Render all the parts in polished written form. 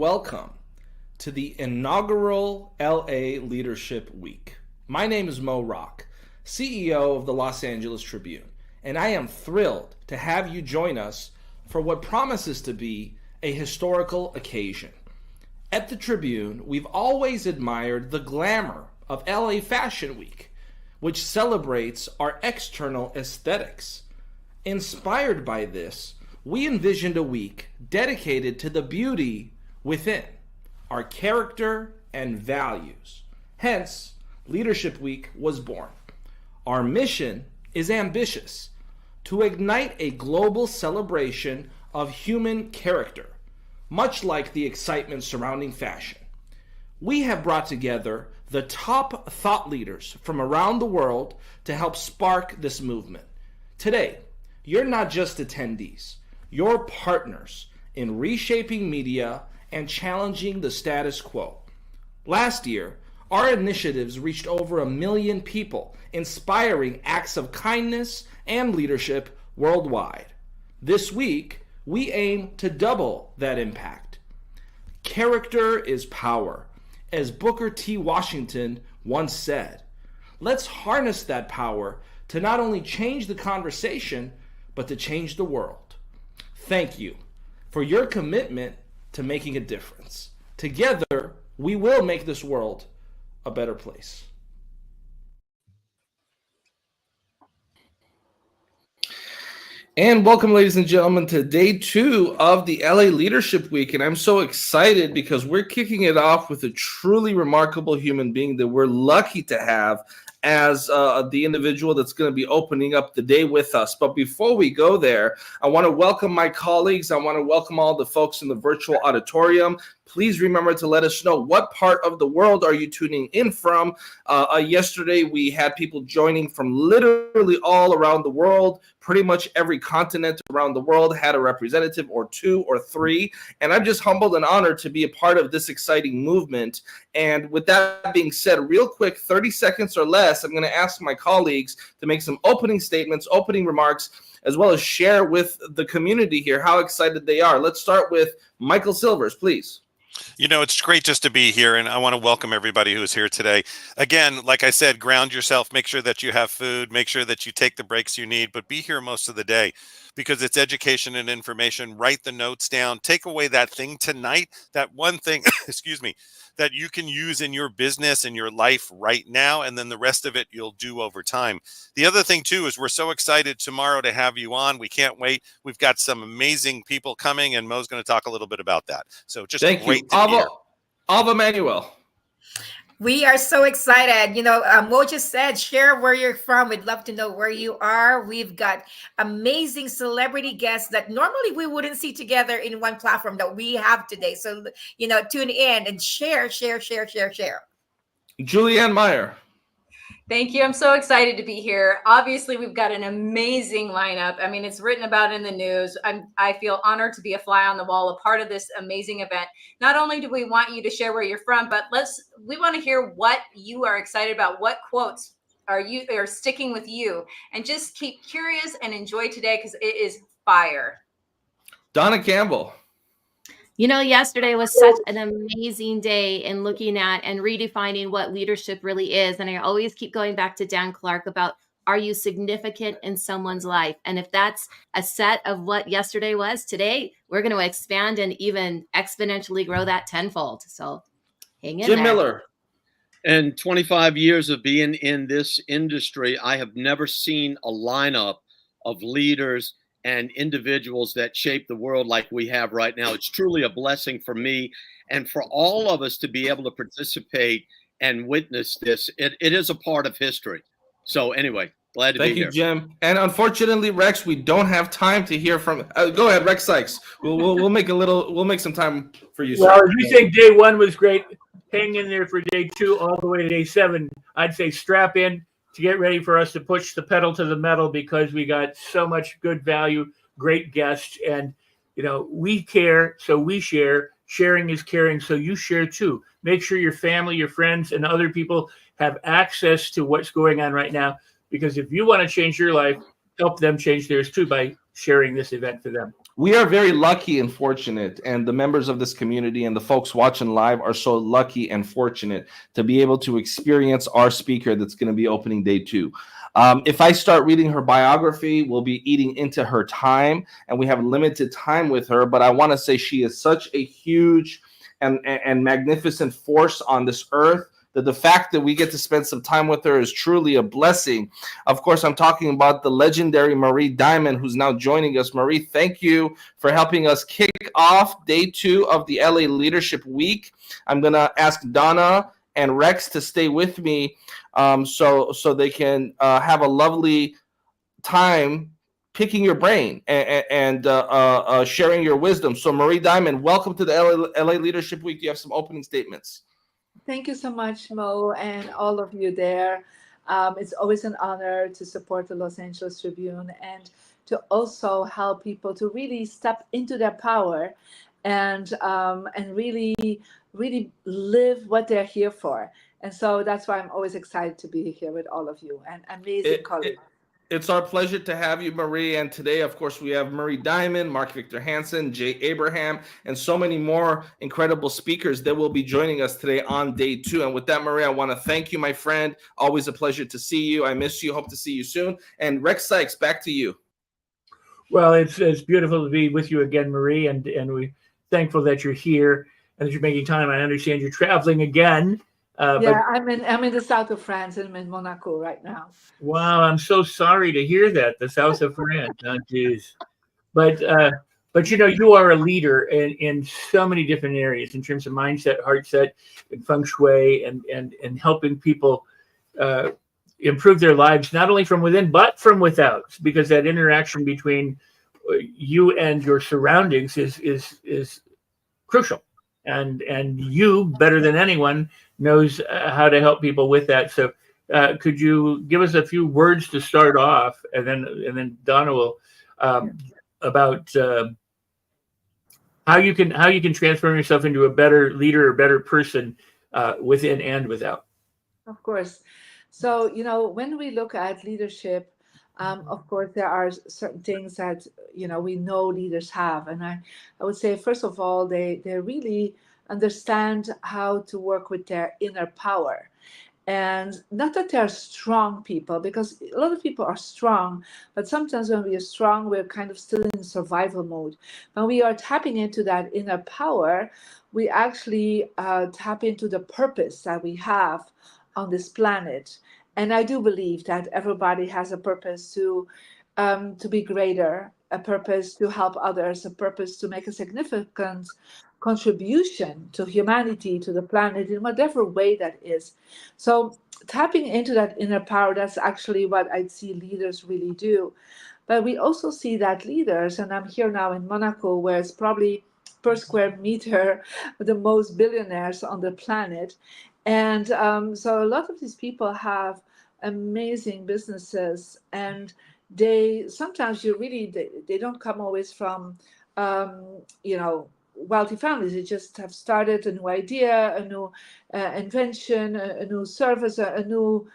welcome to the inaugural LA Leadership Week. My name is Mo Rock, CEO of the Los Angeles Tribune, and I am thrilled to have you join us for what promises to be a historical occasion. At the Tribune, we've always admired the glamour of LA Fashion Week, which celebrates our external aesthetics. Inspired by this, we envisioned a week dedicated to the beauty within, our character and values. Hence, Leadership Week was born. Our mission is ambitious: to ignite a global celebration of human character, much like the excitement surrounding fashion. We have brought together the top thought leaders from around the world to help spark this movement. Today, you're not just attendees, you're partners in reshaping media and challenging the status quo. Last year, our initiatives reached over 1 million people, inspiring acts of kindness and leadership worldwide. This week, we aim to double that impact. Character is power, as Booker T. Washington once said. Let's harness that power to not only change the conversation, but to change the world. Thank you for your commitment to making a difference. Together, we will make this world a better place. And welcome, ladies and gentlemen, to day 2 of the LA Leadership Week. And I'm so excited because we're kicking it off with a truly remarkable human being that we're lucky to have as the individual that's going to be opening up the day with us. But before we go there, I want to welcome my colleagues. I want to welcome all the folks in the virtual auditorium. Please remember to let us know what part of the world are you tuning in from. Yesterday, we had people joining from literally all around the world. Pretty much every continent around the world had a representative or 2 or 3. And I'm just humbled and honored to be a part of this exciting movement. And with that being said, real quick, 30 seconds or less, I'm going to ask my colleagues to make some opening statements, opening remarks, as well as share with the community here how excited they are. Let's start with Michael Silvers, please. You know, it's great just to be here, and I want to welcome everybody who is here today. Again, like I said, ground yourself, make sure that you have food, make sure that you take the breaks you need, but be here most of the day because it's education and information. Write the notes down, take away that thing tonight, that one thing, excuse me, that you can use in your business and your life right now, and then the rest of it you'll do over time. The other thing, too, is we're so excited tomorrow to have you on. We can't wait. We've got some amazing people coming, and Mo's going to talk a little bit about that. So just great to be here. Ava Manuel. We are so excited. You know, Mo just said, share where you're from. We'd love to know where you are. We've got amazing celebrity guests that normally we wouldn't see together in one platform that we have today. So, you know, tune in and share. Julianne Meyer. Thank you. I'm so excited to be here. Obviously, we've got an amazing lineup. I mean, it's written about in the news. I feel honored to be a fly on the wall, a part of this amazing event. Not only do we want you to share where you're from, but we want to hear what you are excited about. What quotes are sticking with you? And just keep curious and enjoy today because it is fire. Donna Campbell. You know, yesterday was such an amazing day in looking at and redefining what leadership really is. And I always keep going back to Dan Clark about, are you significant in someone's life? And if that's a set of what yesterday was, today we're going to expand and even exponentially grow that tenfold. So hang in Jim there. Miller. In 25 years of being in this industry, I have never seen a lineup of leaders and individuals that shape the world like we have right now. It's truly a blessing for me and for all of us to be able to participate and witness this. It is a part of history. So anyway, glad to be here. Thank you, Jim. And unfortunately, Rex, we don't have time to hear from. Go ahead, Rex Sykes. We'll make some time for you. Well, sir. if you think day 1 was great, hang in there for day 2 all the way to day 7. I'd say strap in to get ready for us to push the pedal to the metal because we got so much good value, great guests, and you know, we care, so we share. Sharing is caring, so you share too. Make sure your family, your friends, and other people have access to what's going on right now, because if you want to change your life, help them change theirs too by sharing this event for them. We are very lucky and fortunate, and the members of this community and the folks watching live are so lucky and fortunate to be able to experience our speaker that's going to be opening day 2. If I start reading her biography, we'll be eating into her time, and we have limited time with her, but I want to say she is such a huge and magnificent force on this earth that the fact that we get to spend some time with her is truly a blessing. Of course, I'm talking about the legendary Marie Diamond, who's now joining us. Marie, thank you for helping us kick off day 2 of the LA Leadership Week. I'm going to ask Donna and Rex to stay with me so they can have a lovely time picking your brain and sharing your wisdom. So Marie Diamond, welcome to the LA Leadership Week. You have some opening statements. Thank you so much, Mo, and all of you there. It's always an honor to support the Los Angeles Tribune and to also help people to really step into their power and really live what they're here for. And so that's why I'm always excited to be here with all of you and amazing colleagues. It's our pleasure to have you, Marie. And today, of course, we have Marie Diamond, Mark Victor Hansen, Jay Abraham, and so many more incredible speakers that will be joining us today on day 2. And with that, Marie, I want to thank you, my friend. Always a pleasure to see you. I miss you. Hope to see you soon. And Rex Sykes, back to you. Well, it's beautiful to be with you again, Marie, and we're thankful that you're here and that you're making time. I understand you're traveling again. But I'm in the south of France, and I'm in Monaco right now. Wow, I'm so sorry to hear that. The south of France, oh, geez. But you know, you are a leader in so many different areas in terms of mindset, heart set, and feng shui, and helping people improve their lives not only from within but from without, because that interaction between you and your surroundings is crucial. And you, better than anyone, knows how to help people with that. So could you give us a few words to start off, and then Donna will about how you can transform yourself into a better leader or better person within and without. Of course. So, you know, when we look at leadership, of course, there are certain things that, you know, we know leaders have. And I would say, first of all, they really understand how to work with their inner power. And not that they're strong people, because a lot of people are strong, but sometimes when we are strong, we're kind of still in survival mode. When we are tapping into that inner power, we actually tap into the purpose that we have on this planet. And I do believe that everybody has a purpose to be greater, a purpose to help others, a purpose to make a significant contribution to humanity, to the planet, in whatever way that is. So tapping into that inner power, that's actually what I see leaders really do. But we also see that leaders, and I'm here now in Monaco, where it's probably per square meter the most billionaires on the planet. And so a lot of these people have amazing businesses, and they sometimes they don't come always from you know, wealthy families. They just have started a new idea, a new invention, a new service, a new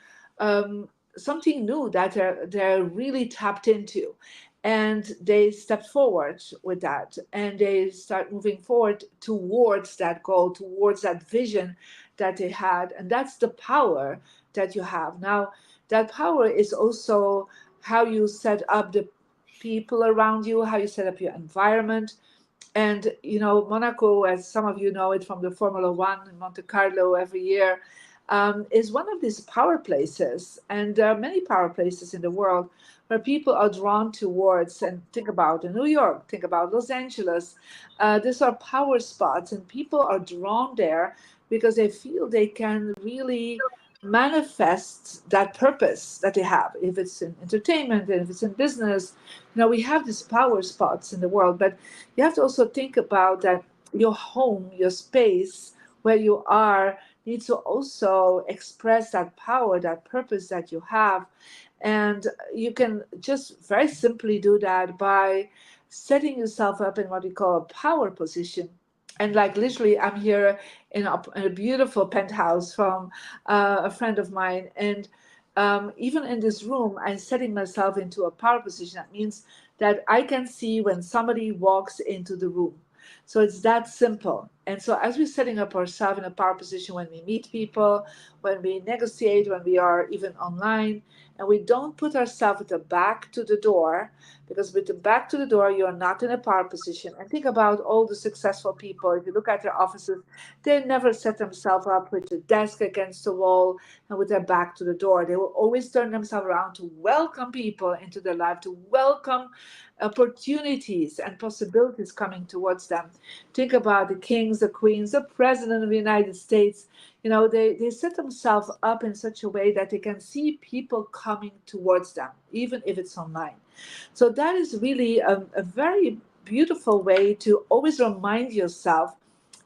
something new that they're really tapped into, and they step forward with that, and they start moving forward towards that goal, towards that vision that they had. And that's the power that you have. Now, that power is also how you set up the people around you, how you set up your environment. And, you know, Monaco, as some of you know it from the Formula One in Monte Carlo every year, is one of these power places. And there are many power places in the world where people are drawn towards. And think about New York, think about Los Angeles. These are power spots, and people are drawn there because they feel they can really manifest that purpose that they have. If it's in entertainment, and if it's in business, you know, we have these power spots in the world. But you have to also think about that your home, your space where you are, needs to also express that power, that purpose that you have. And you can just very simply do that by setting yourself up in what we call a power position. And like literally, I'm here in a beautiful penthouse from a friend of mine. And even in this room, I'm setting myself into a power position. That means that I can see when somebody walks into the room. So it's that simple. And so as we're setting up ourselves in a power position when we meet people, when we negotiate, when we are even online, and we don't put ourselves with the back to the door, because with the back to the door, you're not in a power position. And think about all the successful people. If you look at their offices, they never set themselves up with the desk against the wall and with their back to the door. They will always turn themselves around to welcome people into their life, to welcome opportunities and possibilities coming towards them. Think about the kings, the queens, the president of the United States. They set themselves up in such a way that they can see people coming towards them, even if it's online. So that is really a very beautiful way to always remind yourself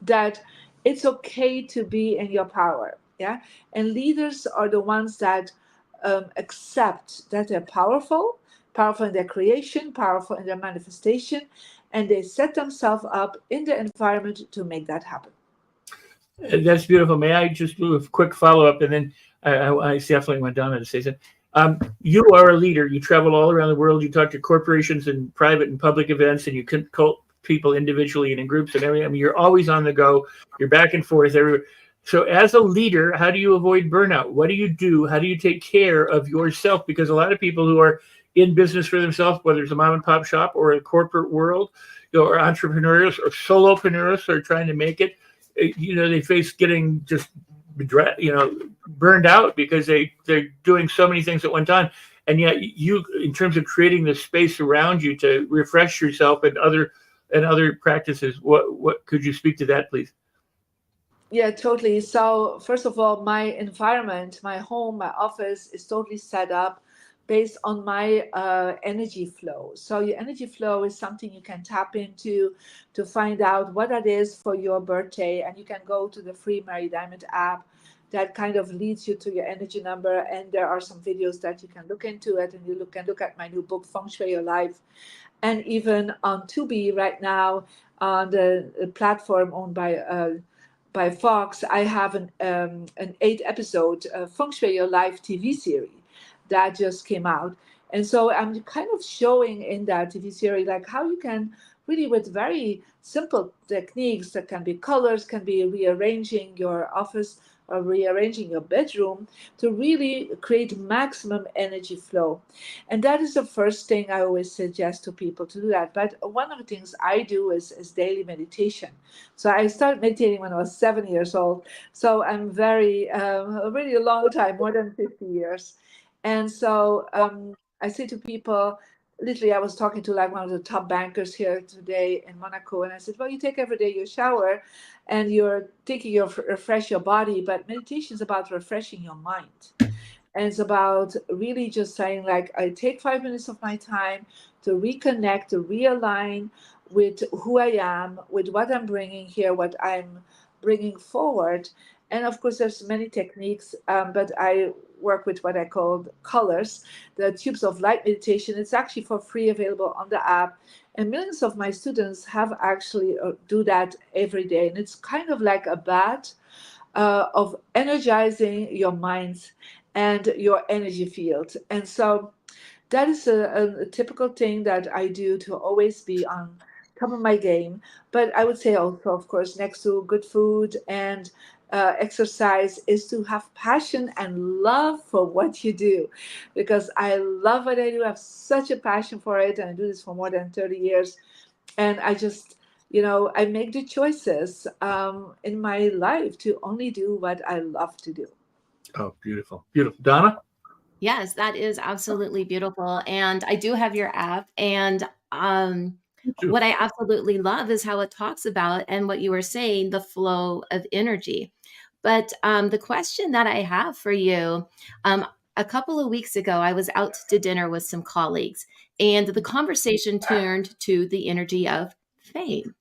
that it's okay to be in your power. Yeah. And leaders are the ones that accept that they're powerful in their creation, powerful in their manifestation, and they set themselves up in the environment to make that happen. That's beautiful. May I just do a quick follow-up, and then I definitely went down to say something. You are a leader. You travel all around the world. You talk to corporations and private and public events, and you consult people individually and in groups and everything. I mean, you're always on the go. You're back and forth everywhere. So as a leader, how do you avoid burnout? What do you do? How do you take care of yourself? Because a lot of people who are in business for themselves, whether it's a mom and pop shop or a corporate world, or entrepreneurs or solopreneurs are trying to make it, they face getting just burned out because they're doing so many things at one time. And yet you, in terms of creating the space around you to refresh yourself and other practices, what could you speak to that, please? Yeah, totally. So first of all, my environment, my home, my office is totally set up based on my energy flow. So your energy flow is something you can tap into to find out what that is for your birthday. And you can go to the free Mary Diamond app that kind of leads you to your energy number. And there are some videos that you can look into it, and you can look at my new book, Feng Shui Your Life. And even on Tubi right now, on the platform owned by Fox, I have an 8-episode Feng Shui Your Life TV series that just came out. And so I'm kind of showing in that TV series like how you can really, with very simple techniques that can be colors, can be rearranging your office or rearranging your bedroom to really create maximum energy flow. And that is the first thing I always suggest to people to do that. But one of the things I do is daily meditation. So I started meditating when I was 7 years old. So I'm really a long time, more than 50 years. And so I say to people, literally, I was talking to like one of the top bankers here today in Monaco, and I said, well, you take every day your shower and you're thinking of refresh your body, but meditation is about refreshing your mind. And it's about really just saying, like, I take 5 minutes of my time to reconnect, to realign with who I am, with what I'm bringing here, what I'm bringing forward. And of course, there's many techniques, but I work with what I call colors, the tubes of light meditation. It's actually for free, available on the app. And millions of my students have actually do that every day. And it's kind of like a bath of energizing your minds and your energy field. And so that is a typical thing that I do to always be on top of my game. But I would say also, of course, next to good food and exercise is to have passion and love for what you do, because I love what I do. I have such a passion for it, and I do this for more than 30 years. And I just, I make the choices in my life to only do what I love to do. Oh, beautiful. Beautiful. Donna? Yes, that is absolutely beautiful. And I do have your app. And what I absolutely love is how it talks about, and what you were saying, the flow of energy. But the question that I have for you, a couple of weeks ago, I was out to dinner with some colleagues, and the conversation turned to the energy of fame.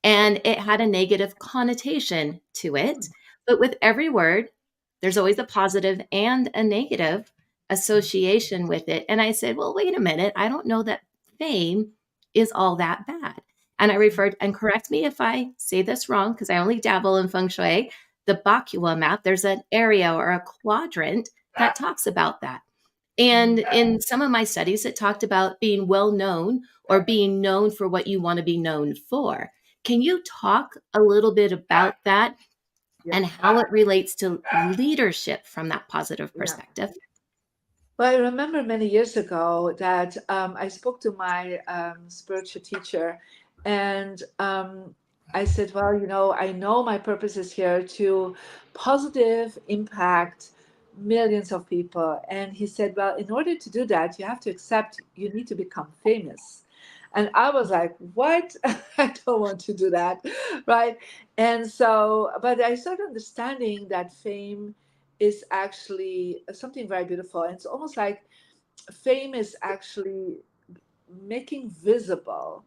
And it had a negative connotation to it. But with every word, there's always a positive and a negative association with it. And I said, well, wait a minute. I don't know that fame is all that bad. And I referred, and correct me if I say this wrong, because I only dabble in feng shui, the Bakua map, there's an area or a quadrant that talks about that. And in some of my studies, it talked about being well known or being known for what you want to be known for. Can you talk a little bit about that and how it relates to leadership from that positive perspective? Well, I remember many years ago that I spoke to my spiritual teacher, and I said, well, I know my purpose is here to positive impact millions of people. And he said, well, in order to do that, you have to accept you need to become famous. And I was like, what? I don't want to do that. Right. And so, but I started understanding that fame is actually something very beautiful. And it's almost like fame is actually making visible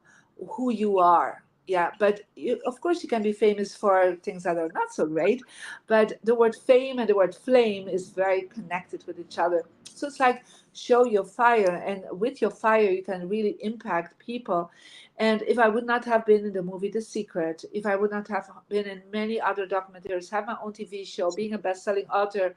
who you are. Yeah, but of course you can be famous for things that are not so great, but the word fame and the word flame is very connected with each other. So it's like show your fire, and with your fire you can really impact people. And if I would not have been in the movie The Secret, if I would not have been in many other documentaries, have my own TV show, being a best-selling author,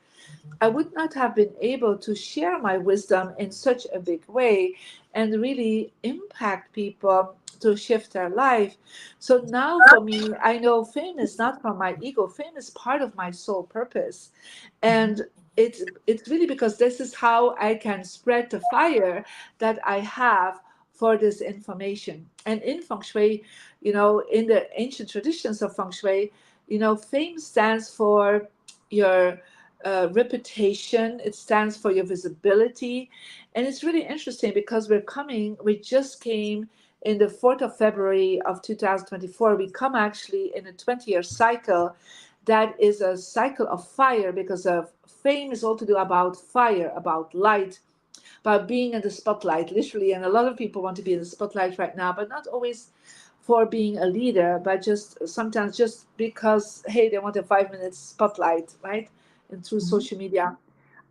I would not have been able to share my wisdom in such a big way and really impact people to shift their life. So now for me, I know fame is not from my ego. Fame is part of my soul purpose. And it's really because this is how I can spread the fire that I have for this information. And in feng shui, in the ancient traditions of feng shui, fame stands for your reputation. It stands for your visibility. And it's really interesting because we just came in the 4th of February of 2024. We come actually in a 20-year cycle that is a cycle of fire, because of fame is all to do about fire, about light, about being in the spotlight, literally. And a lot of people want to be in the spotlight right now, but not always for being a leader, but just sometimes just because, hey, they want a 5-minute spotlight, right? And through social media.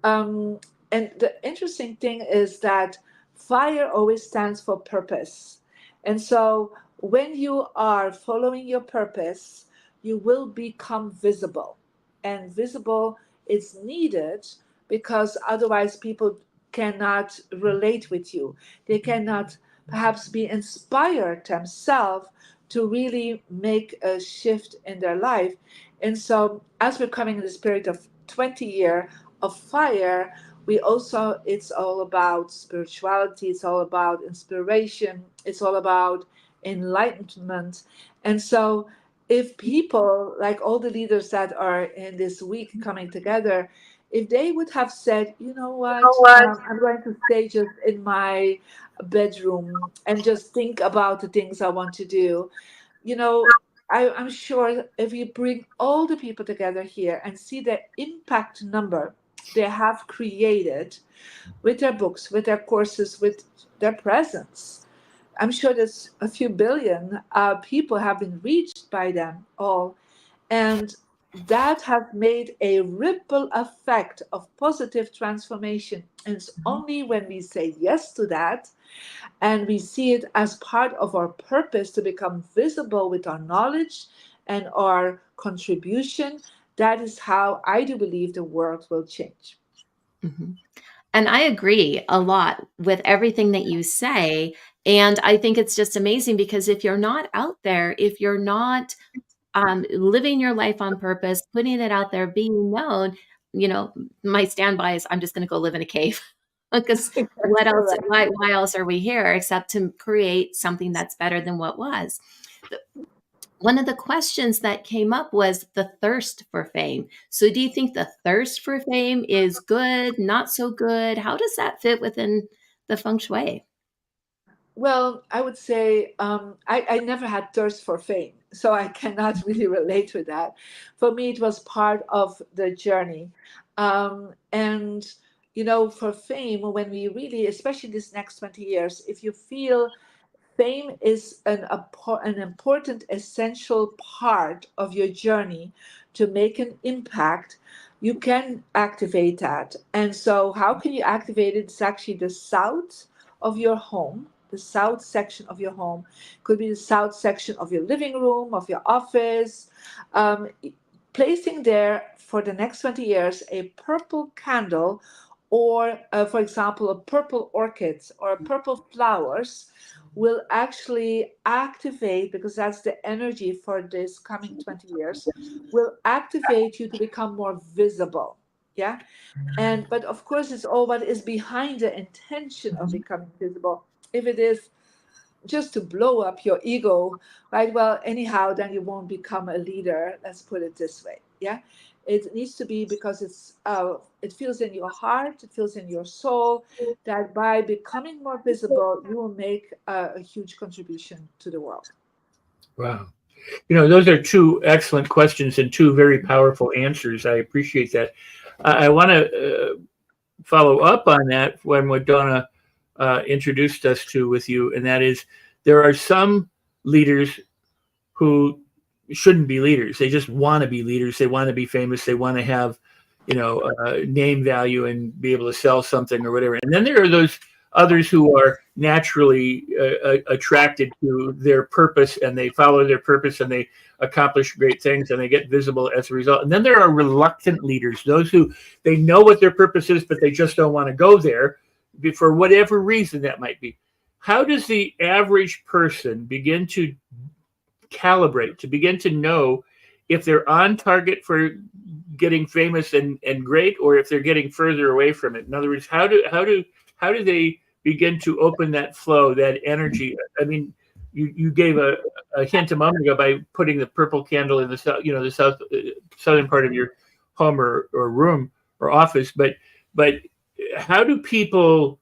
And the interesting thing is that fire always stands for purpose. And so when you are following your purpose, you will become visible. And visible is needed because otherwise people cannot relate with you. They cannot perhaps be inspired themselves to really make a shift in their life. And so as we're coming in the spirit of 20-year of fire, it's all about spirituality, it's all about inspiration, it's all about enlightenment. And so if people, like all the leaders that are in this week coming together, if they would have said, you know what, I'm going to stay just in my bedroom and just think about the things I want to do, I'm sure if you bring all the people together here and see the impact number they have created with their books, with their courses, with their presence, I'm sure there's a few billion people have been reached by them all. And that has made a ripple effect of positive transformation. And it's only when we say yes to that and we see it as part of our purpose to become visible with our knowledge and our contribution, that is how I do believe the world will change. Mm-hmm. And I agree a lot with everything that you say. And I think it's just amazing because if you're not out there, if you're not living your life on purpose, putting it out there, being known, my standby is I'm just going to go live in a cave because what else? Why else are we here except to create something that's better than what was? One of the questions that came up was the thirst for fame. So do you think the thirst for fame is good, not so good? How does that fit within the feng shui? Well, I would say I never had thirst for fame, so I cannot really relate with that. For me, it was part of the journey. And, for fame, when we really, especially this next 20 years, if you feel fame is an important, essential part of your journey to make an impact, you can activate that. And so how can you activate it? It's actually the south of your home, the south section of your home. Could be the south section of your living room, of your office. Placing there for the next 20 years a purple candle or for example, a purple orchids or purple flowers will actually activate, because that's the energy for this coming 20 years, will activate you to become more visible. Yeah. And but of course it's all what is behind the intention of becoming visible. If it is just to blow up your ego, right? Well, anyhow, then you won't become a leader. Let's put it this way. Yeah. It needs to be because it feels in your heart, it feels in your soul, that by becoming more visible, you will make a huge contribution to the world. Wow. Those are two excellent questions and two very powerful answers. I appreciate that. I want to follow up on that when what Donna introduced us to with you, and that is there are some leaders who shouldn't be leaders. They just want to be leaders. They want to be famous. They want to have, name value and be able to sell something or whatever. And then there are those others who are naturally attracted to their purpose, and they follow their purpose, and they accomplish great things, and they get visible as a result. And then there are reluctant leaders, those who they know what their purpose is, but they just don't want to go there for whatever reason that might be. How does the average person begin to calibrate, to begin to know if they're on target for getting famous and great, or if they're getting further away from it? In other words, how do they begin to open that flow, that energy? I mean, you gave a hint a moment ago by putting the purple candle in the southern part of your home or room or office, but how do people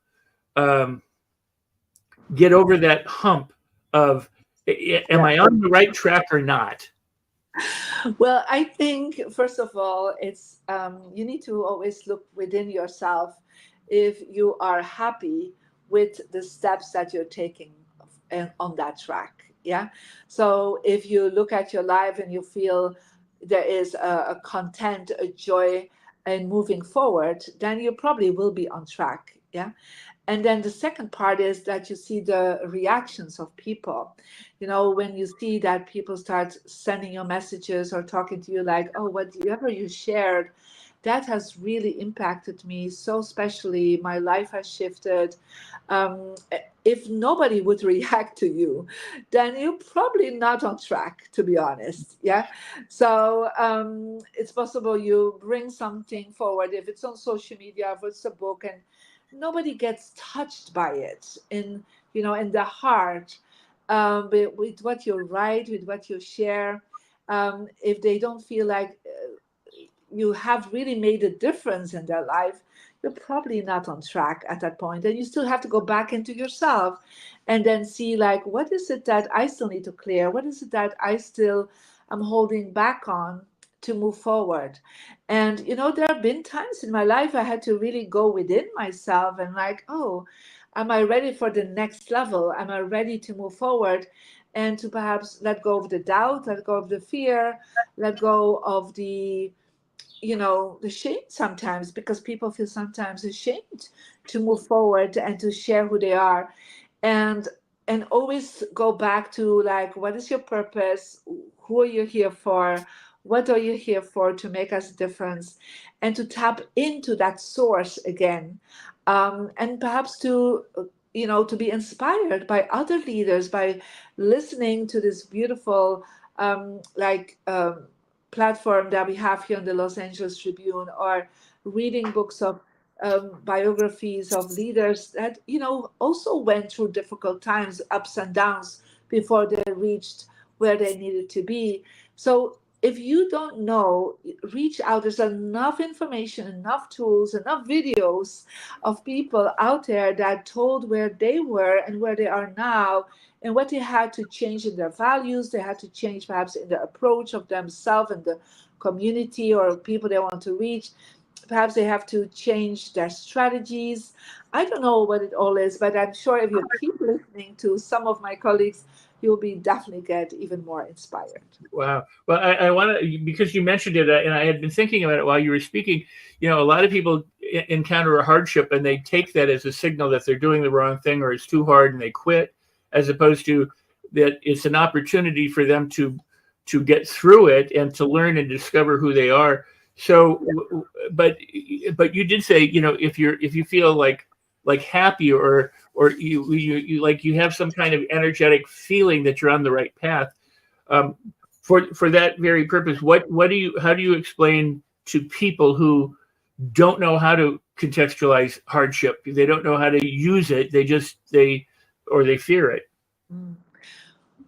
get over that hump of, am I on the right track or not? Well, I think first of all, it's you need to always look within yourself if you are happy with the steps that you're taking on that track. Yeah. So if you look at your life and you feel there is a content, a joy in moving forward, then you probably will be on track. Yeah. And then the second part is that you see the reactions of people. When you see that people start sending you messages or talking to you like, oh, whatever you shared, that has really impacted me so especially. My life has shifted. If nobody would react to you, then you're probably not on track, to be honest. Yeah. So it's possible you bring something forward, if it's on social media, if it's a book, and nobody gets touched by it in the heart, with what you write, with what you share. If they don't feel like you have really made a difference in their life, you're probably not on track at that point. And you still have to go back into yourself and then see, like, what is it that I still need to clear? What is it that I still am holding back on to move forward? And there have been times in my life I had to really go within myself and like, oh, am I ready for the next level? Am I ready to move forward? And to perhaps let go of the doubt, let go of the fear, let go of the shame sometimes, because people feel sometimes ashamed to move forward and to share who they are. And always go back to, like, what is your purpose? Who are you here for? What are you here for to make us a difference? And to tap into that source again, and perhaps to to be inspired by other leaders, by listening to this beautiful platform that we have here in the Los Angeles Tribune, or reading books of biographies of leaders that also went through difficult times, ups and downs, before they reached where they needed to be. So if you don't know, reach out. There's enough information, enough tools, enough videos of people out there that told where they were and where they are now, and what they had to change in their values. They had to change perhaps in the approach of themselves and the community or people they want to reach. Perhaps they have to change their strategies. I don't know what it all is, but I'm sure if you keep listening to some of my colleagues, you'll be definitely get even more inspired. Wow. Well, I want to, because you mentioned it, and I had been thinking about it while you were speaking. A lot of people encounter a hardship and they take that as a signal that they're doing the wrong thing, or it's too hard, and they quit, as opposed to that it's an opportunity for them to get through it and to learn and discover who they are. So, but but you did say, if you feel like happy, or you like you have some kind of energetic feeling that you're on the right path. For that very purpose, how do you explain to people who don't know how to contextualize hardship? They don't know how to use it. They fear it.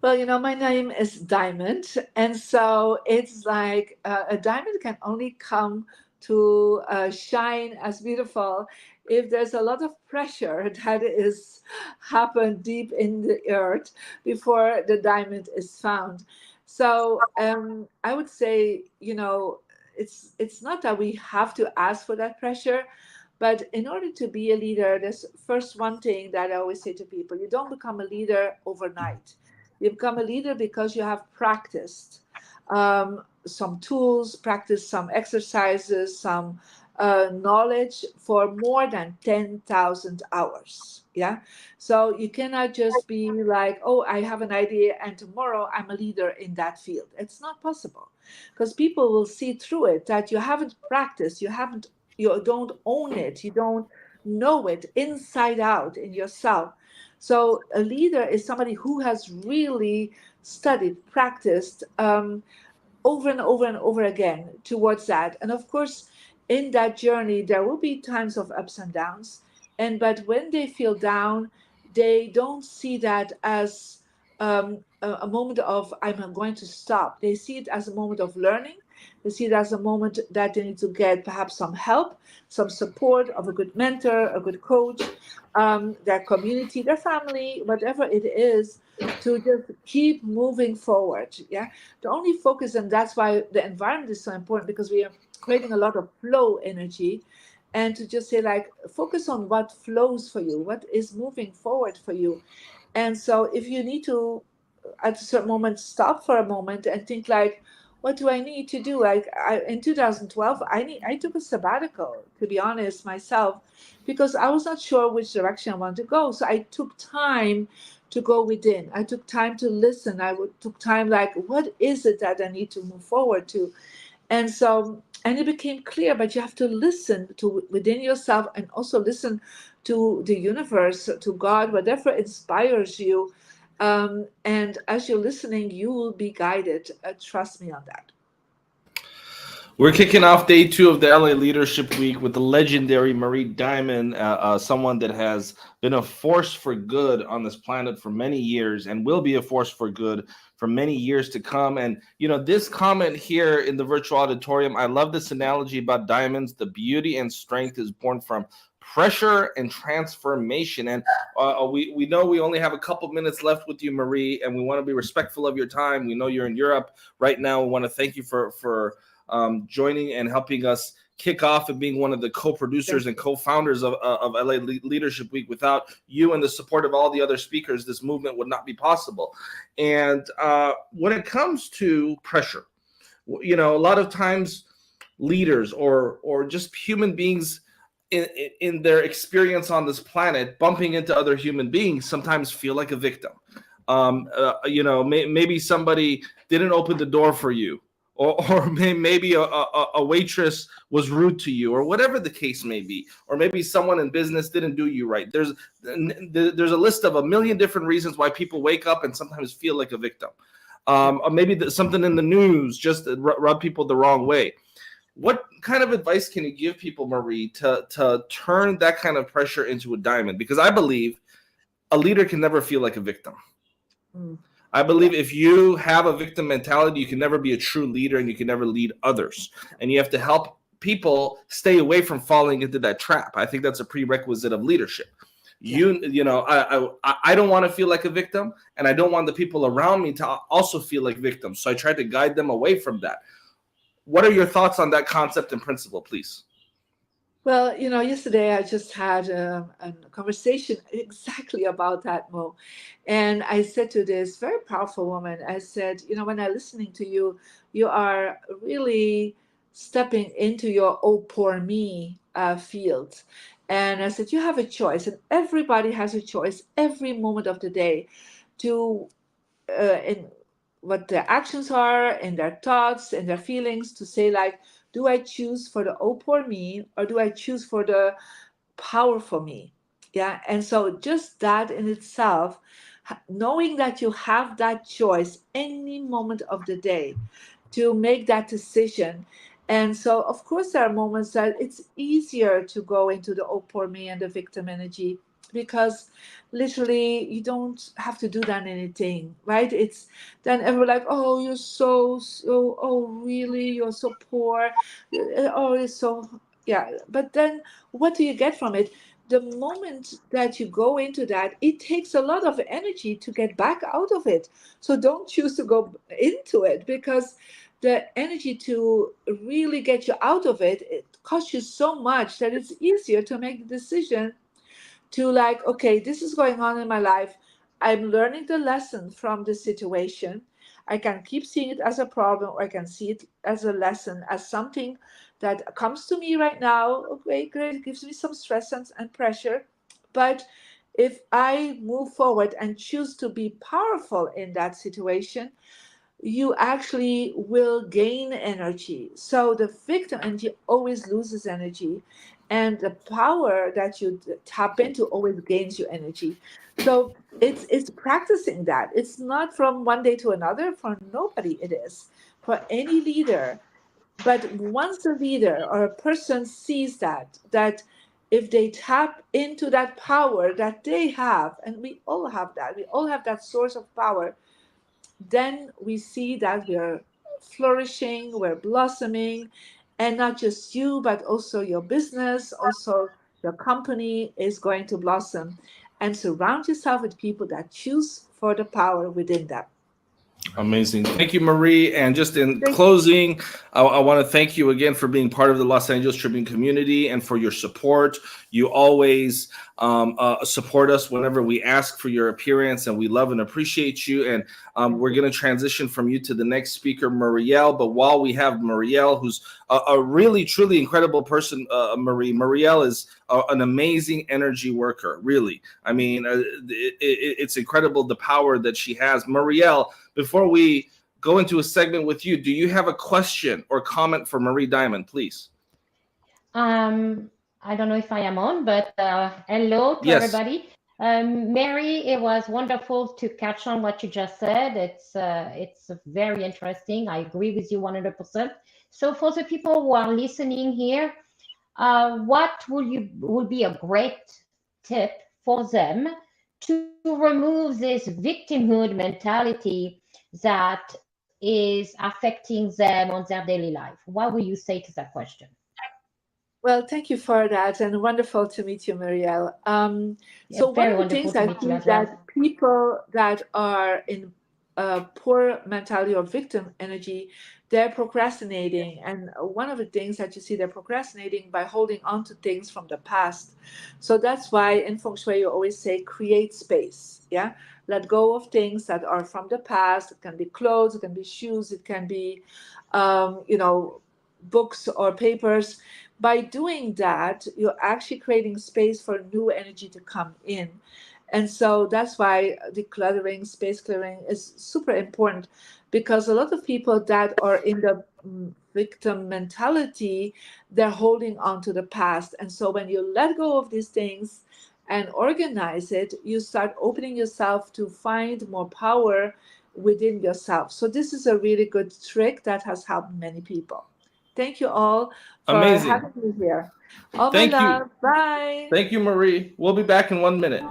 Well, my name is Diamond, and so it's like a diamond can only come to shine as beautiful if there's a lot of pressure that is happened deep in the earth before the diamond is found. So I would say, it's not that we have to ask for that pressure, but in order to be a leader, there's first one thing that I always say to people: you don't become a leader overnight. You become a leader because you have practiced some tools, practiced some exercises, some knowledge for more than 10,000 hours. Yeah. So you cannot just be like, oh, I have an idea and tomorrow I'm a leader in that field. It's not possible, because people will see through it that you haven't practiced, you don't own it, you don't know it inside out in yourself. So a leader is somebody who has really studied, practiced over and over and over again towards that. And of course, in that journey, there will be times of ups and downs. But when they feel down, they don't see that as a moment of I'm going to stop. They see it as a moment of learning. They see it as a moment that they need to get perhaps some help, some support of a good mentor, a good coach, their community, their family, whatever it is, to just keep moving forward. Yeah, the only focus, and that's why the environment is so important, because we are creating a lot of flow energy, and to just say, like, focus on what flows for you, what is moving forward for you. And so if you need to at a certain moment stop for a moment and think, like, what do I need to do? Like in 2012, I took a sabbatical, to be honest, myself, because I was not sure which direction I wanted to go. So I took time to go within. I took time to listen. Took time, like, what is it that I need to move forward to? And so, and it became clear, but you have to listen to within yourself, and also listen to the universe, to God, whatever inspires you. And as you're listening, you will be guided. Trust me on that. We're kicking off day 2 of the LA Leadership Week with the legendary Marie Diamond, someone that has been a force for good on this planet for many years and will be a force for good for many years to come. And, this comment here in the virtual auditorium, I love this analogy about diamonds. The beauty and strength is born from pressure and transformation. And we know we only have a couple minutes left with you, Marie, and we want to be respectful of your time. We know you're in Europe right now. We want to thank you for joining and helping us kick off and being one of the co-producers and co-founders of LA Leadership Week. Without you and the support of all the other speakers, this movement would not be possible. And when it comes to pressure, a lot of times leaders or just human beings in their experience on this planet, bumping into other human beings, sometimes feel like a victim. Maybe somebody didn't open the door for you, or maybe a waitress was rude to you, or whatever the case may be, or maybe someone in business didn't do you right. There's a list of a million different reasons why people wake up and sometimes feel like a victim. Or maybe something in the news just rub people the wrong way. What kind of advice can you give people, Marie, to turn that kind of pressure into a diamond? Because I believe a leader can never feel like a victim. I believe if you have a victim mentality, you can never be a true leader, and you can never lead others. And you have to help people stay away from falling into that trap. I think that's a prerequisite of leadership. I don't want to feel like a victim, and I don't want the people around me to also feel like victims. So I try to guide them away from that. What are your thoughts on that concept and principle, please? Well, yesterday I just had a conversation exactly about that, Mo. And I said to this very powerful woman, I said, when I'm listening to you, you are really stepping into your oh, poor me field. And I said, you have a choice, and everybody has a choice every moment of the day to, in what their actions are, in their thoughts, in their feelings, to say, like, Do I choose for the oh poor me, or do I choose for the powerful me? Yeah. And so just that in itself, knowing that you have that choice any moment of the day to make that decision. And so, of course, there are moments that it's easier to go into the oh poor me and the victim energy, because literally you don't have to do that anything, right? It's then everyone like, oh, you're so, oh, really, you're so poor, oh, it's so, yeah. But then what do you get from it? The moment that you go into that, it takes a lot of energy to get back out of it. So don't choose to go into it, because the energy to really get you out of it, it costs you so much that it's easier to make the decision to like, okay, this is going on in my life. I'm learning the lesson from the situation. I can keep seeing it as a problem, or I can see it as a lesson, as something that comes to me right now. Okay, great, it gives me some stress and pressure. But if I move forward and choose to be powerful in that situation, you actually will gain energy. So the victim energy always loses energy, and the power that you tap into always gains you energy. So it's practicing that. It's not from one day to another. For nobody it is. For any leader. But once a leader or a person sees that if they tap into that power that they have, and we all have that, we all have that source of power, then we see that we're flourishing, we're blossoming, and not just you, but also your business, also your company is going to blossom. And surround yourself with people that choose for the power within them. Amazing. Thank you, Marie. And just in Thank closing, I want to thank you again for being part of the Los Angeles Tribune community and for your support. You always support us whenever we ask for your appearance, and we love and appreciate you. And we're going to transition from you to the next speaker, Marielle. But while we have Marielle, who's a really, truly incredible person, Marielle is an amazing energy worker, really. I mean, it's incredible the power that she has. Marielle, before we go into a segment with you, do you have a question or comment for Marie Diamond, please? I don't know if I am on, but hello to Yes. everybody. Mary, it was wonderful to catch on what you just said. It's very interesting. I agree with you 100%. So for the people who are listening here, what would be a great tip for them to remove this victimhood mentality that is affecting them on their daily life? What will you say to that question? Well, thank you for that, and wonderful to meet you, Marielle. So one of the things I think that people that are in poor mentality or victim energy, they're procrastinating. And one of the things that you see, they're procrastinating by holding on to things from the past. So that's why in Feng Shui, you always say, create space. Yeah. Let go of things that are from the past. It can be clothes, it can be shoes, it can be, books or papers. By doing that, you're actually creating space for new energy to come in. And so that's why decluttering, space clearing is super important, because a lot of people that are in the victim mentality, they're holding on to the past. And so when you let go of these things and organize it, you start opening yourself to find more power within yourself. So this is a really good trick that has helped many people. Thank you all for having me here. All my love. Bye. Thank you, Marie. We'll be back in 1 minute.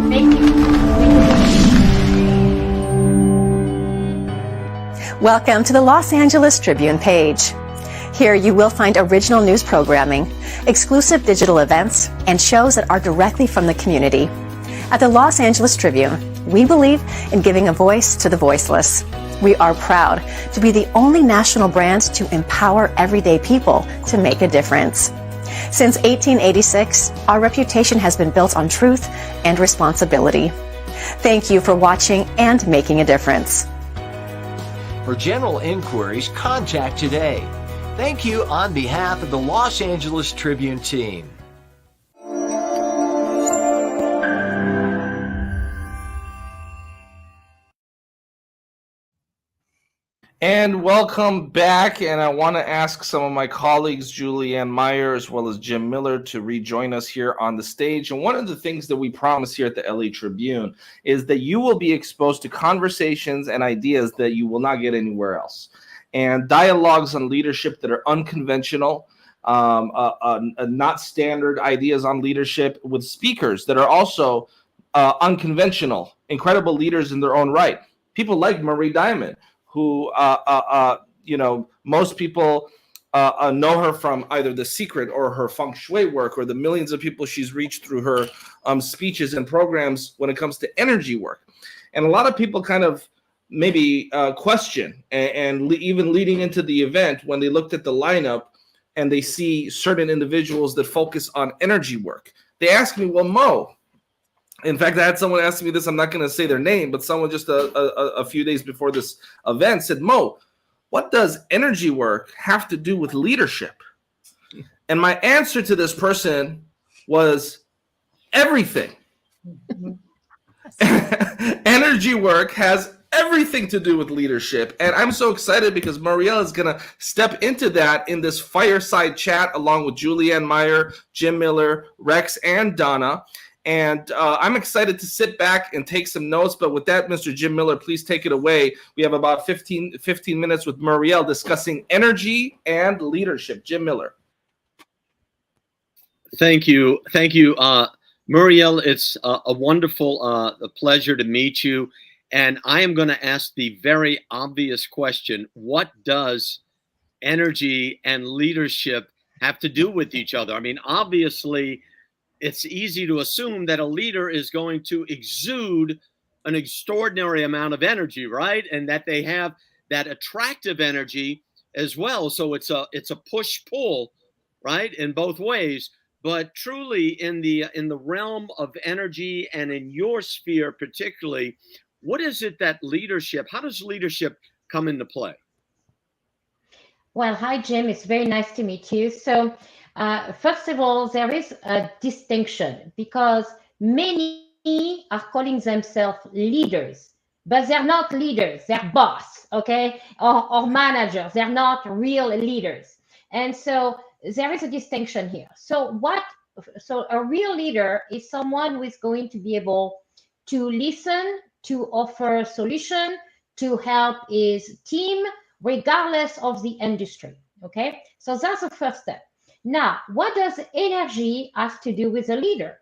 Thank you. Welcome to the Los Angeles Tribune page. Here you will find original news programming, exclusive digital events, and shows that are directly from the community. At the Los Angeles Tribune, we believe in giving a voice to the voiceless. We are proud to be the only national brand to empower everyday people to make a difference. Since 1886, our reputation has been built on truth and responsibility. Thank you for watching and making a difference. For general inquiries, contact today. Thank you on behalf of the Los Angeles Tribune team. And welcome back. And I want to ask some of my colleagues, Julianne Meyer, as well as Jim Miller, to rejoin us here on the stage. And one of the things that we promise here at the LA Tribune is that you will be exposed to conversations and ideas that you will not get anywhere else. And dialogues on leadership that are unconventional, not standard ideas on leadership, with speakers that are also unconventional, incredible leaders in their own right. People like Marie Diamond, who most people know her from either The Secret or her feng shui work, or the millions of people she's reached through her speeches and programs when it comes to energy work. And a lot of people kind of maybe question, and even leading into the event, when they looked at the lineup and they see certain individuals that focus on energy work, they ask me, well, Mo, in fact, I had someone ask me this. I'm not going to say their name, but someone just a few days before this event said, Mo, what does energy work have to do with leadership? And my answer to this person was everything. Energy work has everything to do with leadership. And I'm so excited because Marielle is going to step into that in this fireside chat along with Julianne Meyer, Jim Miller, Rex, and Donna. And I'm excited to sit back and take some notes. But with that, Mr. Jim Miller, please take it away. We have about 15 minutes with Marielle discussing energy and leadership. Jim Miller. Thank you. Marielle, it's a wonderful pleasure to meet you. And I am going to ask the very obvious question. What does energy and leadership have to do with each other? I mean, obviously, it's easy to assume that a leader is going to exude an extraordinary amount of energy, right? And that they have that attractive energy as well. So it's a push-pull, right, in both ways. But truly, in the realm of energy and in your sphere particularly, what is it that leadership? How does leadership come into play? Well, hi, Jim. It's very nice to meet you. So, first of all, there is a distinction because many are calling themselves leaders, but they're not leaders. They're boss, okay, or managers. They're not real leaders. And so there is a distinction here. So a real leader is someone who is going to be able to listen, to offer a solution, to help his team, regardless of the industry, okay? So that's the first step. Now, what does energy have to do with a leader?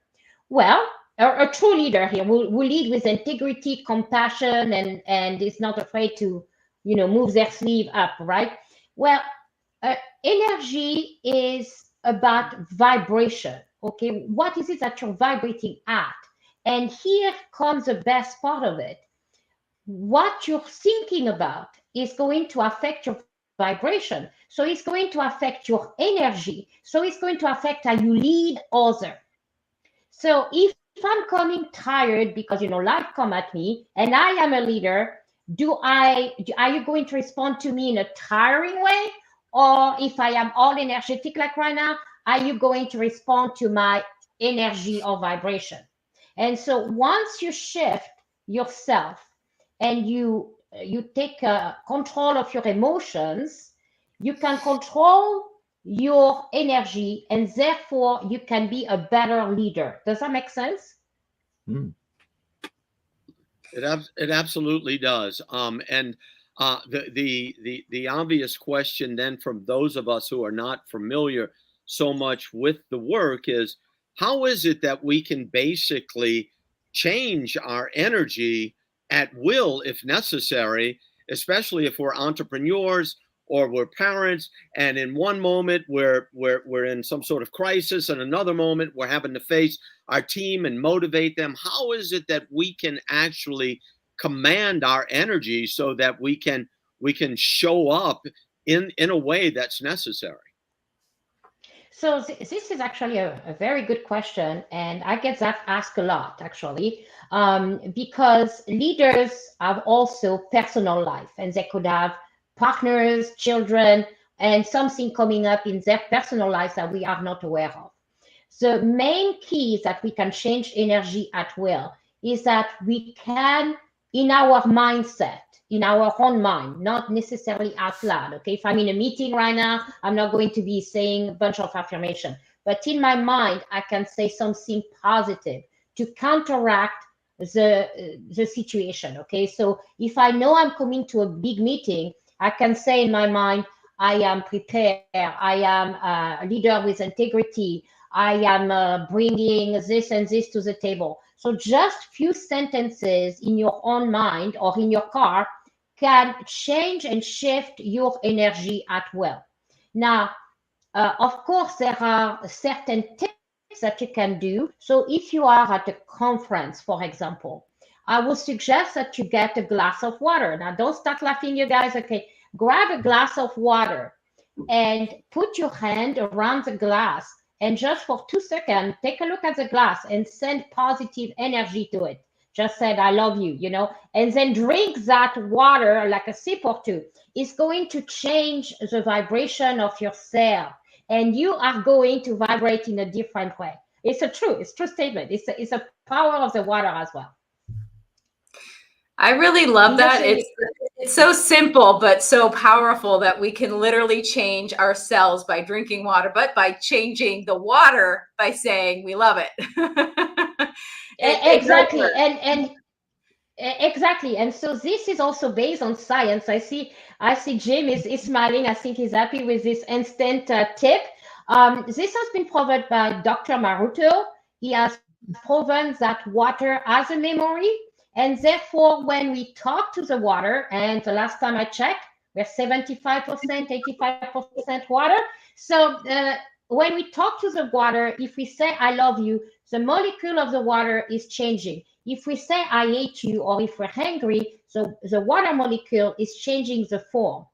Well, a true leader here will lead with integrity, compassion, and is not afraid to, move their sleeve up, right? Well, energy is about vibration, okay? What is it that you're vibrating at? And here comes the best part of it. What you're thinking about is going to affect your vibration. So it's going to affect your energy. So it's going to affect how you lead others. So if I'm coming tired because, life come at me and I am a leader, are you going to respond to me in a tiring way? Or if I am all energetic like right now, are you going to respond to my energy or vibration? And so once you shift yourself and you take control of your emotions, you can control your energy, and therefore you can be a better leader. Does that make sense? It absolutely does. And the obvious question then from those of us who are not familiar so much with the work is, how is it that we can basically change our energy at will if necessary, especially if we're entrepreneurs or we're parents, and in one moment we're in some sort of crisis, and another moment we're having to face our team and motivate them? How is it that we can actually command our energy so that we can show up in a way that's necessary? So this is actually a very good question, and I get that asked a lot, actually, because leaders have also personal life, and they could have partners, children, and something coming up in their personal lives that we are not aware of. The main key is that we can change energy at will, is that we can in our mindset, in our own mind, not necessarily out loud. Okay, if I'm in a meeting right now, I'm not going to be saying a bunch of affirmation, but in my mind, I can say something positive to counteract the situation. Okay, so if I know I'm coming to a big meeting, I can say in my mind, I am prepared, I am a leader with integrity, I am bringing this and this to the table. So just few sentences in your own mind or in your car can change and shift your energy at will. Now, of course, there are certain tips that you can do. So if you are at a conference, for example, I would suggest that you get a glass of water. Now, don't start laughing, you guys. Okay, grab a glass of water and put your hand around the glass, and just for 2 seconds, take a look at the glass and send positive energy to it. Just said, I love you, you know, and then drink that water like a sip or two. It's going to change the vibration of your cell, and you are going to vibrate in a different way. It's a true statement. It's a power of the water as well. I really love that. It's so simple, but so powerful that we can literally change our cells by drinking water, but by changing the water by saying we love it. Exactly. Exactly. And so this is also based on science. I see Jim is smiling. I think he's happy with this instant tip. This has been proven by Dr. Maruto. He has proven that water has a memory. And therefore, when we talk to the water, and the last time I checked, we're 75%, 85% water. So when we talk to the water, if we say, I love you, the molecule of the water is changing. If we say, I hate you, or if we're angry, so the water molecule is changing the form.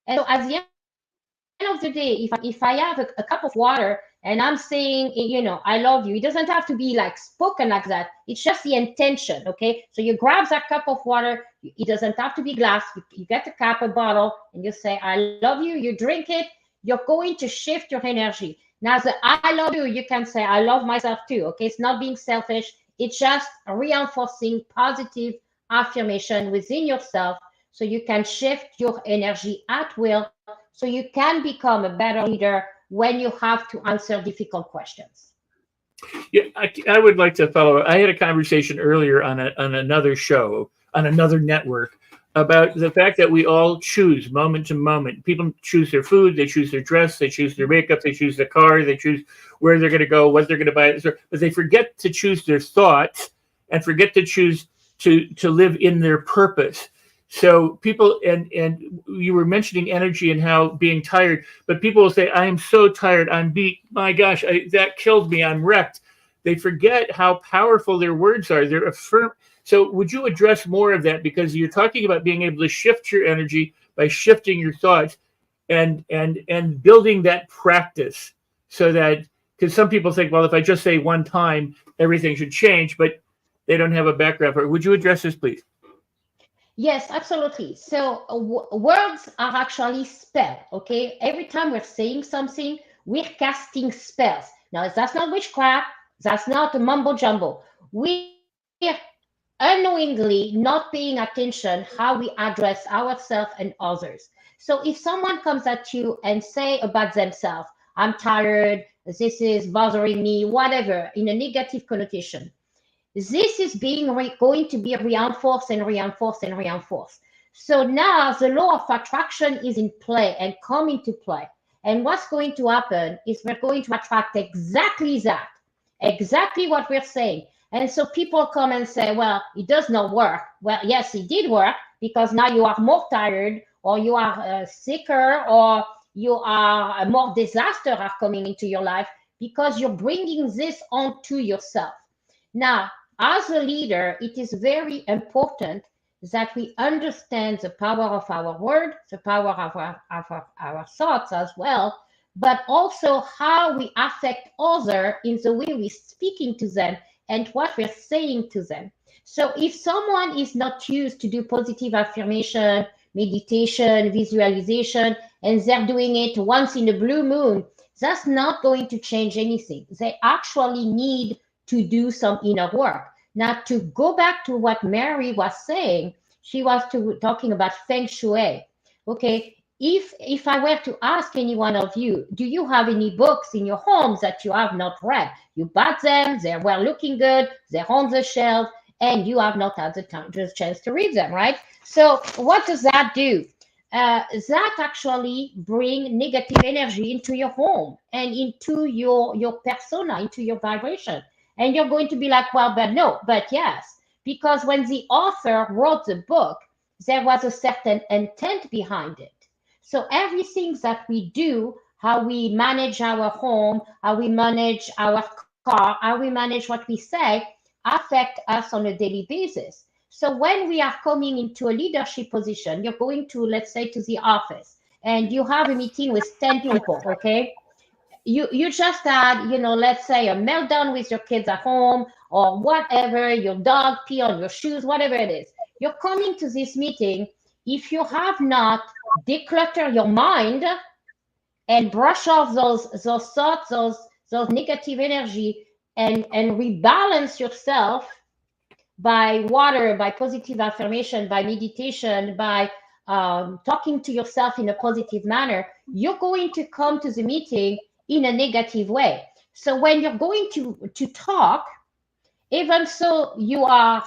And so at the end of the day, if I have a cup of water and I'm saying, you know, I love you, it doesn't have to be like spoken like that. It's just the intention, okay? So you grab that cup of water. It doesn't have to be glass. You get a cup, a bottle, and you say, I love you. You drink it. You're going to shift your energy. Now, the I love you can say, I love myself too, okay? It's not being selfish. It's just reinforcing positive affirmation within yourself so you can shift your energy at will, so you can become a better leader when you have to answer difficult questions. Yeah, I would like to follow up. I had a conversation earlier on another show, on another network, about the fact that we all choose moment to moment. People choose their food, they choose their dress, they choose their makeup, they choose the car, they choose where they're going to go, what they're going to buy, but they forget to choose their thoughts and forget to choose to live in their purpose. So people, and you were mentioning energy and how being tired, but people will say, I am so tired, I'm beat, my gosh, that killed me, I'm wrecked. They forget how powerful their words are. They're affirm. So would you address more of that? Because you're talking about being able to shift your energy by shifting your thoughts and building that practice, so that, because some people think, well, if I just say one time, everything should change, but they don't have a background for it. Would you address this, please? Yes, absolutely. So words are actually spells, okay? Every time we're saying something, we're casting spells. Now, that's not witchcraft. That's not a mumbo jumbo. We're unknowingly not paying attention how we address ourselves and others. So if someone comes at you and say about themselves, I'm tired, this is bothering me, whatever, in a negative connotation, this is going to be reinforced and reinforced and reinforced. So now the law of attraction is in play and come into play. And what's going to happen is we're going to attract exactly that, exactly what we're saying. And so people come and say, well, it does not work. Well, yes, it did work, because now you are more tired, or you are sicker, or you are more disaster are coming into your life, because you're bringing this onto yourself. Now, as a leader, it is very important that we understand the power of our word, the power of our thoughts as well, but also how we affect others in the way we're speaking to them and what we're saying to them. So if someone is not used to do positive affirmation, meditation, visualization, and they're doing it once in a blue moon, that's not going to change anything. They actually need to do some inner work. Now, to go back to what Mary was saying, she was talking about feng shui. Okay, if I were to ask any one of you, do you have any books in your homes that you have not read? You bought them, they were looking good, they're on the shelf, and you have not had the chance to read them, right? So what does that do? That actually bring negative energy into your home and into your persona, into your vibration. And you're going to be like, well, but no, but yes. Because when the author wrote the book, there was a certain intent behind it. So everything that we do, how we manage our home, how we manage our car, how we manage what we say, affect us on a daily basis. So when we are coming into a leadership position, you're going to, let's say, to the office, and you have a meeting with 10 people, okay? You just had, let's say a meltdown with your kids at home or whatever, your dog pee on your shoes, whatever it is. You're coming to this meeting. If you have not declutter your mind and brush off those thoughts, those negative energy, and rebalance yourself by water, by positive affirmation, by meditation, by talking to yourself in a positive manner, you're going to come to the meeting in a negative way. So when you're going to talk, even so you are,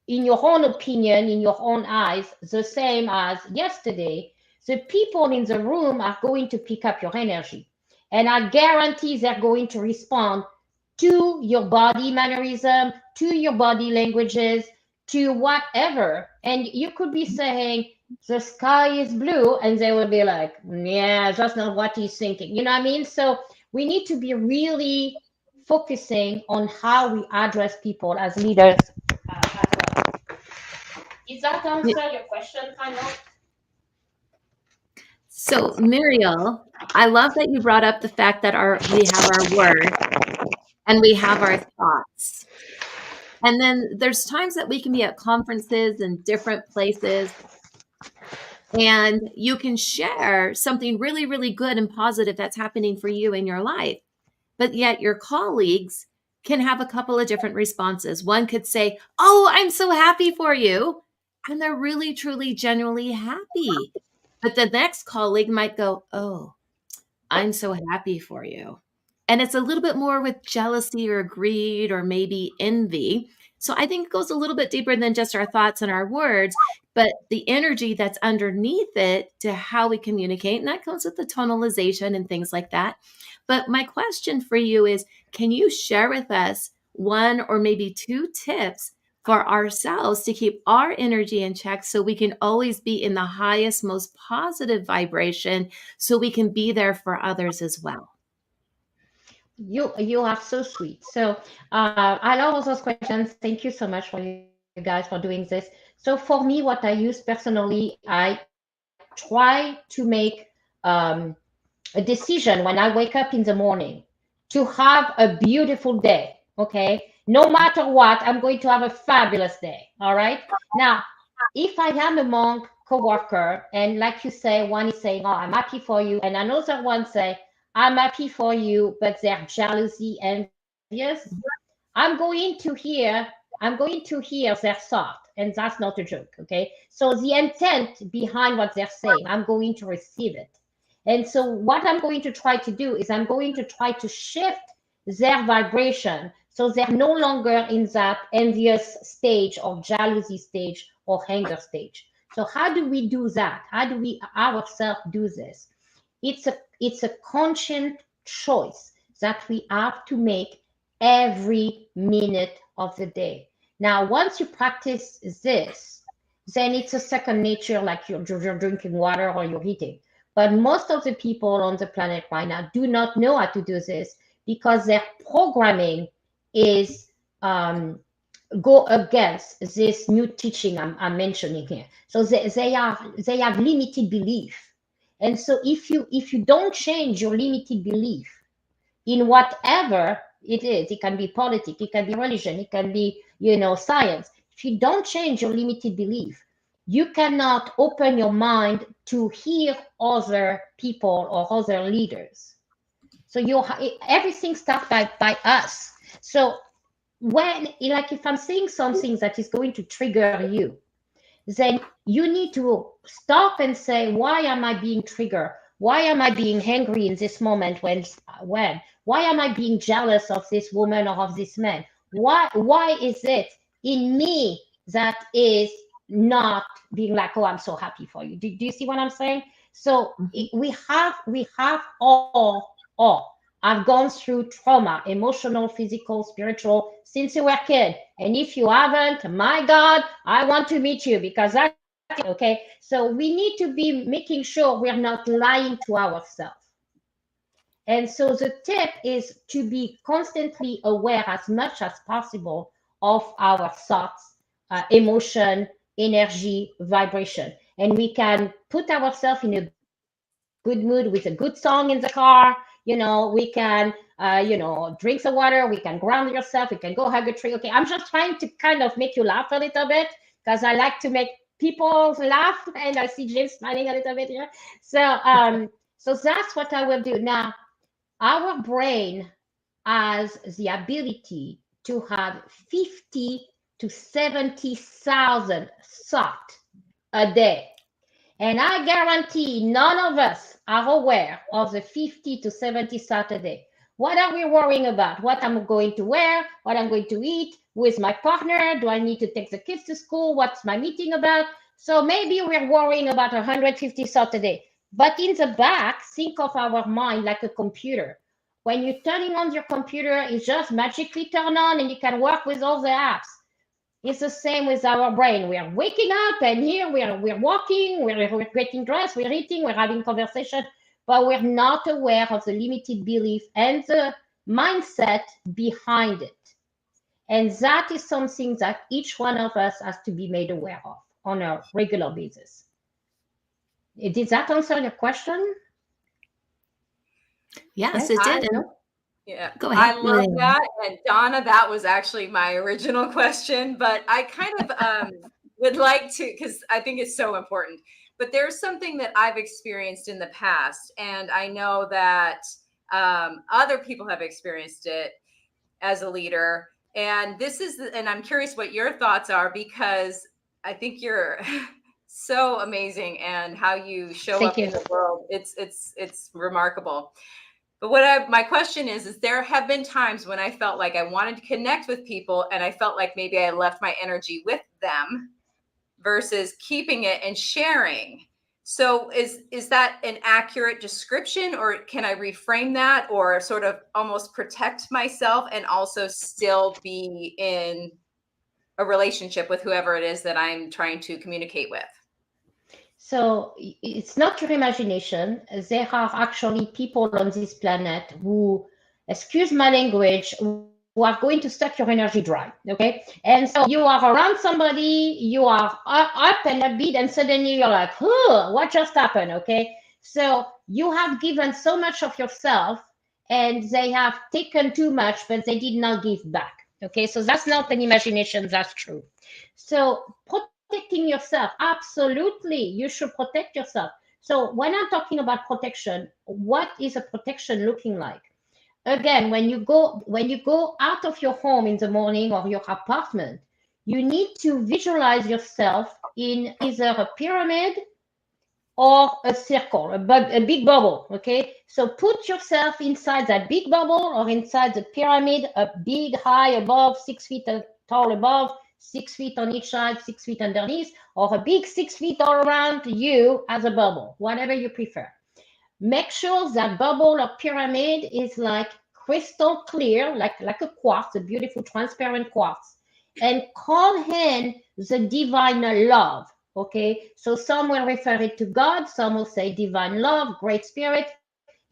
in your own opinion, in your own eyes, the same as yesterday, the people in the room are going to pick up your energy. And I guarantee they're going to respond to your body mannerism, to your body languages, to whatever. And you could be saying, the sky is blue, and they will be like, yeah, that's not what he's thinking. You know what I mean? So we need to be really focusing on how we address people as leaders as well. Does that answer your question, kind of? So, Muriel, I love that you brought up the fact that we have our words and we have our thoughts. And then there's times that we can be at conferences and different places, and you can share something really, really good and positive that's happening for you in your life. But yet your colleagues can have a couple of different responses. One could say, "Oh, I'm so happy for you." And they're really, truly, genuinely happy. But the next colleague might go, "Oh, I'm so happy for you." And it's a little bit more with jealousy or greed or maybe envy. So I think it goes a little bit deeper than just our thoughts and our words, but the energy that's underneath it to how we communicate. And that comes with the tonalization and things like that. But my question for you is, can you share with us one or maybe two tips for ourselves to keep our energy in check so we can always be in the highest, most positive vibration so we can be there for others as well? You are so sweet. So I love all those questions. Thank you so much for you guys for doing this. So for me, what I use personally, I try to make a decision when I wake up in the morning to have a beautiful day. Okay, no matter what, I'm going to have a fabulous day. All right. Now, if I am among coworker, and like you say, one is saying, "Oh, I'm happy for you," and another one say, "I'm happy for you," but they're jealousy, envious, I'm going to hear their thought, and that's not a joke. Okay, so the intent behind what they're saying, I'm going to receive it. And so what I'm going to try to do is I'm going to try to shift their vibration so they're no longer in that envious stage or jealousy stage or anger stage. So how do we do that? How do we ourselves do this? It's a conscious choice that we have to make every minute of the day. Now, once you practice this, then it's a second nature, like you're drinking water or you're eating. But most of the people on the planet right now do not know how to do this because their programming is go against this new teaching I'm mentioning here. So they have limited belief. And so if you don't change your limited belief in whatever it is, it can be politics, it can be religion, it can be, science. If you don't change your limited belief, you cannot open your mind to hear other people or other leaders. So everything starts by us. So like if I'm saying something that is going to trigger you, then you need to stop and say, why am I being triggered? Why am I being angry in this moment? Why am I being jealous of this woman or of this man? Why is it in me that is not being like, oh, I'm so happy for you? Do you see what I'm saying? So we have all. I've gone through trauma, emotional, physical, spiritual, since you were a kid. And if you haven't, my God, I want to meet you because that's okay. So we need to be making sure we're not lying to ourselves. And so the tip is to be constantly aware as much as possible of our thoughts, emotion, energy, vibration. And we can put ourselves in a good mood with a good song in the car. We can, drink some water. We can ground yourself. We can go hug a tree. Okay, I'm just trying to kind of make you laugh a little bit because I like to make people laugh, and I see James smiling a little bit here. So that's what I will do. Now, our brain has the ability to have 50 to 70,000 thoughts a day. And I guarantee none of us are aware of the 50 to 70 thoughts a day. What are we worrying about? What I'm going to wear? What I'm going to eat? Who is my partner? Do I need to take the kids to school? What's my meeting about? So maybe we're worrying about 150 thoughts a day. But in the back, think of our mind like a computer. When you're turning on your computer, it just magically turn on and you can work with all the apps. It's the same with our brain. We are waking up and here we're walking, we're getting dressed, we're eating, we're having conversation, but we're not aware of the limited belief and the mindset behind it. And that is something that each one of us has to be made aware of on a regular basis. Did that answer your question? Yes, it did. Yeah, Go ahead. I love that. And Donna, that was actually my original question, but I kind of would like to, because I think it's so important. But there's something that I've experienced in the past, and I know that other people have experienced it as a leader. And and I'm curious what your thoughts are, because I think you're so amazing, and how you show up in the world. It's remarkable. But my question is there have been times when I felt like I wanted to connect with people and I felt like maybe I left my energy with them versus keeping it and sharing. So is that an accurate description, or can I reframe that, or sort of almost protect myself and also still be in a relationship with whoever it is that I'm trying to communicate with? So it's not your imagination. There are actually people on this planet who, excuse my language, who are going to suck your energy dry, okay? And so you are around somebody, you are up and a bit, and suddenly you're like, what just happened, okay? So you have given so much of yourself, and they have taken too much, but they did not give back, okay? So that's not an imagination, that's true. So protecting yourself, absolutely, you should protect yourself. So when I'm talking about protection, what is a protection looking like? Again, when you go out of your home in the morning or your apartment, you need to visualize yourself in either a pyramid or a circle, a big bubble, okay? So put yourself inside that big bubble or inside the pyramid, a big, high above, 6 feet tall above, 6 feet on each side, 6 feet underneath, or a big 6 feet all around you as a bubble, whatever you prefer. Make sure that bubble or pyramid is like crystal clear, like a quartz, a beautiful transparent quartz, and call in the divine love. Okay, so some will refer it to God, some will say divine love, great spirit.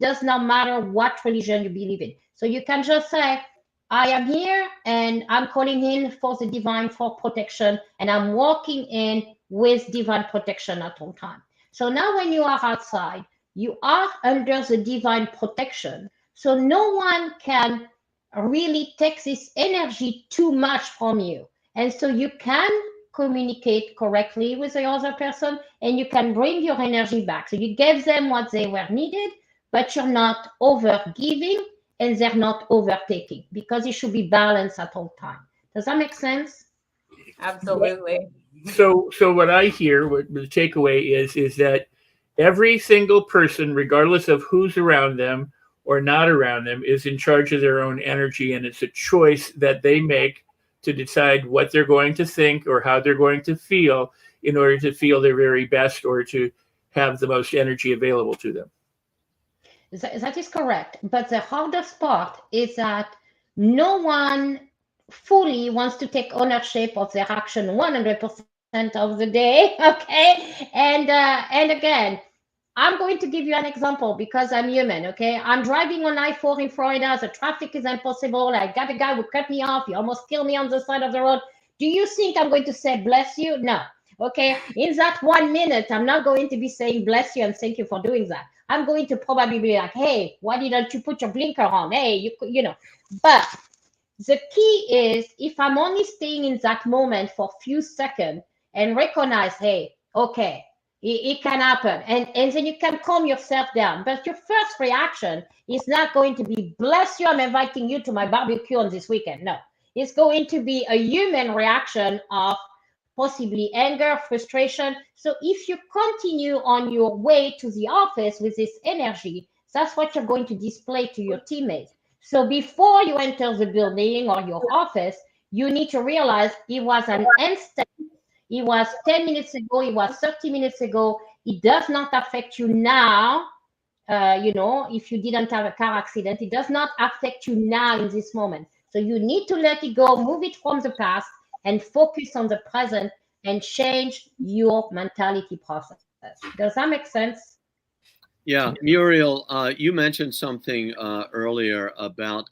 Does not matter what religion you believe in. So you can just say, I am here and I'm calling in for the divine, for protection, and I'm walking in with divine protection at all time. So now when you are outside, you are under the divine protection. So no one can really take this energy too much from you. And so you can communicate correctly with the other person, and you can bring your energy back. So you gave them what they were needed, but you're not over giving, and they're not overtaking, because it should be balanced at all times. Does that make sense? Absolutely. So what I hear, what the takeaway is that every single person, regardless of who's around them or not around them, is in charge of their own energy, and it's a choice that they make to decide what they're going to think or how they're going to feel in order to feel their very best or to have the most energy available to them. That is correct. But the hardest part is that no one fully wants to take ownership of their action 100% of the day. Okay. And again, I'm going to give you an example because I'm human. Okay. I'm driving on I-4 in Florida. The traffic is impossible. I got a guy who cut me off. He almost killed me on the side of the road. Do you think I'm going to say bless you? No. Okay. In that 1 minute, I'm not going to be saying bless you and thank you for doing that. I'm going to probably be like, hey, why didn't you put your blinker on? Hey, you know. But the key is, if I'm only staying in that moment for a few seconds and recognize, hey, okay, it can happen. And then you can calm yourself down. But your first reaction is not going to be, bless you, I'm inviting you to my barbecue on this weekend. No, it's going to be a human reaction of possibly anger, frustration. So if you continue on your way to the office with this energy, that's what you're going to display to your teammates. So before you enter the building or your office, you need to realize it was an instant. It was 10 minutes ago. It was 30 minutes ago. It does not affect you now. If you didn't have a car accident, it does not affect you now in this moment. So you need to let it go, move it from the past, and focus on the present and change your mentality process. Does that make sense? Yeah, Muriel, you mentioned something earlier about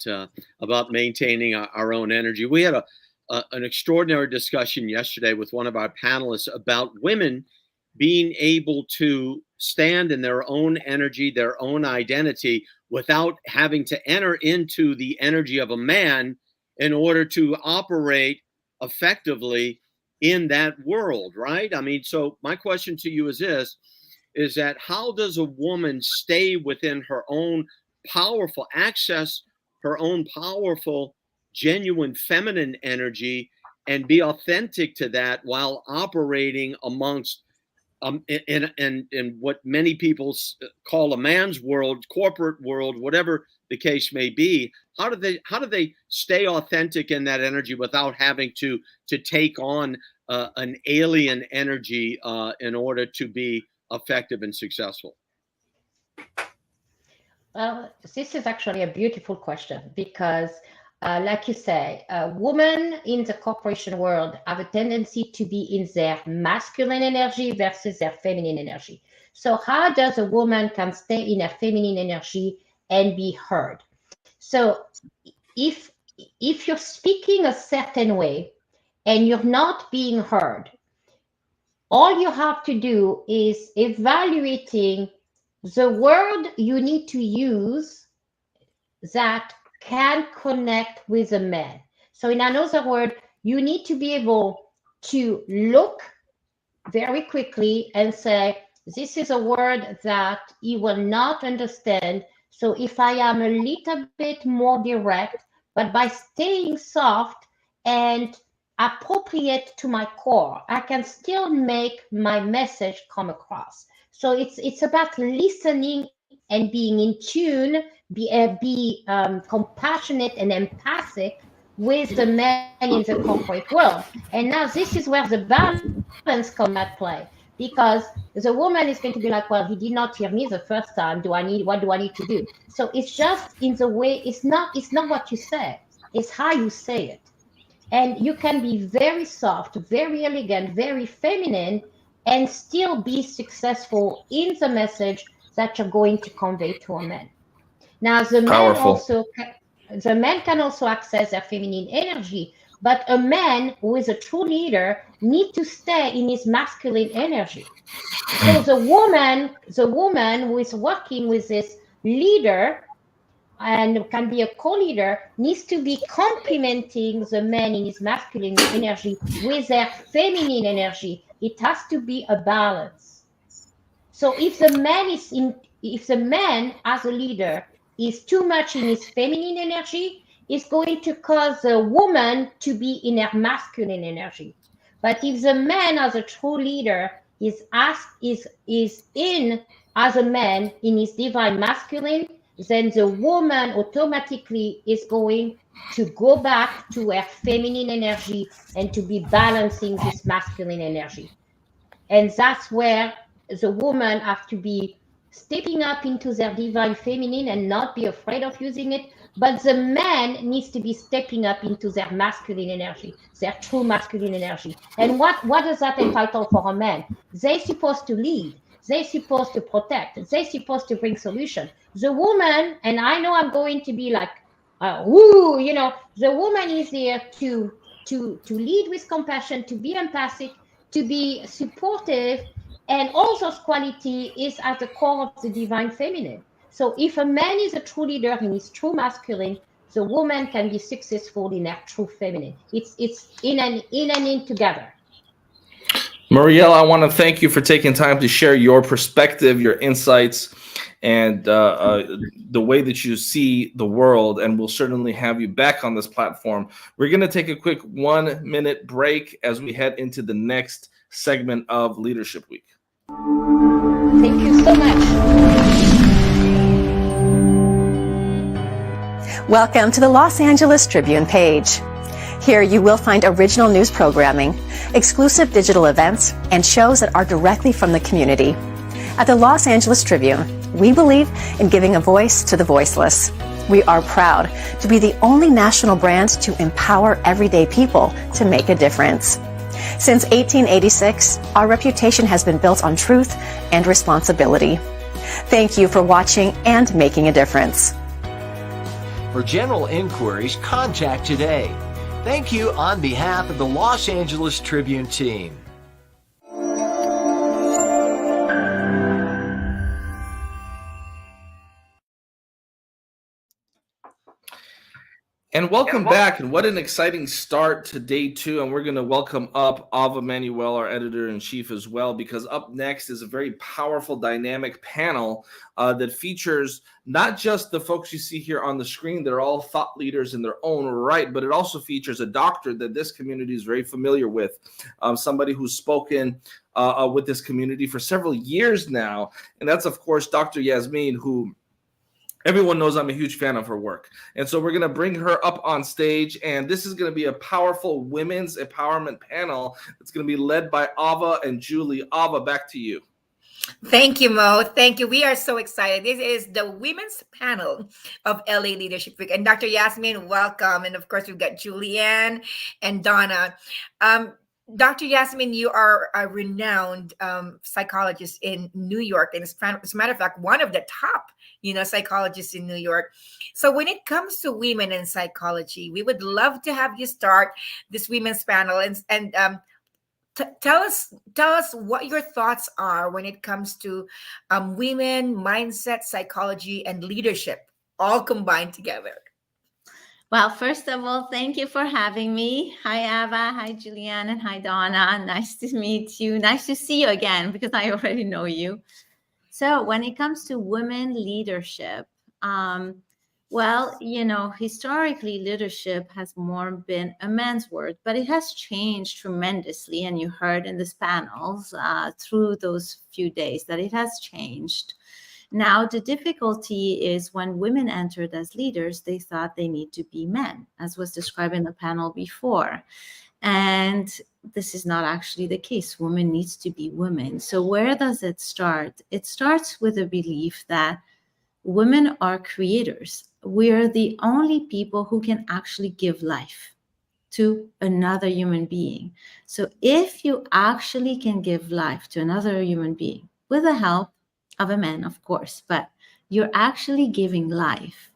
maintaining our own energy. We had an extraordinary discussion yesterday with one of our panelists about women being able to stand in their own energy, their own identity, without having to enter into the energy of a man in order to operate effectively in that world, right? I mean, so my question to you is this, is that how does a woman stay within her own powerful, access her own powerful, genuine feminine energy and be authentic to that while operating amongst in what many people call a man's world, corporate world, whatever the case may be? How do they stay authentic in that energy without having to take on an alien energy in order to be effective and successful? Well, this is actually a beautiful question because, like you say, women in the corporation world have a tendency to be in their masculine energy versus their feminine energy. So how does a woman can stay in her feminine energy and be heard? So if you're speaking a certain way and you're not being heard, all you have to do is evaluating the word you need to use that can connect with a man. So in another word, you need to be able to look very quickly and say, this is a word that he will not understand. So if I am a little bit more direct, but by staying soft and appropriate to my core, I can still make my message come across. So it's about listening and being in tune, be compassionate and empathic with the men in the corporate world. And now this is where the balance comes at play, because the woman is going to be like, well, he did not hear me the first time. What do I need to do? So it's just in the way, it's not what you say, it's how you say it. And you can be very soft, very elegant, very feminine, and still be successful in the message that you're going to convey to a man. Now, the man can also access their feminine energy, but a man who is a true leader needs to stay in his masculine energy. So the woman who is working with this leader and can be a co-leader needs to be complementing the man in his masculine energy with their feminine energy. It has to be a balance. So if the man as a leader is too much in his feminine energy, is going to cause a woman to be in her masculine energy. But if the man as a true leader is in as a man in his divine masculine, then the woman automatically is going to go back to her feminine energy and to be balancing this masculine energy. And that's where the woman have to be stepping up into their divine feminine and not be afraid of using it. But the man needs to be stepping up into their masculine energy, their true masculine energy. And what does that entitle for a man? They're supposed to lead. They're supposed to protect. They're supposed to bring solution. The woman, and I know I'm going to be like, woo, the woman is here to lead with compassion, to be empathic, to be supportive, and all those quality is at the core of the divine feminine. So if a man is a true leader in his true masculine, the woman can be successful in her true feminine. It's in and in together. Marielle, I want to thank you for taking time to share your perspective, your insights, and the way that you see the world. And we'll certainly have you back on this platform. We're going to take a quick 1-minute break as we head into the next segment of Leadership Week. Thank you so much. Welcome to the Los Angeles Tribune page. Here you will find original news programming, exclusive digital events, and shows that are directly from the community. At the Los Angeles Tribune, we believe in giving a voice to the voiceless. We are proud to be the only national brand to empower everyday people to make a difference. Since 1886, our reputation has been built on truth and responsibility. Thank you for watching and making a difference. For general inquiries, contact today. Thank you on behalf of the Los Angeles Tribune team. And welcome back. And what an exciting start to day 2. And we're going to welcome up Ava Manuel, our editor-in-chief, as well, because up next is a very powerful, dynamic panel that features not just the folks you see here on the screen that are all thought leaders in their own right, but it also features a doctor that this community is very familiar with, somebody who's spoken with this community for several years now. And that's, of course, Dr. Yasmin, who everyone knows I'm a huge fan of her work. And so we're going to bring her up on stage, and this is going to be a powerful women's empowerment panel. It's going to be led by Ava and Julie. Ava, back to you. Thank you, Mo. Thank you. We are so excited. This is the women's panel of LA Leadership Week. And Dr. Yasmin, welcome. And of course, we've got Julianne and Donna. Dr. Yasmin, you are a renowned psychologist in New York. And as a matter of fact, one of the top psychologists in New York. So when it comes to women in psychology, we would love to have you start this women's panel and tell us what your thoughts are when it comes to women, mindset, psychology, and leadership all combined together. Well, first of all, thank you for having me. Hi, Ava. Hi, Julianne. And hi, Donna. Nice to meet you. Nice to see you again because I already know you. So when it comes to women leadership, well, historically, leadership has more been a man's word, but it has changed tremendously. And you heard in these panels through those few days that it has changed. Now, the difficulty is when women entered as leaders, they thought they need to be men, as was described in the panel before. And this is not actually the case. Women needs to be women. So where does it start? It starts with a belief that women are creators. We are the only people who can actually give life to another human being. So if you actually can give life to another human being with the help of a man, of course, but you're actually giving life.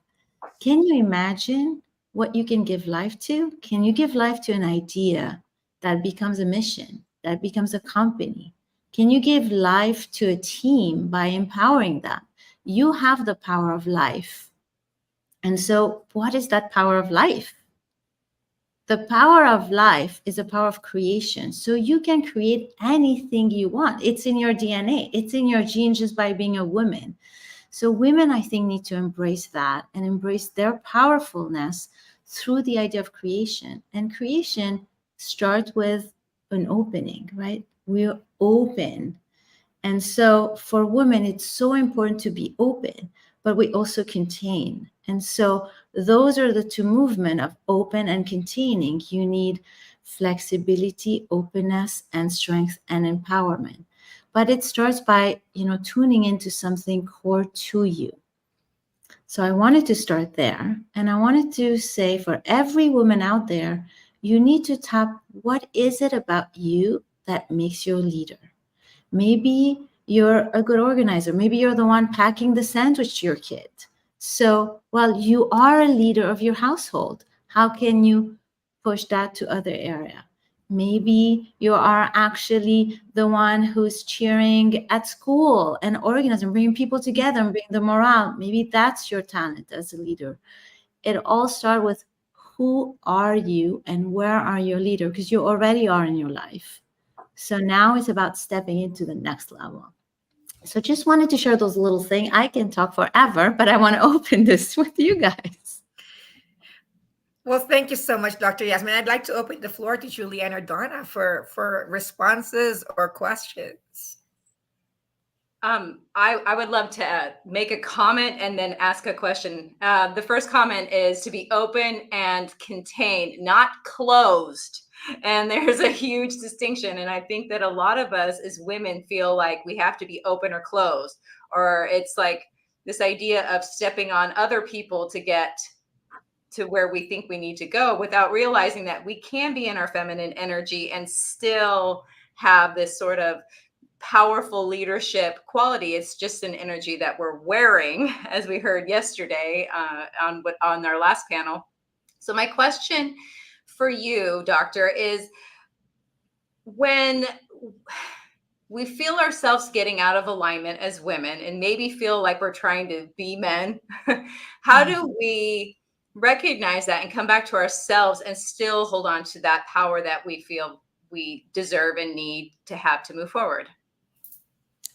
Can you imagine what you can give life to? Can you give life to an idea that becomes a mission, that becomes a company? Can you give life to a team by empowering them? You have the power of life. And so what is that power of life? The power of life is a power of creation. So you can create anything you want. It's in your DNA. It's in your genes just by being a woman. So women, I think, need to embrace that and embrace their powerfulness through the idea of creation. And creation starts with an opening, right? We're open. And so for women, it's so important to be open, but we also contain. And so those are the two movements of open and containing. You need flexibility, openness, and strength and empowerment. But it starts by, tuning into something core to you. So I wanted to start there. And I wanted to say for every woman out there, you need to tap, what is it about you that makes you a leader? Maybe you're a good organizer. Maybe you're the one packing the sandwich to your kid. So, well, you are a leader of your household. How can you push that to other area? Maybe you are actually the one who's cheering at school and organizing, bringing people together and bringing the morale. Maybe that's your talent as a leader. It all starts with who are you and where are your leader? Because you already are in your life. So now it's about stepping into the next level. So just wanted to share those little things. I can talk forever, but I want to open this with you guys. Well, thank you so much, Dr. Yasmin. I'd like to open the floor to Julianne or Donna for responses or questions. I would love to make a comment and then ask a question. The first comment is to be open and contained, not closed. And there's a huge distinction. And I think that a lot of us as women feel like we have to be open or closed, or it's like this idea of stepping on other people to get to where we think we need to go, without realizing that we can be in our feminine energy and still have this sort of powerful leadership quality. It's just an energy that we're wearing, as we heard yesterday on our last panel. So my question for you, Doctor, is when we feel ourselves getting out of alignment as women and maybe feel like we're trying to be men, how do we recognize that and come back to ourselves and still hold on to that power that we feel we deserve and need to have to move forward?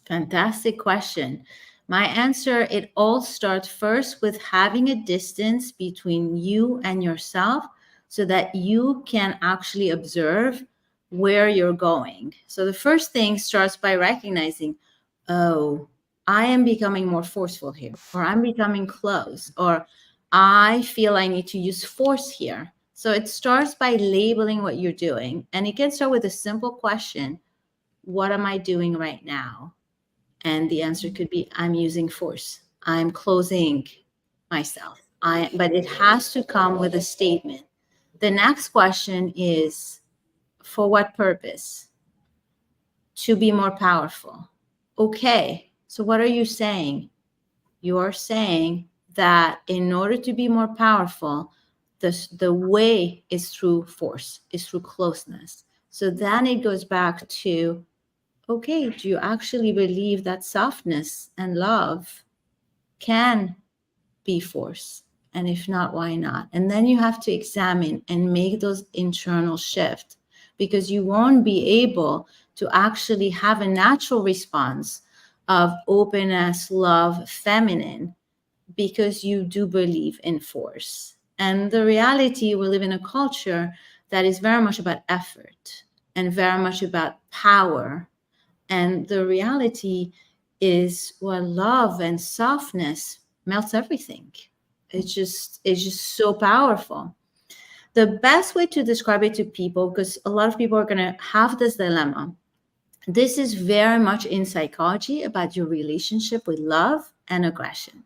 Fantastic question. My answer, it all starts first with having a distance between you and yourself so that you can actually observe where you're going. So the first thing starts by recognizing, oh, I am becoming more forceful here, or I'm becoming close, or I feel I need to use force here. So it starts by labeling what you're doing. And it can start with a simple question: what am I doing right now? And the answer could be, I'm using force. I'm closing myself. But it has to come with a statement. The next question is, for what purpose? To be more powerful. Okay, so what are you saying? You are saying that in order to be more powerful, the way is through force, is through closeness. So then it goes back to, okay, do you actually believe that softness and love can be force? And if not, why not? And then you have to examine and make those internal shifts, because you won't be able to actually have a natural response of openness, love, feminine, because you do believe in force. And the reality, we live in a culture that is very much about effort and very much about power. And the reality is, well, love and softness melts everything. It's just so powerful. The best way to describe it to people, because a lot of people are going to have this dilemma, this is very much in psychology about your relationship with love and aggression.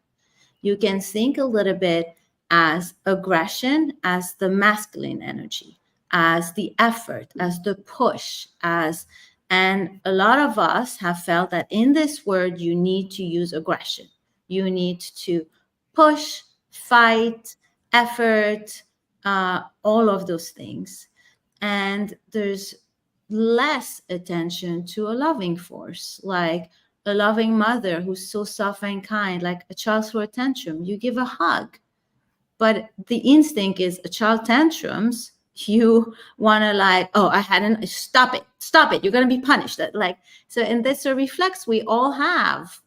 You can think a little bit as aggression as the masculine energy, as the effort, as the push, and a lot of us have felt that in this word, you need to use aggression. You need to push, fight, effort, all of those things. And there's less attention to a loving force, like a loving mother who's so soft and kind, like a child through a tantrum. You give a hug, but the instinct is a child tantrums. You want to like, oh, stop it. You're going to be punished. So, and that's a reflex we all have,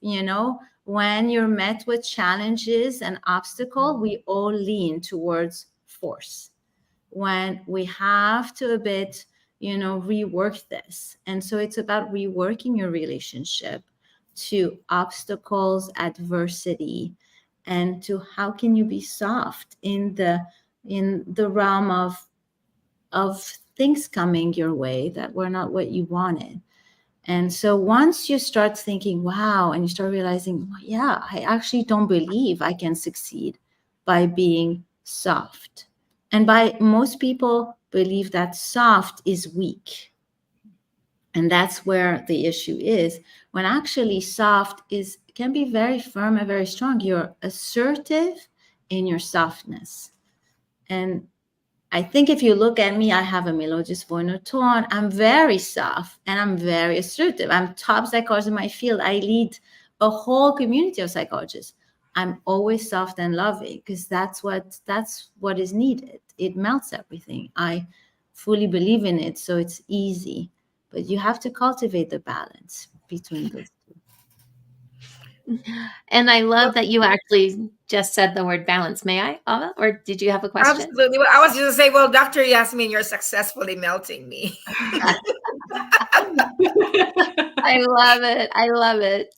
when you're met with challenges and obstacles, we all lean towards force. When we have to a bit, rework this. And so it's about reworking your relationship to obstacles, adversity, and to how can you be soft in the realm of things coming your way that were not what you wanted. And so once you start thinking, wow, and you start realizing, well, yeah, I actually don't believe I can succeed by being soft. And by most people believe that soft is weak. And that's where the issue is, when actually soft can be very firm and very strong. You're assertive in your softness. And I think if you look at me, I have a melodious voice and tone. I'm very soft and I'm very assertive. I'm top psychologist in my field. I lead a whole community of psychologists. I'm always soft and loving because that's what is needed. It melts everything. I fully believe in it, so it's easy. But you have to cultivate the balance between those two. And I love that you actually just said the word balance. May I, Ava? Or did you have a question? Absolutely. Well, I was just going to say, well, Dr. Yasmin, you're successfully melting me. I love it. I love it.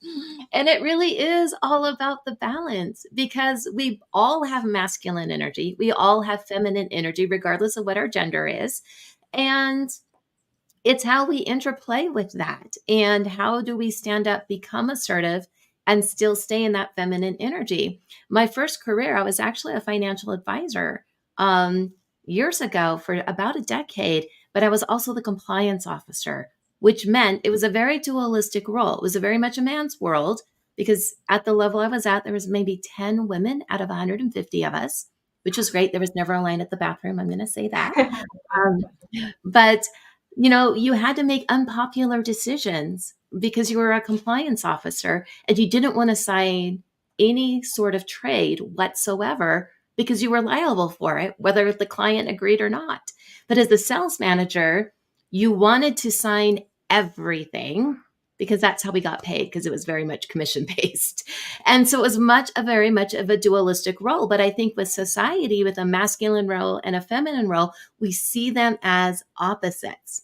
And it really is all about the balance, because we all have masculine energy. We all have feminine energy, regardless of what our gender is. And it's how we interplay with that. And how do we stand up, become assertive, and still stay in that feminine energy? My first career, I was actually a financial advisor years ago for about a decade, but I was also the compliance officer, which meant it was a very dualistic role. It was very much a man's world, because at the level I was at, there was maybe 10 women out of 150 of us, which was great. There was never a line at the bathroom. I'm going to say that. But you had to make unpopular decisions because you were a compliance officer and you didn't want to sign any sort of trade whatsoever because you were liable for it, whether the client agreed or not. But as the sales manager, you wanted to sign everything because that's how we got paid, because it was very much commission based. And so it was very much of a dualistic role. But I think with society, with a masculine role and a feminine role, we see them as opposites.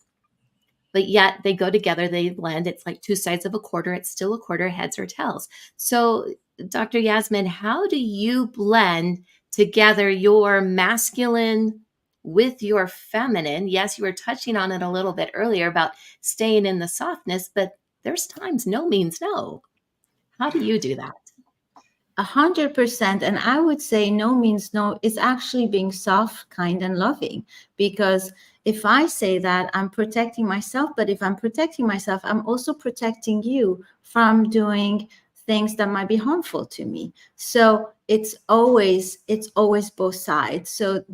But yet they go together, they blend. It's like two sides of a quarter. It's still a quarter, heads or tails. So Dr. Yasmin, how do you blend together your masculine with your feminine? Yes, you were touching on it a little bit earlier about staying in the softness, but there's times no means no. How do you do that? 100%. And I would say no means no is actually being soft, kind, and loving. Because if I say that, I'm protecting myself, but if I'm protecting myself, I'm also protecting you from doing things that might be harmful to me. So it's always both sides. So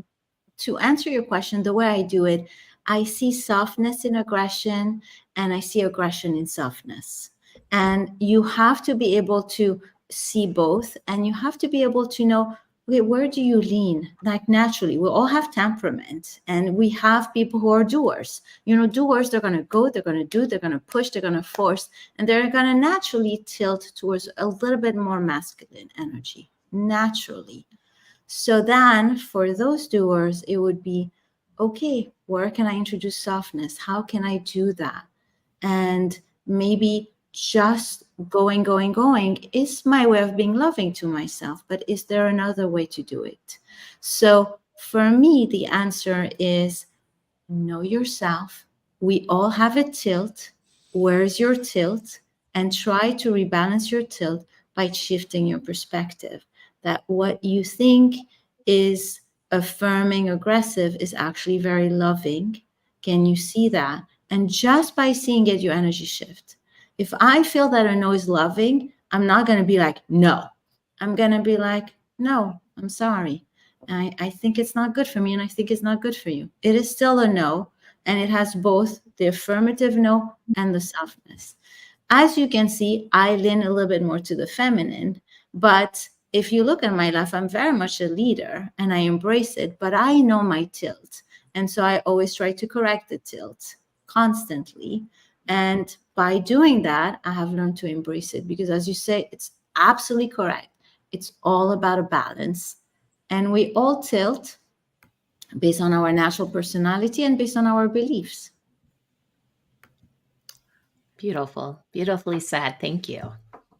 to answer your question, the way I do it, I see softness in aggression and I see aggression in softness. And you have to be able to see both, and you have to be able to know, okay, where do you lean? Like naturally, we all have temperament, and we have people who are doers. Doers, they're going to go, they're going to do, they're going to push, they're going to force, and they're going to naturally tilt towards a little bit more masculine energy, naturally. So then for those doers, it would be, okay, where can I introduce softness? How can I do that? And maybe just going is my way of being loving to myself, but is there another way to do it? So for me, the answer is know yourself. We all have a tilt. Where's your tilt? And try to rebalance your tilt by shifting your perspective. That what you think is affirming, aggressive is actually very loving. Can you see that? And just by seeing it, your energy shift. If I feel that a no is loving, I'm not going to be like, no. I'm going to be like, no, I'm sorry. I think it's not good for me, and I think it's not good for you. It is still a no, and it has both the affirmative no and the softness. As you can see, I lean a little bit more to the feminine, but if you look at my life, I'm very much a leader, and I embrace it, but I know my tilt. And so I always try to correct the tilt constantly. And by doing that, I have learned to embrace it, because as you say, absolutely correct. It's all about a balance. And we all tilt based on our natural personality and based on our beliefs. Beautiful. Beautifully said. Thank you.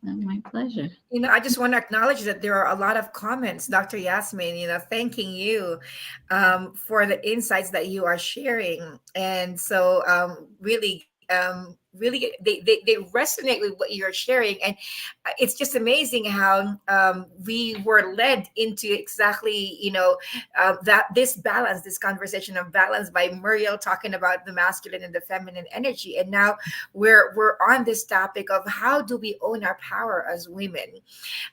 My pleasure. I just want to acknowledge that there are a lot of comments, Dr. Yasmin, thanking you for the insights that you are sharing. And so really, they resonate with what you're sharing. And it's just amazing how we were led into exactly, that this balance, this conversation of balance by Muriel talking about the masculine and the feminine energy. And now we're on this topic of how do we own our power as women?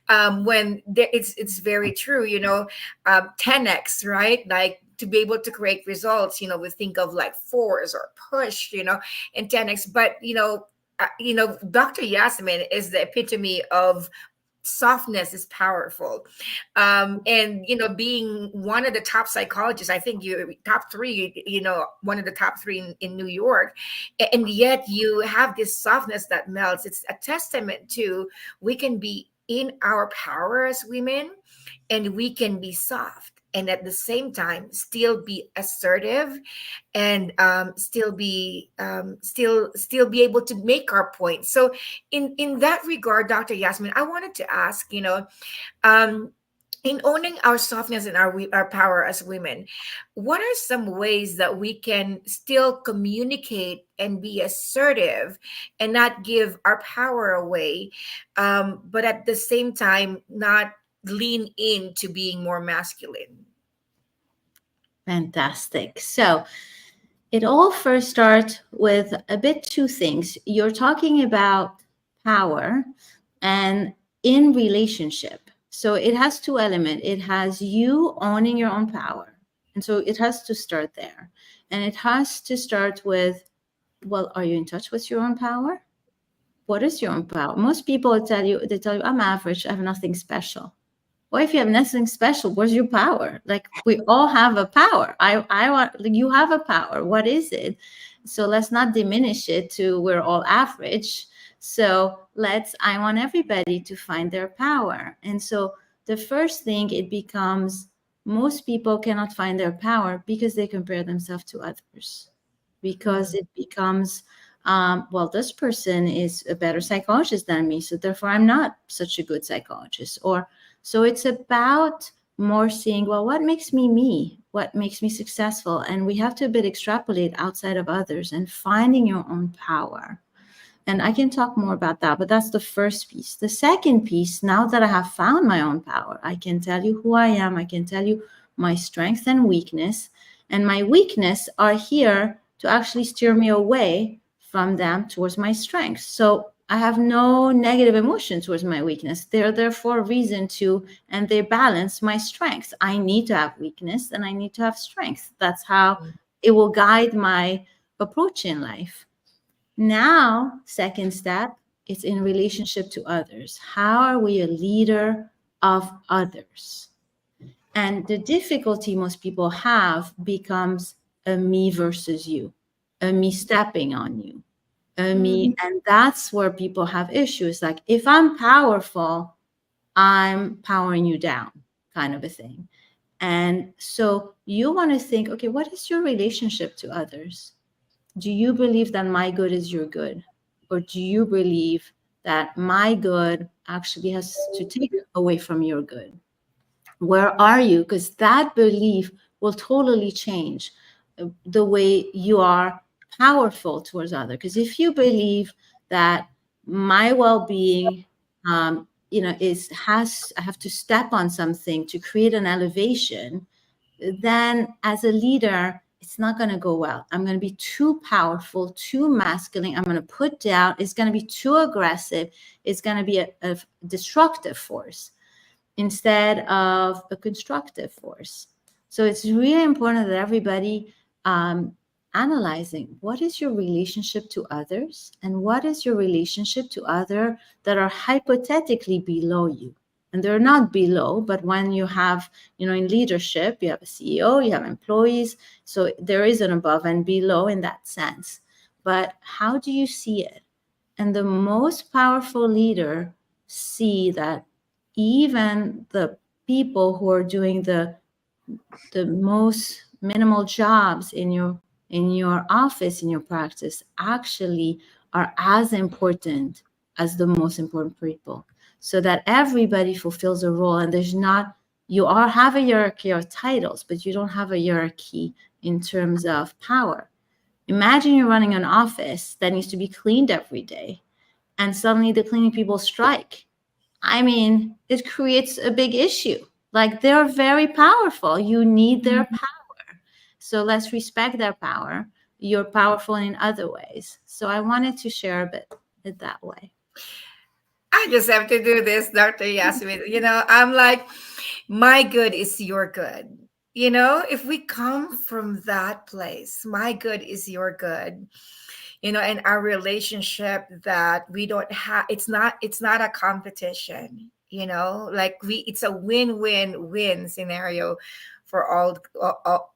It's very true, 10x, right? Like, to be able to create results, we think of like force or push, and 10x. But Dr. Yasmin is the epitome of softness is powerful. And being one of the top psychologists, I think you're top three, one of the top three in New York, and yet you have this softness that melts. It's a testament to we can be in our power as women, and we can be soft, and at the same time still be assertive, and still be able to make our point. So in that regard, Dr. Yasmin, I wanted to ask, in owning our softness and our power as women, what are some ways that we can still communicate and be assertive and not give our power away, but at the same time not lean into being more masculine? Fantastic. So it all first starts with a bit two things. You're talking about power and in relationship. So it has two elements. It has you owning your own power. And so it has to start there. And it has to start with, well, are you in touch with your own power? What is your own power? Most people tell you, I'm average, I have nothing special. Well, if you have nothing special, where's your power? Like, we all have a power. I want, you have a power. What is it? So let's not diminish it to we're all average. So I want everybody to find their power. And so the first thing, it becomes, most people cannot find their power because they compare themselves to others. Because it becomes, well, this person is a better psychologist than me, so therefore I'm not such a good psychologist. Or so it's about more seeing, well, what makes me me? What makes me successful? And we have to a bit extrapolate outside of others and finding your own power. And I can talk more about that, but that's the first piece. The second piece, now that I have found my own power, I can tell you who I am. I can tell you my strength and weakness. And my weakness are here to actually steer me away from them towards my strengths. So I have no negative emotion towards my weakness. They're there for a reason to, and they balance my strengths. I need to have weakness and I need to have strength. That's how it will guide my approach in life. Now, second step, it's in relationship to others. How are we a leader of others? And the difficulty most people have becomes a me versus you, a me stepping on you, a me. And that's where people have issues. Like, if I'm powerful, I'm powering you down, kind of a thing. And so you want to think, okay, what is your relationship to others? Do you believe that my good is your good? Or do you believe that my good actually has to take away from your good? Where are you? Because that belief will totally change the way you are powerful towards others. Because if you believe that my well-being, I have to step on something to create an elevation, then as a leader, it's not going to go well. I'm going to be too powerful, too masculine. I'm going to put down. It's going to be too aggressive. It's going to be a destructive force instead of a constructive force. So it's really important that everybody analyzing what is your relationship to others and what is your relationship to others that are hypothetically below you. And they're not below, but when you have, in leadership, you have a CEO, you have employees. So there is an above and below in that sense. But how do you see it? And the most powerful leader see that even the people who are doing the most minimal jobs in your office, in your practice, actually are as important as the most important people, so that everybody fulfills a role. And there's not, you all have a hierarchy of titles, but you don't have a hierarchy in terms of power. Imagine you're running an office that needs to be cleaned every day, and suddenly the cleaning people strike. I mean, it creates a big issue. Like, they're very powerful. You need their power. So let's respect their power. You're powerful in other ways. So I wanted to share a bit it that way. I just have to do this, Dr. Yasmin. I'm like, my good is your good. If we come from that place, my good is your good. And our relationship, that we don't have, it's not a competition, like it's a win-win-win scenario for all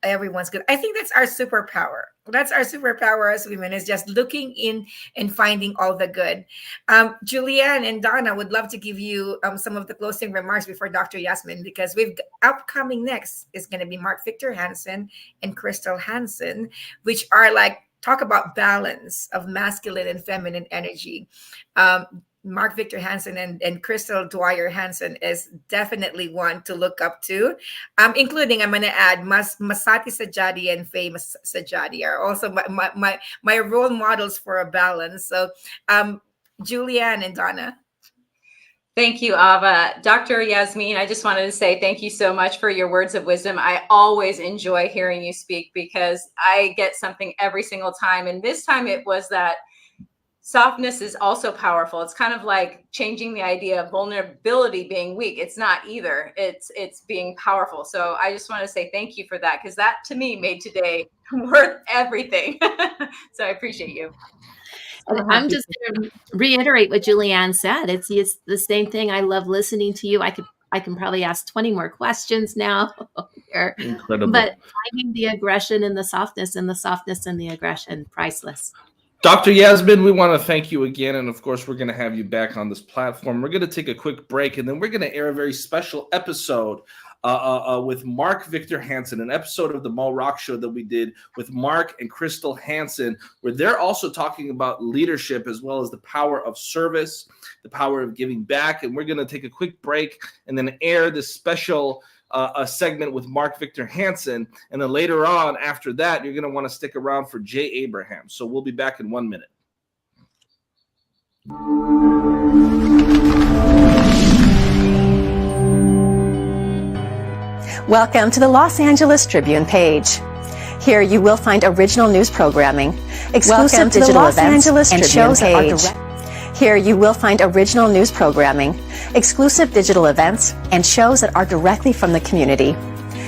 everyone's good. I think that's our superpower. That's our superpower as women, is just looking in and finding all the good. Julianne and Donna would love to give you some of the closing remarks before Dr. Yasmin, because upcoming next is going to be Mark Victor Hansen and Crystal Hansen, which are like, talk about balance of masculine and feminine energy. Mark Victor Hansen and Crystal Dwyer Hansen is definitely one to look up to, including, I'm going to add, Masati Sajadi and Faye Sajadi are also my role models for a balance. So Julianne and Donna. Thank you, Ava. Dr. Yasmin, I just wanted to say thank you so much for your words of wisdom. I always enjoy hearing you speak, because I get something every single time. And this time it was that softness is also powerful. It's kind of like changing the idea of vulnerability being weak. It's not either. It's being powerful. So I just want to say thank you for that, because that to me made today worth everything. So I appreciate you. I'm just going to reiterate what Julianne said. It's the same thing. I love listening to you. I can probably ask 20 more questions now. Incredible. But finding the aggression and the softness, and the softness and the aggression, priceless. Dr. Yasmin, we want to thank you again. And of course, we're going to have you back on this platform. We're going to take a quick break, and then we're going to air a very special episode with Mark Victor Hansen, an episode of the Mo Rock Show that we did with Mark and Crystal Hansen, where they're also talking about leadership, as well as the power of service, the power of giving back. And we're going to take a quick break and then air this special segment with Mark Victor Hansen. And then later on, after that, you're going to want to stick around for Jay Abraham. So we'll be back in 1 minute. Welcome to the Los Angeles Tribune page. Here you will find original news programming, exclusive digital events, and shows that are direct. Here you will find original news programming, exclusive digital events, and shows that are directly from the community.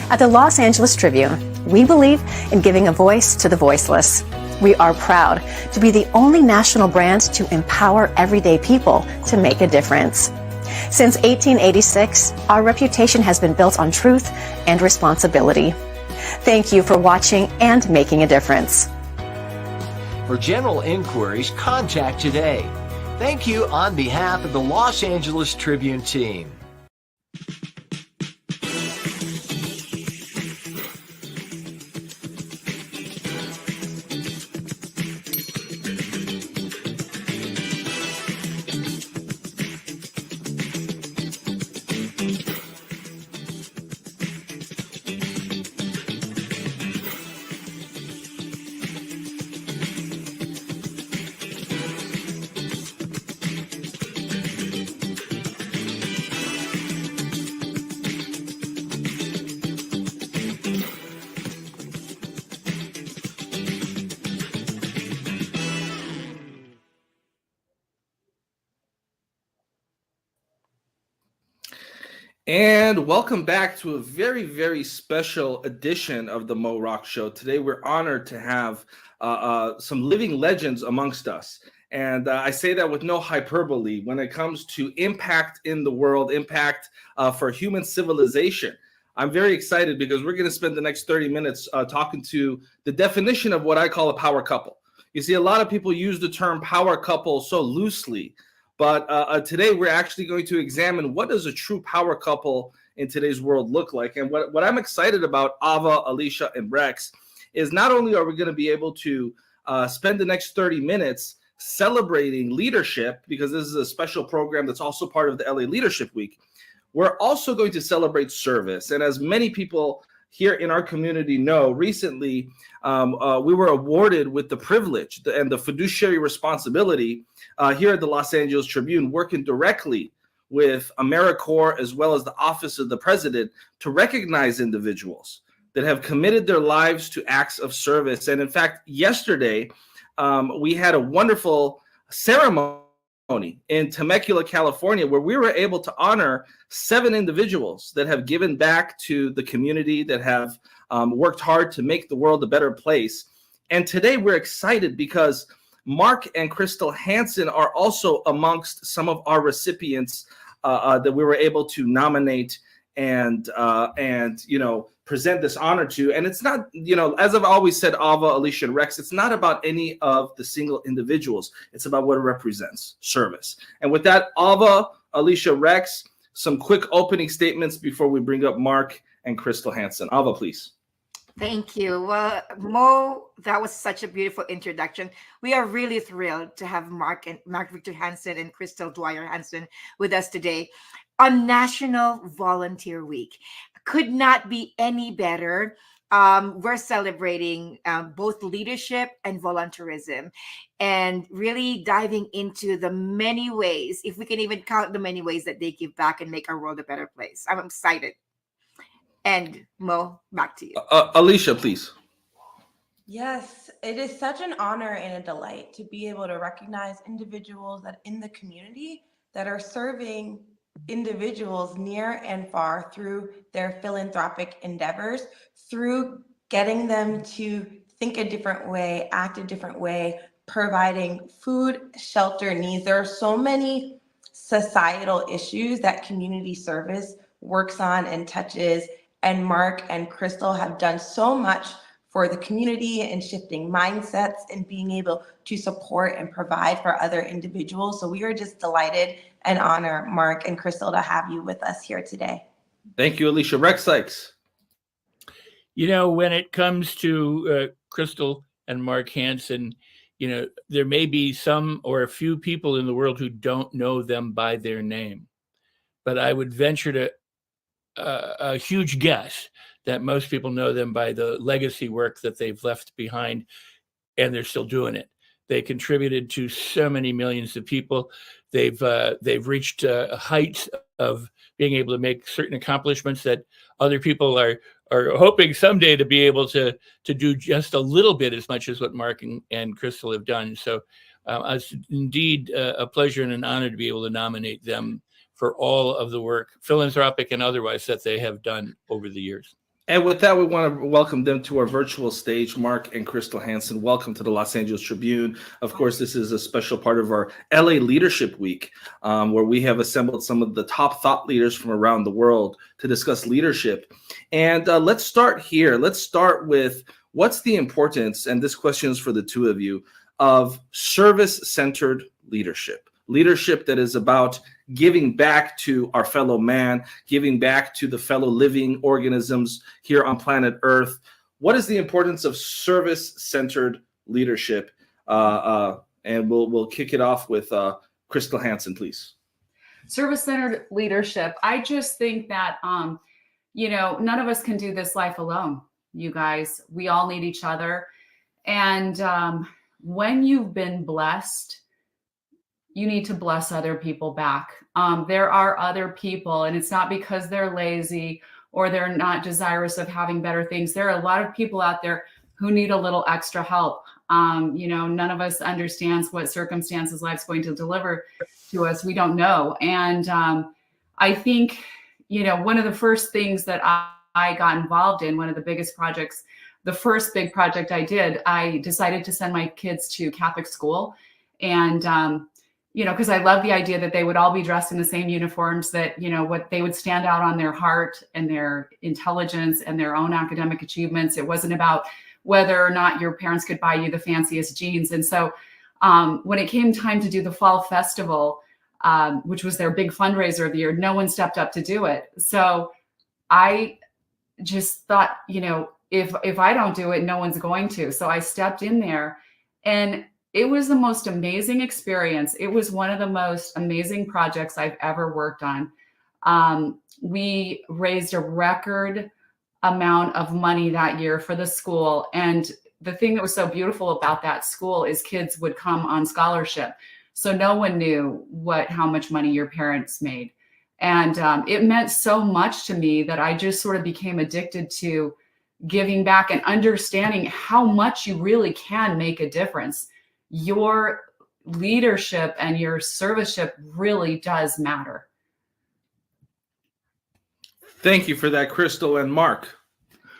At the Los Angeles Tribune, we believe in giving a voice to the voiceless. We are proud to be the only national brand to empower everyday people to make a difference. Since 1886, our reputation has been built on truth and responsibility. Thank you for watching and making a difference. For general inquiries, contact today. Thank you on behalf of the Los Angeles Tribune team. And welcome back to a very, very special edition of the Mo Rock Show. Today, we're honored to have some living legends amongst us. And I say that with no hyperbole when it comes to impact in the world, impact for human civilization. I'm very excited because we're going to spend the next 30 minutes talking to the definition of what I call a power couple. You see, a lot of people use the term power couple so loosely, But today we're actually going to examine what does a true power couple in today's world look like. And what I'm excited about, Ava, Alicia, and Rex, is not only are we going to be able to spend the next 30 minutes celebrating leadership, because this is a special program that's also part of the LA Leadership Week, we're also going to celebrate service. And as many people here in our community know, recently we were awarded with the privilege and the fiduciary responsibility here at the Los Angeles Tribune, working directly with AmeriCorps as well as the Office of the President to recognize individuals that have committed their lives to acts of service. And in fact, yesterday, we had a wonderful ceremony in Temecula, California, where we were able to honor 7 individuals that have given back to the community, that have worked hard to make the world a better place. And today we're excited because Mark and Crystal Hansen are also amongst some of our recipients that we were able to nominate and present this honor to. And it's not, as I've always said, Ava, Alicia, and Rex, it's not about any of the single individuals. It's about what it represents, service. And with that, Ava, Alicia, Rex, some quick opening statements before we bring up Mark and Crystal Hansen. Ava, please. Thank you. Well, Mo, that was such a beautiful introduction. We are really thrilled to have Mark Victor Hansen and Crystal Dwyer Hansen with us today on National Volunteer Week. Could not be any better. We're celebrating both leadership and volunteerism, and really diving into the many ways, if we can even count the many ways that they give back and make our world a better place. I'm excited. And Mo, back to you. Alicia, please. Yes, it is such an honor and a delight to be able to recognize individuals that in the community that are serving individuals near and far through their philanthropic endeavors, through getting them to think a different way, act a different way, providing food, shelter needs. There are so many societal issues that community service works on and touches, and Mark and Crystal have done so much for the community and shifting mindsets and being able to support and provide for other individuals. So we are just delighted and honor, Mark and Crystal, to have you with us here today. Thank you, Alicia. Rex Sykes. When it comes to Crystal and Mark Hansen, there may be some or a few people in the world who don't know them by their name, but I would venture to a huge guess that most people know them by the legacy work that they've left behind, and they're still doing it. They contributed to so many millions of people. They've reached heights of being able to make certain accomplishments that other people are hoping someday to be able to do just a little bit as much as what Mark and Crystal have done. So it's indeed a pleasure and an honor to be able to nominate them for all of the work, philanthropic and otherwise, that they have done over the years. And with that, we want to welcome them to our virtual stage. Mark and Crystal Hansen, welcome to the Los Angeles Tribune. Of course, this is a special part of our LA Leadership Week, where we have assembled some of the top thought leaders from around the world to discuss leadership. And let's start here. Let's start with what's the importance, and this question is for the two of you, of service-centered leadership. Leadership that is about giving back to our fellow man, giving back to the fellow living organisms here on planet Earth. What is the importance of service-centered leadership? And we'll kick it off with Crystal Hansen, please. Service-centered leadership. I just think that, none of us can do this life alone, you guys. We all need each other. And when you've been blessed, you need to bless other people back. There are other people, and it's not because they're lazy or they're not desirous of having better things. There are a lot of people out there who need a little extra help. None of us understands what circumstances life's going to deliver to us. We don't know. And I think, one of the first things that I got involved in, one of the biggest projects, the first big project I did, I decided to send my kids to Catholic school. And because I love the idea that they would all be dressed in the same uniforms, that, what they would stand out on their heart and their intelligence and their own academic achievements. It wasn't about whether or not your parents could buy you the fanciest jeans. And so when it came time to do the fall festival, which was their big fundraiser of the year. No one stepped up to do it. So I just thought, if I don't do it, no one's going to. So I stepped in there, and it was the most amazing experience. It was one of the most amazing projects I've ever worked on. We raised a record amount of money that year for the school. And the thing that was so beautiful about that school is kids would come on scholarship. So no one knew how much money your parents made. And it meant so much to me that I just sort of became addicted to giving back and understanding how much you really can make a difference. Your leadership and your serviceship really does matter. Thank you for that, Crystal and Mark.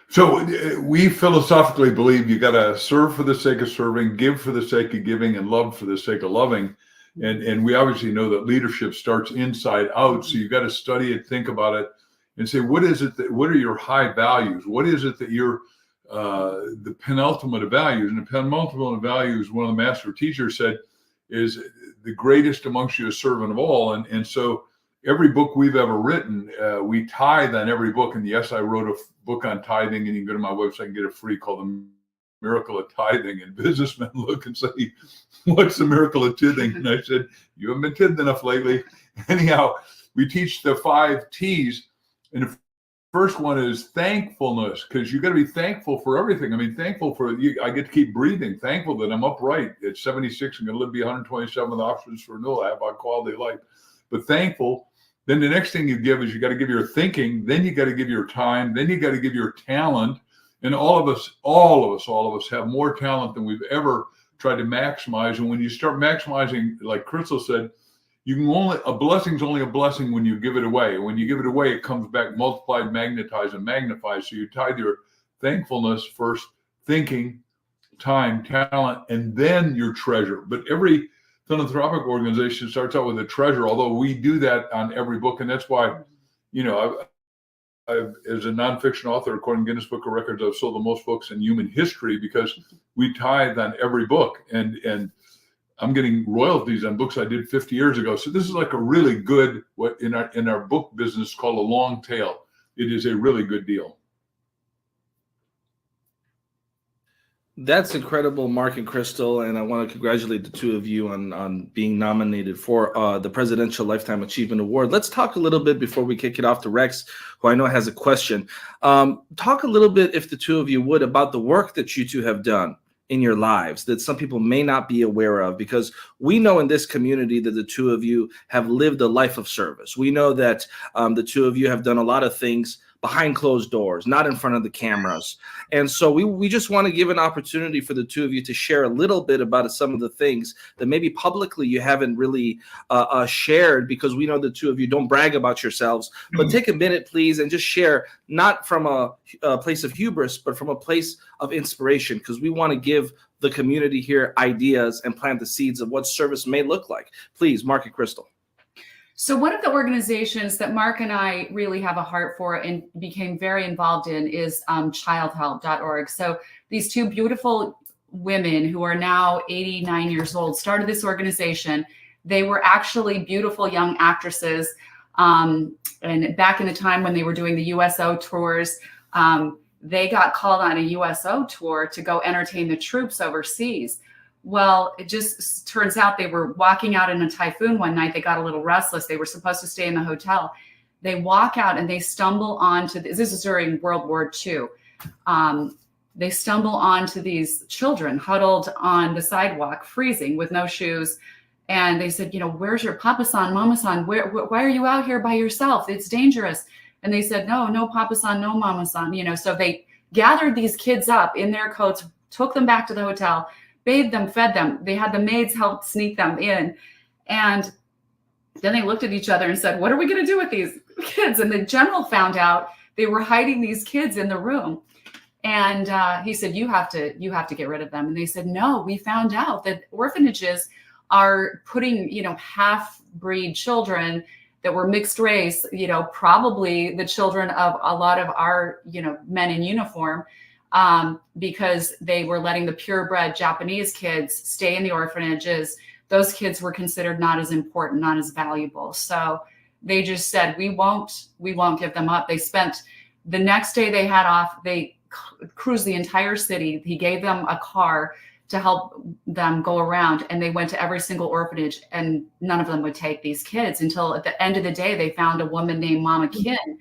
So we philosophically believe you got to serve for the sake of serving, give for the sake of giving, and love for the sake of loving. And we obviously know that leadership starts inside out. So you got to study it, think about it, and say, what are your high values? What is it that you're the penultimate of values? And the penultimate of values, one of the master teachers said, is the greatest amongst you is servant of all. And so every book we've ever written, we tithe on every book. And yes, I wrote a book on tithing, and you can go to my website and get it free, called The Miracle of Tithing. And businessmen look and say, what's the miracle of tithing? And I said, you haven't been tithed enough lately. Anyhow, we teach the 5 T's. And the first one is thankfulness, because you got to be thankful for everything. I mean, thankful for I get to keep breathing, thankful that I'm upright at 76 and going to live to be 127 with options for renewal. I have a quality of life. But thankful. Then the next thing you give is you got to give your thinking. Then you got to give your time. Then you got to give your talent. And all of us have more talent than we've ever tried to maximize. And when you start maximizing, like Crystal said, a blessing's only a blessing when you give it away. When you give it away, it comes back multiplied, magnetized, and magnified. So you tithe your thankfulness first, thinking, time, talent, and then your treasure. But every philanthropic organization starts out with a treasure, although we do that on every book. And that's why, I've, as a nonfiction author, according to Guinness Book of Records, I've sold the most books in human history, because we tithe on every book. And I'm getting royalties on books I did 50 years ago. So this is like a really good, what in our book business called a long tail. It is a really good deal. That's incredible, Mark and Crystal, and I want to congratulate the two of you on being nominated for the Presidential Lifetime Achievement Award. Let's talk a little bit before we kick it off to Rex, who I know has a question. Talk a little bit, if the two of you would, about the work that you two have done in your lives that some people may not be aware of, because we know in this community that the two of you have lived a life of service. We know that the two of you have done a lot of things behind closed doors, not in front of the cameras. And so we just want to give an opportunity for the two of you to share a little bit about some of the things that maybe publicly you haven't really shared, because we know the two of you don't brag about yourselves. But take a minute, please, and just share, not from a place of hubris, but from a place of inspiration, because we want to give the community here ideas and plant the seeds of what service may look like. Please, Mark and Crystal. So one of the organizations that Mark and I really have a heart for and became very involved in is childhelp.org. So these two beautiful women who are now 89 years old started this organization. They were actually beautiful young actresses. And back in the time when they were doing the USO tours, they got called on a USO tour to go entertain the troops overseas. Well, it just turns out they were walking out in a typhoon one night. They got a little restless. They were supposed to stay in the hotel. They walk out and they stumble onto, this is during World War II. They stumble onto these children huddled on the sidewalk, freezing with no shoes. And they said, where's your papa-san, mama-san? Why are you out here by yourself? It's dangerous. And they said, no papa-san, no mama-san. So they gathered these kids up in their coats, took them back to the hotel, bathed them, fed them. They had the maids help sneak them in. And then they looked at each other and said, what are we going to do with these kids? And the general found out they were hiding these kids in the room. And he said, you have to get rid of them. And they said, no, we found out that orphanages are putting, half-breed children that were mixed race, probably the children of a lot of our, men in uniform, because they were letting the purebred Japanese kids stay in the orphanages. those kids were considered not as important, not as valuable. So they just said, we won't give them up. They spent the next day they had off, they cruised the entire city. He gave them a car to help them go around, and they went to every single orphanage, and none of them would take these kids until at the end of the day, they found a woman named Mama Kin,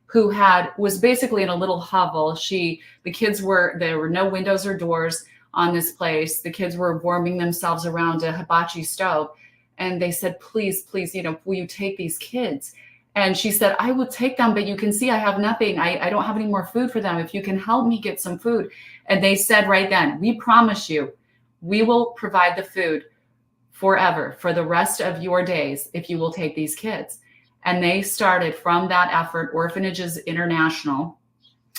who was basically in a little hovel. There were no windows or doors on this place. The kids were warming themselves around a hibachi stove. And they said, please, will you take these kids? And she said, I will take them, but you can see I have nothing. I don't have any more food for them. If you can help me get some food. And they said right then, we promise you, we will provide the food forever for the rest of your days if you will take these kids. And they started from that effort, Orphanages International.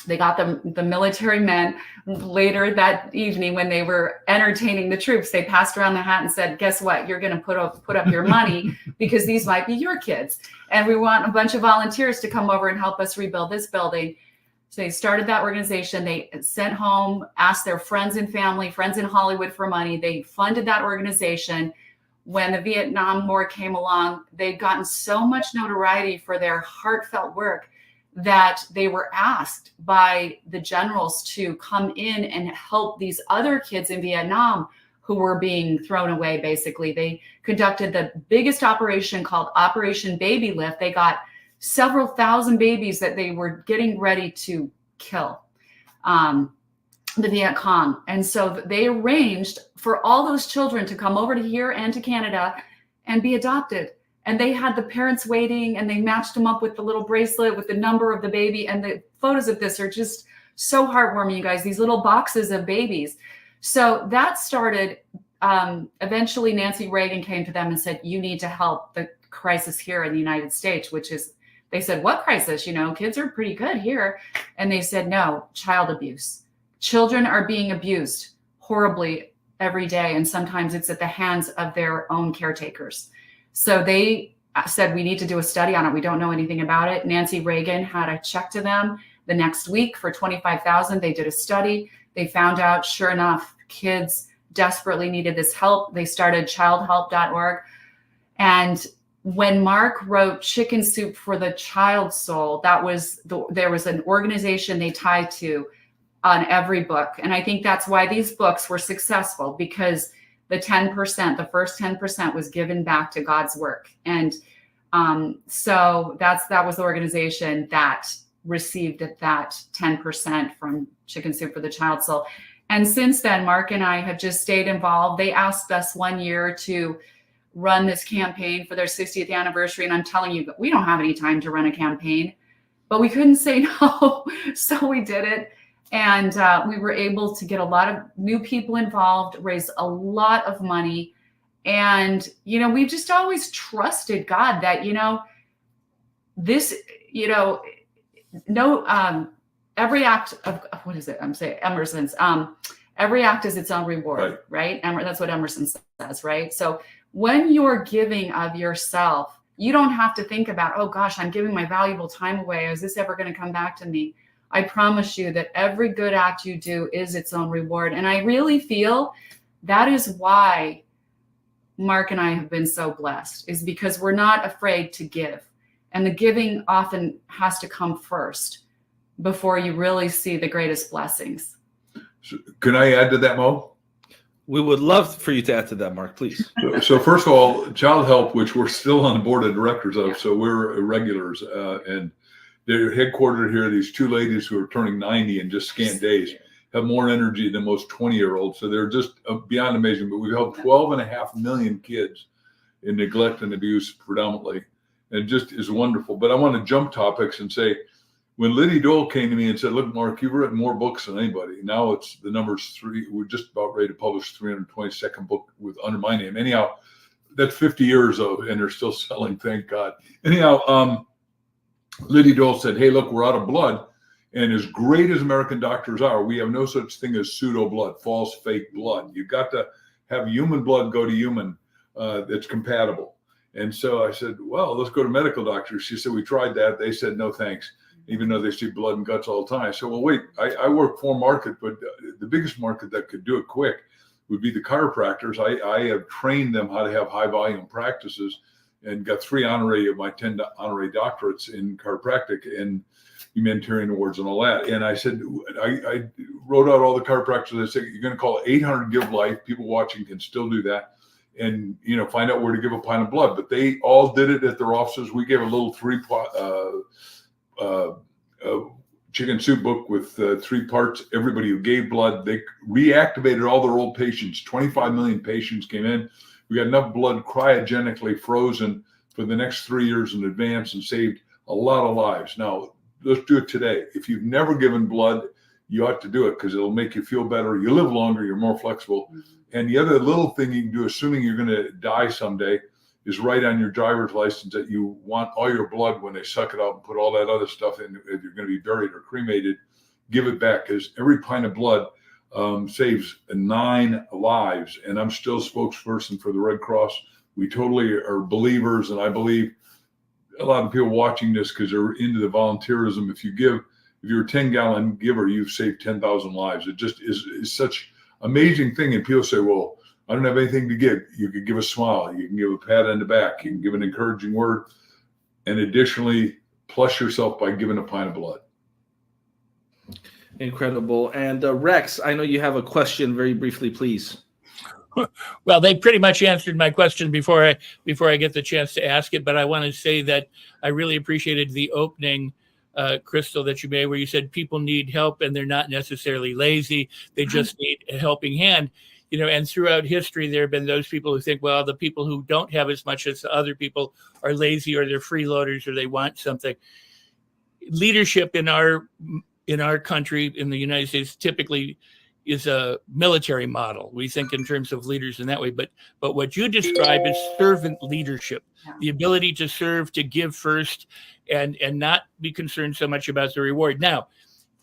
They got the military men later that evening when they were entertaining the troops. They passed around the hat and said, guess what? You're going to put up your money because these might be your kids. And we want a bunch of volunteers to come over and help us rebuild this building. So they started that organization. They sent home, asked their friends and family, friends in Hollywood for money. They funded that organization. When the Vietnam War came along, they'd gotten so much notoriety for their heartfelt work that they were asked by the generals to come in and help these other kids in Vietnam who were being thrown away, basically. They conducted the biggest operation called Operation Baby Lift. They got several thousand babies that they were getting ready to kill, the Viet Cong. And so they arranged for all those children to come over to here and to Canada and be adopted. And they had the parents waiting, and they matched them up with the little bracelet with the number of the baby. And the photos of this are just so heartwarming, you guys, these little boxes of babies. So that started, eventually Nancy Reagan came to them and said, you need to help the crisis here in the United States, which is, they said, what crisis? Kids are pretty good here. And they said, no, child abuse. Children are being abused horribly every day. And sometimes it's at the hands of their own caretakers. So they said, we need to do a study on it. We don't know anything about it. Nancy Reagan had a check to them the next week for $25,000. They did a study. They found out, sure enough, kids desperately needed this help. They started childhelp.org. And when Mark wrote Chicken Soup for the Child's Soul, there was an organization they tied to on every book. And I think that's why these books were successful, because the 10%, the first 10% was given back to God's work. And so that was the organization that received that 10% from Chicken Soup for the Child's Soul. And since then, Mark and I have just stayed involved. They asked us one year to run this campaign for their 60th anniversary. And I'm telling you, we don't have any time to run a campaign, but we couldn't say no. So we did it. And we were able to get a lot of new people involved, raise a lot of money. And, we've just always trusted God that, this, every act of, what is it? I'm saying Emerson's, every act is its own reward, right? That's what Emerson says, right? So when you're giving of yourself, you don't have to think about, oh gosh, I'm giving my valuable time away. Is this ever going to come back to me? I promise you that every good act you do is its own reward. And I really feel that is why Mark and I have been so blessed, is because we're not afraid to give. And the giving often has to come first before you really see the greatest blessings. So, can I add to that, Mo? We would love for you to add to that, Mark, please. So first of all, Child Help, which we're still on the board of directors of, so we're regulars, and they're headquartered here. These two ladies who are turning 90 in just scant days have more energy than most 20-year-olds. So they're just beyond amazing. But we've helped 12.5 million kids in neglect and abuse predominantly. And just is wonderful. But I want to jump topics and say, when Liddy Dole came to me and said, look, Mark, you've written more books than anybody. Now it's the number's 3. We're just about ready to publish 322nd book under my name. Anyhow, that's 50 years of, and they're still selling, thank God. Anyhow, Liddy Dole said, hey, look, we're out of blood. And as great as American doctors are, we have no such thing as pseudo blood, false, fake blood. You've got to have human blood go to human that's compatible. And so I said, well, let's go to medical doctors. She said, we tried that. They said, no, thanks, even though they see blood and guts all the time. So, well, wait, I work for a market, but the biggest market that could do it quick would be the chiropractors. I have trained them how to have high volume practices and got 3 of my 10 honorary doctorates in chiropractic and humanitarian awards and all that. And I said, I wrote out all the chiropractors. I said, you're going to call it 800 Give Life. People watching can still do that. And, find out where to give a pint of blood. But they all did it at their offices. We gave a little 3-pot chicken soup book with 3 parts. Everybody who gave blood, they reactivated all their old patients. 25 million patients came in. We got enough blood cryogenically frozen for the next 3 years in advance and saved a lot of lives. Now, let's do it today. If you've never given blood, you ought to do it because it'll make you feel better. You live longer, you're more flexible. And the other little thing you can do, assuming you're going to die someday, is write on your driver's license that you want all your blood when they suck it out and put all that other stuff in. If you're going to be buried or cremated, give it back, because every pint of blood saves 9 lives. And I'm still spokesperson for the Red Cross. We totally are believers, and I believe a lot of people watching this because they're into the volunteerism. If you're a 10-gallon giver, you've saved 10,000 lives. It just is such amazing thing. And people say, well, I don't have anything to give. You can give a smile. You can give a pat on the back. You can give an encouraging word. And additionally, plus yourself by giving a pint of blood. Incredible. And Rex, I know you have a question very briefly, please. Well, they pretty much answered my question before I get the chance to ask it. But I want to say that I really appreciated the opening, Crystal, that you made, where you said people need help and they're not necessarily lazy. They just need a helping hand. And throughout history, there have been those people who think, well, the people who don't have as much as other people are lazy, or they're freeloaders, or they want something. Leadership in our country, in the United States, typically is a military model. We think in terms of leaders in that way, but what you describe is servant leadership, the ability to serve, to give first, and not be concerned so much about the reward. Now,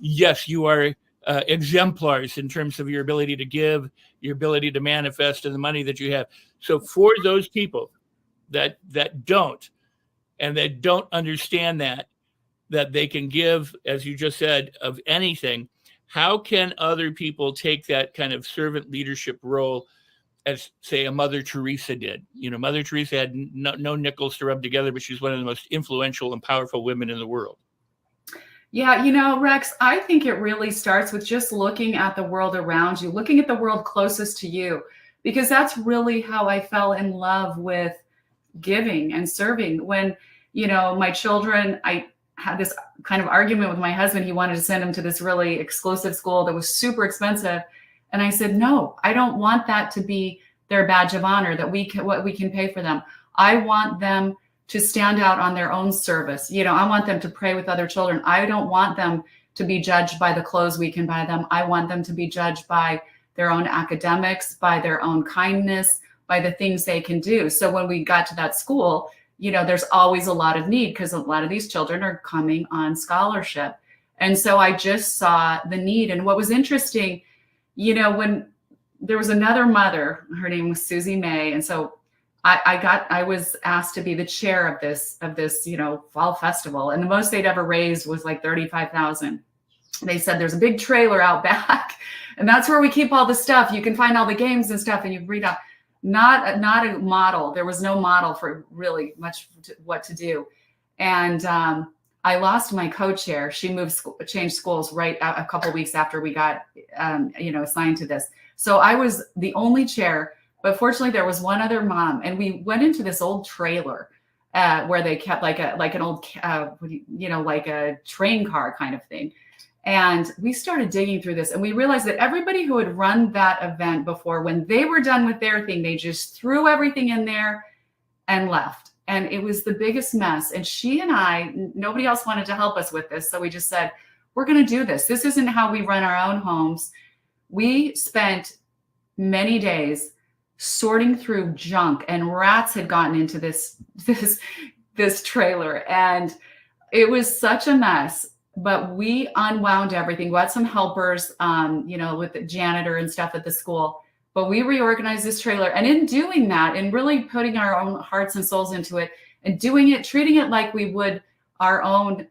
yes, you are exemplars in terms of your ability to give, your ability to manifest, and the money that you have. So for those people that don't, and that don't understand that they can give, as you just said, of anything, how can other people take that kind of servant leadership role as, say, a Mother Teresa did? Mother Teresa had no nickels to rub together, but she's one of the most influential and powerful women in the world. Yeah, Rex, I think it really starts with just looking at the world around you, looking at the world closest to you, because that's really how I fell in love with giving and serving. When, my children, I had this kind of argument with my husband. He wanted to send them to this really exclusive school that was super expensive. And I said, no, I don't want that to be their badge of honor, that what we can pay for them. I want them to stand out on their own service. I want them to pray with other children. I don't want them to be judged by the clothes we can buy them. I want them to be judged by their own academics, by their own kindness, by the things they can do. So when we got to that school, there's always a lot of need because a lot of these children are coming on scholarship. And so I just saw the need. And what was interesting, when there was another mother, her name was Susie May. And so I was asked to be the chair of this, fall festival. And the most they'd ever raised was like $35,000. They said, there's a big trailer out back, and that's where we keep all the stuff. You can find all the games and stuff, and you read up. Not a model. There was no model for really much what to do. And I lost my co-chair. She changed schools right a couple of weeks after we got, assigned to this. So I was the only chair, but fortunately there was one other mom, and we went into this old trailer where they kept like an old, like a train car kind of thing. And we started digging through this, and we realized that everybody who had run that event before, when they were done with their thing, they just threw everything in there and left. And it was the biggest mess. And she and I, nobody else wanted to help us with this. So we just said, we're going to do this. This isn't how we run our own homes. We spent many days sorting through junk, and rats had gotten into this trailer, and it was such a mess. But we unwound everything. We had some helpers, with the janitor and stuff at the school. But we reorganized this trailer. And in doing that, and really putting our own hearts and souls into it, and treating it like we would our own,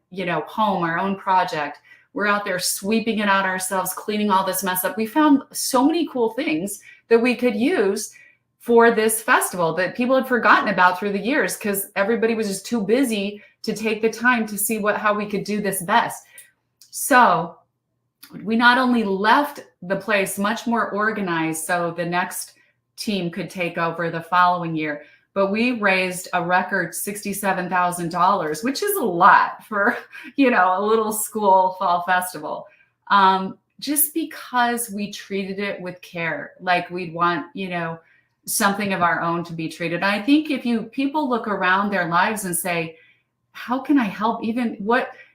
home, our own project, we're out there sweeping it out ourselves, cleaning all this mess up. We found so many cool things that we could use for this festival that people had forgotten about through the years because everybody was just too busy to take the time to see how we could do this best. So we not only left the place much more organized so the next team could take over the following year, but we raised a record $67,000, which is a lot for, a little school fall festival. Just because we treated it with care, like we'd want, something of our own to be treated. I think if people look around their lives and say, how can I help? Even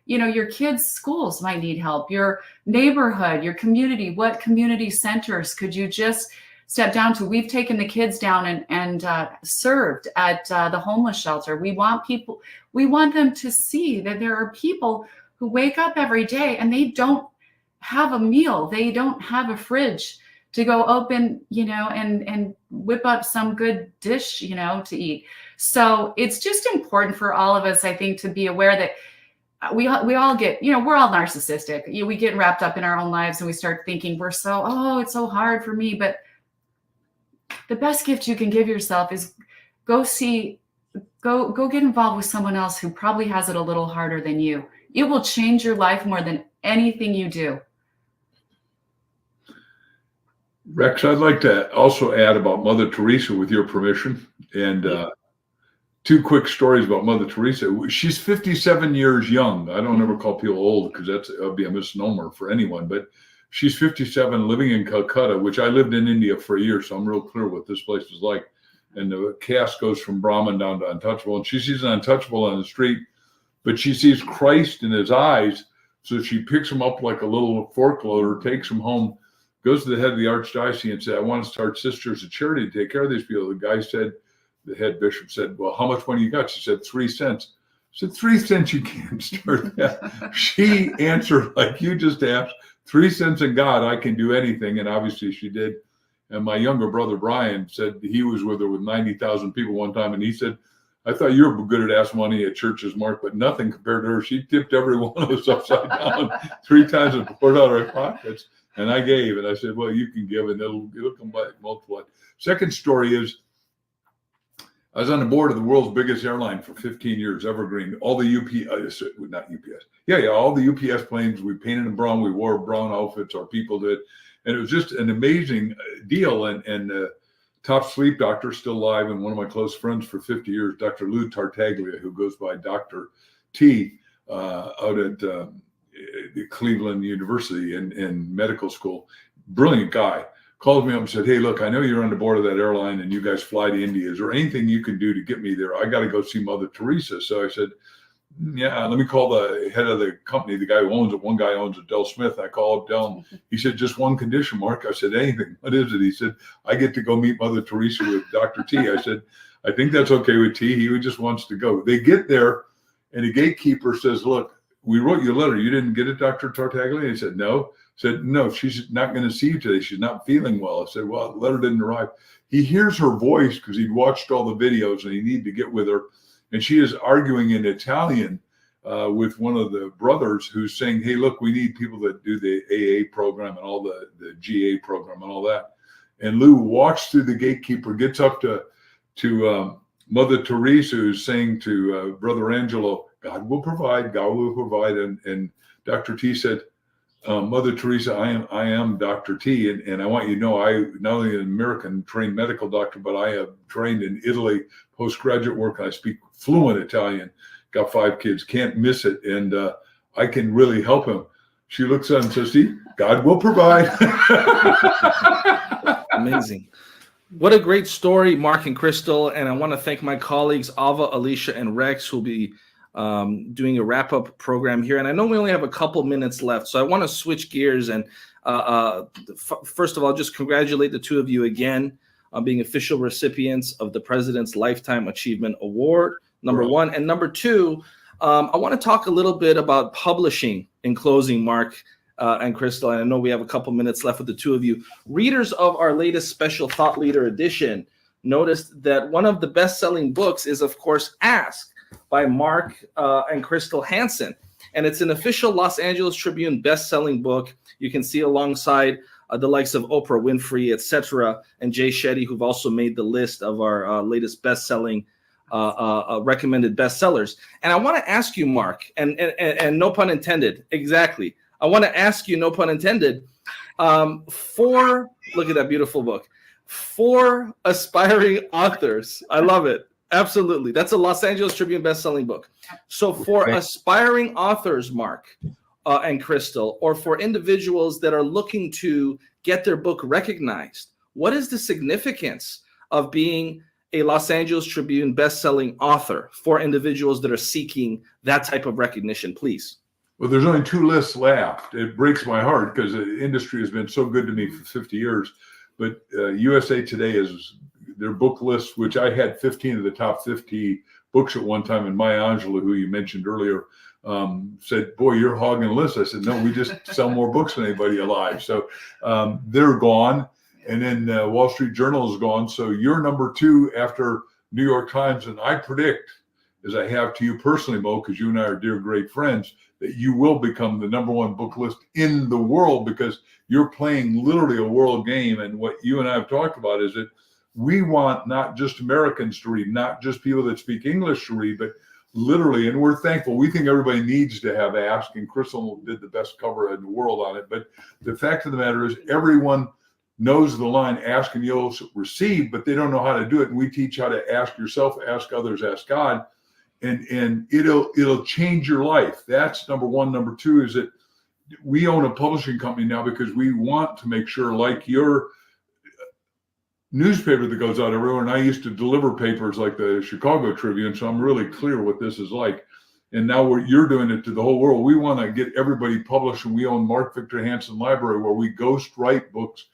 your kids' schools might need help, your neighborhood, your community, what community centers could you just step down to? We've taken the kids down and served at the homeless shelter. We want them to see that there are people who wake up every day and they don't have a meal. They don't have a fridge to go open, and whip up some good dish, to eat. So it's just important for all of us, I think, to be aware that we all get, we're all narcissistic. We get wrapped up in our own lives and we start thinking it's so hard for me. But the best gift you can give yourself is go get involved with someone else who probably has it a little harder than you. It will change your life more than anything you do. Rex, I'd like to also add about Mother Teresa, with your permission, and two quick stories about Mother Teresa. She's 57 years young. I don't ever call people old because that would be a misnomer for anyone, but she's 57, living in Calcutta, which I lived in India for a year, so I'm real clear what this place is like. And the caste goes from Brahmin down to untouchable, and she sees an untouchable on the street, but she sees Christ in his eyes, so she picks him up like a little fork loader, takes him home, goes to the head of the archdiocese and said, I want to start Sisters of Charity to take care of these people. The guy said, the head bishop said, well, how much money you got? She said, 3 cents. I said, 3 cents, you can't start that. She answered like you just asked, 3 cents in God, I can do anything. And obviously she did. And my younger brother, Brian, said he was with her with 90,000 people one time. And he said, I thought you were good at ask money at churches, Mark, but nothing compared to her. She tipped every one of us upside down 3 times and poured out our pockets. And I gave, and I said, well, you can give, and it'll come back multiplied. Second story is, I was on the board of the world's biggest airline for 15 years, Evergreen. All the all the UPS planes, we painted them brown. We wore brown outfits, our people did. And it was just an amazing deal. And top sleep doctor, still alive, and one of my close friends for 50 years, Dr. Lou Tartaglia, who goes by Dr. T, out at Cleveland University in medical school. Brilliant guy. Called me up and said, hey, look, I know you're on the board of that airline and you guys fly to India. Is there anything you can do to get me there? I got to go see Mother Teresa. So I said, yeah, let me call the head of the company, the guy who owns it. One guy owns it, Del Smith. I called Del. He said, just one condition, Mark. I said, anything. What is it? He said, I get to go meet Mother Teresa with Dr. T. I said, I think that's okay with T. He just wants to go. They get there and the gatekeeper says, look, we wrote you a letter. You didn't get it, Dr. Tartaglia? He said, no. Said, no, she's not going to see you today. She's not feeling well. I said, well, the letter didn't arrive. He hears her voice because he'd watched all the videos and he needed to get with her. And she is arguing in Italian with one of the brothers who's saying, hey, look, we need people that do the AA program and all the GA program and all that. And Lou walks through the gatekeeper, gets up to Mother Teresa, who's saying to Brother Angelo, God will provide, God will provide. And Dr. T said, Mother Teresa, I am Dr. T, and I want you to know I not only an American trained medical doctor, but I have trained in Italy, postgraduate work. I speak fluent Italian, got 5 kids, can't miss it, and I can really help him. She looks at him and says, see, God will provide. Amazing. What a great story, Mark and Crystal, and I want to thank my colleagues, Ava, Alicia, and Rex, who'll be doing a wrap-up program here. And I know we only have a couple minutes left, so I want to switch gears. And first of all, just congratulate the two of you again on being official recipients of the President's Lifetime Achievement Award, number one. And number two, I want to talk a little bit about publishing in closing, Mark and Crystal. And I know we have a couple minutes left with the two of you. Readers of our latest Special Thought Leader edition noticed that one of the best-selling books is, of course, Ask, by Mark and Crystal Hansen. and it's an official Los Angeles Tribune best-selling book. You can see alongside the likes of Oprah Winfrey, etc., and Jay Shetty, who've also made the list of our latest best-selling recommended bestsellers. And I want to ask you, Mark, and no pun intended, exactly. I want to ask you, no pun intended, look at that beautiful book, for aspiring authors. I love it. Absolutely. That's a Los Angeles Tribune best-selling book. So for aspiring authors, Mark and Crystal, or for individuals that are looking to get their book recognized, what is the significance of being a Los Angeles Tribune best-selling author for individuals that are seeking that type of recognition, please? Well, there's only 2 lists left. It breaks my heart because the industry has been so good to me for 50 years. But USA Today is their book list, which I had 15 of the top 50 books at one time. And Maya Angelou, who you mentioned earlier, said, boy, you're hogging the list. I said, no, we just sell more books than anybody alive. So they're gone. And then Wall Street Journal is gone. So you're number 2 after New York Times. And I predict, as I have to you personally, Mo, because you and I are dear, great friends, that you will become the number 1 book list in the world, because you're playing literally a world game. And what you and I have talked about is that we want not just Americans to read, not just people that speak English to read, but literally, and we're thankful. We think everybody needs to have Ask, and Crystal did the best cover in the world on it. But the fact of the matter is everyone knows the line, ask and you'll receive, but they don't know how to do it. And we teach how to ask yourself, ask others, ask God. And it'll change your life. That's number 1. Number 2 is that we own a publishing company now because we want to make sure, like your newspaper that goes out everywhere, and I used to deliver papers like the Chicago Tribune, so I'm really clear what this is like. And now you're doing it to the whole world. We want to get everybody published, and we own Mark Victor Hansen Library, where we ghost write books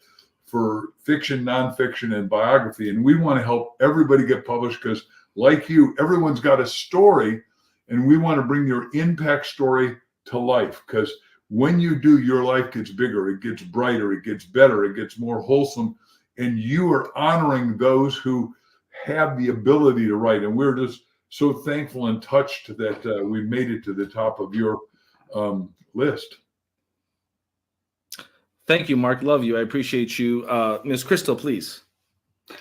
for fiction, nonfiction, and biography. And we want to help everybody get published because, like you, everyone's got a story, and we want to bring your impact story to life, because when you do, your life gets bigger, it gets brighter, it gets better, it gets more wholesome, and you are honoring those who have the ability to write. And we're just so thankful and touched that we made it to the top of your list. Thank you, Mark. Love you. I appreciate you. Ms. Crystal, please.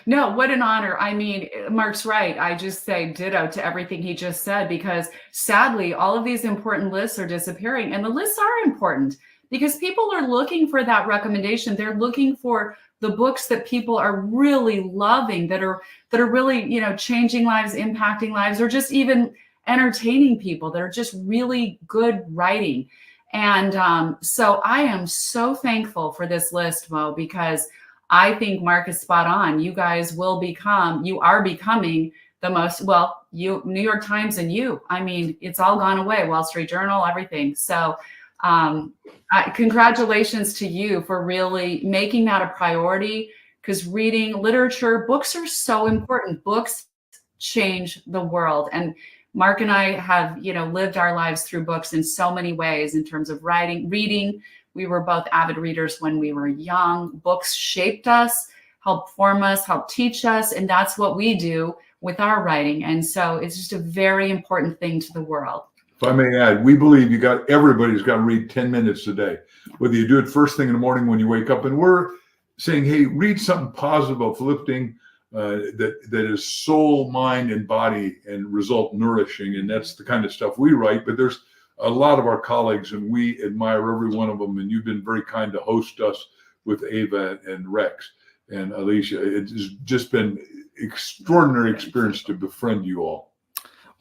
No, what an honor. I mean, Mark's right. I just say ditto to everything he just said, because sadly, all of these important lists are disappearing. And the lists are important because people are looking for that recommendation. They're looking for the books that people are really loving, that are really, changing lives, impacting lives, or just even entertaining people, that are just really good writing. And so I am so thankful for this list, Mo, because I think Mark is spot on. You guys you are becoming the most, New York Times and you. I mean, it's all gone away, Wall Street Journal, everything. So congratulations to you for really making that a priority, because reading literature, books are so important. Books change the world. And Mark and I have, lived our lives through books in so many ways in terms of reading. We were both avid readers when we were young. Books shaped us, helped form us, helped teach us. And that's what we do with our writing. And so it's just a very important thing to the world. If I may add, we believe everybody's got to read 10 minutes a day, whether you do it first thing in the morning when you wake up. And we're saying, hey, read something positive, uplifting, that is soul, mind, and body, and result nourishing. And that's the kind of stuff we write. But there's a lot of our colleagues, and we admire every one of them. And you've been very kind to host us with Ava and Rex and Alicia. It's just been extraordinary experience to befriend you all.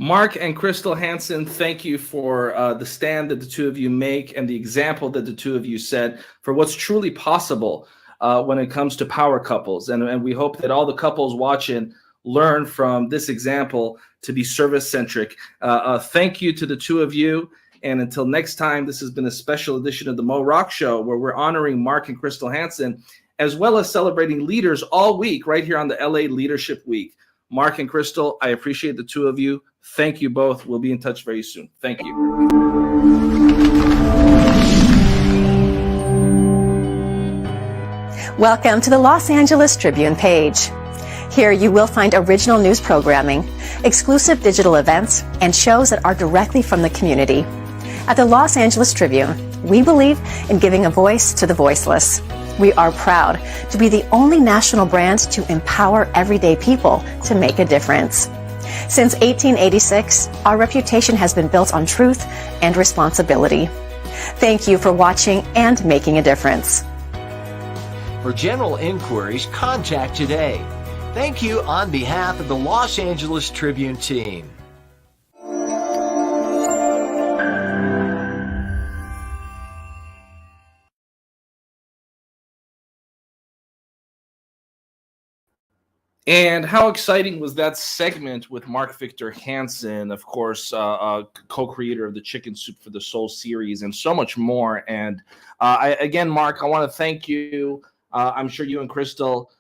Mark and Crystal Hansen, thank you for the stand that the two of you make and the example that the two of you set for what's truly possible when it comes to power couples. And we hope that all the couples watching learn from this example to be service-centric. Thank you to the two of you. And until next time, this has been a special edition of the Mo Rock Show, where we're honoring Mark and Crystal Hansen, as well as celebrating leaders all week right here on the LA Leadership Week. Mark and Crystal, I appreciate the two of you. Thank you both. We'll be in touch very soon. Thank you. Welcome to the Los Angeles Tribune page. Here you will find original news programming, exclusive digital events, and shows that are directly from the community. At the Los Angeles Tribune, we believe in giving a voice to the voiceless. We are proud to be the only national brand to empower everyday people to make a difference. Since 1886, our reputation has been built on truth and responsibility. Thank you for watching and making a difference. For general inquiries, contact today. Thank you on behalf of the Los Angeles Tribune team. And how exciting was that segment with Mark Victor Hansen, of course, co-creator of the Chicken Soup for the Soul series, and so much more. And again, Mark, I want to thank you. I'm sure you and Crystal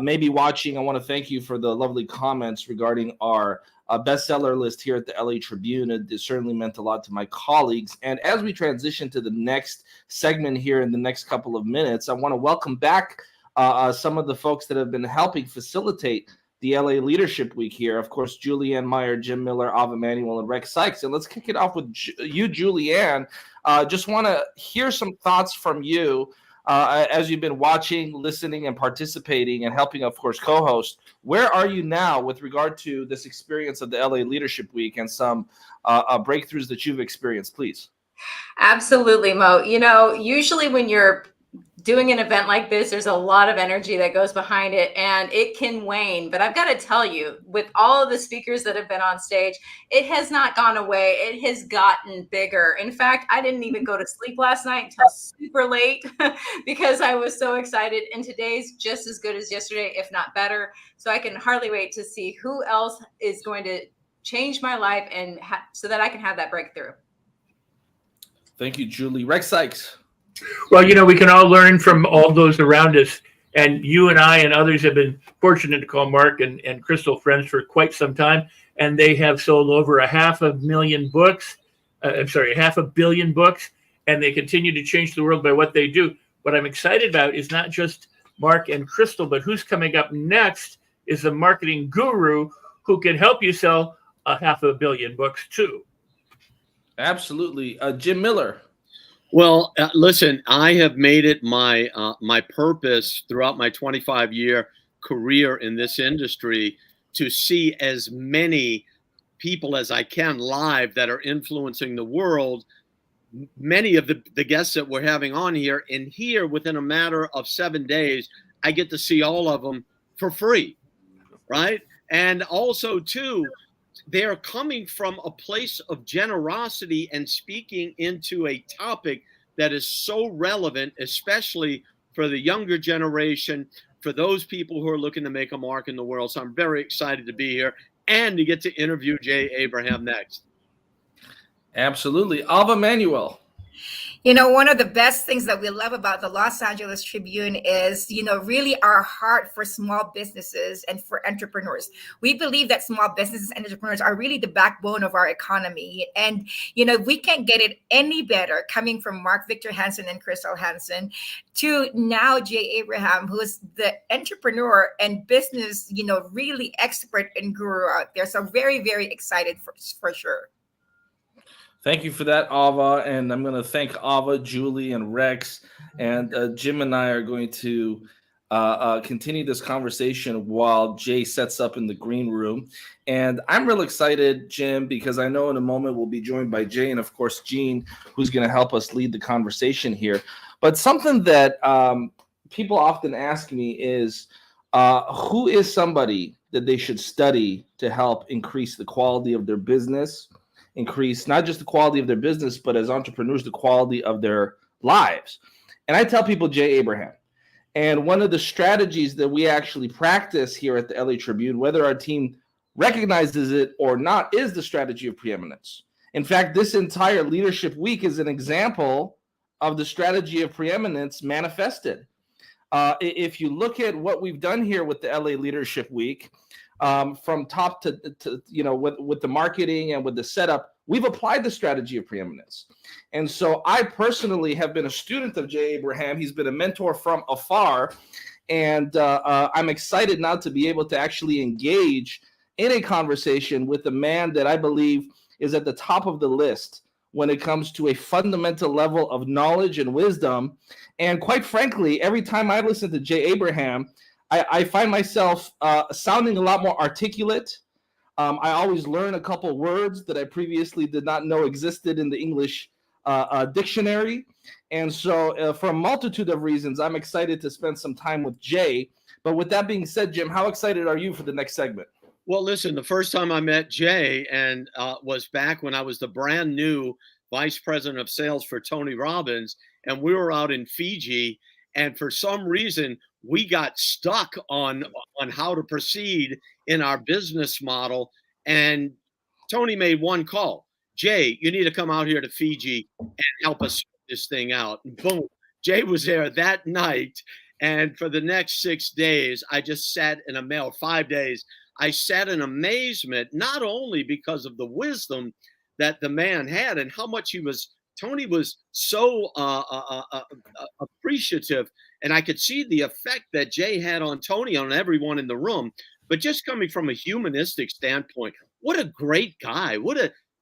may be watching. I want to thank you for the lovely comments regarding our bestseller list here at the LA Tribune. It certainly meant a lot to my colleagues. And as we transition to the next segment here in the next couple of minutes, I want to welcome back some of the folks that have been helping facilitate the LA Leadership Week here. Of course, Julianne Meyer, Jim Miller, Ava Manuel, and Rex Sykes. And let's kick it off with you, Julianne. Just want to hear some thoughts from you as you've been watching, listening, and participating and helping, of course, co-host. Where are you now with regard to this experience of the LA Leadership Week and some breakthroughs that you've experienced, please? Absolutely, Mo. You know, usually when you're doing an event like this, there's a lot of energy that goes behind it and it can wane. But I've got to tell you, with all of the speakers that have been on stage, it has not gone away. It has gotten bigger. In fact, I didn't even go to sleep last night until super late because I was so excited. And today's just as good as yesterday, if not better. So I can hardly wait to see who else is going to change my life and so that I can have that breakthrough. Thank you, Julie. Rex Sykes. Well, you know, we can all learn from all those around us. And you and I and others have been fortunate to call Mark and Crystal friends for quite some time. And they have sold over 500,000 books. 500 million books. And they continue to change the world by what they do. What I'm excited about is not just Mark and Crystal, but who's coming up next is a marketing guru who can help you sell 500 million books too. Absolutely. Jim Miller. Well, listen, I have made it my purpose throughout my 25-year career in this industry to see as many people as I can live that are influencing the world. Many of the guests that we're having on here, and here within a matter of 7 days, I get to see all of them for free, right? And also, too, they're coming from a place of generosity and speaking into a topic that is so relevant, especially for the younger generation, for those people who are looking to make a mark in the world. So I'm very excited to be here and to get to interview Jay Abraham next. Absolutely. Ava Manuel. You know, one of the best things that we love about the Los Angeles Tribune is, you know, really our heart for small businesses and for entrepreneurs. We believe that small businesses and entrepreneurs are really the backbone of our economy. And, you know, we can't get it any better coming from Mark Victor Hansen and Crystal Hansen to now Jay Abraham, who is the entrepreneur and business, you know, really expert and guru out there. So very, very excited for sure. Thank you for that, Ava. And I'm going to thank Ava, Julie, and Rex. And Jim and I are going to continue this conversation while Jay sets up in the green room. And I'm real excited, Jim, because I know in a moment we'll be joined by Jay and, of course, Gene, who's going to help us lead the conversation here. But something that people often ask me is, who is somebody that they should study to help increase the quality of their business, increase not just the quality of their business, but as entrepreneurs, the quality of their lives? And I tell people Jay Abraham. And one of the strategies that we actually practice here at the LA Tribune, whether our team recognizes it or not, is the strategy of preeminence. In fact, this entire leadership week is an example of the strategy of preeminence manifested. If you look at what we've done here with the LA Leadership Week, from top to you know, with the marketing and with the setup, we've applied the strategy of preeminence. And so I personally have been a student of Jay Abraham. He's been a mentor from afar. And I'm excited now to be able to actually engage in a conversation with a man that I believe is at the top of the list when it comes to a fundamental level of knowledge and wisdom. And quite frankly, every time I listen to Jay Abraham, I find myself sounding a lot more articulate. I always learn a couple words that I previously did not know existed in the English dictionary. And so for a multitude of reasons, I'm excited to spend some time with Jay. But with that being said, Jim, how excited are you for the next segment? Well, listen, the first time I met Jay and was back when I was the brand new vice president of sales for Tony Robbins, and we were out in Fiji, and for some reason we got stuck on how to proceed in our business model. And Tony made one call: Jay, you need to come out here to Fiji and help us sort this thing out. And boom, Jay was there that night. And for the next 6 days, I just sat in 5 days. I sat in amazement, not only because of the wisdom that the man had and how much Tony was so appreciative. And I could see the effect that Jay had on Tony, on everyone in the room. But just coming from a humanistic standpoint, what a great guy.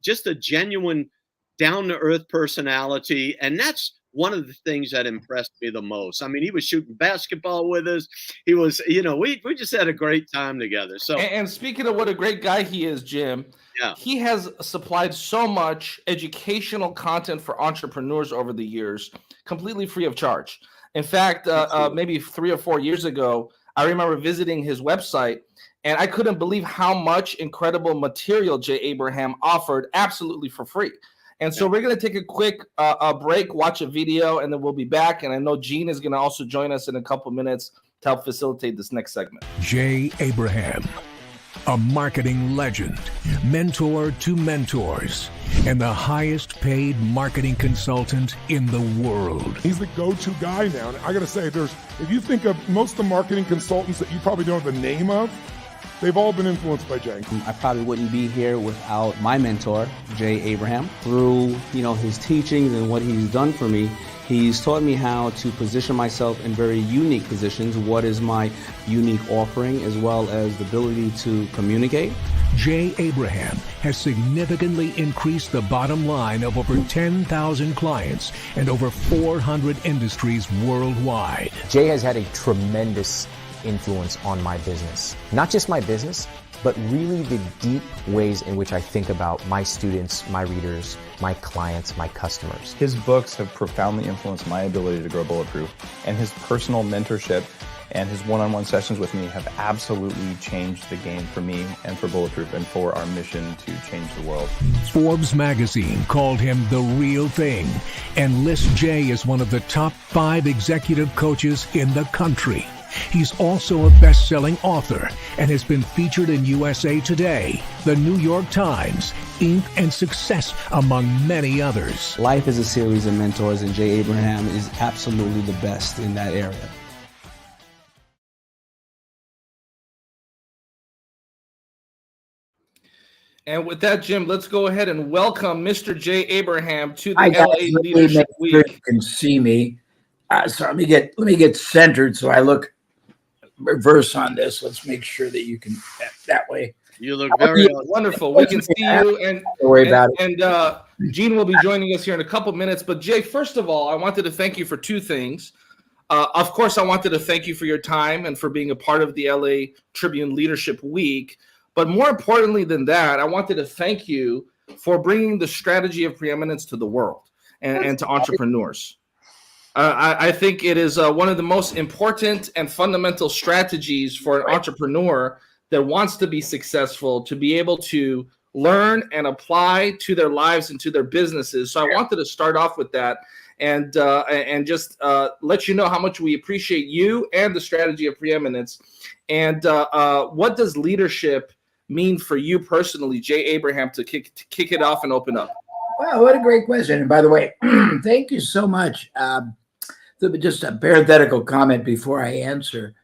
Just a genuine, down-to-earth personality. And that's one of the things that impressed me the most. I mean, he was shooting basketball with us. He was, we just had a great time together. So, and speaking of what a great guy he is, Jim, he has supplied so much educational content for entrepreneurs over the years, completely free of charge. In fact, maybe 3 or 4 years ago, I remember visiting his website, and I couldn't believe how much incredible material Jay Abraham offered absolutely for free. And so we're going to take a quick break, watch a video, and then we'll be back. And I know Gene is going to also join us in a couple minutes to help facilitate this next segment. Jay Abraham, a marketing legend, mentor to mentors, and the highest paid marketing consultant in the world. He's the go-to guy now. And I got to say, if you think of most of the marketing consultants that you probably don't have the name of, they've all been influenced by Jay. I probably wouldn't be here without my mentor, Jay Abraham. Through, his teachings and what he's done for me, he's taught me how to position myself in very unique positions. What is my unique offering, as well as the ability to communicate. Jay Abraham has significantly increased the bottom line of over 10,000 clients and over 400 industries worldwide. Jay has had a tremendous influence on my business. Not just my business, but really the deep ways in which I think about my students, my readers, my clients, my customers. His books have profoundly influenced my ability to grow Bulletproof, and his personal mentorship and his one-on-one sessions with me have absolutely changed the game for me and for Bulletproof and for our mission to change the world. Forbes magazine called him the real thing and lists Jay as one of the top 5 executive coaches in the country. He's also a best-selling author and has been featured in USA Today, the New York Times, Inc., and Success, among many others. Life is a series of mentors, and Jay Abraham is absolutely the best in that area. And with that, Jim, let's go ahead and welcome Mr. Jay Abraham to the LA Leadership Week. Sure you can see me. So let me get centered so I look reverse on this. Let's make sure that you can that way. You look very wonderful. We can see you, and don't worry about it. And Gene will be joining us here in a couple minutes. But Jay, first of all, I wanted to thank you for 2 things. Of course, I wanted to thank you for your time and for being a part of the LA Tribune Leadership Week. But more importantly than that, I wanted to thank you for bringing the strategy of preeminence to the world and to entrepreneurs. I think it is one of the most important and fundamental strategies for an entrepreneur that wants to be successful, to be able to learn and apply to their lives and to their businesses. So I wanted to start off with that and just let you know how much we appreciate you and the strategy of preeminence. And what does leadership mean for you personally, Jay Abraham, to kick it off and open up? Wow, what a great question. And by the way, thank you so much. Just a parenthetical comment before I answer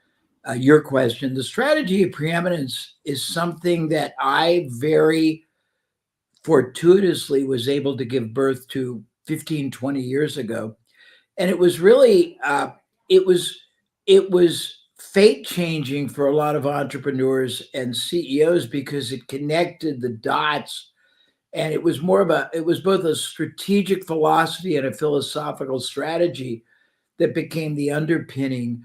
your question. The strategy of preeminence is something that I very fortuitously was able to give birth to 15, 20 years ago. And it was really, it was fate changing for a lot of entrepreneurs and CEOs because it connected the dots And it was both a strategic philosophy and a philosophical strategy that became the underpinning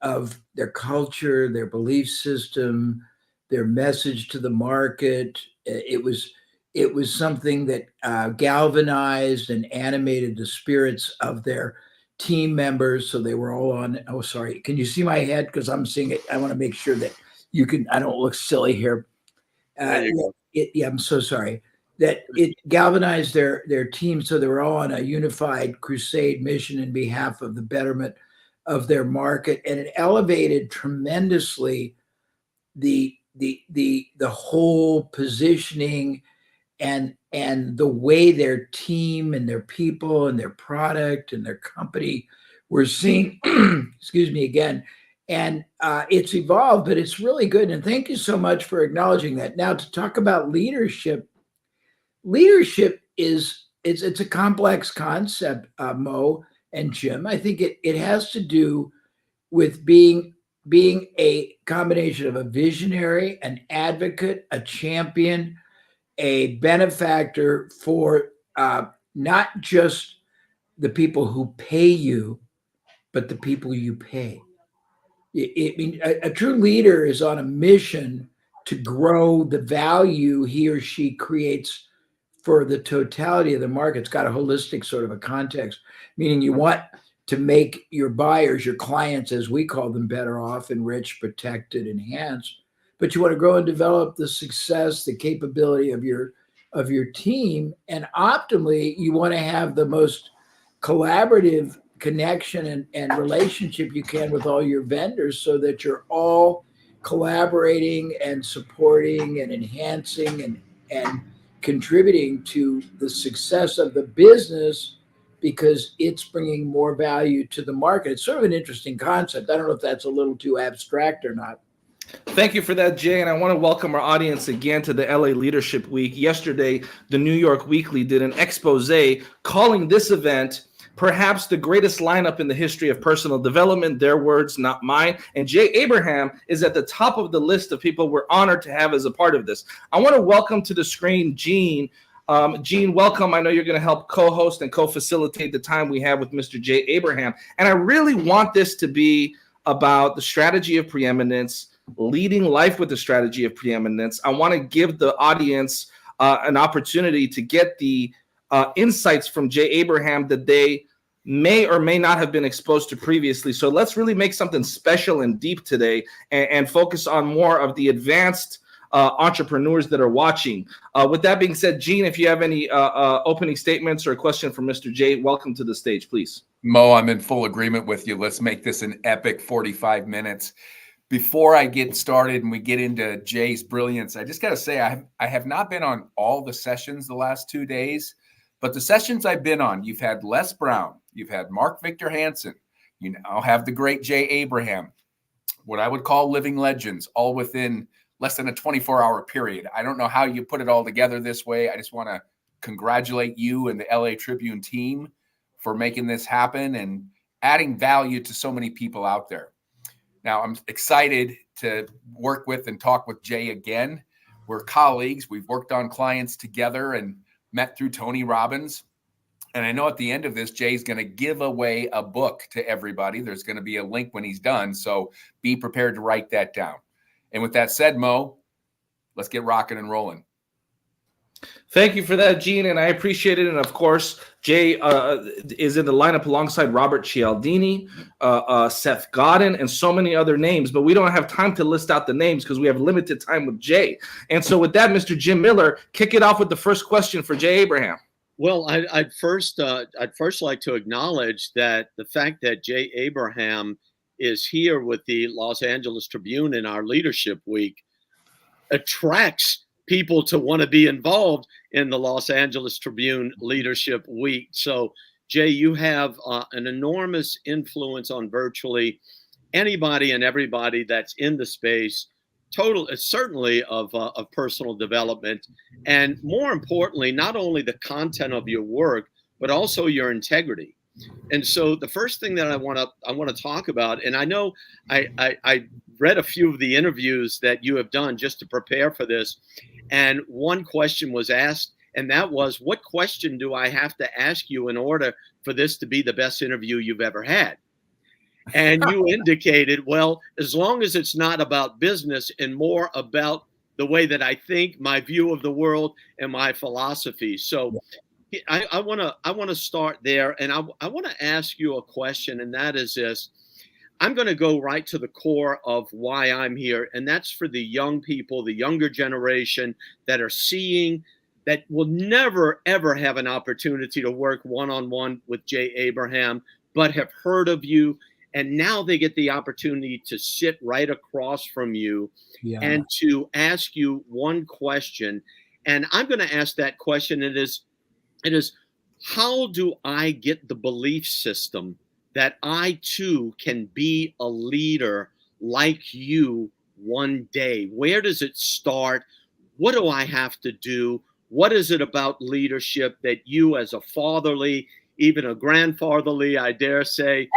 of their culture, their belief system, their message to the market. It was something that galvanized and animated the spirits of their team members. So they were all on. Oh, sorry. Can you see my head? Because I'm seeing it. I want to make sure that you can. I don't look silly here. Yeah, I'm so sorry. That it galvanized their team, so they were all on a unified crusade mission in behalf of the betterment of their market, and it elevated tremendously the whole positioning and the way their team and their people and their product and their company were seen. Excuse me again. And it's evolved, but it's really good. And thank you so much for acknowledging that. Now, to talk about leadership it's a complex concept, Mo and Jim. I think it has to do with being a combination of a visionary, an advocate, a champion, a benefactor for not just the people who pay you, but the people you pay. A true leader is on a mission to grow the value he or she creates for the totality of the market. It's got a holistic sort of a context, meaning you want to make your buyers, your clients, as we call them, better off, enriched, protected, enhanced. But you want to grow and develop the success, the capability of your team. And optimally, you want to have the most collaborative connection and relationship you can with all your vendors, so that you're all collaborating and supporting and enhancing and contributing to the success of the business, because it's bringing more value to the market. It's sort of an interesting concept. I don't know if that's a little too abstract or not. Thank you for that, Jay. And I want to welcome our audience again to the LA Leadership Week. Yesterday, the New York Weekly did an expose calling this event perhaps the greatest lineup in the history of personal development. Their words, not mine. And Jay Abraham is at the top of the list of people we're honored to have as a part of this. I want to welcome to the screen Gene. Gene, welcome. I know you're going to help co-host and co-facilitate the time we have with Mr. Jay Abraham. And I really want this to be about the strategy of preeminence, leading life with the strategy of preeminence. I want to give the audience an opportunity to get the insights from Jay Abraham that they may or may not have been exposed to previously. So let's really make something special and deep today and focus on more of the advanced entrepreneurs that are watching. With that being said, Gene, if you have any opening statements or a question for Mr. Jay, welcome to the stage, please. Mo, I'm in full agreement with you. Let's make this an epic 45 minutes. Before I get started and we get into Jay's brilliance, I just got to say I have not been on all the sessions the last 2 days. But the sessions I've been on, you've had Les Brown, you've had Mark Victor Hansen, you now have the great Jay Abraham, what I would call living legends, all within less than a 24-hour period. I don't know how you put it all together this way. I just want to congratulate you and the LA Tribune team for making this happen and adding value to so many people out there. Now, I'm excited to work with and talk with Jay again. We're colleagues. We've worked on clients together and met through Tony Robbins. And I know at the end of this, Jay's going to give away a book to everybody. There's going to be a link when he's done. So be prepared to write that down. And with that said, Mo, let's get rocking and rolling. Thank you for that, Gene, and I appreciate it. And of course, Jay is in the lineup alongside Robert Cialdini, Seth Godin, and so many other names. But we don't have time to list out the names because we have limited time with Jay. And so with that, Mr. Jim Miller, kick it off with the first question for Jay Abraham. Well, I'd first like to acknowledge that the fact that Jay Abraham is here with the Los Angeles Tribune in our Leadership Week attracts people to want to be involved in the Los Angeles Tribune Leadership Week. So, Jay, you have an enormous influence on virtually anybody and everybody that's in the space, certainly of personal development, and more importantly, not only the content of your work, but also your integrity. And so the first thing that I want to talk about, and I know I read a few of the interviews that you have done just to prepare for this, and one question was asked, And that was, what question do I have to ask you in order for this to be the best interview you've ever had? And you indicated, well, as long as it's not about business and more about the way that I think, my view of the world, and my philosophy. So I want to start there, and I want to ask you a question, and that is this. I'm going to go right to the core of why I'm here, and that's for the young people, the younger generation that are seeing that will never, ever have an opportunity to work one-on-one with Jay Abraham, but have heard of you. And now they get the opportunity to sit right across from you and to ask you one question. And I'm going to ask that question. It is, how do I get the belief system that I too can be a leader like you one day? Where does it start? What do I have to do? What is it about leadership that you, as a fatherly, even a grandfatherly, I dare say,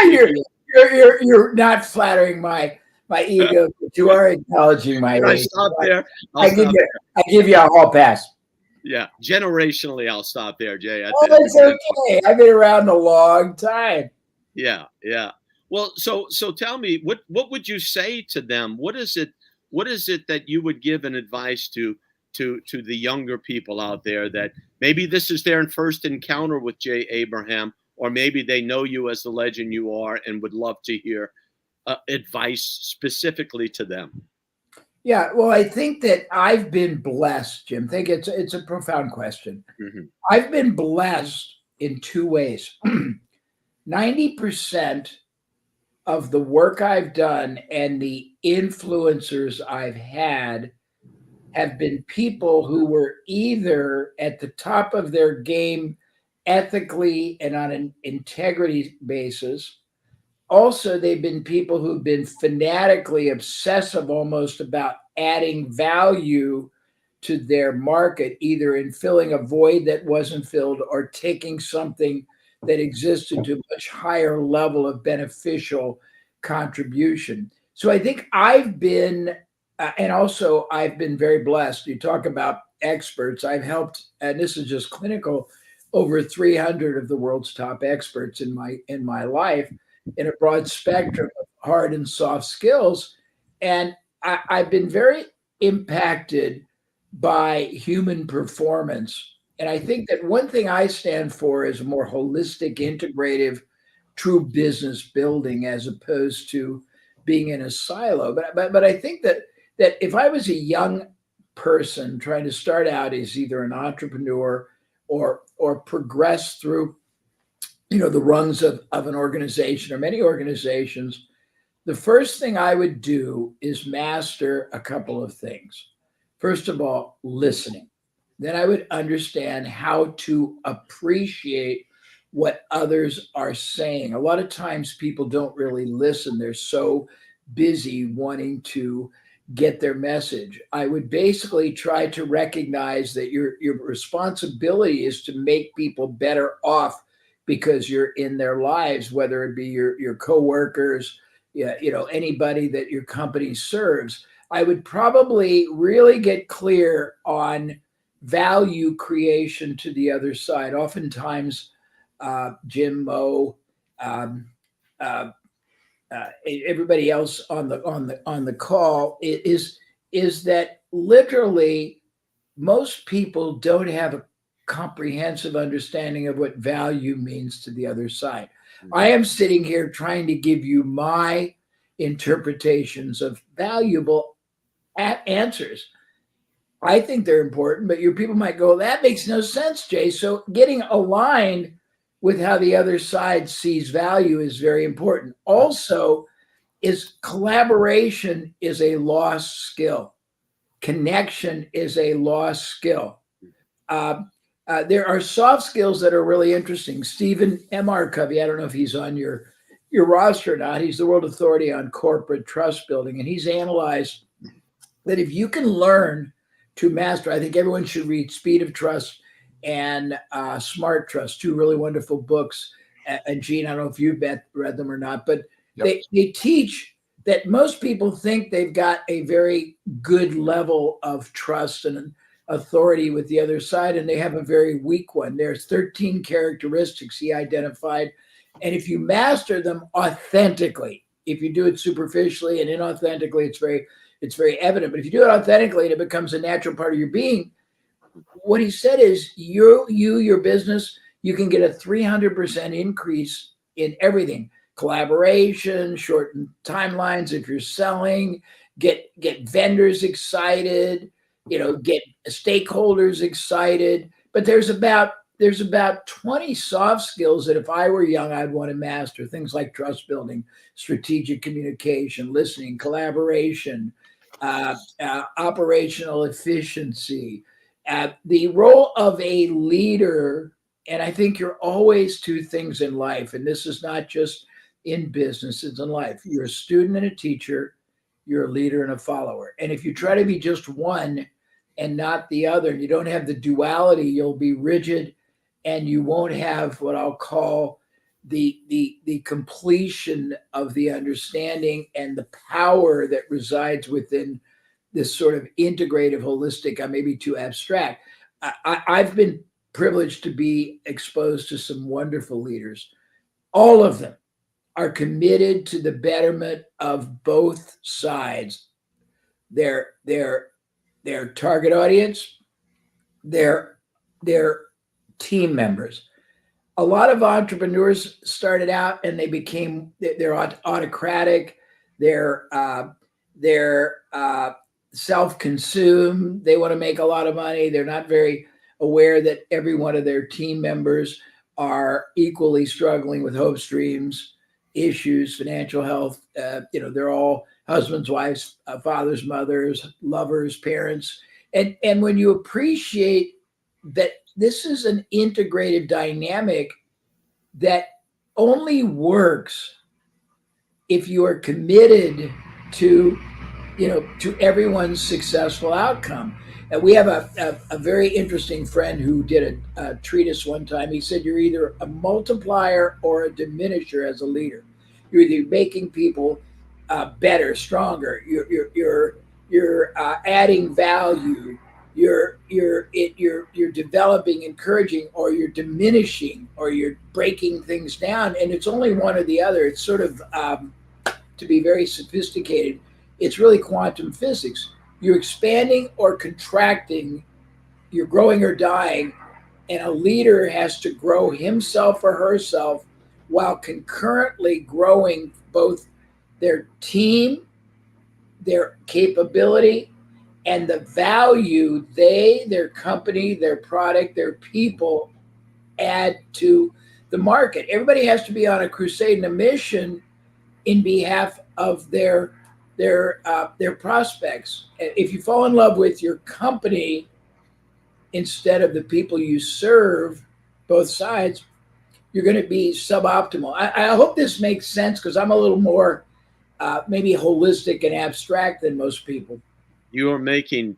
you're not flattering my ego, but you are acknowledging my I age. stop there. I give you a hall pass. Yeah, generationally, I'll stop there, Jay. It's okay. I've been around a long time. Yeah. Well, so tell me, what would you say to them? What is it that you would give an advice to the younger people out there that maybe this is their first encounter with Jay Abraham, or maybe they know you as the legend you are and would love to hear advice specifically to them? Yeah, well, I think that I've been blessed, Jim. I think it's a profound question. Mm-hmm. I've been blessed in two ways. 90% of the work I've done and the influencers I've had have been people who were either at the top of their game ethically and on an integrity basis. Also, they've been people who've been fanatically obsessive almost about adding value to their market, either in filling a void that wasn't filled or taking something that existed to a much higher level of beneficial contribution. So I think I've been, and also I've been very blessed. You talk about experts. I've helped, and this is just clinical, over 300 of the world's top experts in my life, in a broad spectrum of hard and soft skills. And I've been very impacted by human performance. And I think that one thing I stand for is a more holistic, integrative, true business building, as opposed to being in a silo. But I think that if I was a young person trying to start out as either an entrepreneur or progress through the rungs of an organization or many organizations, the first thing I would do is master a couple of things. First of all, listening. Then I would understand how to appreciate what others are saying. A lot of times people don't really listen. They're so busy wanting to get their message. I would basically try to recognize that your responsibility is to make people better off because you're in their lives, whether it be your coworkers, anybody that your company serves. I would probably really get clear on value creation to the other side. Oftentimes, Jim, Mo, everybody else on the call is that literally most people don't have a comprehensive understanding of what value means to the other side. I am sitting here trying to give you my interpretations of valuable answers. I think they're important, but your people might go, that makes no sense, Jay. So getting aligned with how the other side sees value is very important. Also, collaboration is a lost skill. Connection is a lost skill. There are soft skills that are really interesting. Stephen M.R. Covey, I don't know if he's on your roster or not. He's the world authority on corporate trust building. And he's analyzed that if you can learn to master, I think everyone should read Speed of Trust and Smart Trust, two really wonderful books. And Gene, I don't know if you've read them or not, but they teach that most people think they've got a very good level of trust and authority with the other side, and they have a very weak one. There's 13 characteristics he identified. And if you master them authentically, if you do it superficially and inauthentically, it's very evident. But if you do it authentically and it becomes a natural part of your being, what he said is your business, you can get a 300% increase in everything. Collaboration, shorten timelines if you're selling, get vendors excited, get stakeholders excited. But there's about 20 soft skills that if I were young, I'd want to master. Things like trust building, strategic communication, listening, collaboration, operational efficiency, the role of a leader. And I think you're always two things in life. And this is not just in business, it's in life. You're a student and a teacher, you're a leader and a follower. And if you try to be just one and not the other, and you don't have the duality, you'll be rigid and you won't have what I'll call the completion of the understanding and the power that resides within this sort of integrative, holistic, I may be too abstract. I've been privileged to be exposed to some wonderful leaders. All of them are committed to the betterment of both sides, their target audience, their team members. A lot of entrepreneurs started out and they're autocratic, they're self-consumed, they want to make a lot of money, they're not very aware that every one of their team members are equally struggling with hopes, dreams, issues, financial health. They're all husbands, wives, fathers, mothers, lovers, parents. And when you appreciate that this is an integrated dynamic that only works if you are committed to everyone's successful outcome. And we have a very interesting friend who did a treatise one time. He said, you're either a multiplier or a diminisher as a leader. You're either making people better, stronger. You're adding value. You're developing, encouraging, or you're diminishing, or you're breaking things down. And it's only one or the other. It's sort of, to be very sophisticated, it's really quantum physics. You're expanding or contracting, you're growing or dying, and a leader has to grow himself or herself while concurrently growing both their team, their capability, and the value their company, their product, their people add to the market. Everybody has to be on a crusade and a mission in behalf of their prospects. If you fall in love with your company instead of the people you serve, both sides, you're going to be suboptimal. I hope this makes sense because I'm a little more maybe holistic and abstract than most people. You're making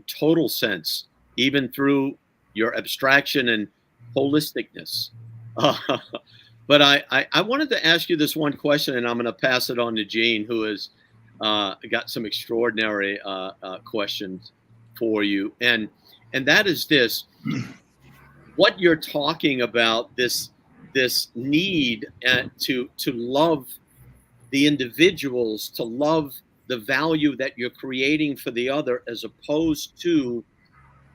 total sense, even through your abstraction and holisticness. But I wanted to ask you this one question, and I'm going to pass it on to Gene, who has got some extraordinary questions for you, and that is this: what you're talking about, this need to love the individuals, to love the value that you're creating for the other, as opposed to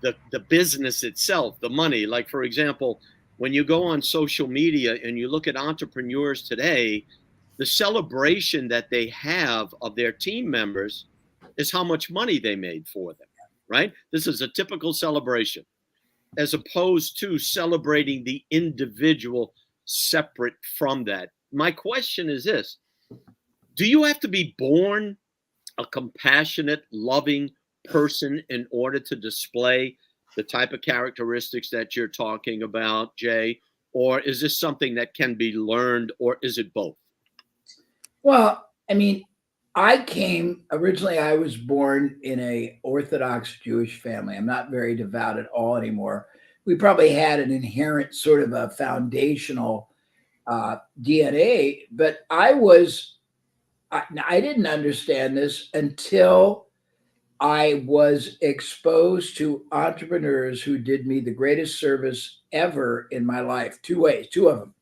the business itself, the money. Like, for example, when you go on social media and you look at entrepreneurs today, the celebration that they have of their team members is how much money they made for them, right? This is a typical celebration, as opposed to celebrating the individual separate from that. My question is this: do you have to be born a compassionate, loving person in order to display the type of characteristics that you're talking about, Jay? Or is this something that can be learned, or is it both? Well, I mean, originally I was born in a Orthodox Jewish family. I'm not very devout at all anymore. We probably had an inherent sort of a foundational DNA, but I didn't understand this until I was exposed to entrepreneurs who did me the greatest service ever in my life. Two ways, two of them.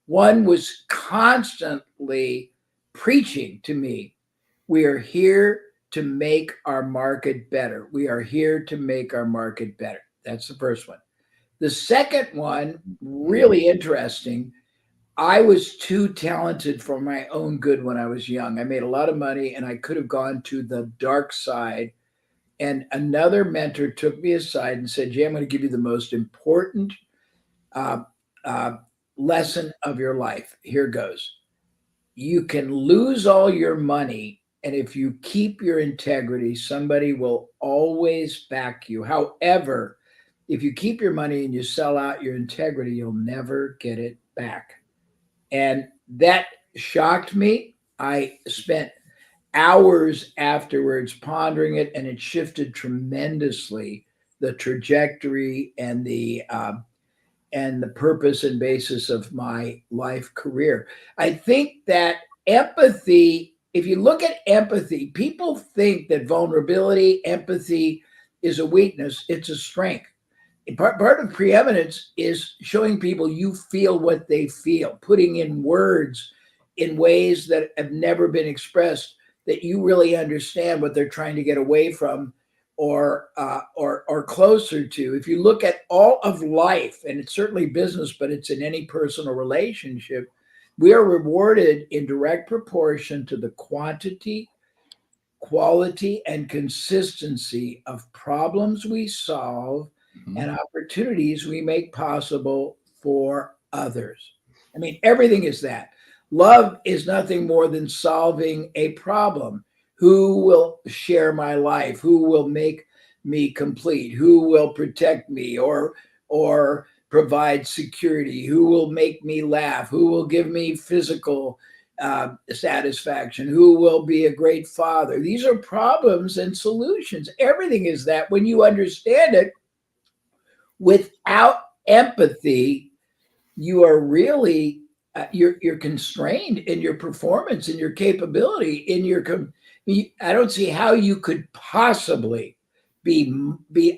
One was constantly preaching to me, we are here to make our market better. We are here to make our market better. That's the first one. The second one, really interesting. I was too talented for my own good when I was young. I made a lot of money and I could have gone to the dark side. And another mentor took me aside and said, Jay, I'm going to give you the most important uh, lesson of your life. Here goes. You can lose all your money, and if you keep your integrity, somebody will always back you. However, if you keep your money and you sell out your integrity, you'll never get it back. And that shocked me. I spent hours afterwards pondering it, and it shifted tremendously the trajectory and the purpose and basis of my life career. I think that empathy, if you look at empathy, people think that vulnerability, empathy is a weakness. It's a strength. Part of preeminence is showing people you feel what they feel, putting in words in ways that have never been expressed, that you really understand what they're trying to get away from or closer to. If you look at all of life, and it's certainly business, but it's in any personal relationship, we are rewarded in direct proportion to the quantity, quality, and consistency of problems we solve and opportunities we make possible for others. I mean, everything is that. Love is nothing more than solving a problem. Who will share my life? Who will make me complete? Who will protect me or provide security? Who will make me laugh? Who will give me physical satisfaction? Who will be a great father? These are problems and solutions. Everything is that when you understand it. Without empathy, you are really you're constrained in your performance, in your capability, in your. I don't see how you could possibly be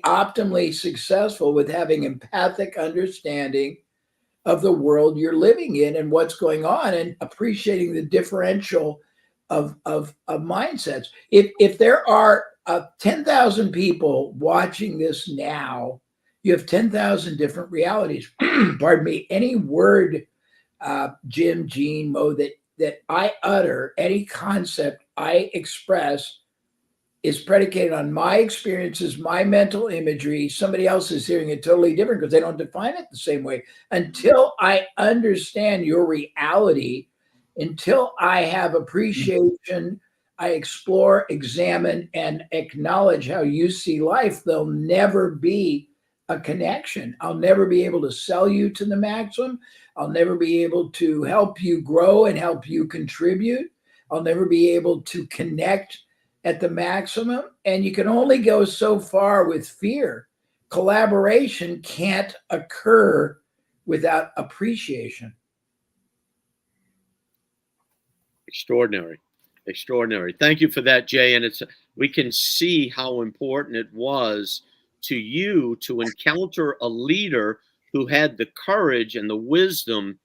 optimally successful with having empathic understanding of the world you're living in and what's going on, and appreciating the differential of mindsets. If there are 10,000 people watching this now, you have 10,000 different realities. Pardon me. Any word, Jim, Gene, Mo, that I utter, any concept I express is predicated on my experiences, my mental imagery. Somebody else is hearing it totally different because they don't define it the same way. Until I understand your reality, until I have appreciation, I explore, examine, and acknowledge how you see life, there'll never be a connection. I'll never be able to sell you to the maximum. I'll never be able to help you grow and help you contribute. I'll never be able to connect at the maximum. And you can only go so far with fear. Collaboration can't occur without appreciation. Extraordinary. Extraordinary. Thank you for that, Jay. And we can see how important it was to you to encounter a leader who had the courage and the wisdom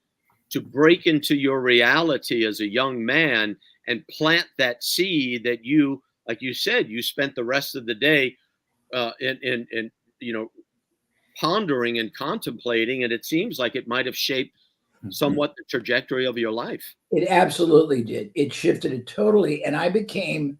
to break into your reality as a young man and plant that seed that you, like you said, you spent the rest of the day in pondering and contemplating, and it seems like it might have shaped somewhat the trajectory of your life. It absolutely did. It shifted it totally, and I became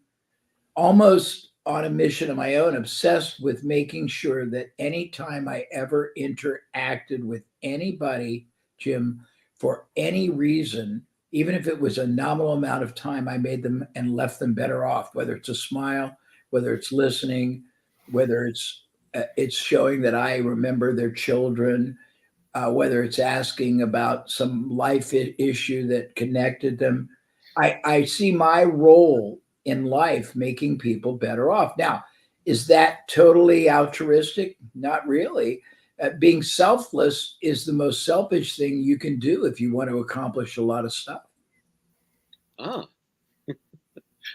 almost on a mission of my own, obsessed with making sure that anytime I ever interacted with anybody, Jim, for any reason, even if it was a nominal amount of time, I made them and left them better off, whether it's a smile, whether it's listening, whether it's showing that I remember their children, whether it's asking about some life issue that connected them. I see my role in life making people better off. Now, is that totally altruistic? Not really. Being selfless is the most selfish thing you can do if you want to accomplish a lot of stuff. Ah,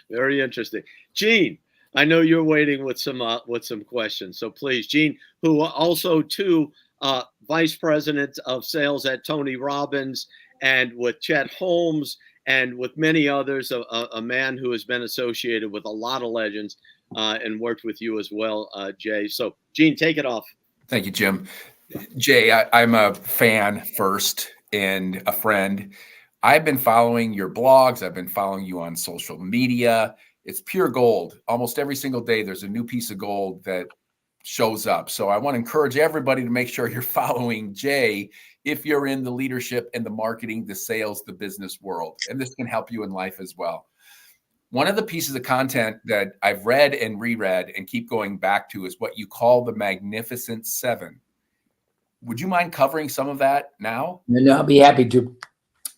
very interesting. Gene, I know you're waiting with some questions. So please, Gene, who also too, vice president of sales at Tony Robbins, and with Chet Holmes, and with many others, a man who has been associated with a lot of legends, and worked with you as well, Jay. So Gene, take it off. Thank you, Jim. Jay, I'm a fan first and a friend. I've been following your blogs. I've been following you on social media. It's pure gold. Almost every single day, there's a new piece of gold that shows up. So I want to encourage everybody to make sure you're following Jay if you're in the leadership and the marketing, the sales, the business world. And this can help you in life as well. One of the pieces of content that I've read and reread and keep going back to is what you call the Magnificent Seven. Would you mind covering some of that now? No, I'll be happy to.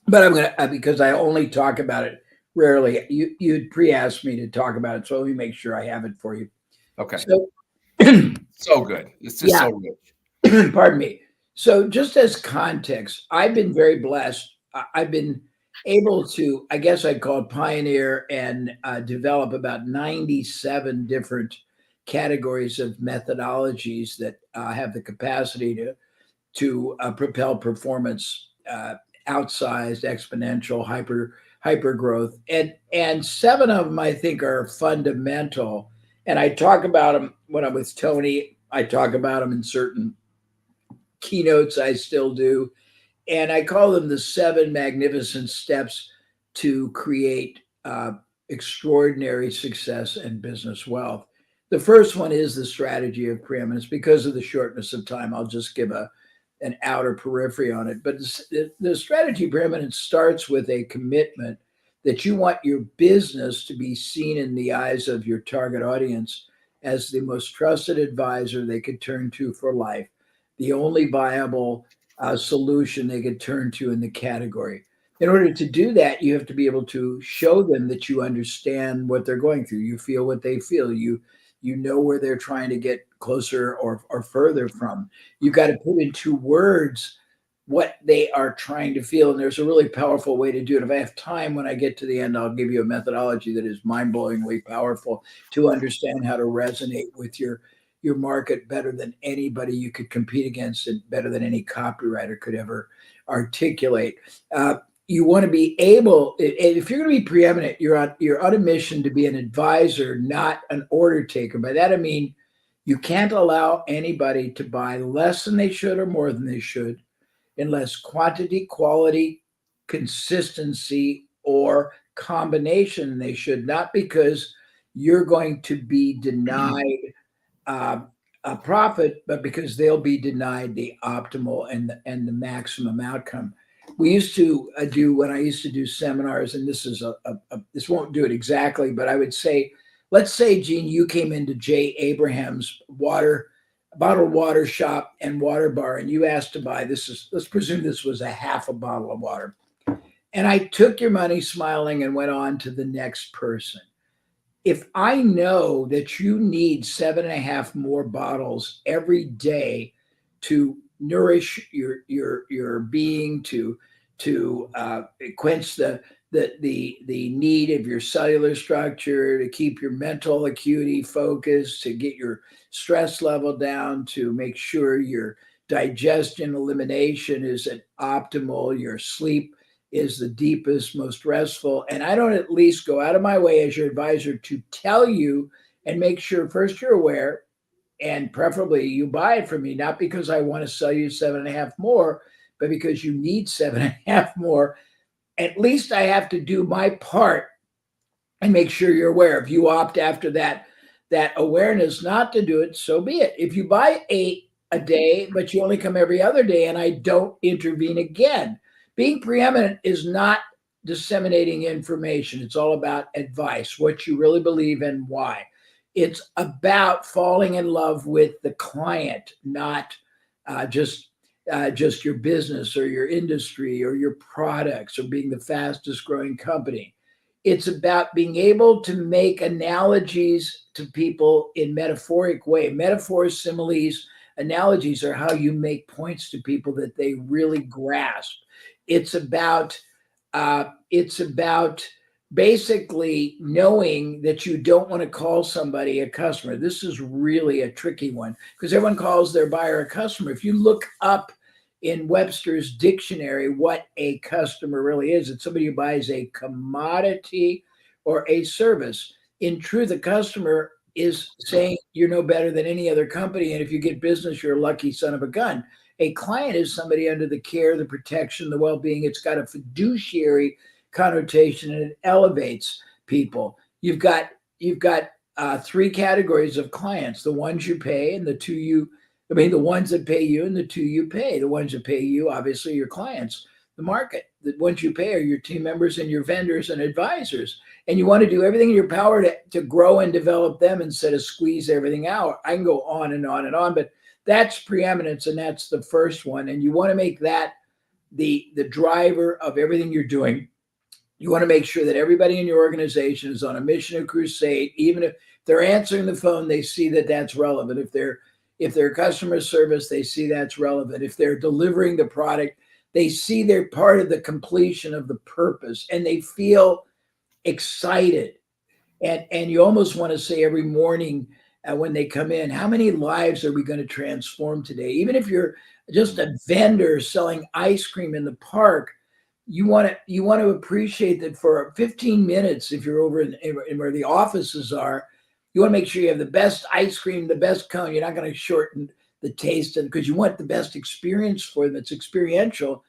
But I'm going to, because I only talk about it rarely. You'd pre-asked me to talk about it, so let me make sure I have it for you. Okay. So, so good. It's just so rich. Pardon me. So just as context, I've been very blessed. I've been able to, I guess I'd call it pioneer and develop about 97 different categories of methodologies that have the capacity to propel performance, outsized, exponential, hyper growth, and 7 of them I think are fundamental. And I talk about them when I'm with Tony. I talk about them in certain keynotes. I still do, and I call them the 7 magnificent steps to create extraordinary success and business wealth. The first one is the strategy of preeminence. Because of the shortness of time, I'll just give an outer periphery on it. But the strategy of preeminence starts with a commitment that you want your business to be seen in the eyes of your target audience as the most trusted advisor they could turn to for life, the only viable solution they could turn to in the category. In order to do that, you have to be able to show them that you understand what they're going through. You feel what they feel. You know where they're trying to get closer or further from. You've got to put into words what they are trying to feel. And there's a really powerful way to do it. If I have time, when I get to the end, I'll give you a methodology that is mind-blowingly powerful to understand how to resonate with your market better than anybody you could compete against, and better than any copywriter could ever articulate. You want to be able, if you're going to be preeminent, you're on a mission to be an advisor, not an order taker. By that I mean, you can't allow anybody to buy less than they should or more than they should, unless quantity, quality, consistency, or combination they should, not because you're going to be denied a profit, but because they'll be denied the optimal and the maximum outcome. We used to when I used to do seminars, and this is this won't do it exactly, but I would say, let's say, Gene, you came into Jay Abraham's bottled water shop and water bar, and you asked to buy let's presume this was a half a bottle of water. And I took your money smiling and went on to the next person. If I know that you need 7.5 more bottles every day to nourish your being, to quench the need of your cellular structure, to keep your mental acuity focused, to get your stress level down, to make sure your digestion elimination is at optimal, your sleep is the deepest, most restful. And I don't at least go out of my way as your advisor to tell you and make sure first you're aware, and preferably you buy it from me, not because I want to sell you 7.5 more, but because you need 7.5 more. At least I have to do my part and make sure you're aware. If you opt after that awareness not to do it, so be it. If you buy 8 a day, but you only come every other day and I don't intervene again, being preeminent is not disseminating information. It's all about advice, what you really believe and why. It's about falling in love with the client, not just your business or your industry or your products or being the fastest growing company. It's about being able to make analogies to people in metaphoric way. Metaphors, similes, analogies are how you make points to people that they really grasp. It's about basically knowing that you don't want to call somebody a customer. This is really a tricky one because everyone calls their buyer a customer. If you look up in Webster's dictionary what a customer really is, it's somebody who buys a commodity or a service. In truth, a customer is saying you're no better than any other company, and if you get business, you're a lucky son of a gun. A client is somebody under the care, the protection, the well-being. It's got a fiduciary connotation, and it elevates people. You've got three categories of clients: the ones you pay, and the ones that pay you, and the two you pay. The ones that pay you, obviously, your clients. The market. The ones you pay are your team members and your vendors and advisors. And you want to do everything in your power to grow and develop them instead of squeeze everything out. I can go on and on and on, but that's preeminence, and that's the first one. And you want to make that the driver of everything you're doing. You want to make sure that everybody in your organization is on a mission, a crusade. Even if they're answering the phone, they see that that's relevant. If they're customer service, they see that's relevant. If they're delivering the product, they see they're part of the completion of the purpose, and they feel excited. And you almost want to say every morning when they come in, how many lives are we going to transform today? Even if you're just a vendor selling ice cream in the park, you want to appreciate that for 15 minutes, if you're over in where the offices are, you want to make sure you have the best ice cream, the best cone. You're not going to shorten the taste, and because you want the best experience for them. It's experiential,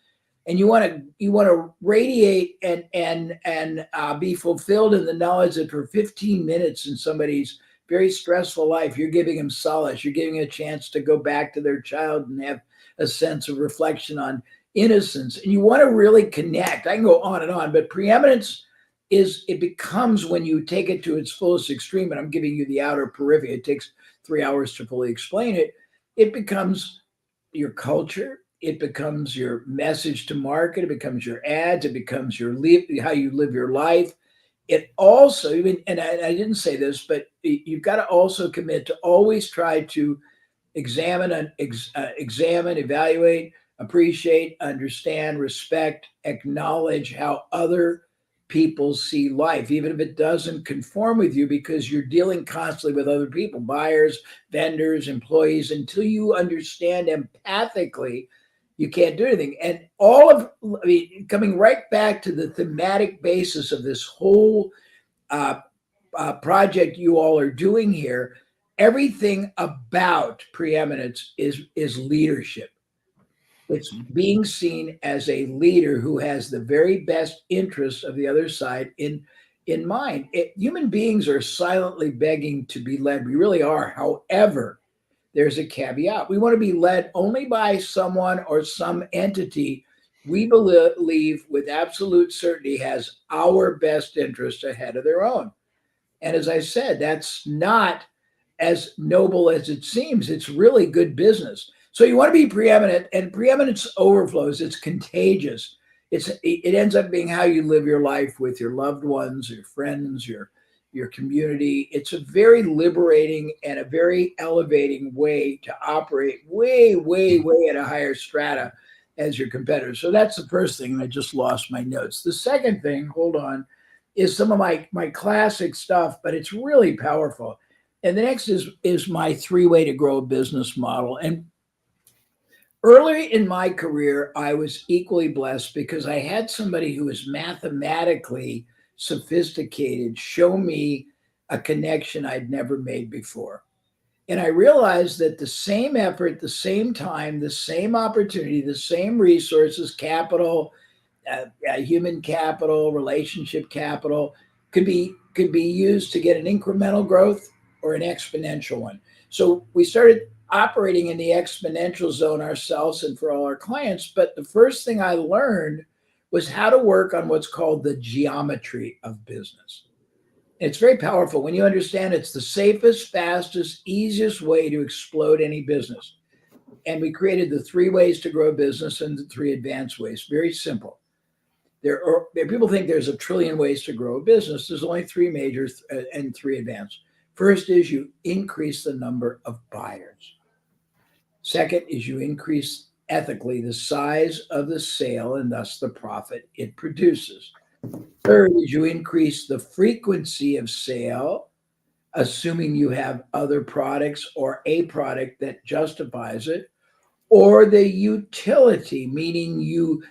and you want to radiate and be fulfilled in the knowledge that for 15 minutes in somebody's very stressful life, you're giving them solace. You're giving a chance to go back to their child and have a sense of reflection on innocence. And you want to really connect. I can go on and on, but preeminence it becomes when you take it to its fullest extreme, and I'm giving you the outer periphery. It takes 3 hours to fully explain it. It becomes your culture. It becomes your message to market. It becomes your ads. It becomes how you live your life. It also, and I didn't say this, but you've got to also commit to always try to examine, evaluate, appreciate, understand, respect, acknowledge how other people see life, even if it doesn't conform with you, because you're dealing constantly with other people, buyers, vendors, employees. Until you understand empathically, you can't do anything. And coming right back to the thematic basis of this whole project you all are doing here, everything about preeminence is leadership. It's being seen as a leader who has the very best interests of the other side in mind. Human beings are silently begging to be led. We really are. However, there's a caveat. We want to be led only by someone or some entity we believe with absolute certainty has our best interest ahead of their own. And as I said, that's not as noble as it seems. It's really good business. So you want to be preeminent, and preeminence overflows. It's contagious. It ends up being how you live your life with your loved ones, your friends, your community. It's a very liberating and a very elevating way to operate way, way, way at a higher strata as your competitors. So that's the first thing, and I just lost my notes. The second thing, hold on, is some of my classic stuff, but it's really powerful. And the next is my 3-way to grow a business model. And early in my career, I was equally blessed because I had somebody who was mathematically sophisticated show me a connection I'd never made before. And I realized that the same effort, the same time, the same opportunity, the same resources, capital, human capital, relationship capital could be used to get an incremental growth or an exponential one. So we started operating in the exponential zone ourselves and for all our clients. But the first thing I learned was how to work on what's called the geometry of business. It's very powerful when you understand it's the safest, fastest, easiest way to explode any business. And we created the 3 ways to grow a business and the 3 advanced ways. Very simple. People think there's a trillion ways to grow a business. There's only 3 major and 3 advanced. First is you increase the number of buyers. Second is you increase ethically the size of the sale and thus the profit it produces. Third is you increase the frequency of sale, assuming you have other products or a product that justifies it, or the utility, meaning you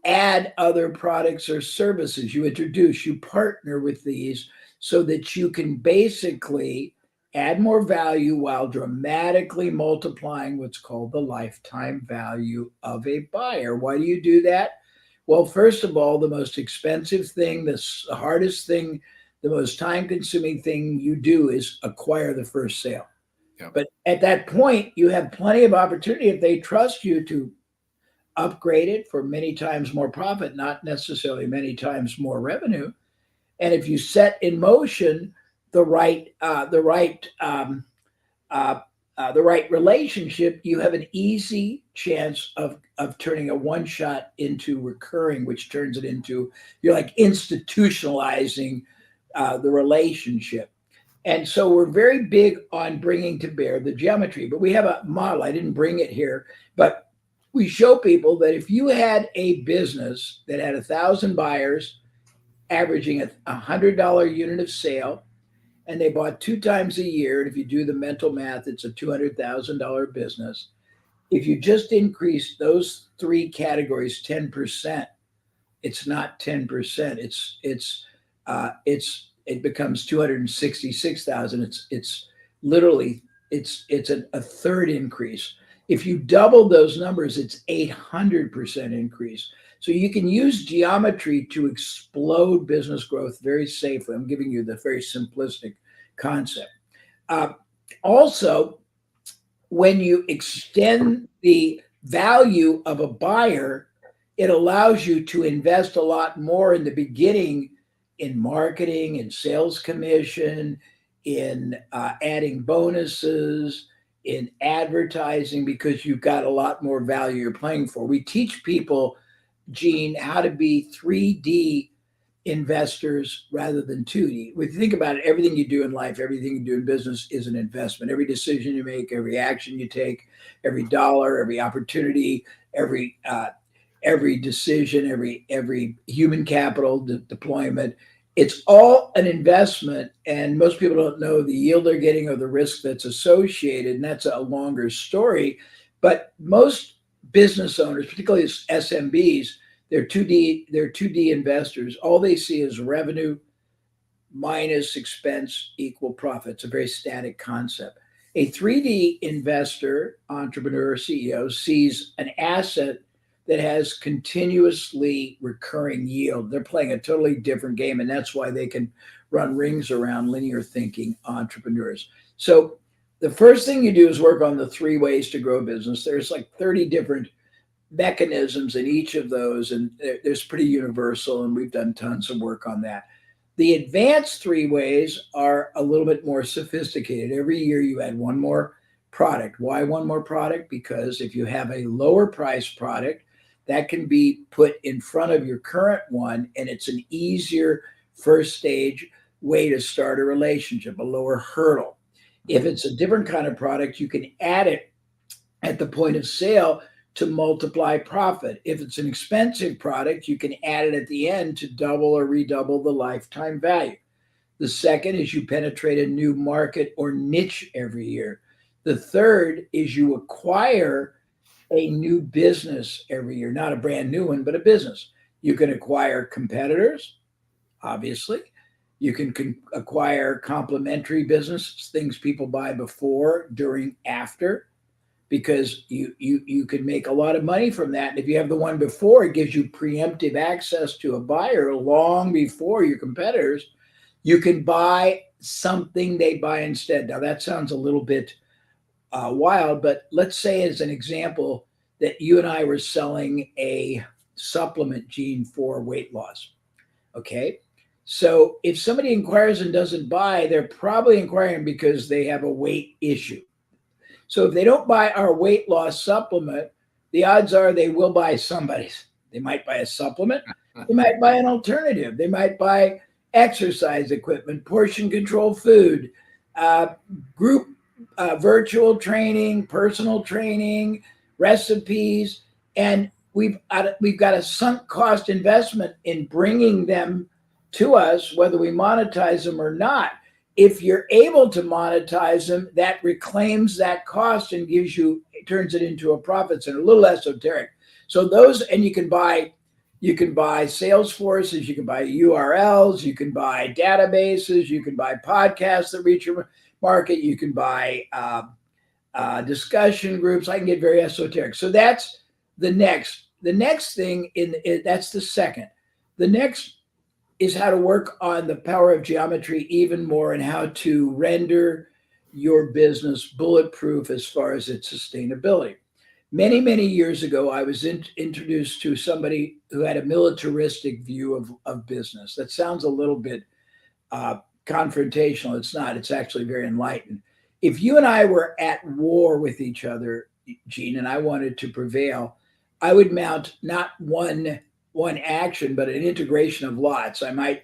add other products or services, you partner with these so that you can basically add more value while dramatically multiplying what's called the lifetime value of a buyer. Why do you do that? Well, first of all, the most expensive thing, the hardest thing, the most time-consuming thing you do is acquire the first sale. Yep. But at that point, you have plenty of opportunity if they trust you to upgrade it for many times more profit, not necessarily many times more revenue. And if you set in motion the right relationship, you have an easy chance of turning a one shot into recurring, which turns it into, you're like institutionalizing the relationship. And so we're very big on bringing to bear the geometry, but we have a model. I didn't bring it here, but we show people that if you had a business that had 1,000 buyers averaging $100 unit of sale, and they bought 2 times a year, and if you do the mental math, it's a $200,000 business. If you just increase those 3 categories 10%, it's not 10%. It becomes 266,000. It's literally a third increase. If you double those numbers, it's 800% increase. So you can use geometry to explode business growth very safely. I'm giving you the very simplistic concept. Also, when you extend the value of a buyer, it allows you to invest a lot more in the beginning in marketing, in sales commission, in adding bonuses, in advertising, because you've got a lot more value you're playing for. We teach people, Gene, how to be 3D investors rather than 2D. When you think about it, everything you do in life, everything you do in business is an investment. Every decision you make, every action you take, every dollar, every opportunity, every decision, every human capital deployment, it's all an investment. And most people don't know the yield they're getting or the risk that's associated. And that's a longer story. But most business owners, particularly SMBs, they're 2D investors. All they see is revenue minus expense equal profit. It's a very static concept. A 3D investor, entrepreneur, CEO sees an asset that has continuously recurring yield. They're playing a totally different game, and that's why they can run rings around linear thinking entrepreneurs. So the first thing you do is work on the 3 ways to grow business. There's like 30 different mechanisms in each of those, and there's pretty universal, and we've done tons of work on that. The advanced 3 ways are a little bit more sophisticated. Every year you add one more product. Why one more product? Because if you have a lower price product, that can be put in front of your current one, and it's an easier first stage way to start a relationship, a lower hurdle. If it's a different kind of product, you can add it at the point of sale to multiply profit. If it's an expensive product, you can add it at the end to double or redouble the lifetime value. The second is you penetrate a new market or niche every year. The third is you acquire a new business every year, not a brand new one, but a business. You can acquire competitors, obviously. You can acquire complementary businesses, things people buy before, during, after, because you can make a lot of money from that. And if you have the one before, it gives you preemptive access to a buyer long before your competitors. You can buy something they buy instead. Now, that sounds a little bit wild, but let's say as an example that you and I were selling a supplement, Gene, for weight loss. Okay. So if somebody inquires and doesn't buy, they're probably inquiring because they have a weight issue. So if they don't buy our weight loss supplement, the odds are they will buy somebody's. They might buy a supplement. They might buy an alternative. They might buy exercise equipment, portion control food, group virtual training, personal training, recipes. And we've got a sunk cost investment in bringing them to us, whether we monetize them or not. If you're able to monetize them, that reclaims that cost and turns it into a profit center. A little esoteric. So those, and you can buy Salesforces, you can buy URLs, you can buy databases, you can buy podcasts that reach your market, you can buy discussion groups. I can get very esoteric. So that's the next. The next thing that's the second. The next is how to work on the power of geometry even more and how to render your business bulletproof as far as its sustainability. Many, many years ago, I was introduced to somebody who had a militaristic view of business. That sounds a little bit confrontational. It's not. It's actually very enlightened. If you and I were at war with each other, Gene, and I wanted to prevail, I would mount not one action, but an integration of lots. I might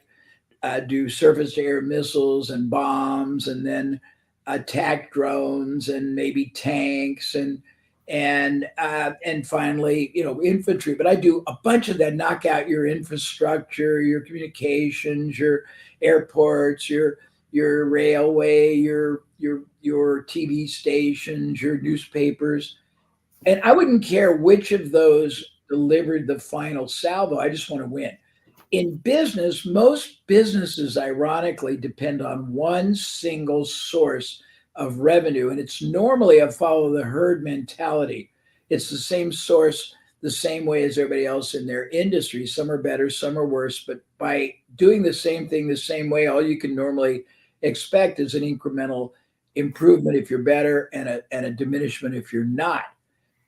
do surface-to-air missiles and bombs, and then attack drones, and maybe tanks, and finally, infantry. But I do a bunch of that, knock out your infrastructure, your communications, your airports, your railway, your TV stations, your newspapers. And I wouldn't care which of those delivered the final salvo. I just want to win. In business, most businesses, ironically, depend on one single source of revenue, and it's normally a follow the herd mentality. It's the same source, the same way as everybody else in their industry. Some are better, some are worse, but by doing the same thing the same way, all you can normally expect is an incremental improvement if you're better and a diminishment if you're not.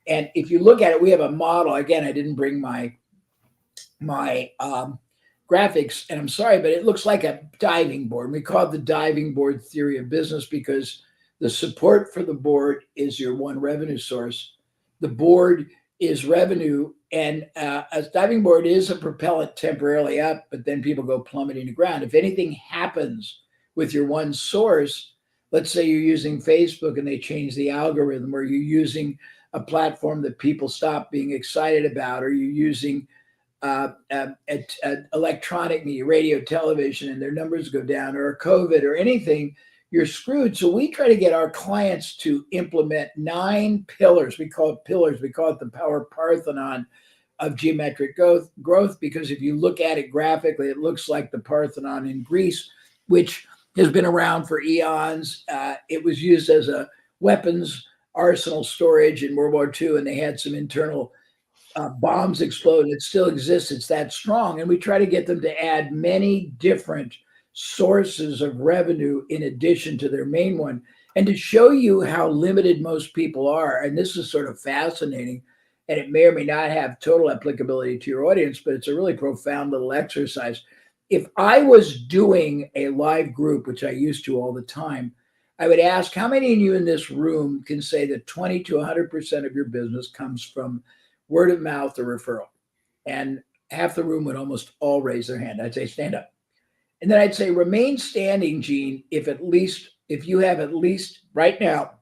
And if you look at it, we have a model. Again, I didn't bring my graphics, and I'm sorry, but it looks like a diving board. We call it the diving board theory of business because the support for the board is your one revenue source. The board is revenue, and a diving board is a propellant temporarily up, but then people go plummeting to ground. If anything happens with your one source, let's say you're using Facebook and they change the algorithm, or you're using a platform that people stop being excited about, or you're using electronic media, radio, television, and their numbers go down, or COVID or anything, you're screwed. So we try to get our clients to implement 9 pillars. We call it pillars. We call it the power Parthenon of geometric growth, because if you look at it graphically, it looks like the Parthenon in Greece, which has been around for eons. It was used as a weapons arsenal storage in World War II, and they had some internal bombs explode. It still exists. It's that strong. And we try to get them to add many different sources of revenue in addition to their main one. And to show you how limited most people are, and this is sort of fascinating, and it may or may not have total applicability to your audience, but it's a really profound little exercise. If I was doing a live group, which I used to all the time, I would ask, how many of you in this room can say that 20 to 100% of your business comes from word of mouth or referral? And half the room would almost all raise their hand. I'd say, stand up. And then I'd say, remain standing, Gene, if you have at least right now.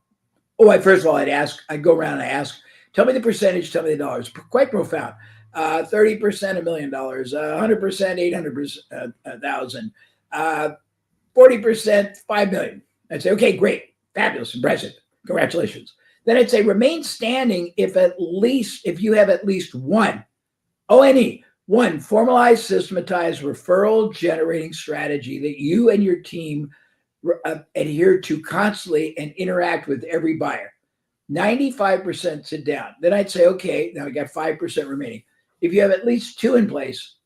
First of all, I'd go around and ask, tell me the percentage, tell me the dollars. Quite profound. 30% $1 million, 100% 800,000, 40% 5 million. I'd say, okay, great, fabulous, impressive, congratulations. Then I'd say, remain standing if you have at least one, one formalized, systematized referral generating strategy that you and your team adhere to constantly and interact with every buyer. 95% sit down. Then I'd say, okay, now we got 5% remaining. If you have at least 2 in place,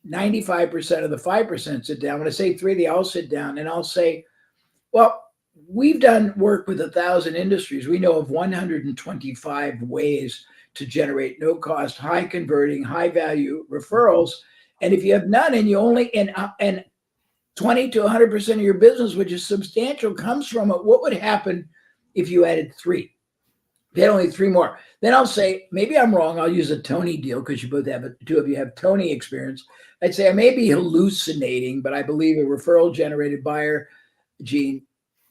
95% of the 5% sit down. When I say 3, they all sit down, and I'll say, well, we've done work with 1,000 industries. We know of 125 ways to generate no cost, high converting, high value referrals. And if you have none, and you only, and 20 to 100% of your business, which is substantial, comes from it, what would happen if you added 3? If you had only 3 more, then I'll say, maybe I'm wrong. I'll use a Tony deal because you both have, 2 of you have Tony experience. I'd say I may be hallucinating, but I believe a referral generated buyer, Gene,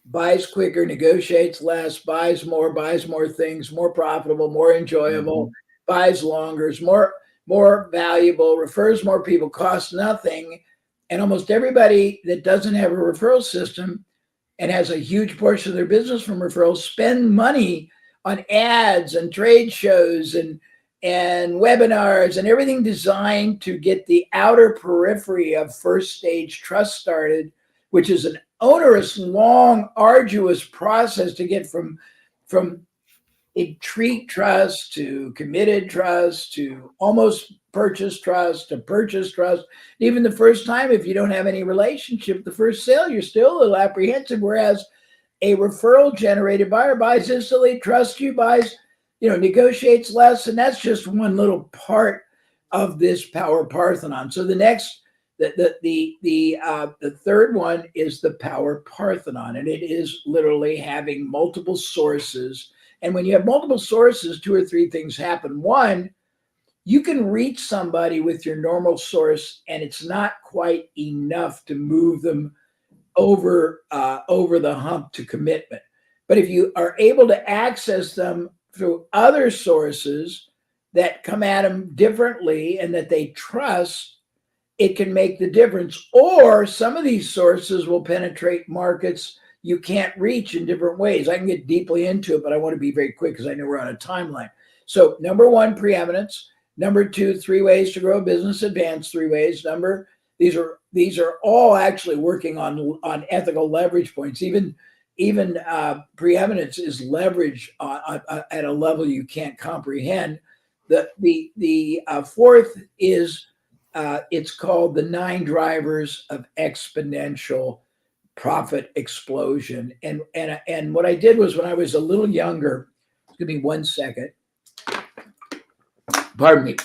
buys quicker, negotiates less, buys more things, more profitable, more enjoyable, buys longer, is more more valuable, refers more people, costs nothing. And almost everybody that doesn't have a referral system and has a huge portion of their business from referrals spend money on ads and trade shows and webinars and everything designed to get the outer periphery of first stage trust started, which is an onerous, long, arduous process to get from entreat trust to committed trust to almost purchase trust to purchase trust. Even the first time, if you don't have any relationship, the first sale, you're still a little apprehensive. Whereas a referral generated buyer buys instantly, trusts you, buys, negotiates less. And that's just one little part of this power Parthenon. So the next, the third one is the power Parthenon. And it is literally having multiple sources. And when you have multiple sources, 2 or 3 things happen. One, you can reach somebody with your normal source, and it's not quite enough to move them over the hump to commitment. But if you are able to access them through other sources that come at them differently and that they trust, it can make the difference. Or some of these sources will penetrate markets you can't reach in different ways. I can get deeply into it, but I want to be very quick because I know we're on a timeline. So number 1, preeminence. Number 2, 3 ways to grow a business, advanced 3 ways. These are all actually working on ethical leverage points. Even preeminence is leverage at a level you can't comprehend. The fourth is it's called the 9 drivers of exponential profit explosion. And what I did was, when I was a little younger, give me 1 second. Pardon me.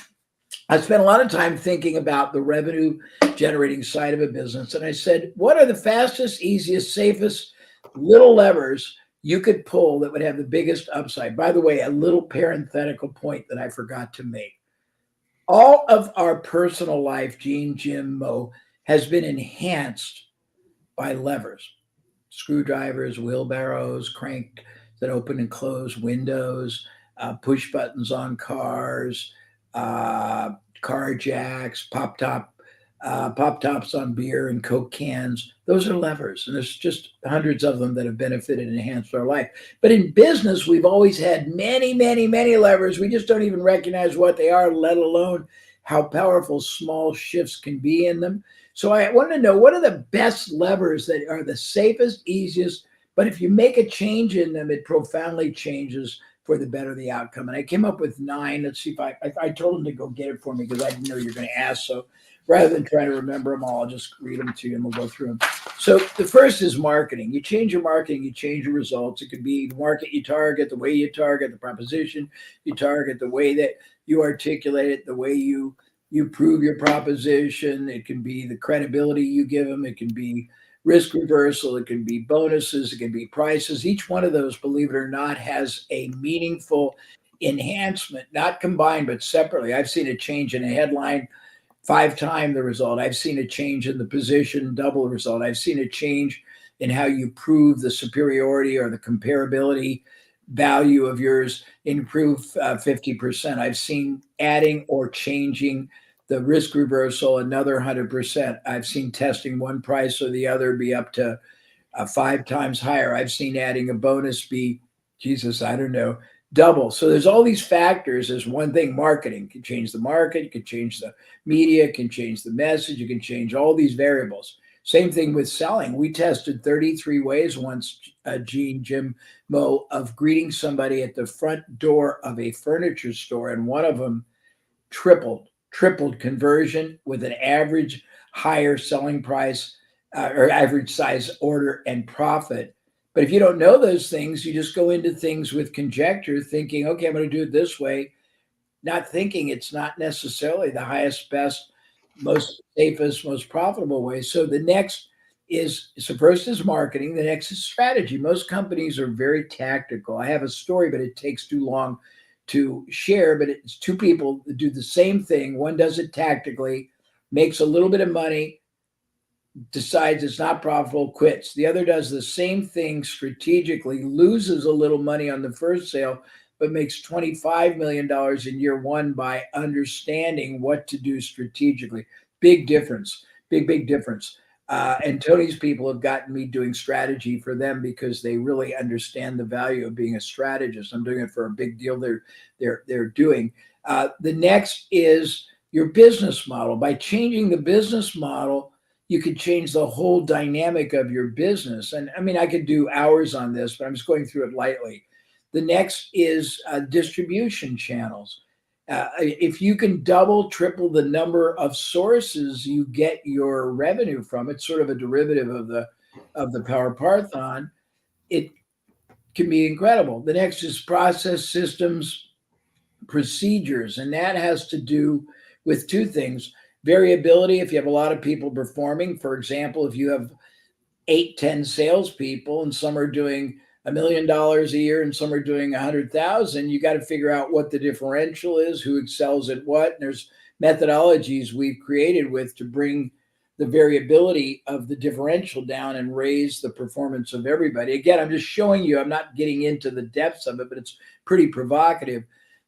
I spent a lot of time thinking about the revenue generating side of a business. And I said, what are the fastest, easiest, safest little levers you could pull that would have the biggest upside? By the way, a little parenthetical point that I forgot to make. All of our personal life, Gene, Jim, Mo, has been enhanced by levers, screwdrivers, wheelbarrows, crank that open and close windows, push buttons on cars, car jacks, pop tops on beer and Coke cans. Those are levers, and there's just hundreds of them that have benefited and enhanced our life. But in business, we've always had many, many, many levers. We just don't even recognize what they are, let alone how powerful small shifts can be in them. So I want to know, what are the best levers that are the safest, easiest, but if you make a change in them, it profoundly changes for the better the outcome. And I came up with 9. Let's see if I told him to go get it for me because I didn't know you were going to ask. So rather than trying to remember them all, I'll just read them to you and we'll go through them. So the first is marketing. You change your marketing, you change your results. It could be the market you target, the way you target, the proposition you target, the way that you articulate it, the way you prove your proposition. It can be the credibility you give them. It can be risk reversal. It can be bonuses. It can be prices. Each one of those, believe it or not, has a meaningful enhancement, not combined, but separately. I've seen a change in a headline 5 times the result. I've seen a change in the position, double the result. I've seen a change in how you prove the superiority or the comparability value of yours improve 50%. I've seen adding or changing the risk reversal another 100%. I've seen testing one price or the other be up to 5 times higher. I've seen adding a bonus be, double. So there's all these factors. There's one thing, marketing can change the market, you can change the media, can change the message, you can change all these variables. Same thing with selling. We tested 33 ways once, Gene, Jim, Mo, of greeting somebody at the front door of a furniture store, and one of them tripled conversion with an average higher selling price or average size order and profit. But if you don't know those things, you just go into things with conjecture, thinking, okay, I'm going to do it this way, not thinking it's not necessarily the highest, best, most safest, most profitable way. So the next is, so first is marketing. The next is strategy. Most companies are very tactical. I have a story, but it takes too long to share, but it's 2 people that do the same thing. One does it tactically, makes a little bit of money, decides it's not profitable, quits. The other does the same thing strategically, loses a little money on the first sale, but makes $25 million in year one by understanding what to do strategically. Big difference, big difference. And Tony's people have gotten me doing strategy for them because they really understand the value of being a strategist. I'm doing it for a big deal they're doing. The next is your business model. By changing the business model, you could change the whole dynamic of your business. And I mean, I could do hours on this, but I'm just going through it lightly. The next is distribution channels. If you can double, triple the number of sources you get your revenue from, it's sort of a derivative of the Power Parthon. It can be incredible. The next is process, systems, procedures, and that has to do with two things. Variability, if you have a lot of people performing, for example, if you have 8-10 salespeople and some are doing $1 million a year and some are doing 100,000, you got to figure out what the differential is, who excels at what. And there's methodologies we've created to bring the variability of the differential down and raise the performance of everybody. Again, I'm just showing you, I'm not getting into the depths of it, but it's pretty provocative.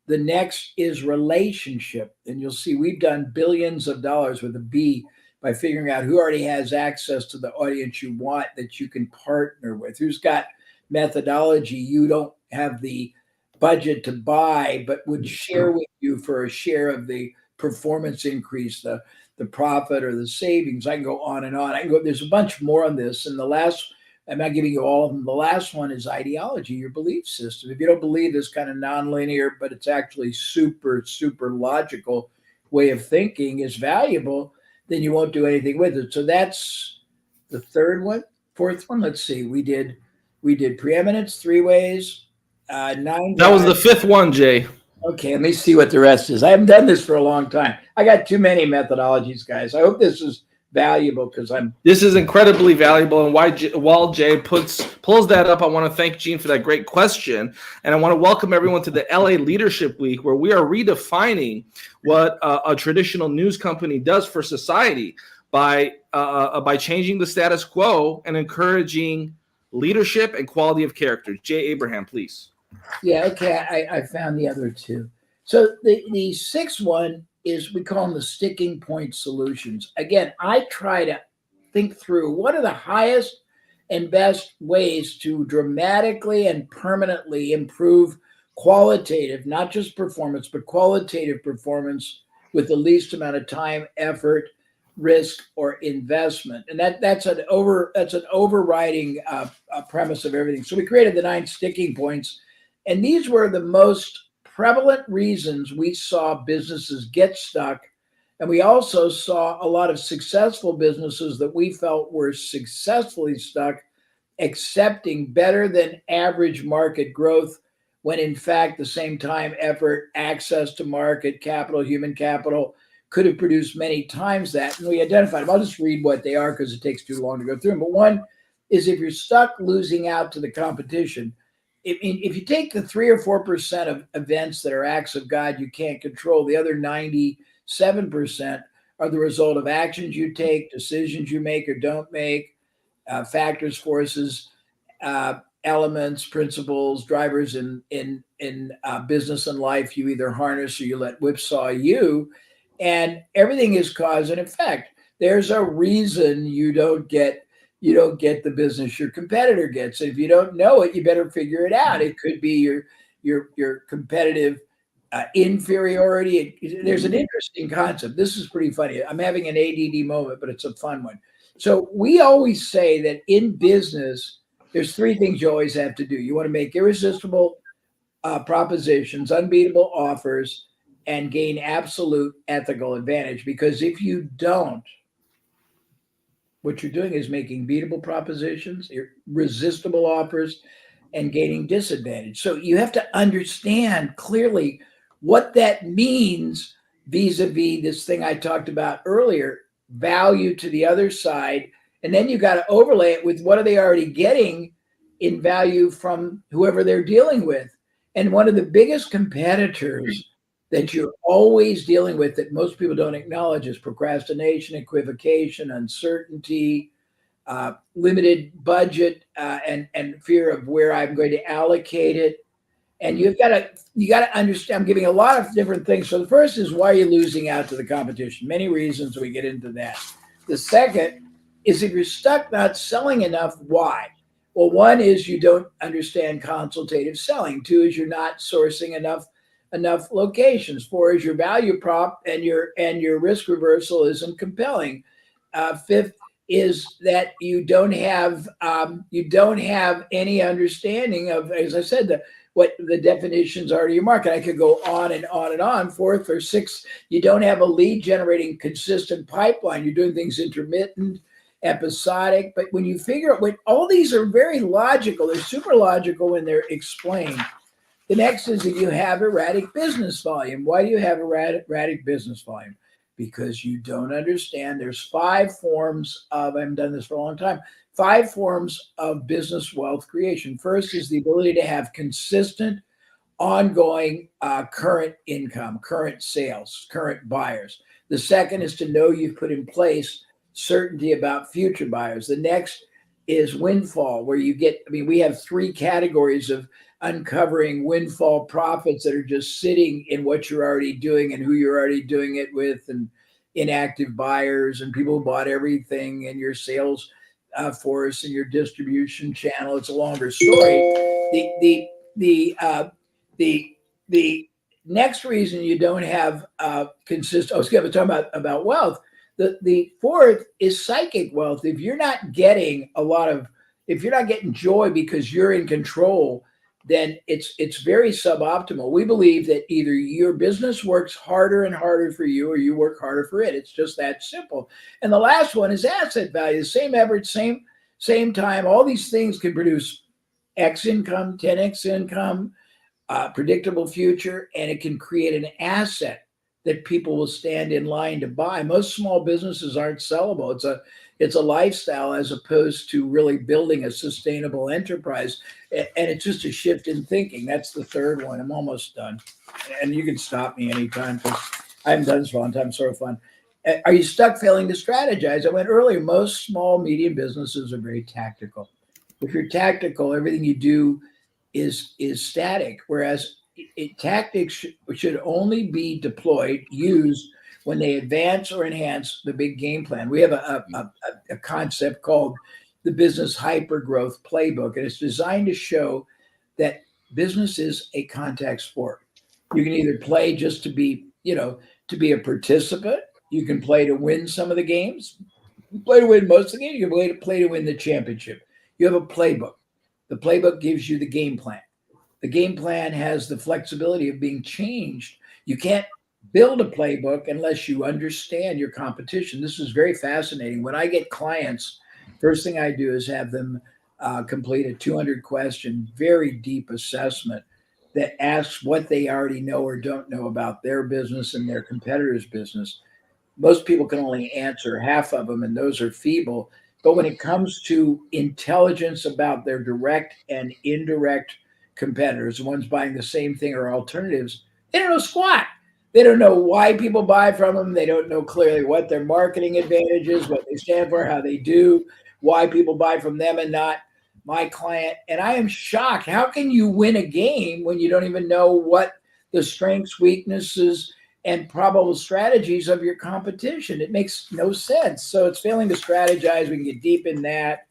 The next is relationship. And you'll see we've done billions of dollars with a B by figuring out who already has access to the audience you want that you can partner with, who's got methodology you don't have the budget to buy, but would share with you for a share of the performance increase, the profit or the savings. I can go on and on. I can go, there's a bunch more on this. And the last, I'm not giving you all of them. The last one is ideology, your belief system. If you don't believe this kind of nonlinear, but it's actually super logical way of thinking is valuable, then you won't do anything with it. So that's the third one. Fourth one, let's see. We did Preeminence 3 ways, 9. That was the fifth one, Jay. Okay, let me see what the rest is. I haven't done this for a long time. I got too many methodologies, guys. I hope this is valuable because This is incredibly valuable. And while Jay pulls that up, I want to thank Gene for that great question. And I want to welcome everyone to the LA Leadership Week, where we are redefining what a traditional news company does for society by changing the status quo and encouraging leadership and quality of character. Jay Abraham, please. Yeah, okay. I found the other two. So the sixth one is, we call them the sticking point solutions. Again, I try to think through what are the highest and best ways to dramatically and permanently improve qualitative, not just performance, but qualitative performance with the least amount of time, effort, risk, or investment. And that's an overriding premise of everything. So we created the 9 sticking points, and these were the most prevalent reasons we saw businesses get stuck. And we also saw a lot of successful businesses that we felt were successfully stuck, accepting better than average market growth, when in fact the same time, effort, access to market, capital, human capital could have produced many times that. And we identified them. I'll just read what they are because it takes too long to go through them. But one is, if you're stuck losing out to the competition, if you take the 3 or 4% of events that are acts of God you can't control, the other 97% are the result of actions you take, decisions you make or don't make, factors, forces, elements, principles, drivers in business and life you either harness or you let whipsaw you, and everything is cause and effect. There's a reason you don't get the business your competitor gets. If you don't know it, you better figure it out. It could be your competitive inferiority. There's an interesting concept. This is pretty funny. I'm having an ADD moment, but it's a fun one. So we always say that in business, there's 3 things you always have to do. You want to make irresistible propositions, unbeatable offers, and gain absolute ethical advantage. Because if you don't, what you're doing is making beatable propositions, irresistible offers, and gaining disadvantage. So you have to understand clearly what that means vis-a-vis this thing I talked about earlier, value to the other side. And then you got to overlay it with what are they already getting in value from whoever they're dealing with. And one of the biggest competitors that you're always dealing with that most people don't acknowledge is procrastination, equivocation, uncertainty, limited budget, and fear of where I'm going to allocate it, And you got to understand, I'm giving a lot of different things. So the first is, why are you losing out to the competition? Many reasons, we get into that. The second is, if you're stuck not selling enough, why? Well, one is you don't understand consultative selling. Two is you're not sourcing enough locations. Four is your value prop and your risk reversal isn't compelling. Fifth is that you don't have any understanding of, as I said, what the definitions are to your market. I could go on and on and on. Fourth or sixth, you don't have a lead generating consistent pipeline. You're doing things intermittent, episodic. But when you figure out, when all these are very logical, they're super logical when they're explained. The next is that you have erratic business volume. Why do you have erratic business volume? Because you don't understand. There's 5 forms of, I haven't done this for a long time, 5 forms of business wealth creation. First is the ability to have consistent, ongoing current income, current sales, current buyers. The second is to know you've put in place certainty about future buyers. The next is windfall, where you get, we have 3 categories of uncovering windfall profits that are just sitting in what you're already doing and who you're already doing it with, and inactive buyers and people who bought everything, and your sales force and your distribution channel. It's a longer story. The next reason you don't have consistent, I was going to talk about wealth. The fourth is psychic wealth. If you're not getting if you're not getting joy because you're in control, then it's very suboptimal. We believe that either your business works harder and harder for you, or you work harder for it. It's just that simple. And the last one is asset value. Same effort, same time. All these things can produce X income, 10X income, predictable future, and it can create an asset that people will stand in line to buy. Most small businesses aren't sellable. It's a lifestyle as opposed to really building a sustainable enterprise. And it's just a shift in thinking. That's the third one. I'm almost done. And you can stop me anytime, because I haven't done this for a long time. It's sort of fun. Are you stuck failing to strategize? I went earlier, most small, medium businesses are very tactical. If you're tactical, everything you do is static, whereas tactics should only be used when they advance or enhance the big game plan. We have a concept called the business hypergrowth playbook, and it's designed to show that business is a contact sport. You can either play just to be a participant. You can play to win some of the games. You play to win most of the games. You can play to win the championship. You have a playbook. The playbook gives you the game plan. The game plan has the flexibility of being changed. You can't build a playbook unless you understand your competition. This is very fascinating. When I get clients, first thing I do is have them complete a 200-question, very deep assessment that asks what they already know or don't know about their business and their competitor's business. Most people can only answer half of them, and those are feeble. But when it comes to intelligence about their direct and indirect competitors, the ones buying the same thing or alternatives, they don't know squat. They don't know why people buy from them. They don't know clearly what their marketing advantage is, what they stand for, how they do, why people buy from them and not my client. And I am shocked. How can you win a game when you don't even know what the strengths, weaknesses, and probable strategies of your competition? It makes no sense. So it's failing to strategize. We can get deep in that.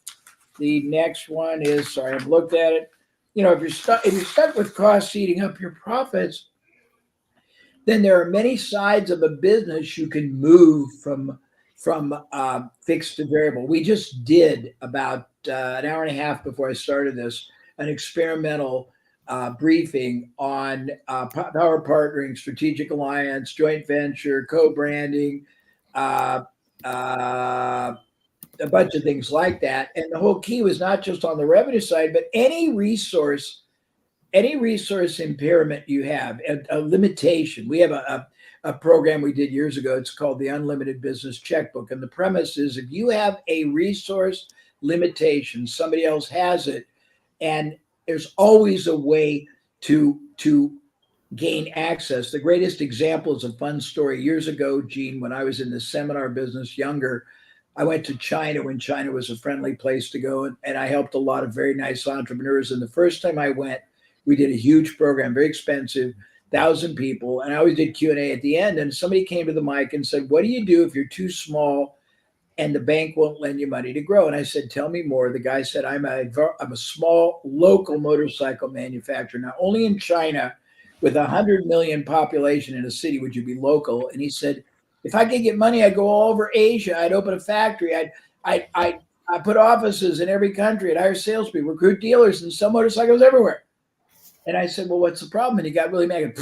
The next one is, sorry, I've looked at it. If you're stuck with costs eating up your profits, then there are many sides of a business you can move from fixed to variable. We just did about an hour and a half before I started this, an experimental briefing on power partnering, strategic alliance, joint venture, co-branding, a bunch of things like that. And the whole key was not just on the revenue side, but any resource impairment you have, a limitation. We have a program we did years ago. It's called the Unlimited Business Checkbook. And the premise is, if you have a resource limitation, somebody else has it, and there's always a way to gain access. The greatest example is a fun story. Years ago, Gene, when I was in the seminar business, younger, I went to China when China was a friendly place to go, and I helped a lot of very nice entrepreneurs. And the first time I went, We did a huge program, very expensive, 1,000 people. And I always did Q&A at the end. And somebody came to the mic and said, what do you do if you're too small and the bank won't lend you money to grow? And I said, tell me more. The guy said, I'm a small local motorcycle manufacturer. Now, only in China, with 100 million population in a city, would you be local? And he said, if I could get money, I'd go all over Asia. I'd open a factory. I'd put offices in every country. I'd hire salespeople, recruit dealers, and sell motorcycles everywhere. And I said, well, what's the problem? And he got really mad.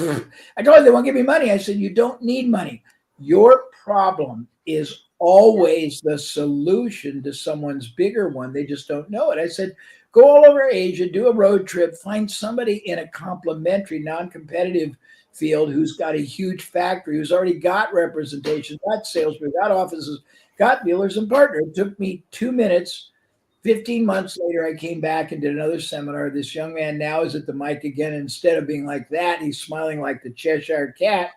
I told him they won't give me money. I said, you don't need money. Your problem is always the solution to someone's bigger one. They just don't know it. I said, go all over Asia, do a road trip, find somebody in a complementary, non-competitive field who's got a huge factory, who's already got representation, got salespeople, got offices, got dealers and partners. It took me 2 minutes. 15 months later, I came back and did another seminar. This young man now is at the mic again. Instead of being like that, he's smiling like the Cheshire Cat.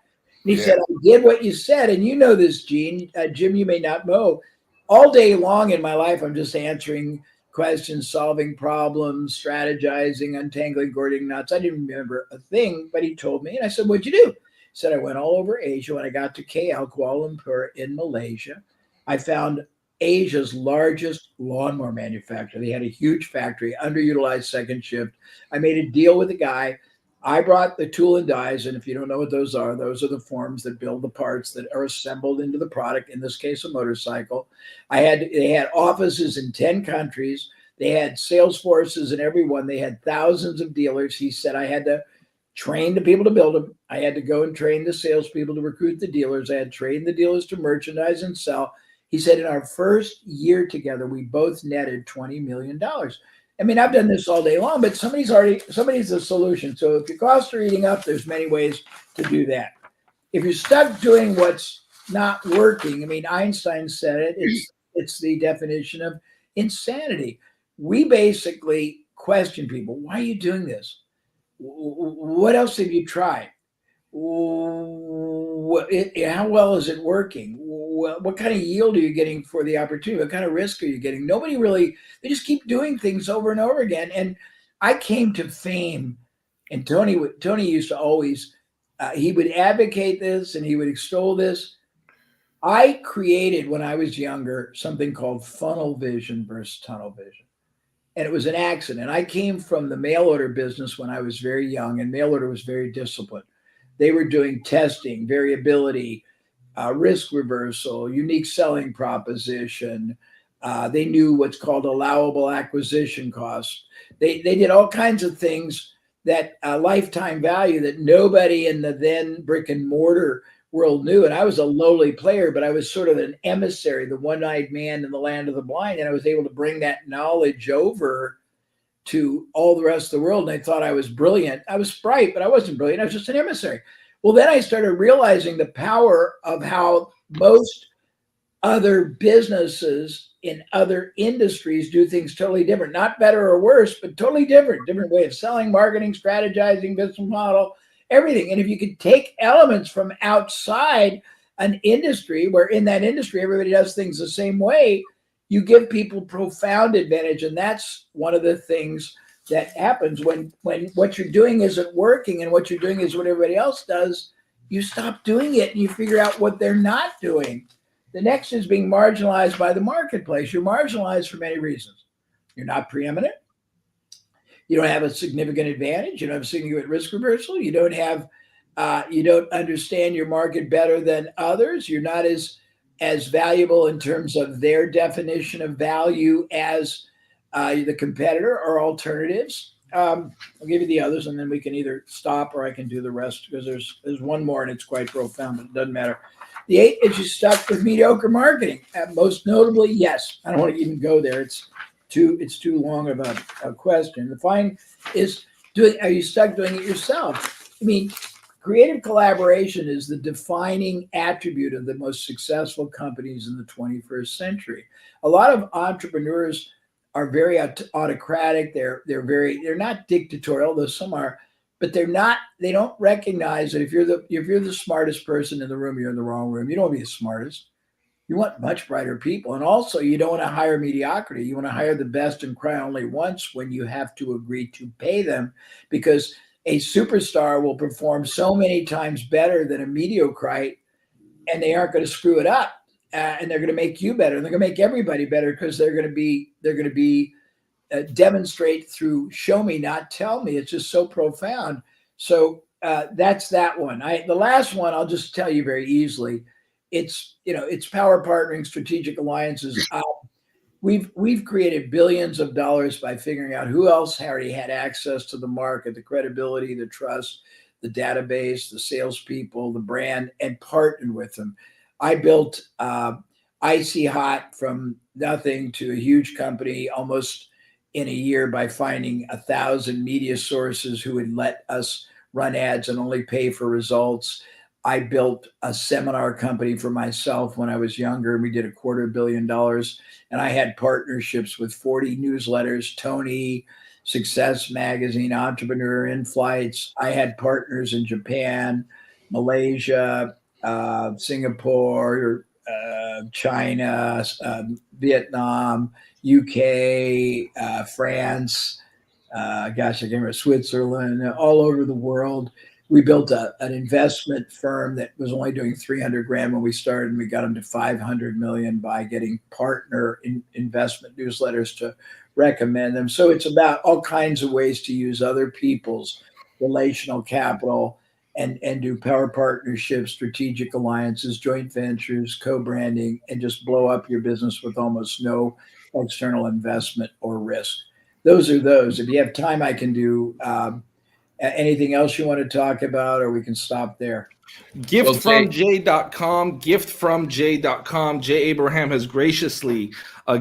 And he said, I did what you said. And you know this, Jim, you may not know. All day long in my life, I'm just answering questions, solving problems, strategizing, untangling Gordian knots. I didn't remember a thing, but he told me. And I said, what'd you do? He said, I went all over Asia. When I got to KL, Kuala Lumpur in Malaysia, I found Asia's largest lawnmower manufacturer. They had a huge factory, underutilized second shift. I made a deal with the guy. I brought the tool and dies, and if you don't know what those are the forms that build the parts that are assembled into the product, in this case, a motorcycle. They had offices in 10 countries. They had sales forces in every one. They had thousands of dealers. He said I had to train the people to build them. I had to go and train the salespeople to recruit the dealers. I had to train the dealers to merchandise and sell. He said in our first year together, we both netted $20 million. I mean, I've done this all day long, but somebody's the solution. So if your costs are eating up, there's many ways to do that. If you're stuck doing what's not working, I mean, Einstein said it, it's the definition of insanity. We basically question people. Why are you doing this? What else have you tried? How well is it working? What kind of yield are you getting for the opportunity? What kind of risk are you getting? Nobody really, they just keep doing things over and over again. And I came to fame, and Tony used to always, he would advocate this and he would extol this. I created, when I was younger, something called funnel vision versus tunnel vision. And it was an accident. I came from the mail order business when I was very young, and mail order was very disciplined. They were doing testing, variability, risk reversal, unique selling proposition. They knew what's called allowable acquisition costs. They did all kinds of things that lifetime value that nobody in the then brick and mortar world knew. And I was a lowly player, but I was sort of an emissary, the one-eyed man in the land of the blind. And I was able to bring that knowledge over to all the rest of the world. And I thought I was brilliant. I was bright, but I wasn't brilliant. I was just an emissary. Well, then I started realizing the power of how most other businesses in other industries do things totally different, not better or worse, but totally different way of selling, marketing, strategizing, business model, everything. And if you could take elements from outside an industry, where in that industry, everybody does things the same way, you give people profound advantage. And that's one of the things that happens when what you're doing isn't working and what you're doing is what everybody else does. You stop doing it and you figure out what they're not doing. The next is being marginalized by the marketplace. You're marginalized for many reasons. You're not preeminent. You don't have a significant advantage. You don't have significant risk reversal. You don't have, you don't understand your market better than others. You're not as valuable in terms of their definition of value as the competitor or alternatives. I'll give you the others, and then we can either stop or I can do the rest, because there's one more and it's quite profound, but it doesn't matter. The 8 is you stuck with mediocre marketing. Most notably, yes. I don't want to even go there. It's too long of a question. The 5 is are you stuck doing it yourself? I mean, creative collaboration is the defining attribute of the most successful companies in the 21st century. A lot of entrepreneurs are very autocratic. They're not dictatorial, though some are, but they don't recognize that if you're the smartest person in the room, you're in the wrong room. You don't want to be the smartest. You want much brighter people. And also, you don't want to hire mediocrity. You want to hire the best and cry only once when you have to agree to pay them, because a superstar will perform so many times better than a mediocrite, and they aren't going to screw it up. And they're going to make you better. And they're going to make everybody better, because they're going to be demonstrate through show me, not tell me. It's just so profound. So that's that one. The last one, I'll just tell you very easily. It's power partnering, strategic alliances. We've created billions of dollars by figuring out who else already had access to the market, the credibility, the trust, the database, the salespeople, the brand, and partnered with them. I built Icy Hot from nothing to a huge company almost in a year by finding 1,000 media sources who would let us run ads and only pay for results. I built a seminar company for myself when I was younger, and we did $250 million. And I had partnerships with 40 newsletters, Tony, Success Magazine, Entrepreneur, In Flights. I had partners in Japan, Malaysia, Singapore, China, Vietnam, UK, France, I can't remember, Switzerland, all over the world. We built an investment firm that was only doing 300 grand when we started, and we got them to 500 million by getting partner investment newsletters to recommend them. So it's about all kinds of ways to use other people's relational capital and do power partnerships, strategic alliances, joint ventures, co-branding, and just blow up your business with almost no external investment or risk. Those are those. If you have time, I can do anything else you want to talk about, or we can stop there. Giftfromj.com, giftfromj.com. Jay Abraham has graciously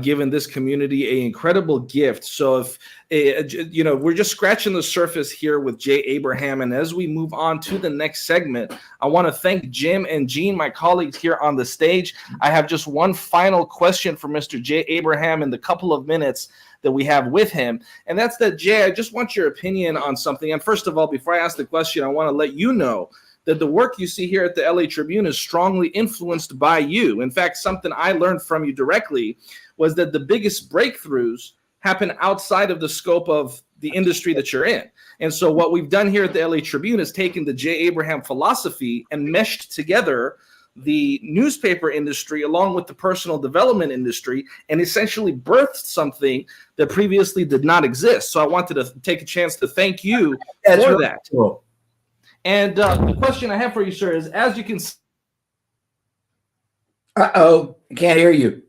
given this community an incredible gift. So if we're just scratching the surface here with Jay Abraham, and as we move on to the next segment, I want to thank Jim and Jean, my colleagues here on the stage. I have just one final question for Mr. Jay Abraham in the couple of minutes that we have with him, and that's that, Jay, I just want your opinion on something. And first of all, before I ask the question, I want to let you know that the work you see here at the LA Tribune is strongly influenced by you. In fact, something I learned from you directly was that the biggest breakthroughs happen outside of the scope of the industry that you're in. And so what we've done here at the LA Tribune is taken the Jay Abraham philosophy and meshed together the newspaper industry along with the personal development industry, and essentially birthed something that previously did not exist. So I wanted to take a chance to thank you for that. Cool. And the question I have for you, sir, is, as you can see, I can't hear you.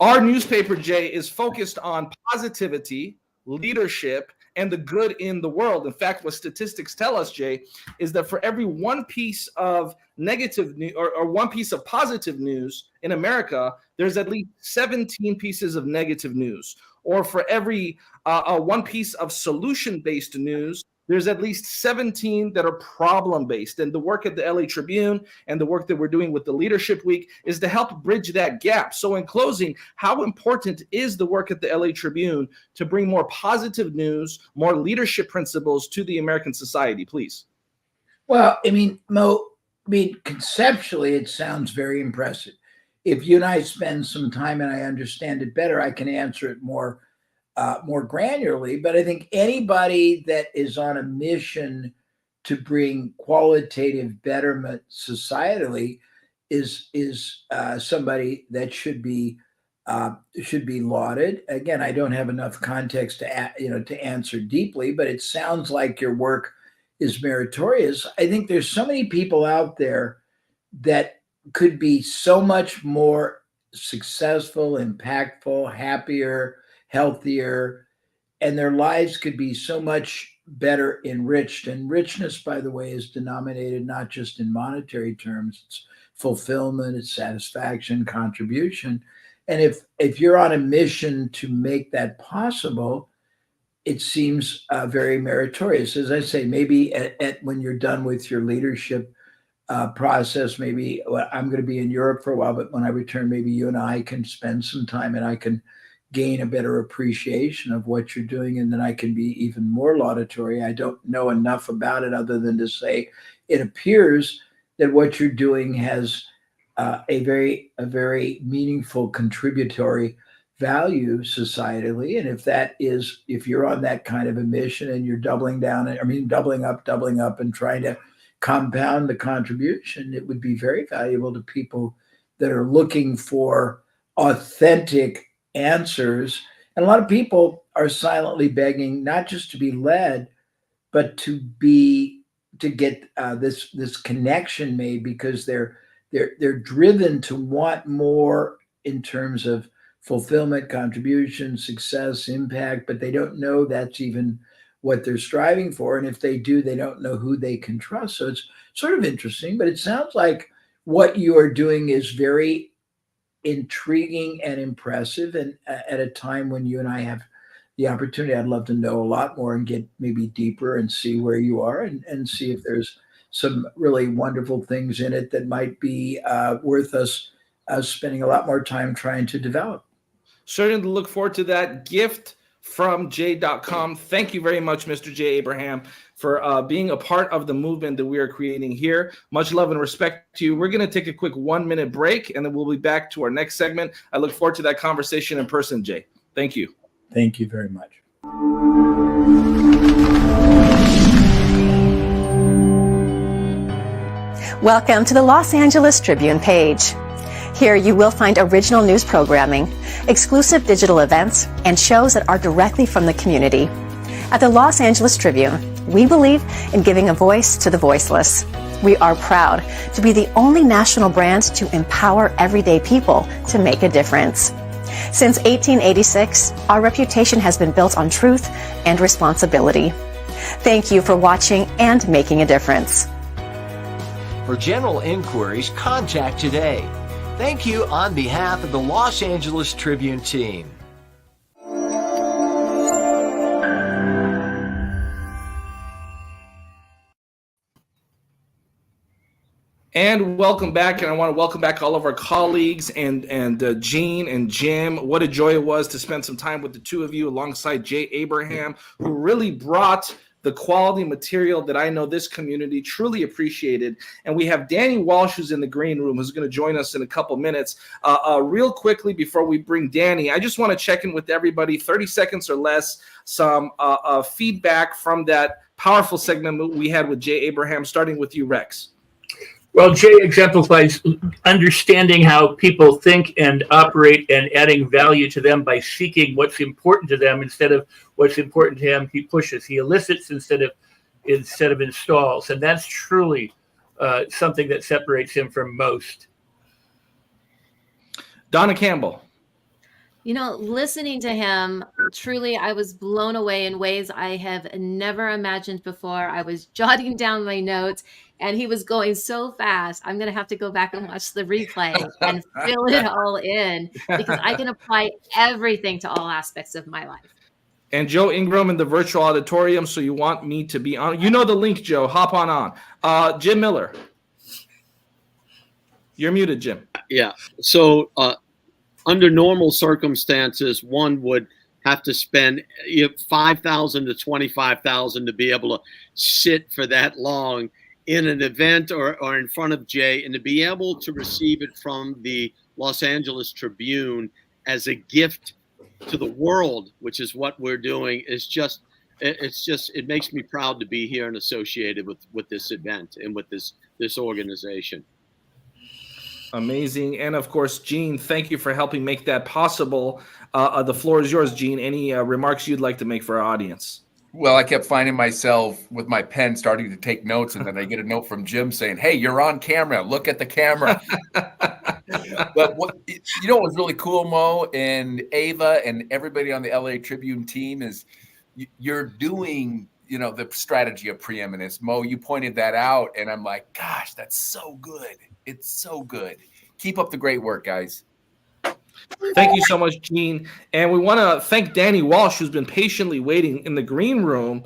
Our newspaper, Jay, is focused on positivity, leadership, and the good in the world. In fact, what statistics tell us, Jay, is that for every one piece of negative news or one piece of positive news in America, there's at least 17 pieces of negative news. Or for every one piece of solution-based news, there's at least 17 that are problem-based. And the work at the LA Tribune and the work that we're doing with the Leadership Week is to help bridge that gap. So in closing, how important is the work at the LA Tribune to bring more positive news, more leadership principles to the American society, please? Well, I mean, Mo, conceptually, it sounds very impressive. If you and I spend some time and I understand it better, I can answer it more granularly. But I think anybody that is on a mission to bring qualitative betterment societally is somebody that should be lauded. Again, I don't have enough context to answer deeply, but it sounds like your work is meritorious. I think there's so many people out there that could be so much more successful, impactful, happier, healthier, and their lives could be so much better enriched. And richness, by the way, is denominated not just in monetary terms. It's fulfillment, it's satisfaction, contribution. And if you're on a mission to make that possible, it seems very meritorious. As I say, maybe when you're done with your leadership process, maybe I'm going to be in Europe for a while, but when I return, maybe you and I can spend some time and I can gain a better appreciation of what you're doing, and then I can be even more laudatory. I don't know enough about it other than to say it appears that what you're doing has a very meaningful contributory value societally. And if you're on that kind of a mission and you're doubling up and trying to compound the contribution, it would be very valuable to people that are looking for authentic answers. And a lot of people are silently begging not just to be led, but to get this connection made, because they're driven to want more in terms of fulfillment, contribution, success, impact, but they don't know that's even what they're striving for. And if they do, they don't know who they can trust. So it's sort of interesting, but it sounds like what you are doing is very intriguing and impressive. And at a time when you and I have the opportunity, I'd love to know a lot more and get maybe deeper and see where you are and see if there's some really wonderful things in it that might be worth us spending a lot more time trying to develop. Certainly look forward to that. giftfromj.com. Thank you very much, Mr. J. Abraham, for being a part of the movement that we are creating here. Much love and respect to you. We're going to take a quick 1-minute break, and then we'll be back to our next segment. I look forward to that conversation in person, Jay. Thank you. Thank you very much. Welcome to the Los Angeles Tribune page. Here you will find original news programming, exclusive digital events, and shows that are directly from the community. At the Los Angeles Tribune, we believe in giving a voice to the voiceless. We are proud to be the only national brand to empower everyday people to make a difference. Since 1886, our reputation has been built on truth and responsibility. Thank you for watching and making a difference. For general inquiries, contact today. Thank you on behalf of the Los Angeles Tribune team. And welcome back, and I want to welcome back all of our colleagues and Gene and Jim. What a joy it was to spend some time with the two of you alongside Jay Abraham, who really brought the quality material that I know this community truly appreciated. And we have Danny Walsh, who's in the green room, who's going to join us in a couple minutes. Real quickly, before we bring Danny, I just want to check in with everybody, 30 seconds or less, some feedback from that powerful segment we had with Jay Abraham, starting with you, Rex. Well, Jay exemplifies understanding how people think and operate and adding value to them by seeking what's important to them instead of what's important to him. He pushes, he elicits instead of installs. And that's truly something that separates him from most. Donna Campbell. You know, listening to him, truly, I was blown away in ways I have never imagined before. I was jotting down my notes, and he was going so fast. I'm going to have to go back and watch the replay and fill it all in, because I can apply everything to all aspects of my life. And Joe Ingram in the virtual auditorium, so you want me to be on. You know the link, Joe. Hop on. Jim Miller. You're muted, Jim. Yeah. So, under normal circumstances, one would have to spend $5,000 to $25,000 to be able to sit for that long in an event or in front of Jay, and to be able to receive it from the Los Angeles Tribune as a gift to the world, which is what we're doing, is it makes me proud to be here and associated with this event and with this organization. Amazing. And of course, Gene, thank you for helping make that possible. The floor is yours, Gene. Any remarks you'd like to make for our audience? Well, I kept finding myself with my pen starting to take notes, and then I get a note from Jim saying, "Hey, you're on camera. Look at the camera." But what was really cool, Mo and Ava and everybody on the LA Tribune team is you're doing the strategy of preeminence. Mo, you pointed that out, and I'm like, gosh, that's so good. It's so good. Keep up the great work, guys. Thank you so much, Gene. And we want to thank Danny Walsh, who's been patiently waiting in the green room.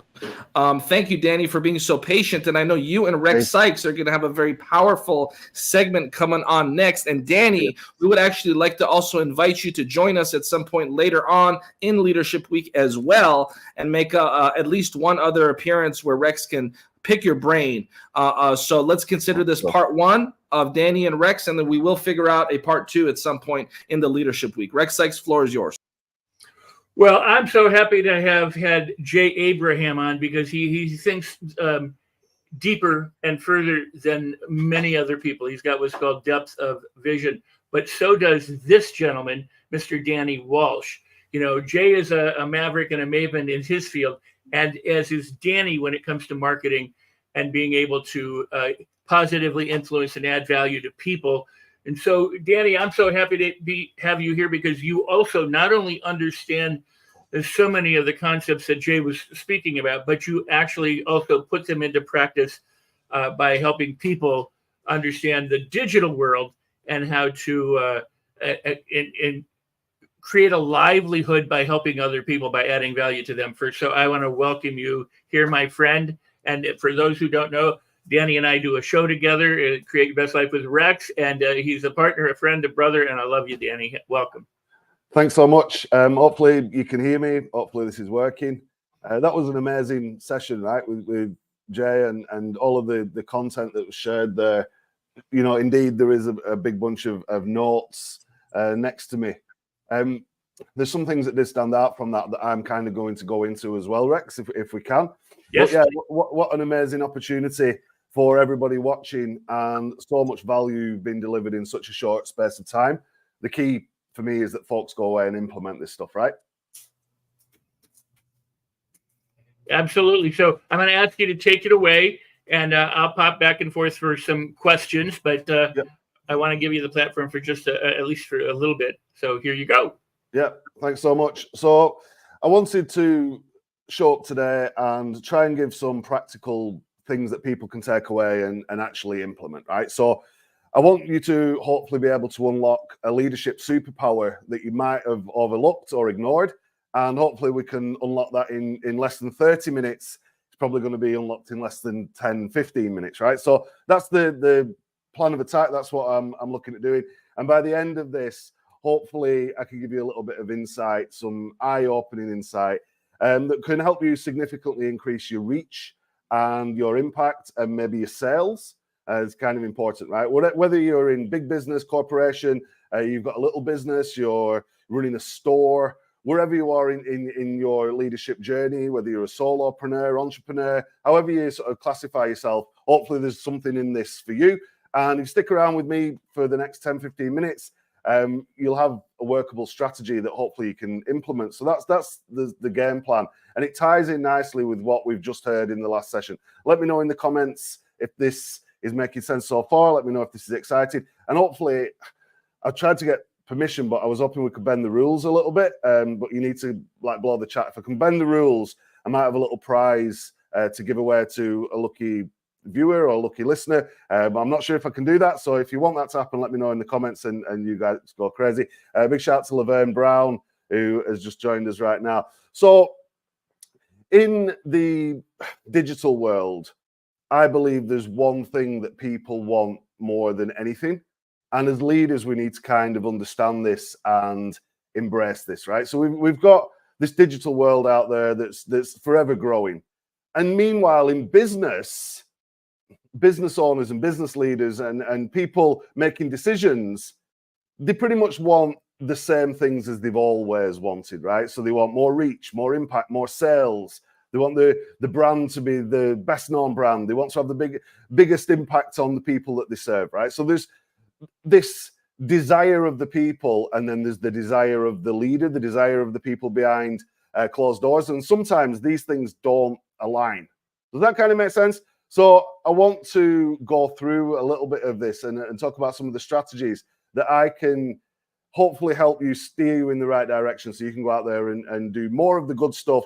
Thank you, Danny, for being so patient. And I know you and Rex Sykes are going to have a very powerful segment coming on next. And Danny, we would actually like to also invite you to join us at some point later on in Leadership Week as well, and make at least one other appearance where Rex can pick your brain. So let's consider this part one of Danny and Rex, and then we will figure out a part two at some point in the Leadership Week. Rex Sykes, floor is yours. Well, I'm so happy to have had Jay Abraham on because he thinks deeper and further than many other people. He's got what's called depth of vision, but so does this gentleman, Mr. Danny Walsh. You know, Jay is a maverick and a maven in his field, and as is Danny when it comes to marketing and being able to positively influence and add value to people. And so, Danny, I'm so happy to have you here because you also not only understand so many of the concepts that Jay was speaking about, but you actually also put them into practice by helping people understand the digital world and how to and create a livelihood by helping other people by adding value to them. So I want to welcome you here, my friend. And for those who don't know, Danny and I do a show together, Create Your Best Life with Rex, and he's a partner, a friend, a brother, and I love you, Danny. Welcome. Thanks so much. Hopefully you can hear me. Hopefully this is working. That was an amazing session, right, with Jay and all of the content that was shared there. You know, indeed, there is a big bunch of notes next to me. There's some things that did stand out from that I'm kind of going to go into as well, Rex, if we can. Yes. But yeah, what an amazing opportunity for everybody watching, and so much value being delivered in such a short space of time. The key for me is that folks go away and implement this stuff, right? Absolutely. So I'm going to ask you to take it away, and I'll pop back and forth for some questions, but I want to give you the platform for just at least for a little bit. So here you go. Yeah, thanks so much. So I wanted to show up today and try and give some practical things that people can take away and actually implement, right? So I want you to hopefully be able to unlock a leadership superpower that you might have overlooked or ignored. And hopefully we can unlock that in less than 30 minutes. It's probably going to be unlocked in less than 10, 15 minutes, right? So that's the plan of attack. That's what I'm looking at doing. And by the end of this, hopefully I can give you a little bit of insight, some eye-opening insight that can help you significantly increase your reach and your impact and maybe your sales. Is kind of important, right? Whether you're in big business, corporation, you've got a little business, you're running a store, wherever you are in your leadership journey, whether you're a solopreneur, entrepreneur, however you sort of classify yourself, hopefully there's something in this for you. And if you stick around with me for the next 10, 15 minutes, you'll have a workable strategy that hopefully you can implement. So that's the game plan. And it ties in nicely with what we've just heard in the last session. Let me know in the comments if this is making sense so far. Let me know if this is exciting. And hopefully, I tried to get permission, but I was hoping we could bend the rules a little bit. But you need to blow the chat. If I can bend the rules, I might have a little prize to give away to a lucky viewer or a lucky listener. I'm not sure if I can do that. So if you want that to happen, let me know in the comments and you guys go crazy. Big shout out to Laverne Brown, who has just joined us right now. So in the digital world, I believe there's one thing that people want more than anything. And as leaders, we need to kind of understand this and embrace this, right? So we've got this digital world out there that's forever growing. And meanwhile, in business owners and business leaders and people making decisions, they pretty much want the same things as they've always wanted, right? So they want more reach, more impact, more sales. They want the brand to be the best known brand. They want to have the biggest impact on the people that they serve, right? So there's this desire of the people, and then there's the desire of the leader, the desire of the people behind closed doors. And sometimes these things don't align. Does that kind of make sense? So I want to go through a little bit of this and talk about some of the strategies that I can hopefully help you steer you in the right direction so you can go out there and do more of the good stuff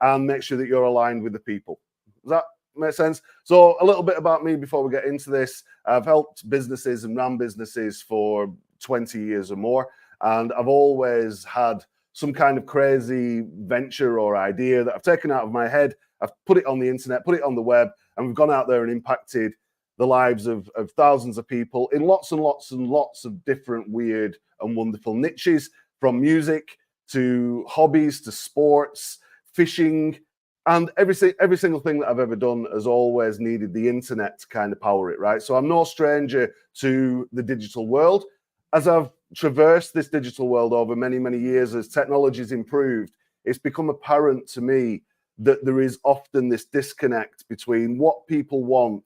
and make sure that you're aligned with the people. Does that make sense? So a little bit about me before we get into this. I've helped businesses and ran businesses for 20 years or more, and I've always had some kind of crazy venture or idea that I've taken out of my head. I've put it on the internet, put it on the web, and we've gone out there and impacted the lives of thousands of people in lots and lots and lots of different weird and wonderful niches, from music to hobbies to sports, fishing, And every single thing that I've ever done has always needed the internet to kind of power it, right? So I'm no stranger to the digital world. As I've traversed this digital world over many, many years, as technology's improved, it's become apparent to me that there is often this disconnect between what people want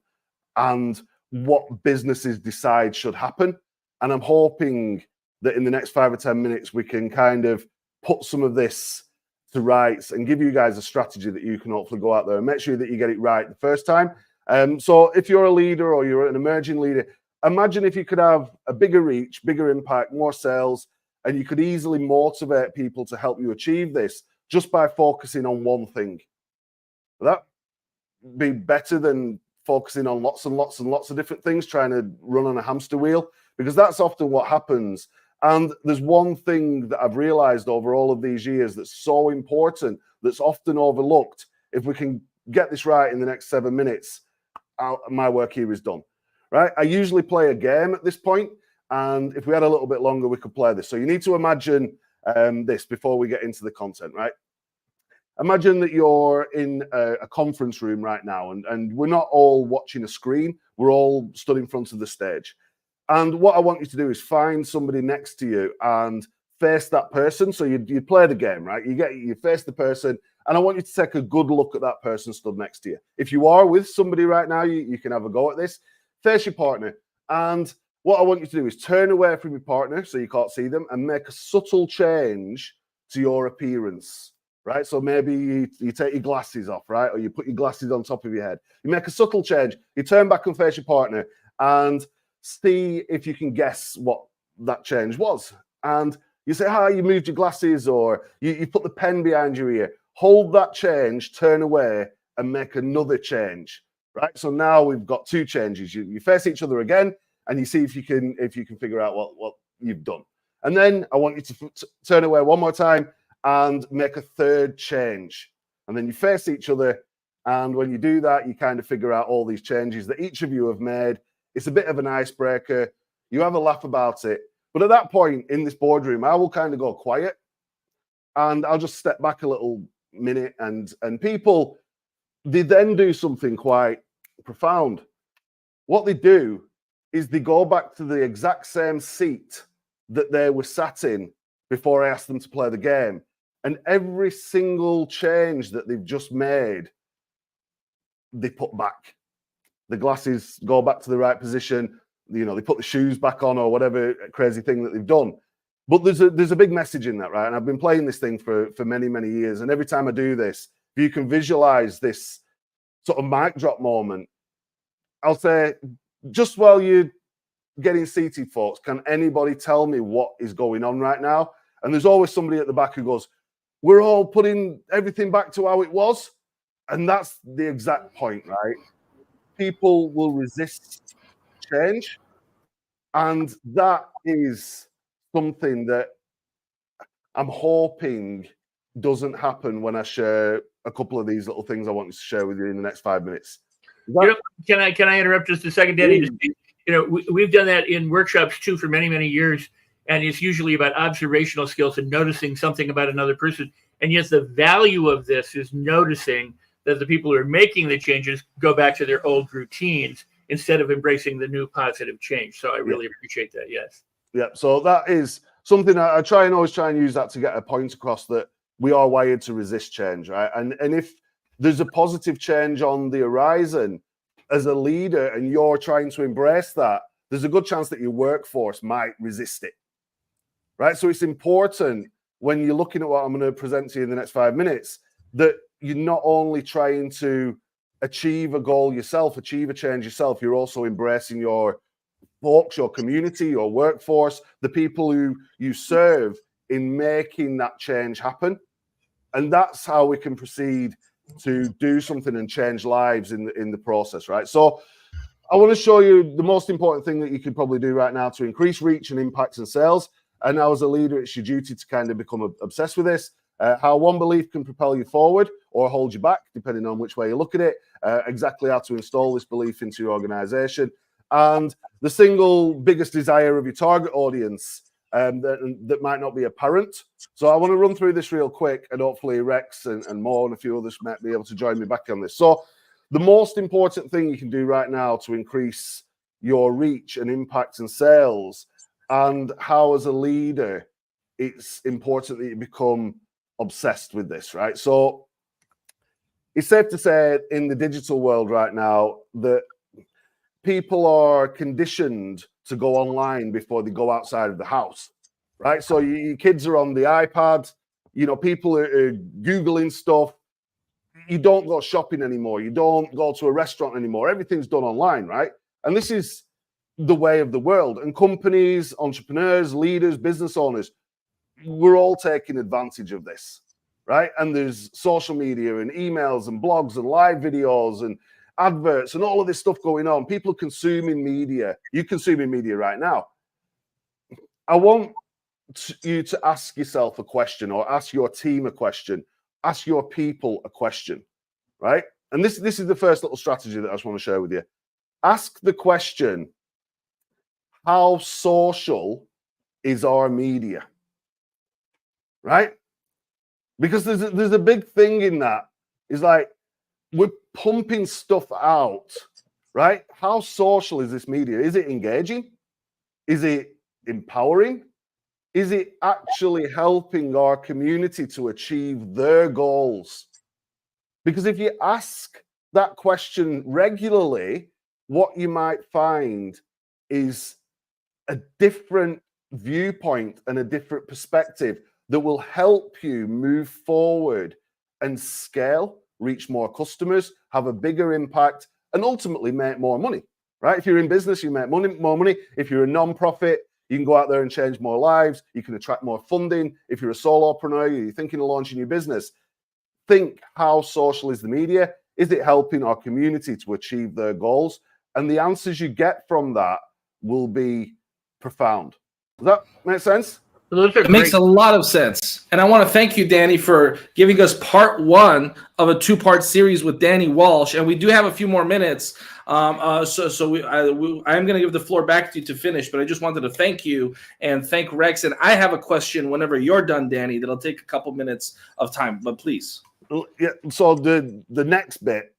and what businesses decide should happen. And I'm hoping that in the next 5 or 10 minutes, we can kind of put some of this to rights and give you guys a strategy that you can hopefully go out there and make sure that you get it right the first time. So if you're a leader or you're an emerging leader, imagine if you could have a bigger reach, bigger impact, more sales, and you could easily motivate people to help you achieve this just by focusing on one thing. Would that be better than focusing on lots and lots and lots of different things, trying to run on a hamster wheel? Because that's often what happens. And there's one thing that I've realized over all of these years that's so important, that's often overlooked. If we can get this right in the next 7 minutes, my work here is done, right? I usually play a game at this point, and if we had a little bit longer, we could play this. So you need to imagine this before we get into the content, right? Imagine that you're in a conference room right now, and we're not all watching a screen. We're all stood in front of the stage. And what I want you to do is find somebody next to you and face that person. So you play the game, right? You face the person, and I want you to take a good look at that person stood next to you. If you are with somebody right now, you can have a go at this. Face your partner. And what I want you to do is turn away from your partner so you can't see them and make a subtle change to your appearance, right? So maybe you take your glasses off, right? Or you put your glasses on top of your head. You make a subtle change. You turn back and face your partner and see if you can guess what that change was. And you say, you moved your glasses, or you put the pen behind your ear. Hold that change, turn away, and make another change, right? So now we've got two changes. You face each other again, and you see if you can figure out what you've done. And then I want you to turn away one more time and make a third change. And then you face each other, and when you do that, you kind of figure out all these changes that each of you have made. It's a bit of an icebreaker. You have a laugh about it. But at that point in this boardroom, I will kind of go quiet, and I'll just step back a little minute, and people, they then do something quite profound. What they do is they go back to the exact same seat that they were sat in before I asked them to play the game. And every single change that they've just made, they put back. The glasses go back to the right position. They put the shoes back on, or whatever crazy thing that they've done. But there's a big message in that, right? And I've been playing this thing for many, many years. And every time I do this, if you can visualize this sort of mic drop moment, I'll say, just while you're getting seated, folks, can anybody tell me what is going on right now? And there's always somebody at the back who goes, we're all putting everything back to how it was. And that's the exact point, right? People will resist change. And that is something that I'm hoping doesn't happen when I share a couple of these little things I want to share with you in the next 5 minutes. Can I interrupt just a second, Danny? We've done that in workshops too for many, many years. And it's usually about observational skills and noticing something about another person. And yet the value of this is noticing that the people who are making the changes go back to their old routines instead of embracing the new positive change. So I really appreciate that. Yes. Yeah. So that is something I always try and use that to get a point across, that we are wired to resist change, right? And if there's a positive change on the horizon as a leader and you're trying to embrace that, there's a good chance that your workforce might resist it, right? So it's important when you're looking at what I'm going to present to you in the next 5 minutes, that you're not only trying to achieve a goal yourself, achieve a change yourself, you're also embracing your folks, your community, your workforce, the people who you serve in making that change happen. And that's how we can proceed to do something and change lives in the process, right? So I want to show you the most important thing that you could probably do right now to increase reach and impact and sales. And now as a leader, it's your duty to kind of become obsessed with this. How one belief can propel you forward or hold you back, depending on which way you look at it. Exactly how to install this belief into your organization. And the single biggest desire of your target audience that might not be apparent. So I want to run through this real quick, and hopefully Rex and Mo and a few others might be able to join me back on this. So the most important thing you can do right now to increase your reach and impact and sales, and how as a leader it's important that you become obsessed with this, right? So it's safe to say in the digital world right now that people are conditioned to go online before they go outside of the house, right? So your kids are on the iPad, you know, people are Googling stuff. You don't go shopping anymore. You don't go to a restaurant anymore. Everything's done online, right? And this is the way of the world. And companies, entrepreneurs, leaders, business owners, we're all taking advantage of this, right? And there's social media and emails and blogs and live videos and adverts and all of this stuff going on. People are consuming media. You're consuming media right now. I want you to ask yourself a question, or ask your team a question, ask your people a question, right? And this is the first little strategy that I just want to share with you. Ask the question, how social is our media? Right? Because there's a big thing in that. It's like we're pumping stuff out, right? How social is this media? Is it engaging? Is it empowering? Is it actually helping our community to achieve their goals? Because if you ask that question regularly, what you might find is a different viewpoint and a different perspective that will help you move forward and scale, reach more customers, have a bigger impact, and ultimately make more money, right? If you're in business, you make more money. If you're a non-profit, you can go out there and change more lives. You can attract more funding. If you're a solopreneur, you're thinking of launching your business, think, how social is the media? Is it helping our community to achieve their goals? And the answers you get from that will be profound. Does that make sense? It makes a lot of sense. And I want to thank you, Danny, for giving us part one of a two-part series with Danny Walsh. And we do have a few more minutes. I'm going to give the floor back to you to finish, but I just wanted to thank you and thank Rex. And I have a question whenever you're done, Danny, that'll take a couple minutes of time, but please. Yeah, so the next bit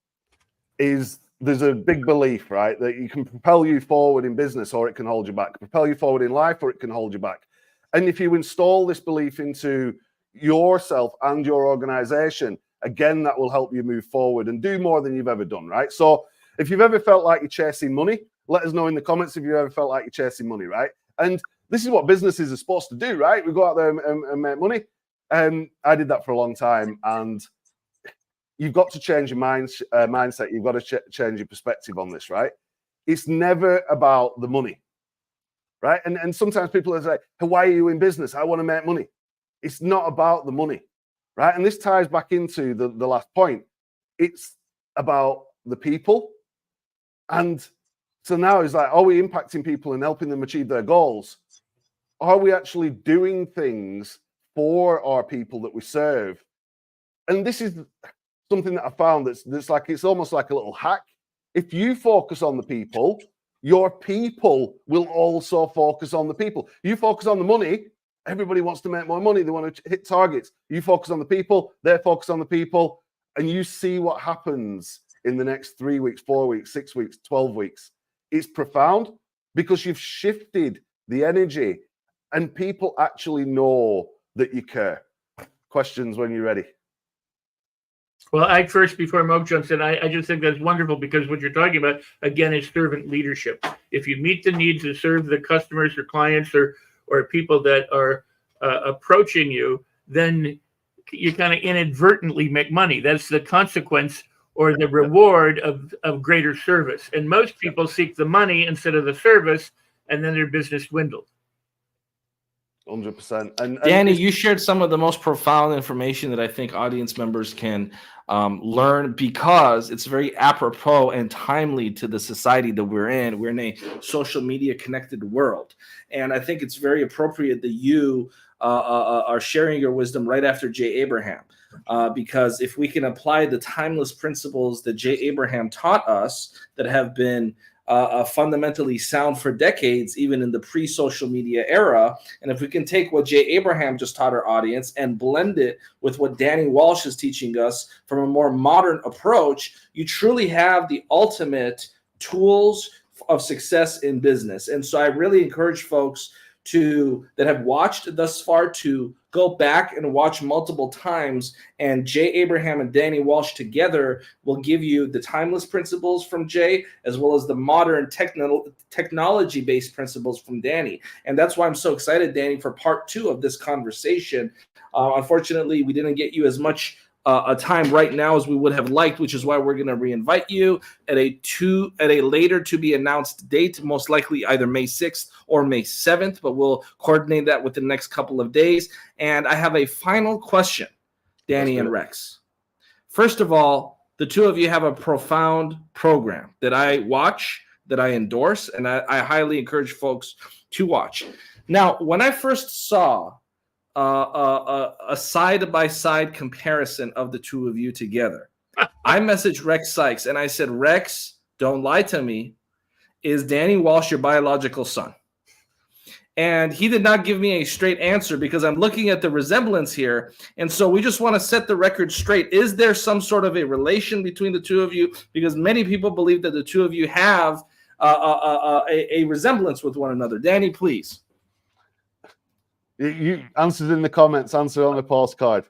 is there's a big belief, right, that you can propel you forward in business or it can hold you back, propel you forward in life or it can hold you back. And if you install this belief into yourself and your organization, again, that will help you move forward and do more than you've ever done, right? So if you've ever felt like you're chasing money, let us know in the comments if you ever felt like you're chasing money, right? And this is what businesses are supposed to do, right? We go out there and make money. And I did that for a long time. And you've got to change your mindset. You've got to change your perspective on this, right? It's never about the money. Right. And sometimes people are like, hey, why are you in business? I want to make money. It's not about the money. Right. And this ties back into the last point. It's about the people. And so now it's like, are we impacting people and helping them achieve their goals? Are we actually doing things for our people that we serve? And this is something that I found that's like, it's almost like a little hack. If you focus on the people, your people will also focus on the people. You focus on the money, everybody wants to make more money. They want to hit targets. You focus on the people, they focus on the people, and you see what happens in the next 3 weeks, 4 weeks, 6 weeks, 12 weeks. It's profound because you've shifted the energy and people actually know that you care. Questions when you're ready. Well, before Mo jumps in, I just think that's wonderful because what you're talking about, again, is servant leadership. If you meet the needs and serve the customers or clients or people that are approaching you, then you kind of inadvertently make money. That's the consequence or the reward of greater service. And most people seek the money instead of the service, and then their business dwindles. 100%. And Danny, you shared some of the most profound information that I think audience members can learn because it's very apropos and timely to the society that we're in. We're in a social media connected world. And I think it's very appropriate that you are sharing your wisdom right after Jay Abraham. Because if we can apply the timeless principles that Jay Abraham taught us that have been fundamentally sound for decades, even in the pre-social media era. And if we can take what Jay Abraham just taught our audience and blend it with what Danny Walsh is teaching us from a more modern approach, you truly have the ultimate tools of success in business. And so I really encourage folks that have watched thus far to go back and watch multiple times, and Jay Abraham and Danny Walsh together will give you the timeless principles from Jay, as well as the modern technology-based principles from Danny. And that's why I'm so excited, Danny, for part 2 of this conversation. Unfortunately, we didn't get you as much a time right now as we would have liked, which is why we're going to reinvite you at a later to be announced date, most likely either May 6th or May 7th, but we'll coordinate that within the next couple of days. And I have a final question, Danny and Rex. First of all, the two of you have a profound program that I watch, that I endorse, and I highly encourage folks to watch. Now, when I first saw a side-by-side comparison of the two of you together, I messaged Rex Sykes and I said, Rex, don't lie to me. Is Danny Walsh your biological son? And he did not give me a straight answer, because I'm looking at the resemblance here. And so we just want to set the record straight. Is there some sort of a relation between the two of you? Because many people believe that the two of you have a resemblance with one another. Danny, please. You answered in the comments, answer on the postcard.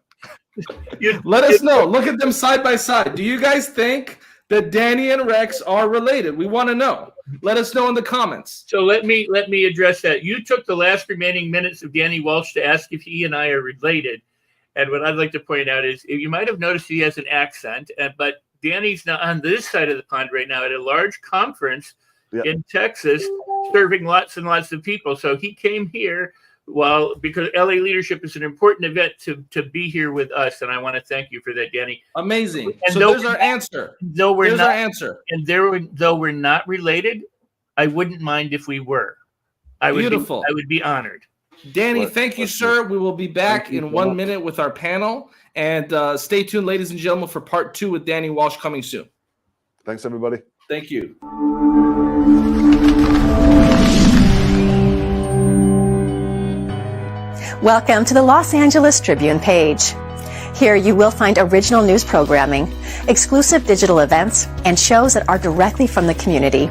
Let us know. Look at them side by side. Do you guys think that Danny and Rex are related? We want to know. Let us know in the comments. So let me address that. You took the last remaining minutes of Danny Walsh to ask if he and I are related. And what I'd like to point out is, you might have noticed he has an accent, but Danny's not on this side of the pond right now at a large conference in Texas, serving lots and lots of people. So he came here because LA Leadership is an important event to be here with us, and I want to thank you for that, Danny. Amazing. And so there's our answer. Though we're there's not, our answer. And though we're not related, I wouldn't mind if we were. Beautiful. I would be honored. Danny, thank you, sir. We will be back in 1 minute with our panel. And stay tuned, ladies and gentlemen, for part 2 with Danny Walsh coming soon. Thanks, everybody. Thank you. Welcome to the Los Angeles Tribune page. Here you will find original news programming, exclusive digital events, and shows that are directly from the community.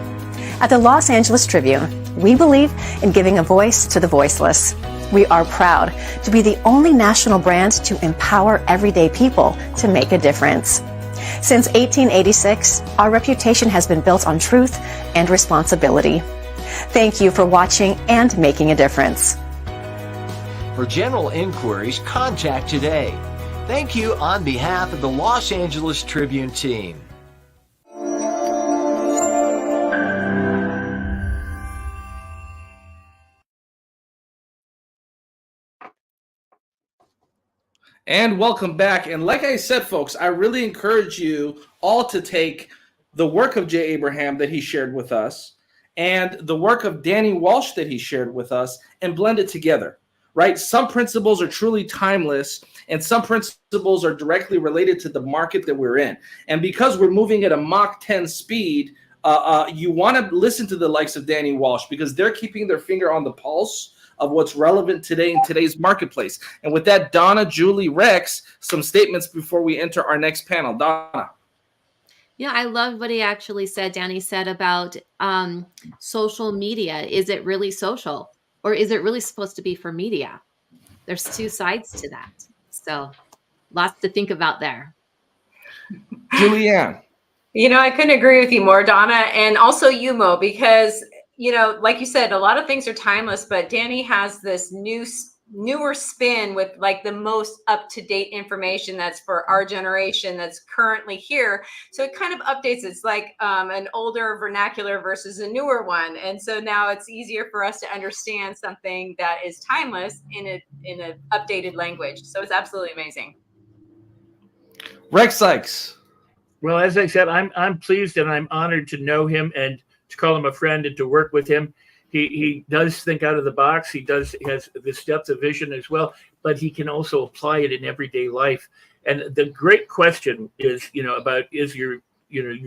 At the Los Angeles Tribune, we believe in giving a voice to the voiceless. We are proud to be the only national brand to empower everyday people to make a difference. Since 1886, our reputation has been built on truth and responsibility. Thank you for watching and making a difference. For general inquiries, contact today. Thank you on behalf of the Los Angeles Tribune team. And welcome back. And like I said, folks, I really encourage you all to take the work of Jay Abraham that he shared with us and the work of Danny Walsh that he shared with us and blend it together. Right? Some principles are truly timeless, and some principles are directly related to the market that we're in. And because we're moving at a Mach 10 speed, you want to listen to the likes of Danny Walsh, because they're keeping their finger on the pulse of what's relevant today in today's marketplace. And with that, Donna, Julie, Rex, some statements before we enter our next panel. Donna. Yeah, I love what he actually said, Danny said about social media. Is it really social? Or is it really supposed to be for media? There's two sides to that. So lots to think about there. Julianne. I couldn't agree with you more, Donna, and also you, Mo, because, like you said, a lot of things are timeless, but Danny has this newer spin with like the most up-to-date information that's for our generation that's currently here. So it kind of updates. It's like an older vernacular versus a newer one. And so now it's easier for us to understand something that is timeless in an updated language. So it's absolutely amazing. Rex Sykes. Well, as I said, I'm pleased and I'm honored to know him and to call him a friend and to work with him. He does think out of the box. He has this depth of vision as well, but he can also apply it in everyday life. And the great question is, about is your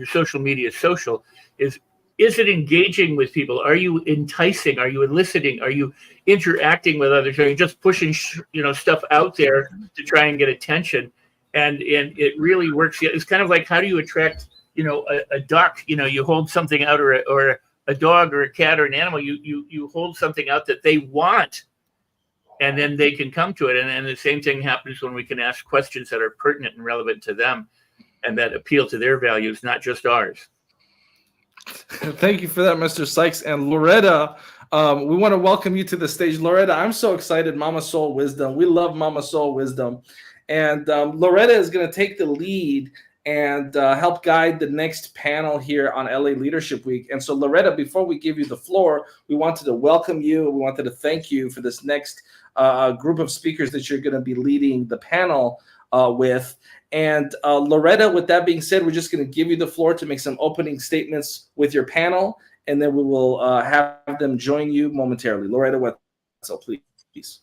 social media social? Is is it engaging with people? Are you enticing? Are you eliciting? Are you interacting with others? Are you just pushing stuff out there to try and get attention? And it really works. It's kind of like, how do you attract a duck? You hold something out, or a dog or a cat or an animal. You hold something out that they want, and then they can come to it. And the same thing happens when we can ask questions that are pertinent and relevant to them and that appeal to their values, not just ours. Thank you for that, Mr. Sykes. And Loretta, we want to welcome you to the stage. Loretta, I'm so excited. Mama Soul Wisdom. We love Mama Soul Wisdom. And Loretta is going to take the lead and help guide the next panel here on LA Leadership Week. And so, Loretta, before we give you the floor, we wanted to welcome you. We wanted to thank you for this next group of speakers that you're going to be leading the panel with. And Loretta, with that being said, we're just going to give you the floor to make some opening statements with your panel, and then we will have them join you momentarily. Loretta, so please.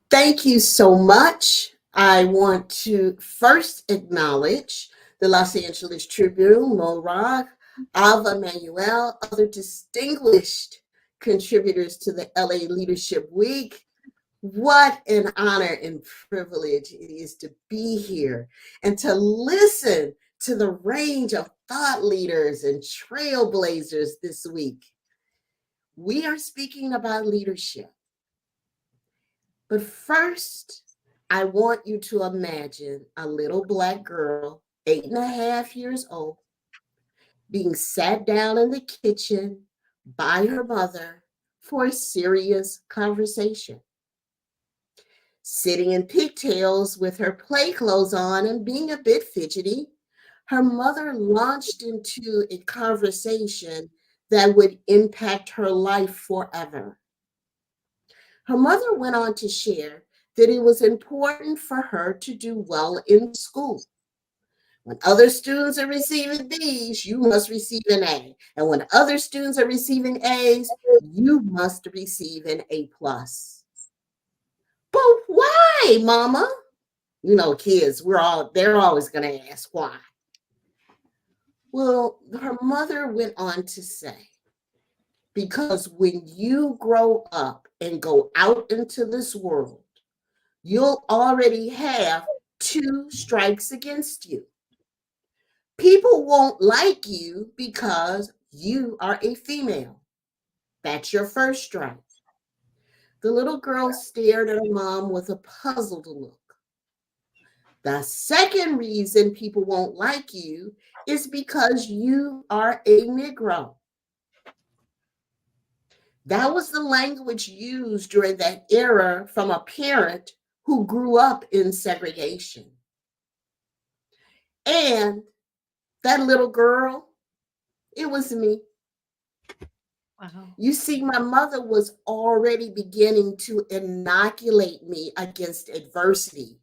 Thank you so much. I want to first acknowledge the Los Angeles Tribune, Mo Rock, Alva Manuel, other distinguished contributors to the LA Leadership Week. What an honor and privilege it is to be here and to listen to the range of thought leaders and trailblazers this week. We are speaking about leadership. But first, I want you to imagine a little Black girl, 8.5 years old, being sat down in the kitchen by her mother for a serious conversation. Sitting in pigtails with her play clothes on and being a bit fidgety, her mother launched into a conversation that would impact her life forever. Her mother went on to share that it was important for her to do well in school. When other students are receiving B's, you must receive an A. And when other students are receiving A's, you must receive an A+. But why, Mama? Kids, they're always going to ask why. Well, her mother went on to say, because when you grow up and go out into this world, you'll already have 2 strikes against you. People won't like you because you are a female. That's your first strike. The little girl stared at her mom with a puzzled look. The second reason people won't like you is because you are a Negro. That was the language used during that era from a parent who grew up in segregation. And that little girl, it was me. Wow. You see, my mother was already beginning to inoculate me against adversity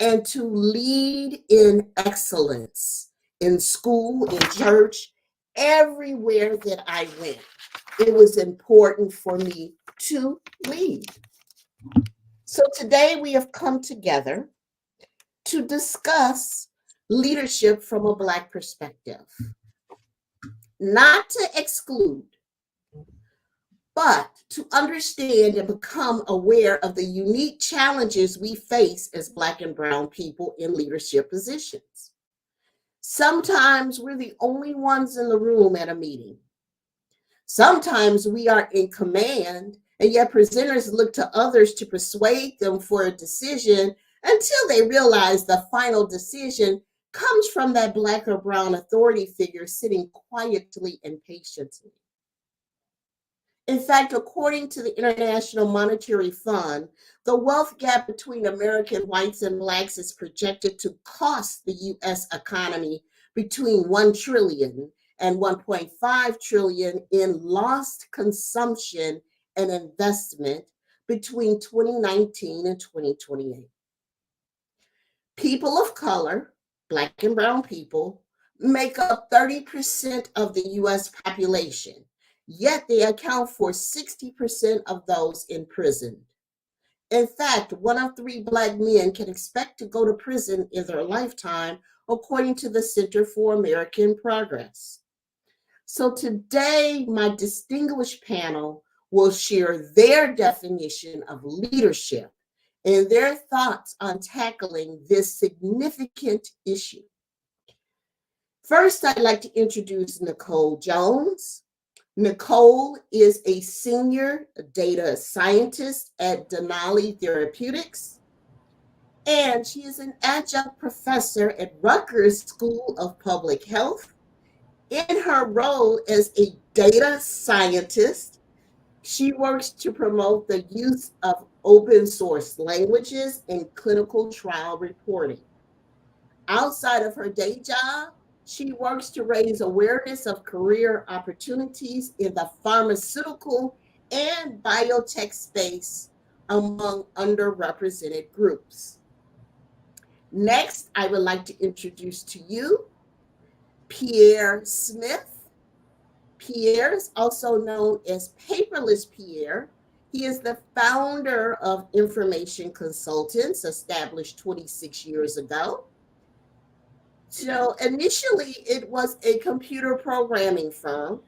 and to lead in excellence in school, in church, everywhere that I went. It was important for me to lead. So today we have come together to discuss leadership from a Black perspective, not to exclude, but to understand and become aware of the unique challenges we face as Black and brown people in leadership positions. Sometimes we're the only ones in the room at a meeting. Sometimes we are in command, and yet presenters look to others to persuade them for a decision until they realize the final decision comes from that Black or brown authority figure sitting quietly and patiently. In fact, according to the International Monetary Fund, the wealth gap between American whites and Blacks is projected to cost the U.S. economy between $1 trillion and $1.5 trillion in lost consumption and investment between 2019 and 2028. People of color, Black and brown people, make up 30% of the U.S. population, yet they account for 60% of those in prison. In fact, 1 of 3 Black men can expect to go to prison in their lifetime, according to the Center for American Progress. So today, my distinguished panel will share their definition of leadership and their thoughts on tackling this significant issue. First, I'd like to introduce Nicole Jones. Nicole is a senior data scientist at Denali Therapeutics, and she is an adjunct professor at Rutgers School of Public Health. In her role as a data scientist, she works to promote the use of open source languages in clinical trial reporting. Outside of her day job, she works to raise awareness of career opportunities in the pharmaceutical and biotech space among underrepresented groups. Next, I would like to introduce to you Pierre Smith. Pierre is also known as Paperless Pierre. He is the founder of Information Consultants, established 26 years ago. So initially it was a computer programming firm,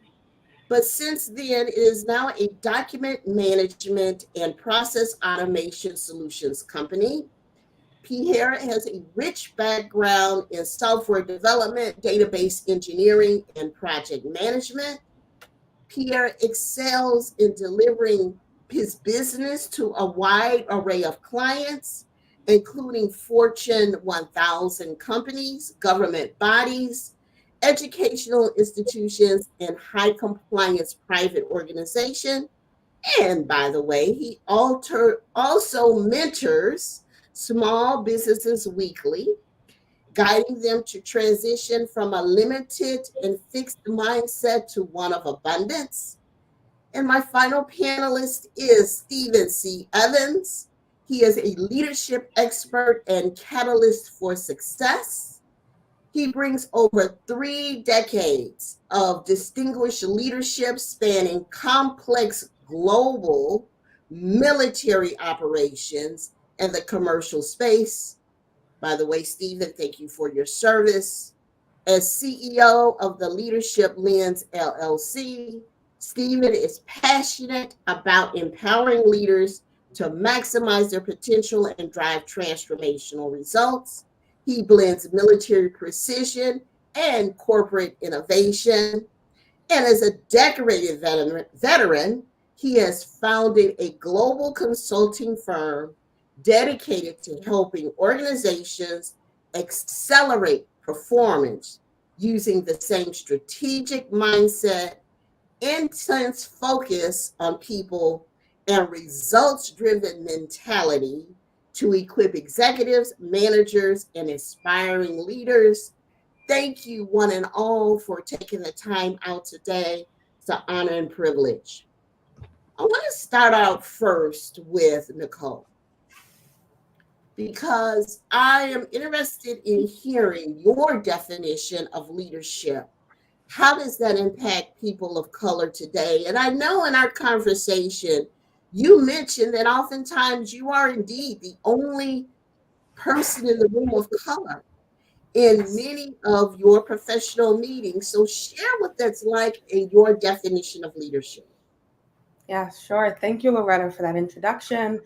but since then it is now a document management and process automation solutions company. Pierre has a rich background in software development, database engineering, and project management. Pierre excels in delivering his business to a wide array of clients, including Fortune 1000 companies, government bodies, educational institutions, and high compliance private organizations. And by the way, he also mentors small businesses weekly, guiding them to transition from a limited and fixed mindset to one of abundance. And my final panelist is Stephen C. Evans. He is a leadership expert and catalyst for success. He brings over 3 decades of distinguished leadership spanning complex global military operations and the commercial space. By the way, Stephen, thank you for your service. As CEO of the Leadership Lens LLC, Stephen is passionate about empowering leaders to maximize their potential and drive transformational results. He blends military precision and corporate innovation. And as a decorated veteran, he has founded a global consulting firm dedicated to helping organizations accelerate performance using the same strategic mindset, intense focus on people, and results-driven mentality to equip executives, managers, and aspiring leaders. Thank you, one and all, for taking the time out today. It's an honor and privilege. I want to start out first with Nicole, because I am interested in hearing your definition of leadership. How does that impact people of color today? And I know in our conversation, you mentioned that oftentimes you are indeed the only person in the room of color in many of your professional meetings. So share what that's like in your definition of leadership. Yeah, sure. Thank you, Loretta, for that introduction.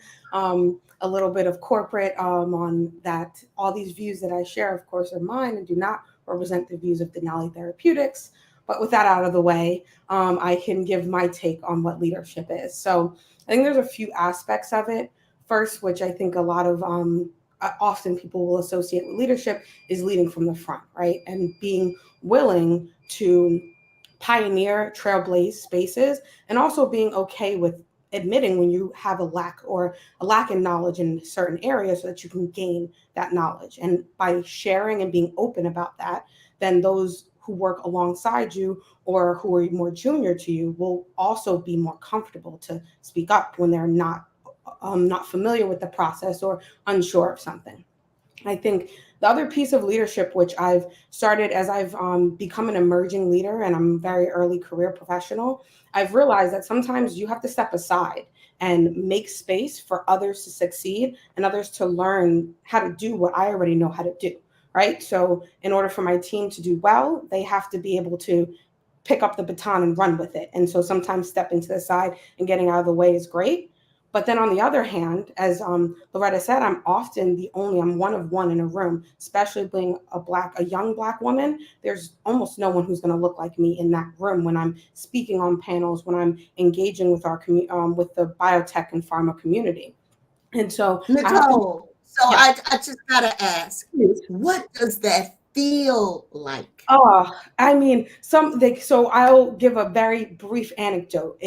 A little bit of corporate on that. All these views that I share, of course, are mine and do not represent the views of Denali Therapeutics. But with that out of the way, I can give my take on what leadership is. So I think there's a few aspects of it. First, which I think a lot of often people will associate with leadership, is leading from the front, right? And being willing to pioneer, trailblaze spaces, and also being okay with admitting when you have a lack in knowledge in certain areas so that you can gain that knowledge. And by sharing and being open about that, then those who work alongside you or who are more junior to you will also be more comfortable to speak up when they're not familiar with the process or unsure of something. I think the other piece of leadership, which I've started as I've become an emerging leader and I'm a very early career professional, I've realized that sometimes you have to step aside and make space for others to succeed and others to learn how to do what I already know how to do, right? So in order for my team to do well, they have to be able to pick up the baton and run with it. And so sometimes stepping to the side and getting out of the way is great. But then on the other hand, as Loretta said, I'm one of one in a room, especially being a young Black woman. There's almost no one who's going to look like me in that room when I'm speaking on panels, when I'm engaging with with the biotech and pharma community. And so Nicole, I just gotta ask, what does that feel like? I mean, so I'll give a very brief anecdote.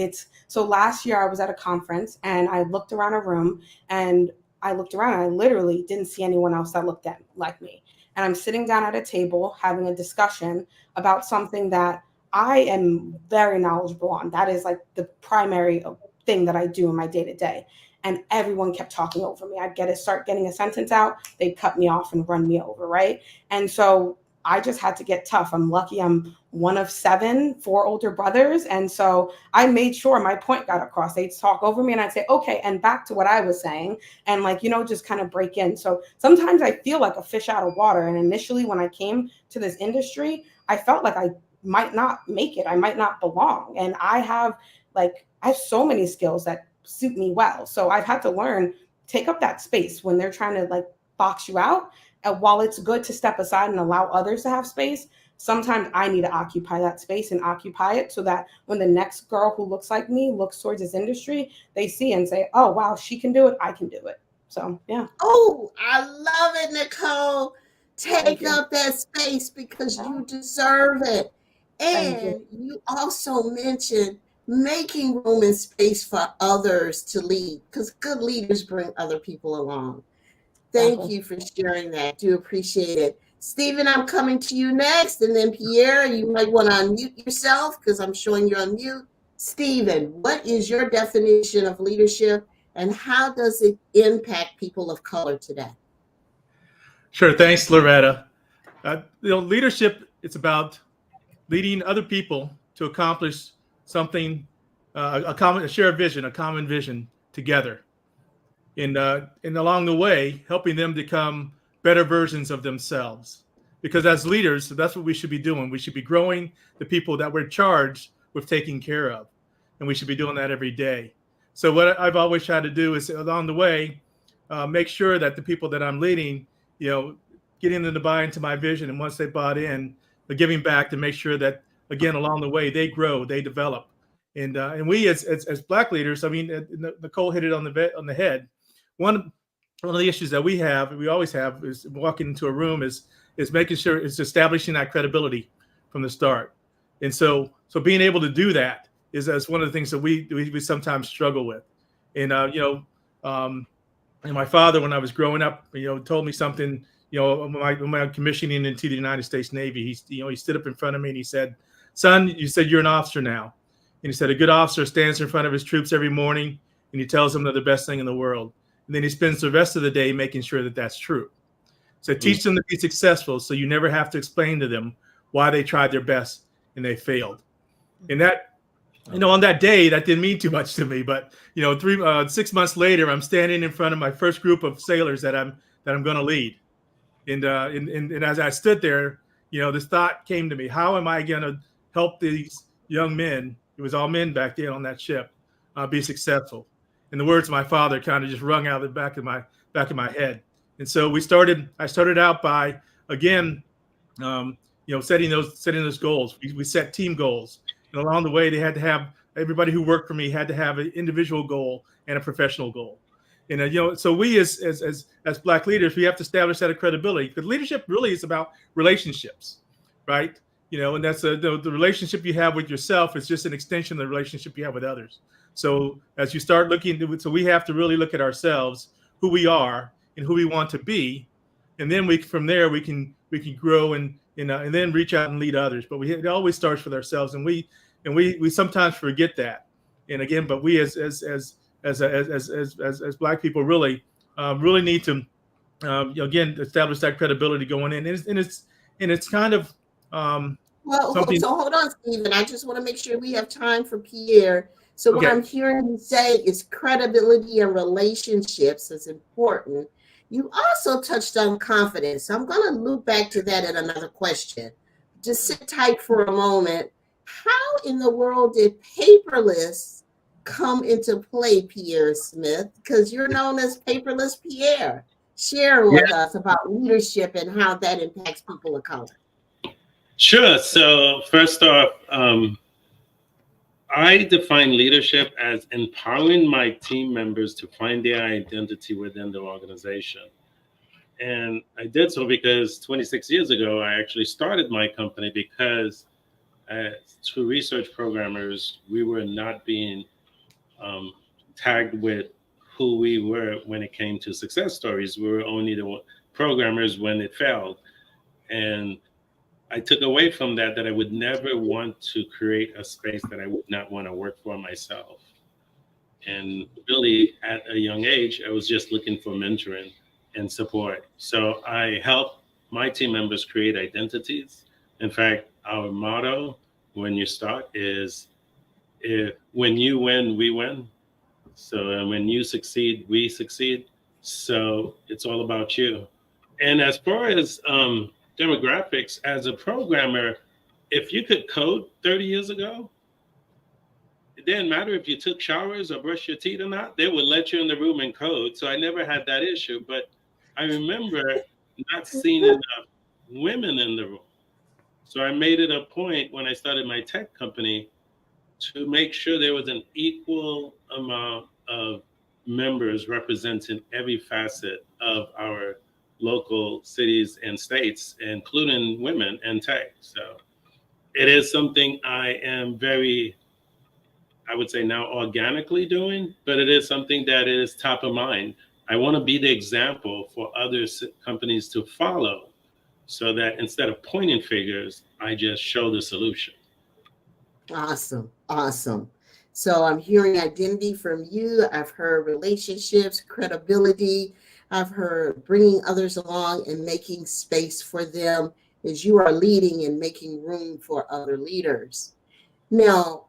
So last year I was at a conference and I looked around a room and I literally didn't see anyone else that looked like me. And I'm sitting down at a table having a discussion about something that I am very knowledgeable on. That is like the primary thing that I do in my day to day. And everyone kept talking over me. I'd start getting a sentence out, they'd cut me off and run me over, right? And so I just had to get tough. I'm lucky I'm one of 4 older brothers. And so I made sure my point got across. They'd talk over me and I'd say, okay, and back to what I was saying. And just kind of break in. So sometimes I feel like a fish out of water. And initially when I came to this industry, I felt like I might not make it. I might not belong. And I have so many skills that suit me well. So I've had to learn, take up that space when they're trying to box you out. And while it's good to step aside and allow others to have space, sometimes I need to occupy that space and occupy it so that when the next girl who looks like me looks towards this industry, they see and say, oh, wow, she can do it. I can do it. So, yeah. Oh, I love it, Nicole. Take up that space because you deserve it. And you also mentioned making room and space for others to lead, because good leaders bring other people along. Thank you for sharing that. Do appreciate it. Stephen, I'm coming to you next. And then Pierre, you might want to unmute yourself because I'm showing you're on mute. Stephen, what is your definition of leadership and how does it impact people of color today? Sure. Thanks, Loretta. Leadership, it's about leading other people to accomplish something, a shared vision, a common vision together. And along the way, helping them become better versions of themselves. Because as leaders, that's what we should be doing. We should be growing the people that we're charged with taking care of. And we should be doing that every day. So what I've always tried to do is along the way, make sure that the people that I'm leading, getting them to buy into my vision. And once they bought in, giving back to make sure that, again, along the way, they grow, they develop. And we as Black leaders, I mean, Nicole hit it on the head. One of the issues that we always have is walking into a room is making sure it's establishing that credibility from the start. And so being able to do that is one of the things that we sometimes struggle with. And and my father, when I was growing up, told me something, my commissioning into the United States Navy, he stood up in front of me and he said, "Son, you said you're an officer now." And he said, "A good officer stands in front of his troops every morning and he tells them they're the best thing in the world. And then he spends the rest of the day making sure that that's true. So teach them to be successful so you never have to explain to them why they tried their best and they failed." And that, on that day, that didn't mean too much to me. But, 6 months later, I'm standing in front of my first group of sailors that I'm going to lead. And as I stood there, this thought came to me: how am I going to help these young men? It was all men back then on that ship, be successful. And the words of my father kind of just rung out of the back of my head. And so I started out by, again, setting those goals. We set team goals. And along the way, they had to have, everybody who worked for me had to have an individual goal and a professional goal. And, so we as Black leaders, we have to establish that credibility, because leadership really is about relationships, right? And that's the relationship you have with yourself is just an extension of the relationship you have with others. So as you start looking, so we have to really look at ourselves, who we are and who we want to be. And then from there, we can grow and then reach out and lead others. But it always starts with ourselves. And we sometimes forget that. And again, but we as Black people really need to, again, establish that credibility going in. And it's kind of, so hold on, Stephen. I just want to make sure we have time for Pierre. So what I'm hearing you say is credibility and relationships is important. You also touched on confidence. So I'm going to loop back to that in another question. Just sit tight for a moment. how in the world did paperless come into play, Pierre Smith? Because you're known as Paperless Pierre. Share with us about leadership and how that impacts people of color. Sure. So first off, I define leadership as empowering my team members to find their identity within the organization. And I did so because 26 years ago, I actually started my company because as two research programmers, we were not being tagged with who we were when it came to success stories. We were only the programmers when it failed. And I took away from that I would never want to create a space that I would not want to work for myself. And really, at a young age, I was just looking for mentoring and support. So I help my team members create identities. In fact, our motto when you start is, when you win, we win. So when you succeed, we succeed. So it's all about you. And as far as demographics, as a programmer, if you could code 30 years ago, it didn't matter if you took showers or brushed your teeth or not, they would let you in the room and code. So I never had that issue. But I remember not seeing enough women in the room. So I made it a point when I started my tech company to make sure there was an equal amount of members representing every facet of our local cities and states, including women in tech. So it is something I am very, I would say now organically doing, but it is something that is top of mind. I want to be the example for other companies to follow so that instead of pointing fingers, I just show the solution. Awesome. Awesome. So I'm hearing identity from you. I've heard relationships, credibility. I've heard bringing others along and making space for them as you are leading and making room for other leaders. Now,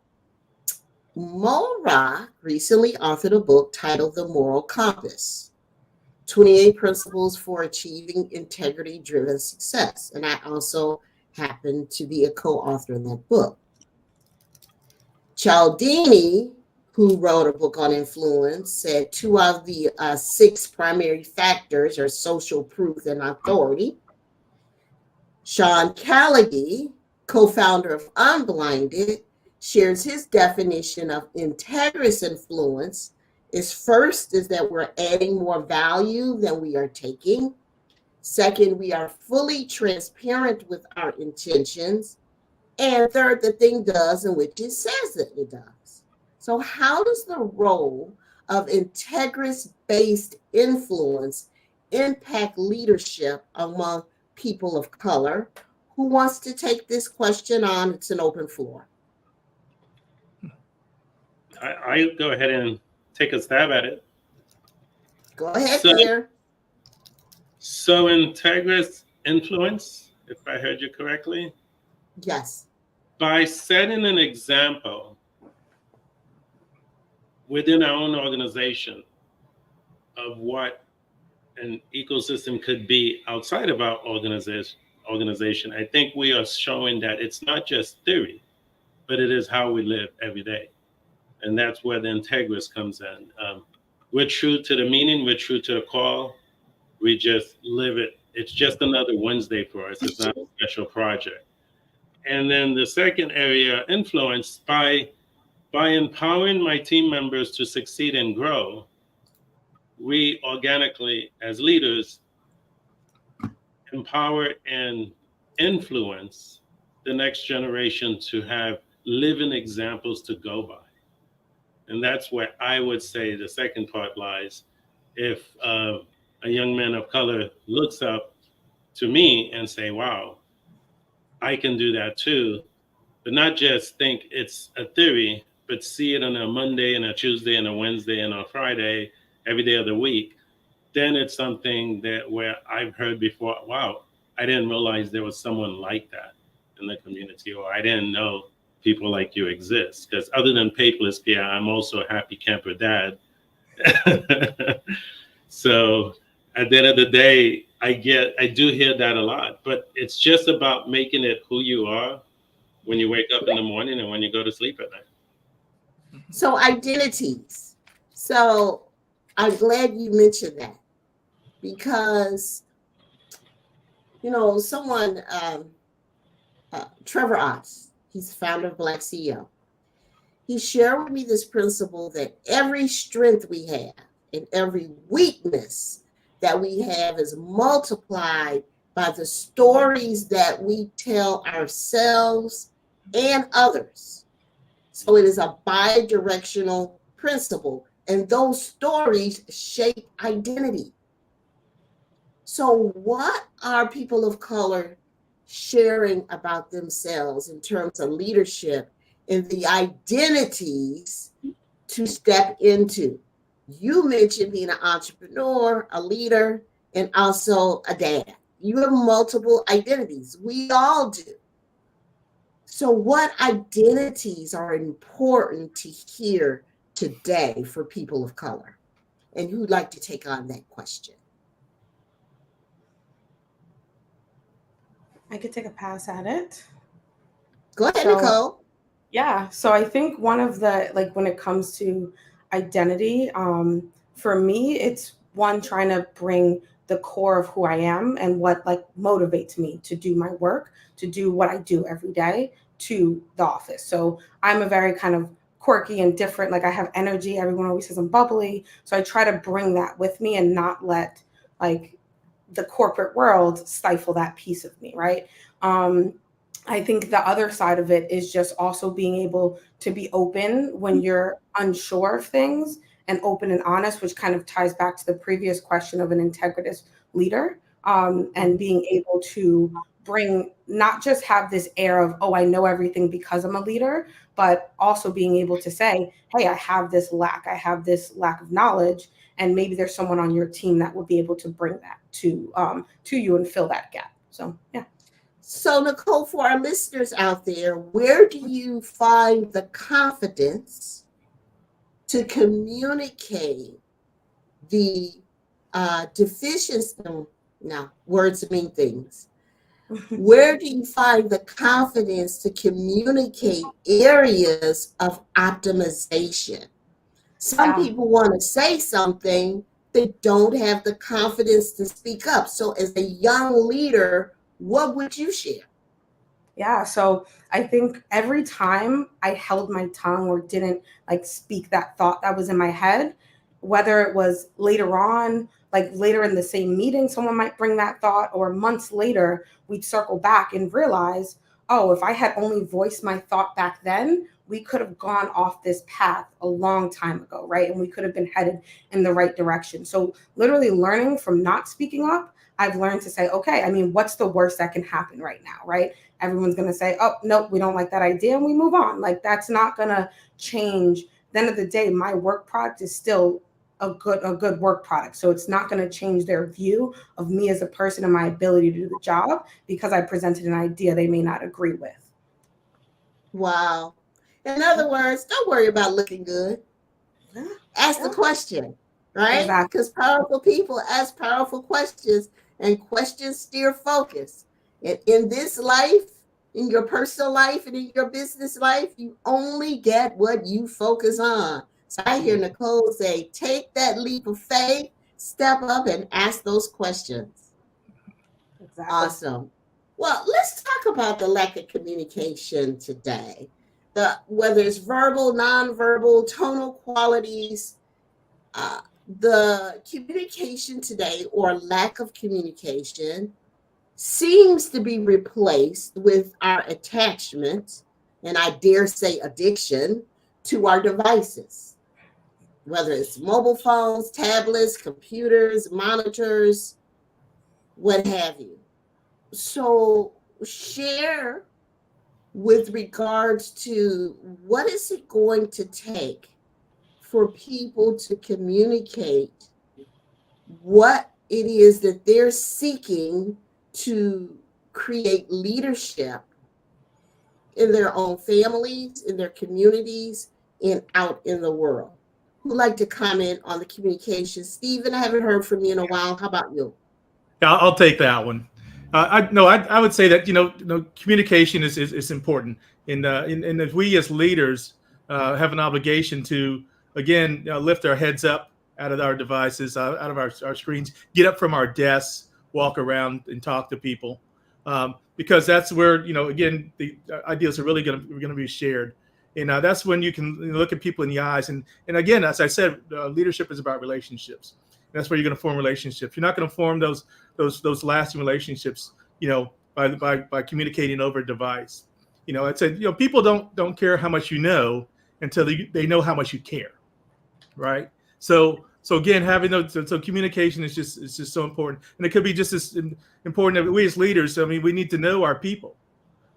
Mo Ra recently authored a book titled The Moral Compass, 28 Principles for Achieving Integrity-Driven Success. And I also happen to be a co-author in that book. Cialdini, who wrote a book on influence, said 2 out of the 6 primary factors are social proof and authority. Sean Callaghan, co-founder of Unblinded, shares his definition of integrous influence is that we're adding more value than we are taking. Second, we are fully transparent with our intentions. And third, the thing does in which it says that it does. So how does the role of integrous-based influence impact leadership among people of color? Who wants to take this question on? It's an open floor. I go ahead and take a stab at it. Go ahead, Pierre. So integrous influence, if I heard you correctly? Yes. By setting an example within our own organization of what an ecosystem could be outside of our organization, I think we are showing that it's not just theory, but it is how we live every day. And that's where the integrous comes in. We're true to the meaning, we're true to the call, we just live it. It's just another Wednesday for us, it's not a special project. And then the second area, influence, by empowering my team members to succeed and grow, we organically, as leaders, empower and influence the next generation to have living examples to go by. And that's where I would say the second part lies. If a young man of color looks up to me and say, wow, I can do that too, but not just think it's a theory, but see it on a Monday and a Tuesday and a Wednesday and a Friday, every day of the week, then it's something that where I've heard before, wow, I didn't realize there was someone like that in the community, or I didn't know people like you exist. Because other than Paperless, yeah, I'm also a happy camper dad. So at the end of the day, I do hear that a lot, but it's just about making it who you are when you wake up in the morning and when you go to sleep at night. So identities. So I'm glad you mentioned that, because, you know, someone, Trevor Otts, he's the founder of Black CEO. He shared with me this principle that every strength we have and every weakness that we have is multiplied by the stories that we tell ourselves and others. So it is a bi-directional principle, and those stories shape identity. So what are people of color sharing about themselves in terms of leadership and the identities to step into? You mentioned being an entrepreneur, a leader, and also a dad. You have multiple identities. We all do. So what identities are important to hear today for people of color? And who'd like to take on that question? I could take a pass at it. Go ahead, Nicole. Yeah. So I think one of the, like, when it comes to identity, for me, it's one, trying to bring the core of who I am and what like motivates me to do my work, to do what I do every day, to the office. So I'm a very kind of quirky and different, like I have energy. Everyone always says I'm bubbly. So I try to bring that with me and not let like the corporate world stifle that piece of me, right? I think the other side of it is just also being able to be open when you're unsure of things, and open and honest, which kind of ties back to the previous question of an integritous leader, and being able to bring, not just have this air of, oh, I know everything because I'm a leader, but also being able to say, hey, I have this lack of knowledge, and maybe there's someone on your team that will be able to bring that to you and fill that gap. So, yeah. So, Nicole, for our listeners out there, where do you find the confidence to communicate the deficiency? Now, words mean things. Where do you find the confidence to communicate areas of optimization? Some people want to say something, they don't have the confidence to speak up. So as a young leader, what would you share? Yeah, so I think every time I held my tongue or didn't like speak that thought that was in my head, whether it was later on, like later in the same meeting, someone might bring that thought, or months later, we'd circle back and realize, oh, if I had only voiced my thought back then, we could have gone off this path a long time ago, right? And we could have been headed in the right direction. So literally learning from not speaking up, I've learned to say, okay, I mean, what's the worst that can happen right now, right? Everyone's going to say, oh, nope, we don't like that idea, and we move on. Like, that's not going to change. At the end of the day, my work product is still a good work product. So it's not going to change their view of me as a person and my ability to do the job because I presented an idea they may not agree with. Wow. In other words, don't worry about looking good. Ask the question, right? Because powerful people ask powerful questions, and questions steer focus. And in this life, in your personal life and in your business life, you only get what you focus on. So I hear Nicole say, take that leap of faith, step up and ask those questions. Exactly. Awesome. Well, let's talk about the lack of communication today. Whether it's verbal, nonverbal, tonal qualities, the communication today, or lack of communication, seems to be replaced with our attachment, and I dare say addiction, to our devices, whether it's mobile phones, tablets, computers, monitors, what have you. So share with regards to what is it going to take for people to communicate what it is that they're seeking to create leadership in their own families, in their communities, and out in the world. Who'd like to comment on the communication? Stephen, I haven't heard from you in a while. How about you? Yeah, I'll take that one. I would say that communication is important. And if we as leaders have an obligation to, again, lift our heads up out of our devices, out of our screens, get up from our desks, walk around and talk to people, because that's where, again, the ideas are really going to be shared. And that's when you can look at people in the eyes. And again, as I said, leadership is about relationships. And that's where you're going to form relationships. You're not going to form those lasting relationships, by communicating over a device. I said, people don't care how much you know until they know how much you care, right? So again, having those, so communication is just so important, and it could be just as important that we as leaders. I mean, we need to know our people.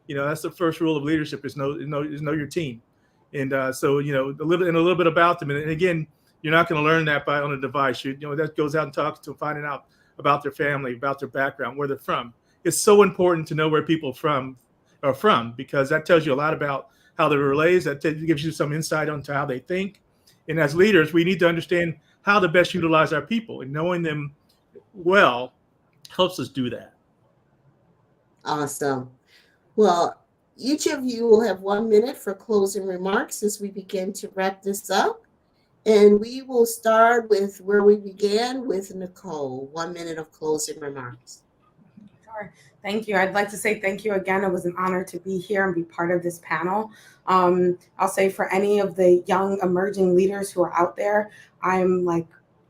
That's the first rule of leadership: is know your team, and so a little bit about them. And again, you're not going to learn that on a device. That goes out and talks to finding out about their family, about their background, where they're from. It's so important to know where people are from, because that tells you a lot about how they're related. That gives you some insight onto how they think. And as leaders, we need to understand how to best utilize our people, and knowing them well helps us do that. Awesome. Well, each of you will have 1 minute for closing remarks as we begin to wrap this up. And we will start with where we began with Nicole. 1 minute of closing remarks. Sure. Thank you. I'd like to say thank you again. It was an honor to be here and be part of this panel. I'll say for any of the young emerging leaders who are out there, I'm like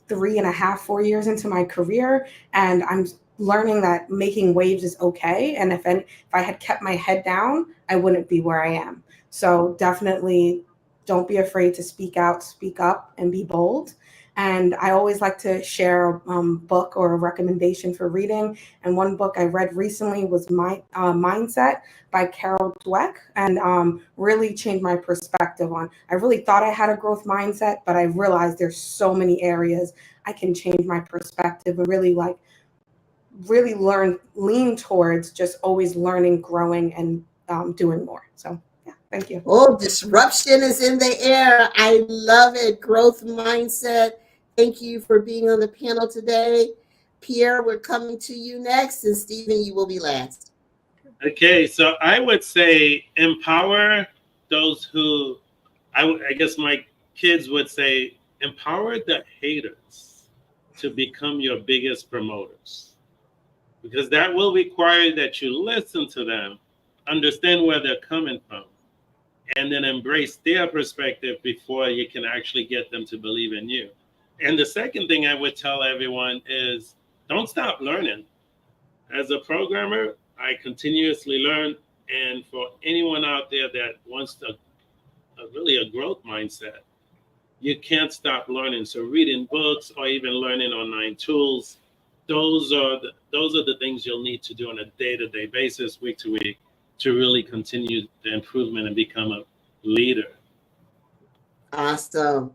3.5, 4 years into my career, and I'm learning that making waves is okay. And if I had kept my head down, I wouldn't be where I am. So definitely don't be afraid to speak out, speak up, and be bold. And I always like to share a book or a recommendation for reading. And one book I read recently was Mindset by Carol Dweck, and really changed my perspective on. I really thought I had a growth mindset, but I realized there's so many areas I can change my perspective and really lean towards just always learning, growing, and doing more. So yeah, thank you. Oh, disruption is in the air. I love it. Growth mindset. Thank you for being on the panel today. Pierre, we're coming to you next, and Stephen, you will be last. Okay, so I would say empower those who, I guess my kids would say, empower the haters to become your biggest promoters. Because that will require that you listen to them, understand where they're coming from, and then embrace their perspective before you can actually get them to believe in you. And the second thing I would tell everyone is don't stop learning. As a programmer, I continuously learn. And for anyone out there that wants really a growth mindset, you can't stop learning. So reading books or even learning online tools, those are the things you'll need to do on a day-to-day basis, week to week, to really continue the improvement and become a leader. Awesome.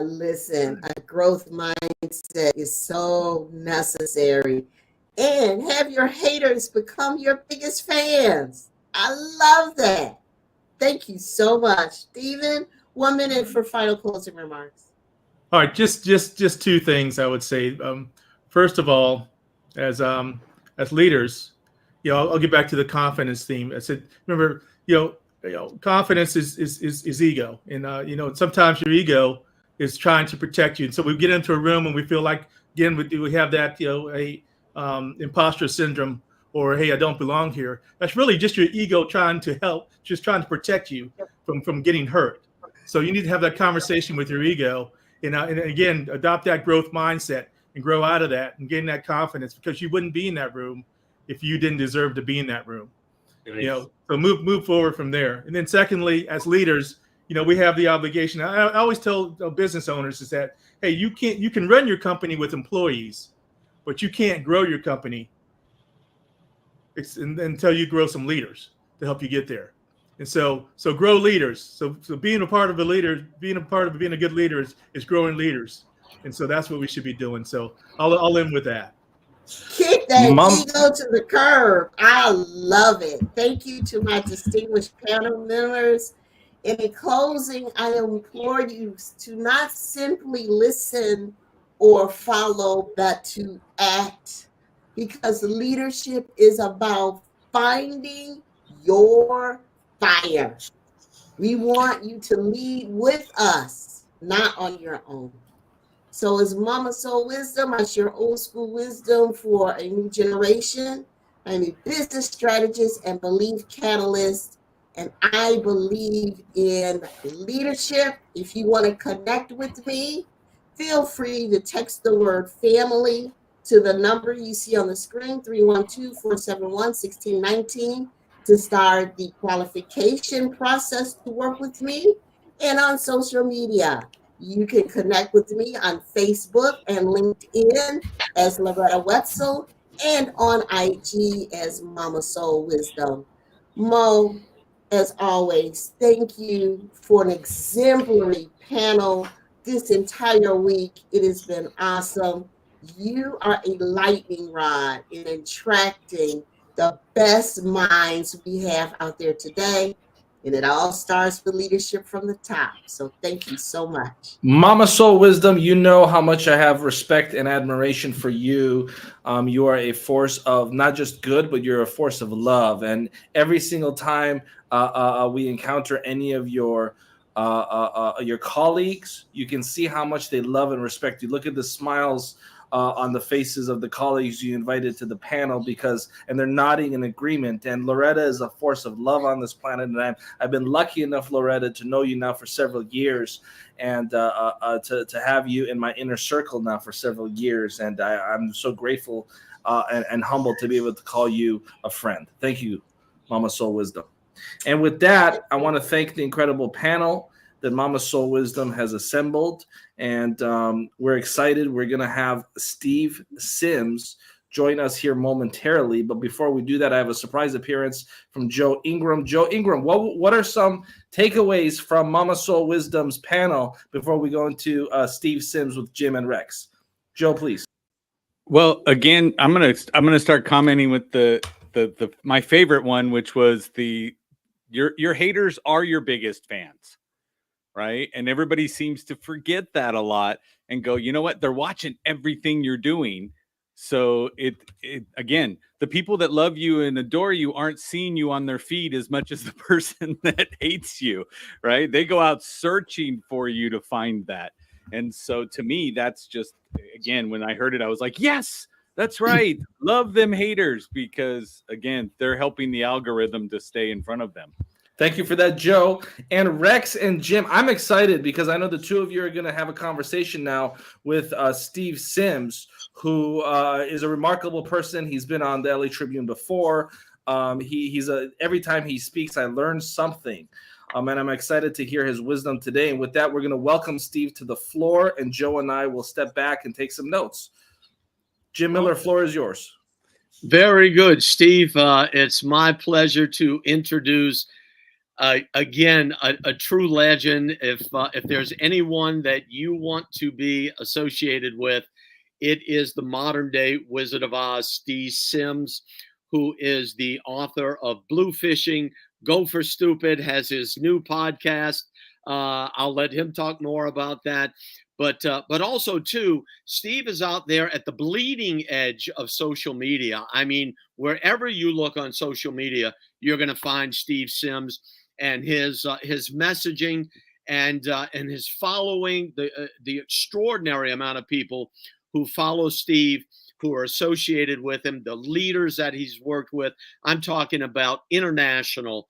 Listen, a growth mindset is so necessary. And have your haters become your biggest fans. I love that. Thank you so much. Stephen, 1 minute for final closing remarks. All right, just two things I would say. First of all, as leaders, I'll get back to the confidence theme. I said, remember, confidence is ego, and sometimes your ego is trying to protect you. And so we get into a room and we feel like, again, we have that imposter syndrome, or hey, I don't belong here. That's really just your ego trying to help, just trying to protect you from getting hurt. So you need to have that conversation with your ego, and again, adopt that growth mindset and grow out of that and gain that confidence, because you wouldn't be in that room if you didn't deserve to be in that room. Nice. So move forward from there. And then secondly, as leaders, we have the obligation. I always tell business owners is that, hey, you can run your company with employees, but you can't grow your company until you grow some leaders to help you get there. And so grow leaders. So being a part of a leader, being a good leader is growing leaders. And so that's what we should be doing. So I'll end with that. Kick that ego to the curb. I love it. Thank you to my distinguished panel members. And in closing, I implore you to not simply listen or follow, but to act, because leadership is about finding your inspire. We want you to lead with us, not on your own. So as Mama Soul Wisdom, I share old school wisdom for a new generation. I'm a business strategist and belief catalyst, and I believe in leadership. If you want to connect with me, feel free to text the word family to the number you see on the screen, 312-471-1619, to start the qualification process to work with me. And on social media, you can connect with me on Facebook and LinkedIn as Loretta Wetzel, and on IG as Mama Soul Wisdom. Mo, as always, thank you for an exemplary panel this entire week. It has been awesome. You are a lightning rod in attracting the best minds we have out there today. And it all starts with leadership from the top. So thank you so much. Mama Soul Wisdom, you know how much I have respect and admiration for you. You are a force of not just good, but you're a force of love. And every single time we encounter any of your colleagues, you can see how much they love and respect you. Look at the smiles on the faces of the colleagues you invited to the panel, and they're nodding in agreement. And Loretta is a force of love on this planet. And I've been lucky enough, Loretta, to know you now for several years, and to have you in my inner circle now for several years. And I'm so grateful and humbled to be able to call you a friend. Thank you, Mama Soul Wisdom. And with that, I want to thank the incredible panel that Mama Soul Wisdom has assembled. And we're excited. We're going to have Steve Sims join us here momentarily. But before we do that, I have a surprise appearance from Joe Ingram. Joe Ingram, what are some takeaways from Mama Soul Wisdom's panel before we go into Steve Sims with Jim and Rex? Joe, please. Well, again, I'm gonna start commenting with the my favorite one, which was your haters are your biggest fans. Right. And everybody seems to forget that a lot and go, you know what? They're watching everything you're doing. So again, the people that love you and adore you aren't seeing you on their feed as much as the person that hates you. Right. They go out searching for you to find that. And so to me, that's just, again, when I heard it, I was like, yes, that's right. Love them haters, because again, they're helping the algorithm to stay in front of them. Thank you for that, Joe. And Rex and Jim, I'm excited because I know the two of you are going to have a conversation now with Steve Sims, who is a remarkable person. He's been on the LA Tribune before. Every time he speaks, I learn something. And I'm excited to hear his wisdom today. And with that, we're going to welcome Steve to the floor, and Joe and I will step back and take some notes. Jim Miller, floor is yours. Very good, Steve. It's my pleasure to introduce again, a true legend. If there's anyone that you want to be associated with, it is the modern day Wizard of Oz, Steve Sims, who is the author of Blue Fishing, Go for Stupid, has his new podcast. I'll let him talk more about that. But also, too, Steve is out there at the bleeding edge of social media. I mean, wherever you look on social media, you're going to find Steve Sims and his messaging and his following, the extraordinary amount of people who follow Steve, who are associated with him, the leaders that he's worked with. I'm talking about international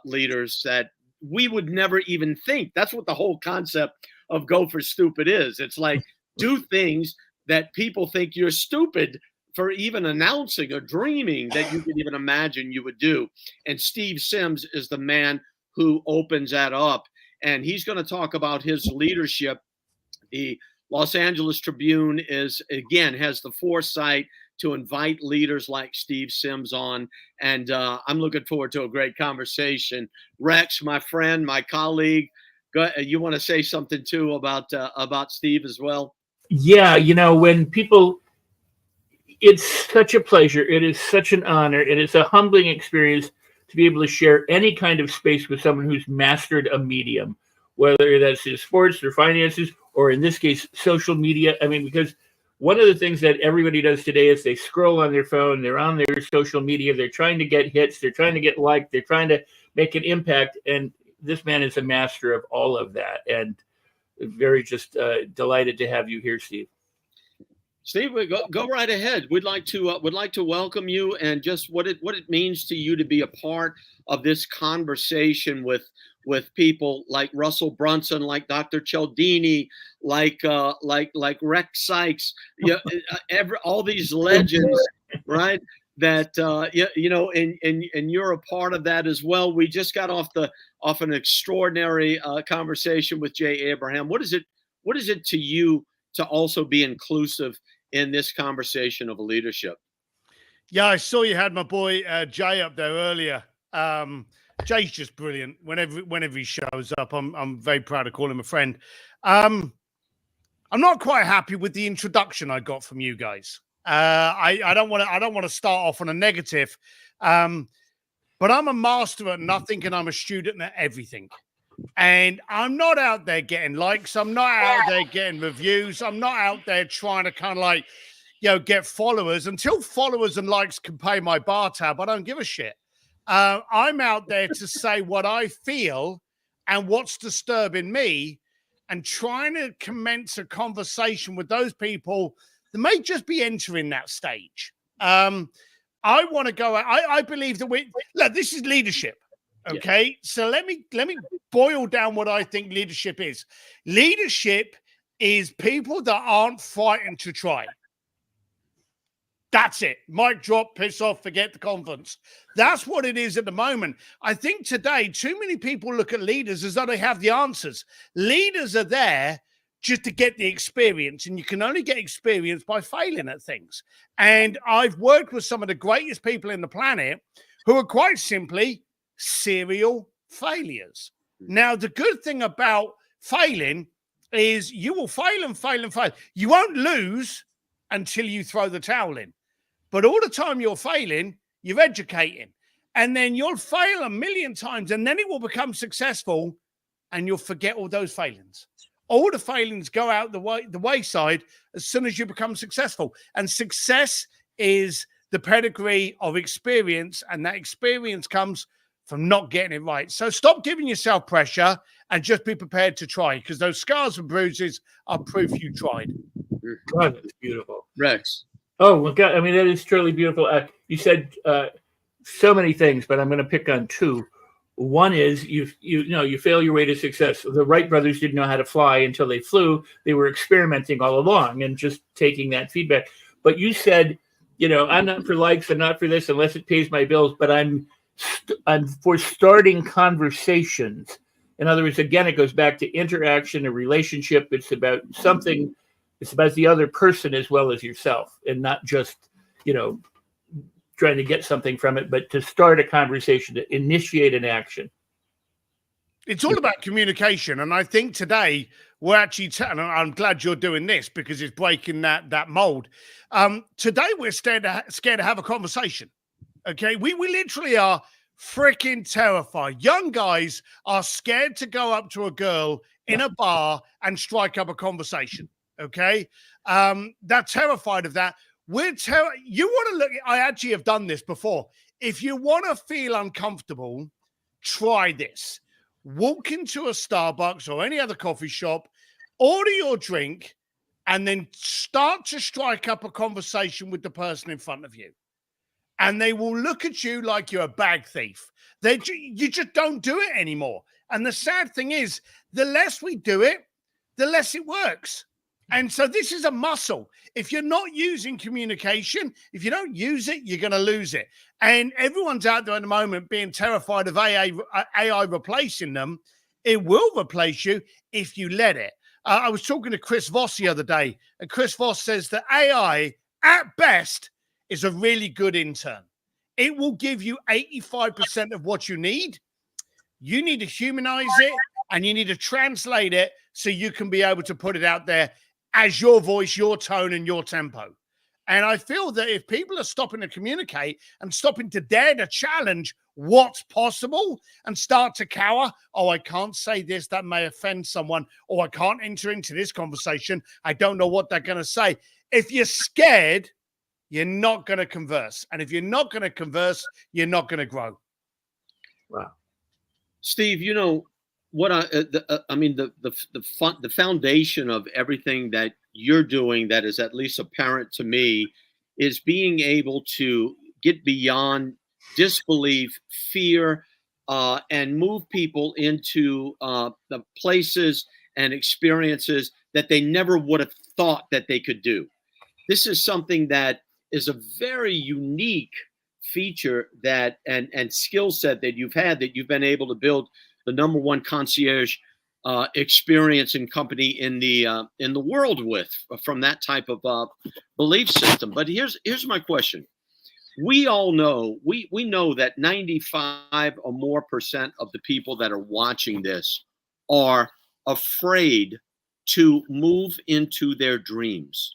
leaders that we would never even think. That's what the whole concept of Go for Stupid is. It's like, do things that people think you're stupid for even announcing or dreaming that you could even imagine you would do. And Steve Sims is the man who opens that up. And he's going to talk about his leadership. The Los Angeles Tribune has the foresight to invite leaders like Steve Sims on. And I'm looking forward to a great conversation. Rex, my friend, my colleague, you want to say something too about Steve as well? Yeah, when people, it's such a pleasure. It is such an honor. It is a humbling experience to be able to share any kind of space with someone who's mastered a medium, whether that's his sports or finances, or in this case, social media. I mean, because one of the things that everybody does today is they scroll on their phone, they're on their social media, they're trying to get hits, they're trying to get liked, they're trying to make an impact. And this man is a master of all of that. And very just delighted to have you here, Steve. Steve, go right ahead. Would like to welcome you, and just what it means to you to be a part of this conversation with people like Russell Brunson, like Dr. Cialdini, like Rex Sykes, all these legends, right? That and you're a part of that as well. We just got off an extraordinary conversation with Jay Abraham. What is it to you to also be inclusive in this conversation of leadership? Yeah, I saw you had my boy Jay up there earlier. Jay's just brilliant. Whenever he shows up, I'm very proud to call him a friend. I'm not quite happy with the introduction I got from you guys. I don't want to start off on a negative, but I'm a master at nothing and I'm a student at everything. And I'm not out there getting likes. I'm not out there getting reviews. I'm not out there trying to kind of get followers. Until followers and likes can pay my bar tab, I don't give a shit. I'm out there to say what I feel and what's disturbing me, and trying to commence a conversation with those people that may just be entering that stage. I want to go. I believe that this is leadership. Okay, yeah. So let me boil down what I think leadership is. Leadership is people that aren't frightened to try. That's it. Mic drop, piss off, forget the conference. That's what it is at the moment. I think today, too many people look at leaders as though they have the answers. Leaders are there just to get the experience, and you can only get experience by failing at things. And I've worked with some of the greatest people in the planet who are quite simply serial failures. Now, the good thing about failing is you will fail and fail and fail. You won't lose until you throw the towel in. But all the time you're failing, you're educating. And then you'll fail a million times, and then it will become successful, and you'll forget all those failings. All the failings go out the wayside as soon as you become successful. And success is the pedigree of experience, and that experience comes from not getting it right. So stop giving yourself pressure and just be prepared to try, because those scars and bruises are proof you tried. God, that's beautiful. Rex. Oh, well, God, I mean, that is truly beautiful. You said so many things, but I'm going to pick on two. One is you fail your way to success. The Wright brothers didn't know how to fly until they flew. They were experimenting all along and just taking that feedback. But you said, I'm not for likes, I'm not for this unless it pays my bills, but I'm for starting conversations. In other words, again, it goes back to interaction, a relationship. It's about something. It's about the other person as well as yourself, and not just, trying to get something from it, but to start a conversation, to initiate an action. It's all about communication. And I think today we're actually, and I'm glad you're doing this because it's breaking that mold. Today we're scared to have a conversation. Okay. We literally are freaking terrified. Young guys are scared to go up to a girl in a bar and strike up a conversation. Okay. They're terrified of that. You want to look, I actually have done this before. If you want to feel uncomfortable, try this. Walk into a Starbucks or any other coffee shop, order your drink, and then start to strike up a conversation with the person in front of you. And they will look at you like you're a bag thief. You just don't do it anymore. And the sad thing is, the less we do it, the less it works. And so this is a muscle. If you're not using communication, if you don't use it, you're going to lose it. And everyone's out there at the moment being terrified of AI replacing them. It will replace you if you let it. I was talking to Chris Voss the other day, and Chris Voss says that AI, at best, is a really good intern. It will give you 85% of what you need. You need to humanize it, and you need to translate it so you can be able to put it out there as your voice, your tone, and your tempo. And I feel that if people are stopping to communicate and stopping to dare to challenge what's possible and start to cower, oh, I can't say this, that may offend someone, or I can't enter into this conversation, I don't know what they're going to say. If you're scared, you're not going to converse. And if you're not going to converse, you're not going to grow. Wow. Steve, you know what I mean, the foundation of everything that you're doing that is at least apparent to me is being able to get beyond disbelief, fear, and move people into the places and experiences that they never would have thought that they could do. This is something that is a very unique feature that and skill set that you've had, that you've been able to build the #1 concierge experience and company in the world with, from that type of belief system. But here's my question. We all know, we know that 95 or more % of the people that are watching this are afraid to move into their dreams.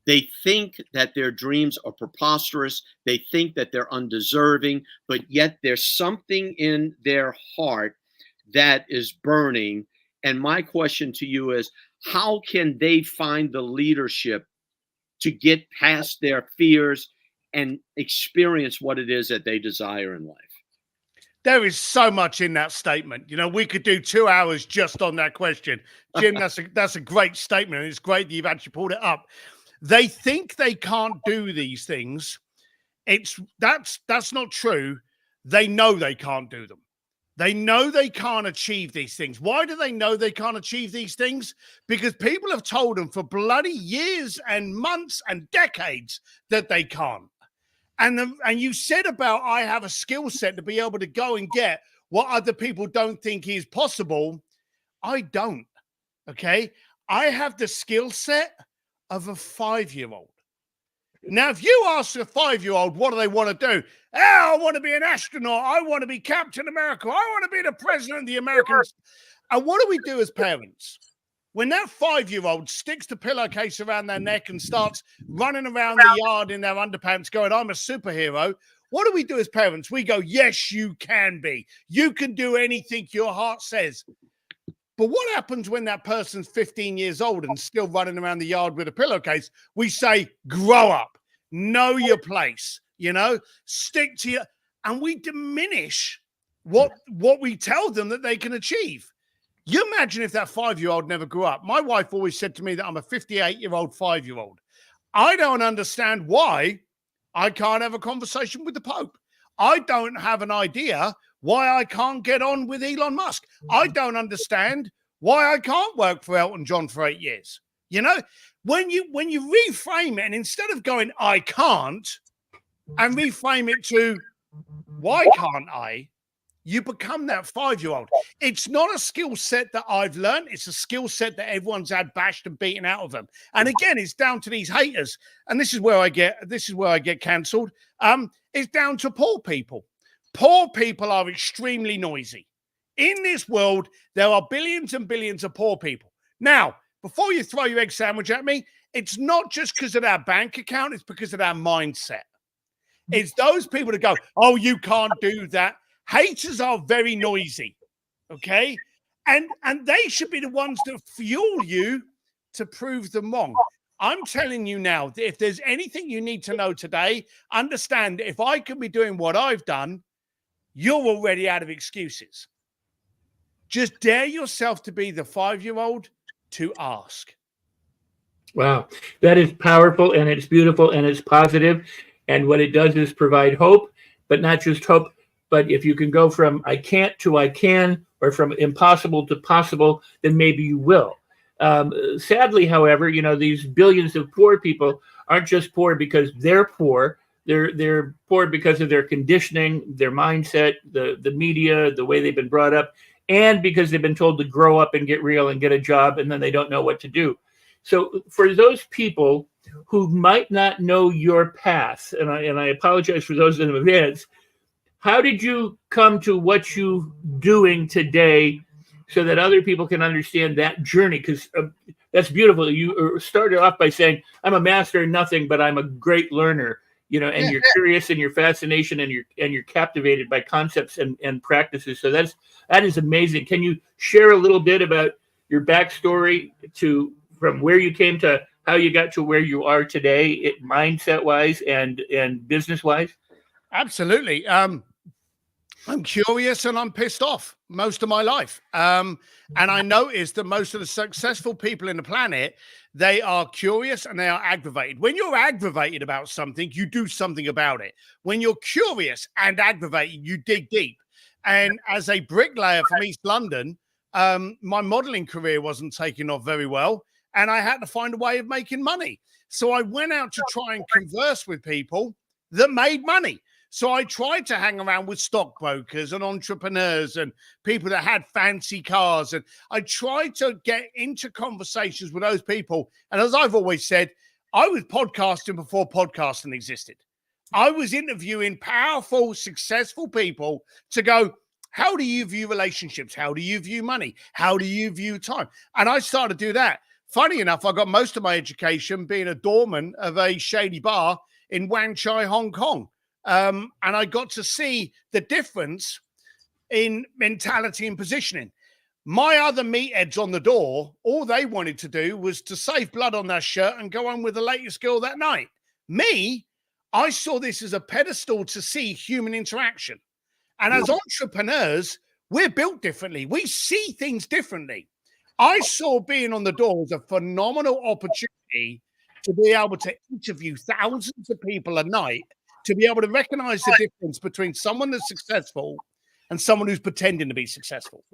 They think that their dreams are preposterous. They think that they're undeserving, but yet there's something in their heart that is burning. And my question to you is, how can they find the leadership to get past their fears and experience what it is that they desire in life? There is so much in that statement. You know, we could do 2 hours just on that question. Jim, that's a great statement. And it's great that you've actually pulled it up. They think they can't do these things. That's not true. They know they can't do them. They know they can't achieve these things. Why do they know they can't achieve these things? Because people have told them for bloody years and months and decades that they can't. And you said about, I have a skill set to be able to go and get what other people don't think is possible. I don't. Okay. I have the skill set of a 5-year-old. Now, if you ask a 5-year-old, what do they want to do? Oh, I want to be an astronaut. I want to be Captain America. I want to be the president of the Americans. And what do we do as parents? When that 5-year-old sticks the pillowcase around their neck and starts running around the yard in their underpants going, I'm a superhero, what do we do as parents? We go, yes, you can be. You can do anything your heart says. But what happens when that person's 15 years old and still running around the yard with a pillowcase? We say, grow up, know your place, you know, stick to your, and we diminish what we tell them that they can achieve. You imagine if that 5-year-old never grew up. My wife always said to me that I'm a 58-year-old 5-year-old. I don't understand why I can't have a conversation with the Pope. I don't have an idea why I can't get on with Elon Musk. I don't understand why I can't work for Elton John for 8 years. You know, when you reframe it, and instead of going, I can't, and reframe it to, why can't I? You become that 5-year-old. It's not a skill set that I've learned. It's a skill set that everyone's had bashed and beaten out of them. And again, it's down to these haters. And this is where I get cancelled. It's down to poor people. Poor people are extremely noisy. In this world, there are billions and billions of poor people. Now, before you throw your egg sandwich at me, it's not just because of our bank account, it's because of our mindset. It's those people that go, oh, you can't do that. Haters are very noisy, okay? And they should be the ones that fuel you to prove them wrong. I'm telling you now, that if there's anything you need to know today, understand that if I could be doing what I've done, you're already out of excuses. Just dare yourself to be the 5-year-old to ask. Wow, that is powerful, and it's beautiful, and it's positive. And what it does is provide hope, but not just hope. But if you can go from I can't to I can, or from impossible to possible, then maybe you will. Sadly, however, you know, these billions of poor people aren't just poor because they're poor. They're poor because of their conditioning, their mindset, the media, the way they've been brought up, and because they've been told to grow up and get real and get a job, and then they don't know what to do. So for those people who might not know your path, and I apologize for those in advance, how did you come to what you're doing today so that other people can understand that journey? Because that's beautiful. You started off by saying, I'm a master in nothing, but I'm a great learner, you know, and you're curious and you're fascination and you're captivated by concepts and practices. So that is amazing. Can you share a little bit about your backstory from where you came to how you got to where you are today, mindset wise and business wise? Absolutely. I'm curious and I'm pissed off most of my life. And I noticed that most of the successful people in the planet, they are curious and they are aggravated. When you're aggravated about something, you do something about it. When you're curious and aggravated, you dig deep. And as a bricklayer from East London, my modeling career wasn't taking off very well. And I had to find a way of making money. So I went out to try and converse with people that made money. So I tried to hang around with stockbrokers and entrepreneurs and people that had fancy cars. And I tried to get into conversations with those people. And as I've always said, I was podcasting before podcasting existed. I was interviewing powerful, successful people to go, how do you view relationships? How do you view money? How do you view time? And I started to do that. Funny enough, I got most of my education being a doorman of a shady bar in Wan Chai, Hong Kong. And I got to see the difference in mentality and positioning. My other meatheads on the door, all they wanted to do was to save blood on their shirt and go on with the latest girl that night. Me, I saw this as a pedestal to see human interaction. And as entrepreneurs, we're built differently. We see things differently. I saw being on the door as a phenomenal opportunity to be able to interview thousands of people a night, to be able to recognize the difference between someone that's successful and someone who's pretending to be successful.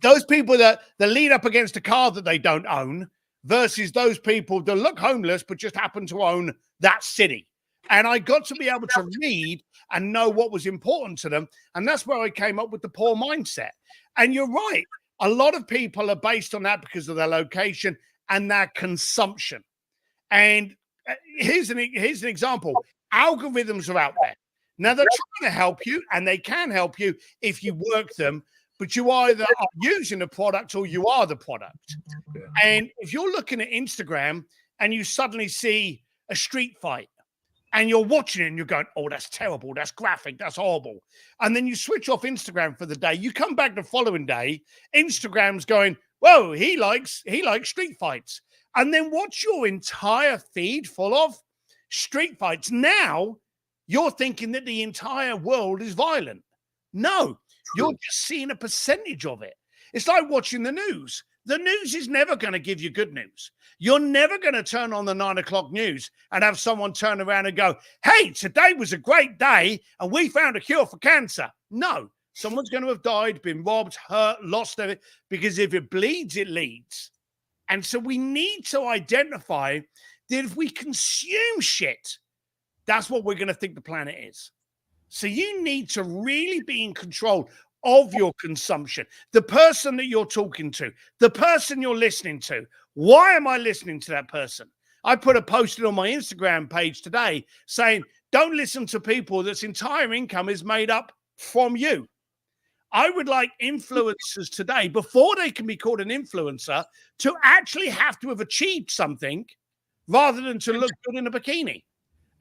Those people that lean up against a car that they don't own versus those people that look homeless but just happen to own that city. And I got to be able to read and know what was important to them. And that's where I came up with the poor mindset. And you're right. A lot of people are based on that because of their location and their consumption. And here's an example. Algorithms are out there. Now, they're trying to help you, and they can help you if you work them, but you either are using the product or you are the product. And if you're looking at Instagram and you suddenly see a street fight and you're watching it and you're going, oh, that's terrible, that's graphic, that's horrible. And then you switch off Instagram for the day. You come back the following day, Instagram's going, whoa, he likes street fights. And then what's your entire feed full of? Street fights. Now you're thinking that the entire world is violent. No, you're just seeing a percentage of it. It's like watching the news. The news is never going to give you good news. You're never going to turn on the 9 o'clock news and have someone turn around and go, hey, today was a great day and we found a cure for cancer. No, someone's going to have died, been robbed, hurt, lost everything, because if it bleeds, it leads. And so we need to identify that if we consume shit, that's what we're going to think the planet is. So you need to really be in control of your consumption, the person that you're talking to, the person you're listening to. Why am I listening to that person? I put a post on my Instagram page today saying, don't listen to people that's entire income is made up from you. I would like influencers today, before they can be called an influencer, to actually have to have achieved something rather than to look good in a bikini.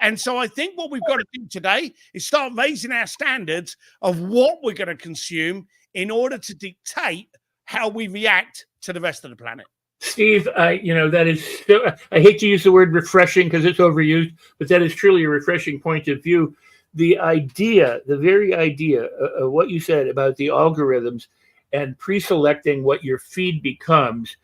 And so I think what we've got to do today is start raising our standards of what we're going to consume in order to dictate how we react to the rest of the planet. Steve, that is so, I hate to use the word refreshing because it's overused, but that is truly a refreshing point of view. The very idea of what you said about the algorithms and pre-selecting what your feed becomes,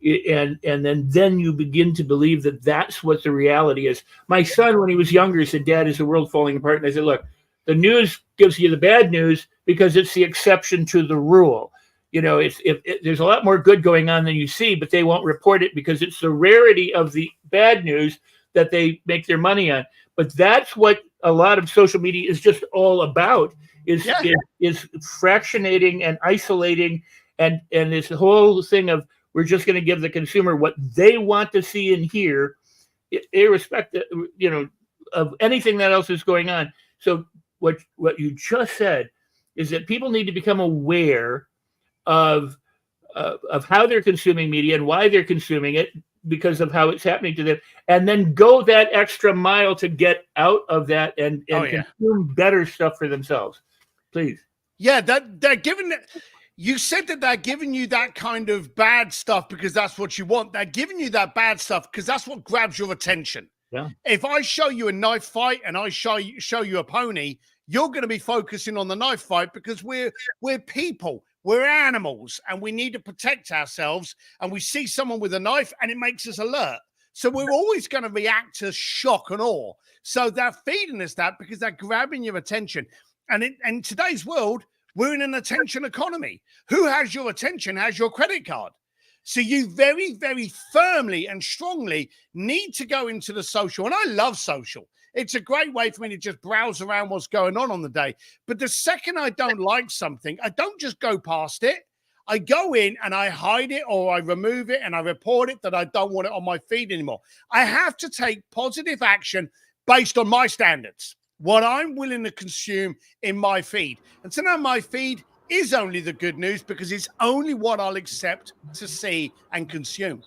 and then you begin to believe that that's what the reality is. My son, when he was younger, said, Dad, is the world falling apart? And I said, look, the news gives you the bad news because it's the exception to the rule. There's a lot more good going on than you see, but they won't report it because it's the rarity of the bad news that they make their money on. But that's what a lot of social media is just all about, is fractionating and isolating and this whole thing of we're just going to give the consumer what they want to see and hear, irrespective, of anything that else is going on. So what you just said is that people need to become aware of how they're consuming media and why they're consuming it because of how it's happening to them, and then go that extra mile to get out of that and consume better stuff for themselves. Please. Yeah, they're giving it. You said that they're giving you that kind of bad stuff because that's what you want. They're giving you that bad stuff because that's what grabs your attention. Yeah. If I show you a knife fight and I show you a pony, You're going to be focusing on the knife fight because we're people, we're animals, and we need to protect ourselves. And we see someone with a knife and it makes us alert. So we're always going to react to shock and awe. So they're feeding us that because they're grabbing your attention. And in today's world, we're in an attention economy. Who has your attention has your credit card. So you very, very firmly and strongly need to go into the social. And I love social. It's a great way for me to just browse around what's going on the day. But the second I don't like something, I don't just go past it. I go in and I hide it or I remove it and I report it that I don't want it on my feed anymore. I have to take positive action based on my standards, what I'm willing to consume in my feed. And so now my feed is only the good news because it's only what I'll accept to see and consume.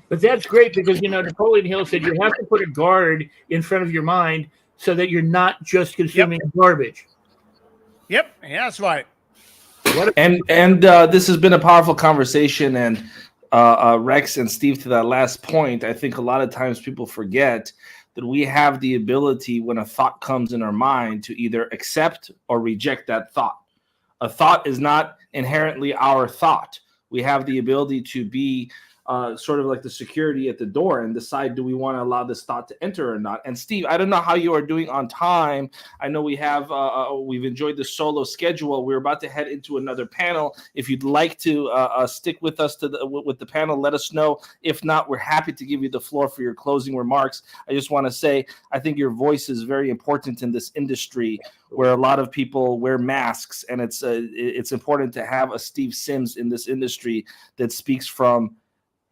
But that's great because, Napoleon Hill said you have to put a guard in front of your mind so that you're not just consuming garbage. Yep, yeah, that's right. And this has been a powerful conversation. And Rex and Steve, to that last point, I think a lot of times people forget that we have the ability when a thought comes in our mind to either accept or reject that thought. A thought is not inherently our thought. We have the ability to be sort of like the security at the door and decide, do we want to allow this thought to enter or not? And Steve, I don't know how you are doing on time. I know we have, we've enjoyed the solo schedule. We're about to head into another panel. If you'd like to stick with us with the panel, let us know. If not, we're happy to give you the floor for your closing remarks. I just want to say, I think your voice is very important in this industry where a lot of people wear masks, and it's important to have a Steve Sims in this industry that speaks from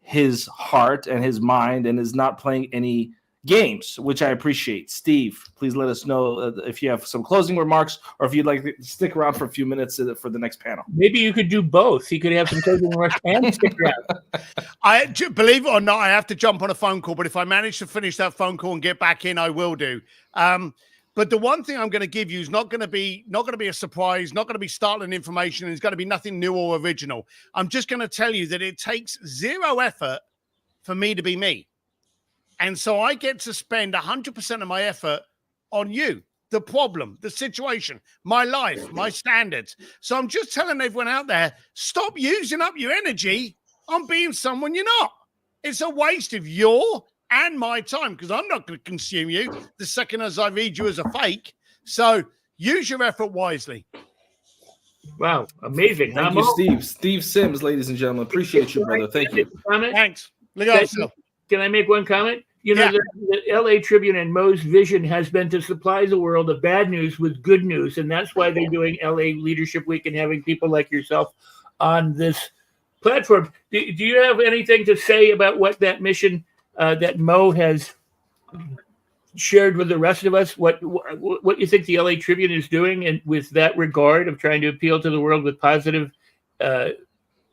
his heart and his mind and is not playing any games, which I appreciate. Steve, please let us know if you have some closing remarks or if you'd like to stick around for a few minutes for the next panel. Maybe you could do both. He could have some closing remarks and stick around. Believe it or not, I have to jump on a phone call, but if I manage to finish that phone call and get back in, I will do. But the one thing I'm going to give you is not going to be a surprise, not going to be startling information, and it's going to be nothing new or original. I'm just going to tell you that it takes zero effort for me to be me. And so I get to spend 100% of my effort on you, the problem, the situation, my life, my standards. So I'm just telling everyone out there, stop using up your energy on being someone you're not. It's a waste of your and my time, because I'm not going to consume you the second as I read you as a fake. So use your effort wisely. Wow, amazing. Thank you, Steve. Steve Sims, ladies and gentlemen. Appreciate you, brother. Thank you. Thanks. Look out yourself. Can I make one comment? The LA Tribune and Mo's vision has been to supply the world of bad news with good news. And that's why they're doing LA Leadership Week and having people like yourself on this platform. Do you have anything to say about what that mission that Mo has shared with the rest of us? What you think the LA Tribune is doing and with that regard of trying to appeal to the world with positive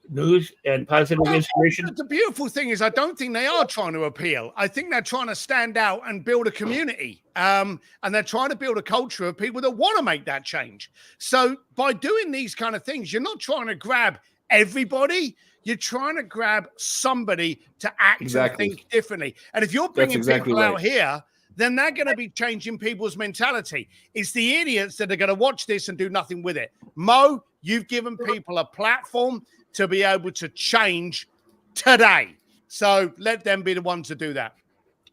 news and positive inspiration? The beautiful thing is I don't think they are trying to appeal. I think they're trying to stand out and build a community. And they're trying to build a culture of people that want to make that change. So by doing these kind of things, you're not trying to grab everybody. You're trying to grab somebody to act and think differently. And if you're bringing people out here, then they're going to be changing people's mentality. It's the idiots that are going to watch this and do nothing with it. Mo, you've given people a platform to be able to change today. So let them be the ones to do that.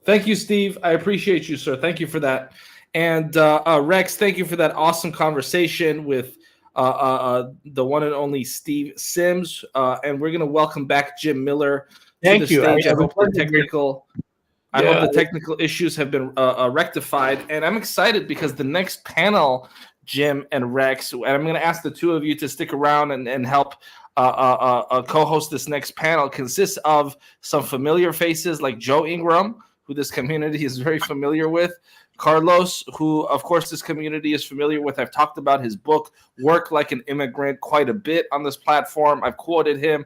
Thank you, Steve. I appreciate you, sir. Thank you for that. And Rex, thank you for that awesome conversation with the one and only Steve Sims. And we're going to welcome back Jim Miller to the stage. I hope the technical issues have been rectified. And I'm excited because the next panel, Jim and Rex, and I'm going to ask the two of you to stick around and help co-host this next panel, consists of some familiar faces like Joe Ingram, who this community is very familiar with, Carlos, who, of course, this community is familiar with. I've talked about his book, Work Like an Immigrant, quite a bit on this platform. I've quoted him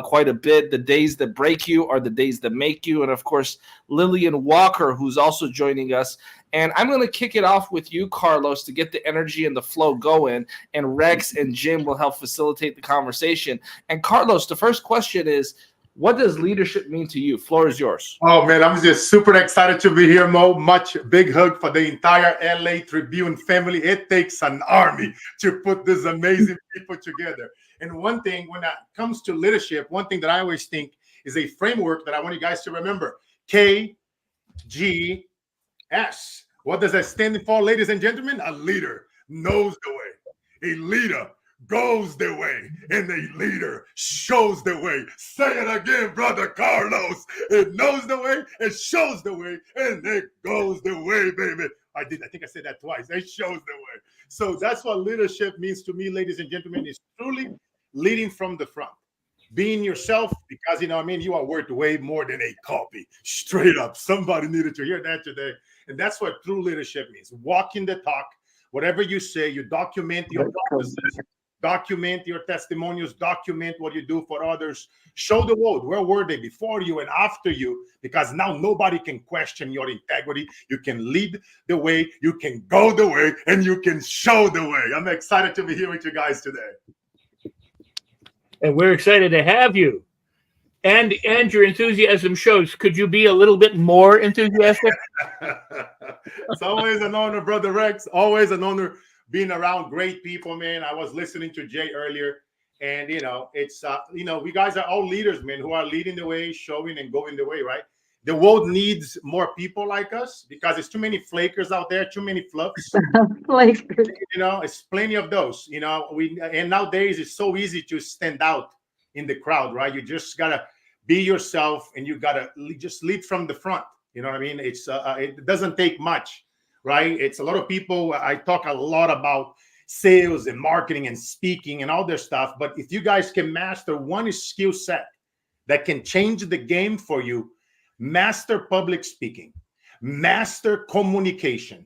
quite a bit. The days that break you are the days that make you. And, of course, Lillian Walker, who's also joining us. And I'm going to kick it off with you, Carlos, to get the energy and the flow going. And Rex and Jim will help facilitate the conversation. And, Carlos, the first question is, What does leadership mean to you? Floor is yours. Oh man, I'm just super excited to be here, Mo. Much big hug for the entire LA Tribune family. It takes an army to put this amazing people together. And one thing, when it comes to leadership, one thing that I always think is a framework that I want you guys to remember. KGS. What does that stand for, ladies and gentlemen? A leader knows the way. A leader goes the way, and a leader shows the way. Say it again, brother Carlos. It knows the way, it shows the way, and it goes the way, baby. I think I said that twice. It shows the way. So that's what leadership means to me, ladies and gentlemen, is truly leading from the front. Being yourself, because, you know what I mean, you are worth way more than a copy. Straight up. Somebody needed to hear that today. And that's what true leadership means. Walking the talk. Whatever you say, you document your promises, document your testimonials, document what you do for others. Show the world where were they before you and after you, because now nobody can question your integrity. You can lead the way, you can go the way, and you can show the way. I'm excited to be here with you guys today. And we're excited to have you. And your enthusiasm shows. Could you be a little bit more enthusiastic? It's always an honor, Brother Rex. Always an honor being around great people, man. I was listening to Jay earlier, and it's we guys are all leaders, man, who are leading the way, showing and going the way, right? The world needs more people like us because there's too many flakers out there, too many fluffs. It's plenty of those. And nowadays it's so easy to stand out in the crowd, right? You just gotta be yourself, and you gotta just lead from the front. You know what I mean? It's it doesn't take much, right? It's a lot of people. I talk a lot about sales and marketing and speaking and all this stuff, but if you guys can master one skill set that can change the game for you, master public speaking, master communication.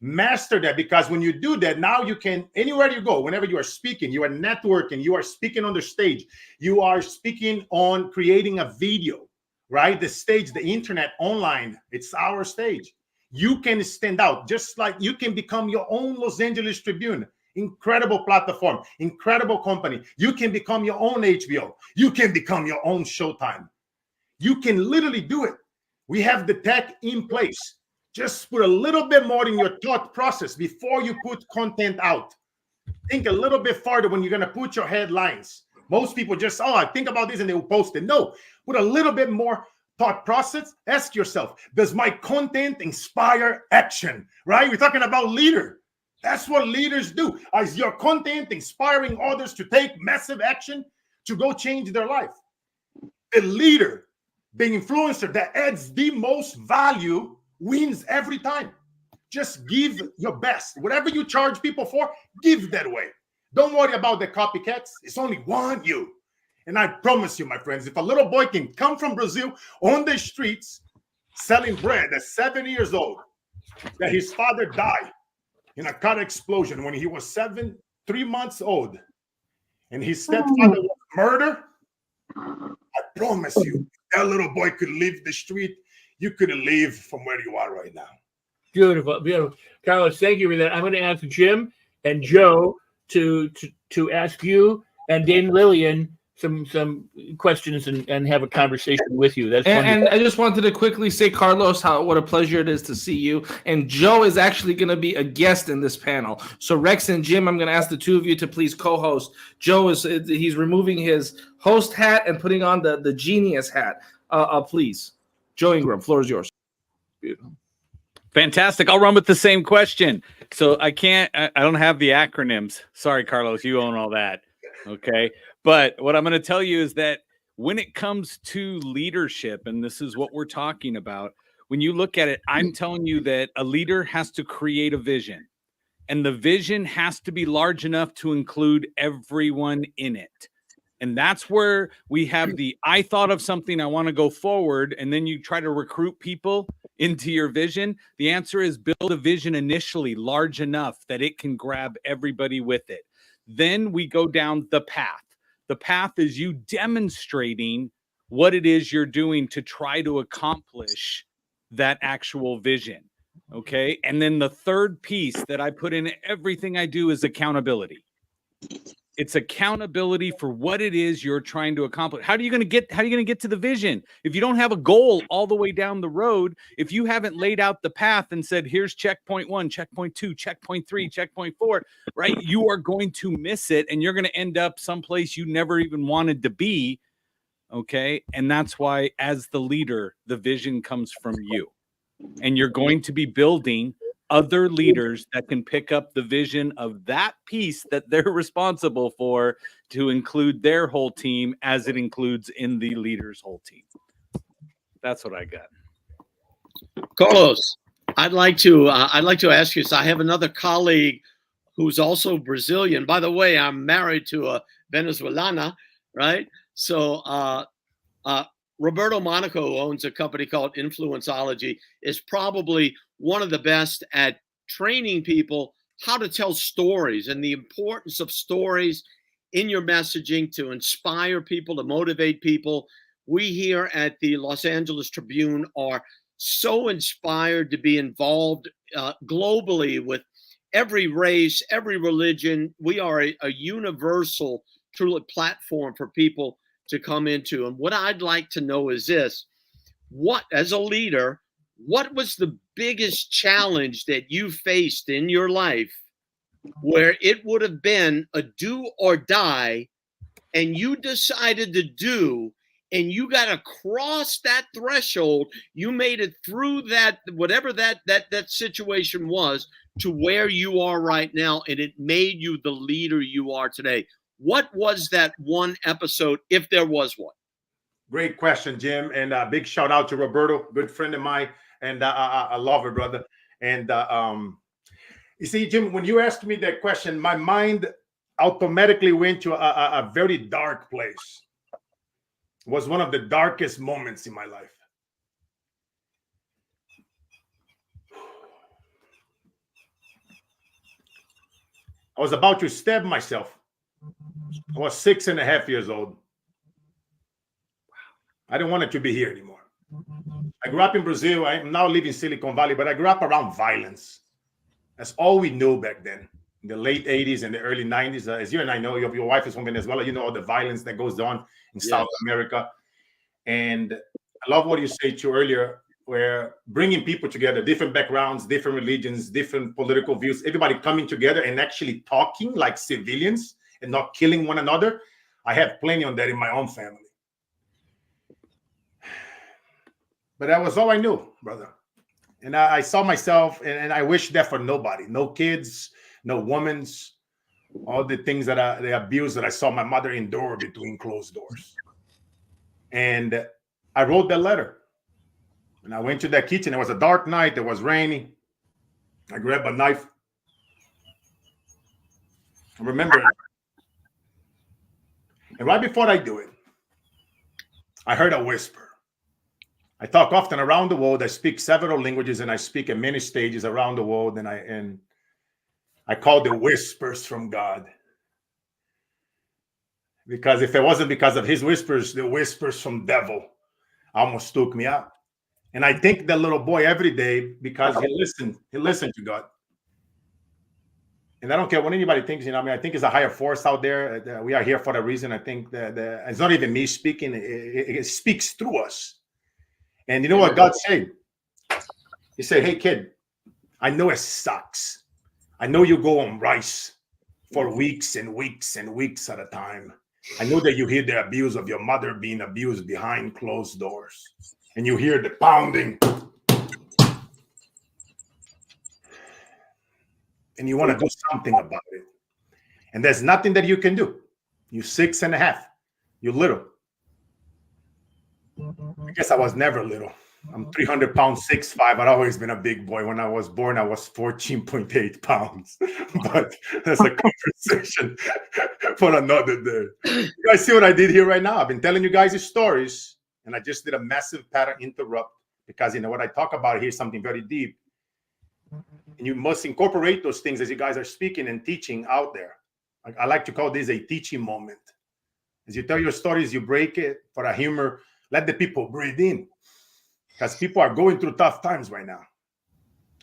Master that, because when you do that, now you can, anywhere you go, whenever you are speaking, you are networking, you are speaking on the stage, you are speaking on creating a video, right? The stage, the internet, online, it's our stage. You can stand out, just like you can become your own Los Angeles Tribune. Incredible platform, incredible company. You can become your own HBO. You can become your own Showtime. You can literally do it. We have the tech in place. Just put a little bit more in your thought process before you put content out. Think a little bit farther when you're going to put your headlines. Most people just, I think about this and they will post it. No, put a little bit more thought process. Ask yourself, does my content inspire action? Right? We're talking about leader. That's what leaders do. Is your content inspiring others to take massive action to go change their life? The leader, the influencer that adds the most value wins every time. Just give your best. Whatever you charge people for, give that away. Don't worry about the copycats. It's only one you. And I promise you, my friends, if a little boy can come from Brazil on the streets selling bread at 7 years old, that his father died in a car explosion when he was 3 months old, and his stepfather was murdered, I promise you, that little boy could leave the street. You couldn't leave from where you are right now. Beautiful, beautiful. Carlos, thank you for that. I'm going to ask Jim and Joe to ask you and Dane Lillian some questions and have a conversation with you. That's and I just wanted to quickly say, Carlos, what a pleasure it is to see you. And Joe is actually going to be a guest in this panel. So Rex and Jim, I'm going to ask the two of you to please co-host. Joe he's removing his host hat and putting on the genius hat. Please, Joe Ingram, floor is yours. Beautiful. Fantastic. I'll run with the same question. So I don't have the acronyms. Sorry, Carlos, you own all that. Okay. But what I'm going to tell you is that when it comes to leadership, and this is what we're talking about, when you look at it, I'm telling you that a leader has to create a vision, and the vision has to be large enough to include everyone in it. And that's where we have I thought of something, I want to go forward, and then you try to recruit people into your vision. The answer is build a vision initially large enough that it can grab everybody with it. Then we go down the path. The path is you demonstrating what it is you're doing to try to accomplish that actual vision. Okay. And then the third piece that I put in everything I do is accountability. It's accountability for what it is you're trying to accomplish. How are you going to get to the vision? If you don't have a goal all the way down the road, if you haven't laid out the path and said, here's checkpoint 1, checkpoint 2, checkpoint 3, checkpoint 4, right? You are going to miss it and you're going to end up someplace you never even wanted to be. Okay. And that's why, as the leader, the vision comes from you. And you're going to be building other leaders that can pick up the vision of that piece that they're responsible for to include their whole team as it includes in the leader's whole team. That's what I got. Carlos, I'd like to ask you. So I have another colleague who's also Brazilian. By the way, I'm married to a Venezuelana, right? So Roberto Monaco, who owns a company called Influenceology, is probably one of the best at training people how to tell stories and the importance of stories in your messaging to inspire people, to motivate people. We here at the Los Angeles Tribune are so inspired to be involved globally with every race, every religion. We are a universal, truly platform for people to come into. And what I'd like to know is this: what, as a leader, what was the biggest challenge that you faced in your life where it would have been a do or die and you decided to do, and you got to cross that threshold? You made it through that, whatever that situation was, to where you are right now, and it made you the leader you are today. What was that one episode, if there was one? Great question, Jim. And big shout out to Roberto, good friend of mine. And I love her, brother. And you see, Jim, when you asked me that question, my mind automatically went to a very dark place. It was one of the darkest moments in my life. I was about to stab myself. I was 6.5 years old. I didn't want it to be here anymore. I grew up in Brazil. I now live in Silicon Valley, but I grew up around violence. That's all we knew back then. In the late 80s and the early 90s, as you and I know, your wife is from Venezuela. You know all the violence that goes on in South America. And I love what you said too earlier, where bringing people together, different backgrounds, different religions, different political views, everybody coming together and actually talking like civilians and not killing one another. I have plenty of that in my own family. But that was all I knew, brother. And I saw myself, and I wish that for nobody, no kids, no women's, all the things that the abuse that I saw my mother endure between closed doors. And I wrote that letter. And I went to that kitchen. It was a dark night. It was rainy. I grabbed a knife. I remember it. And right before I do it, I heard a whisper. I talk often around the world. I speak several languages, and I speak at many stages around the world. And I call the whispers from God. Because if it wasn't because of his whispers, the whispers from devil almost took me out. And I thank that little boy every day because he listened to God. And I don't care what anybody thinks, I mean, I think it's a higher force out there. We are here for a reason. I think that it's not even me speaking. It speaks through us. And you know what God said? He said, hey, kid, I know it sucks. I know you go on rice for weeks and weeks and weeks at a time. I know that you hear the abuse of your mother being abused behind closed doors. And you hear the pounding. And you want to do something about it. And there's nothing that you can do. You're 6.5. You're little. I guess I was never little. I'm 300 pounds, 6'5". I've always been a big boy. When I was born, I was 14.8 pounds. But that's a conversation for another day. You guys see what I did here right now? I've been telling you guys these stories, and I just did a massive pattern interrupt because, what I talk about here is something very deep. And you must incorporate those things as you guys are speaking and teaching out there. I like to call this a teaching moment. As you tell your stories, you break it for a humor. Let the people breathe in, because people are going through tough times right now.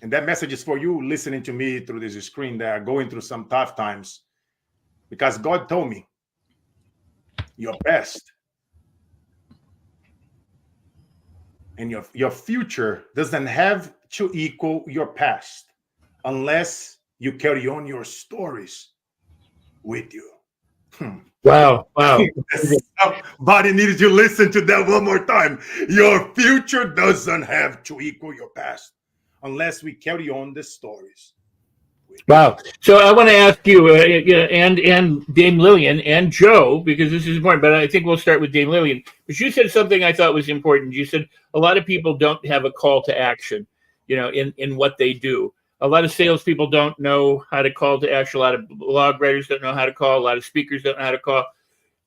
And that message is for you listening to me through this screen that are going through some tough times. because God told me your best and your future doesn't have to equal your past unless you carry on your stories with you. Wow. Somebody needed to listen to that one more time. Your future doesn't have to equal your past unless we carry on the stories. Wow. So I want to ask you, and Dame Lillian and Joe, because this is important, but I think we'll start with Dame Lillian. But you said something I thought was important. You said a lot of people don't have a call to action, in what they do. A lot of salespeople don't know how to call to action. A lot of blog writers don't know how to call. A lot of speakers don't know how to call.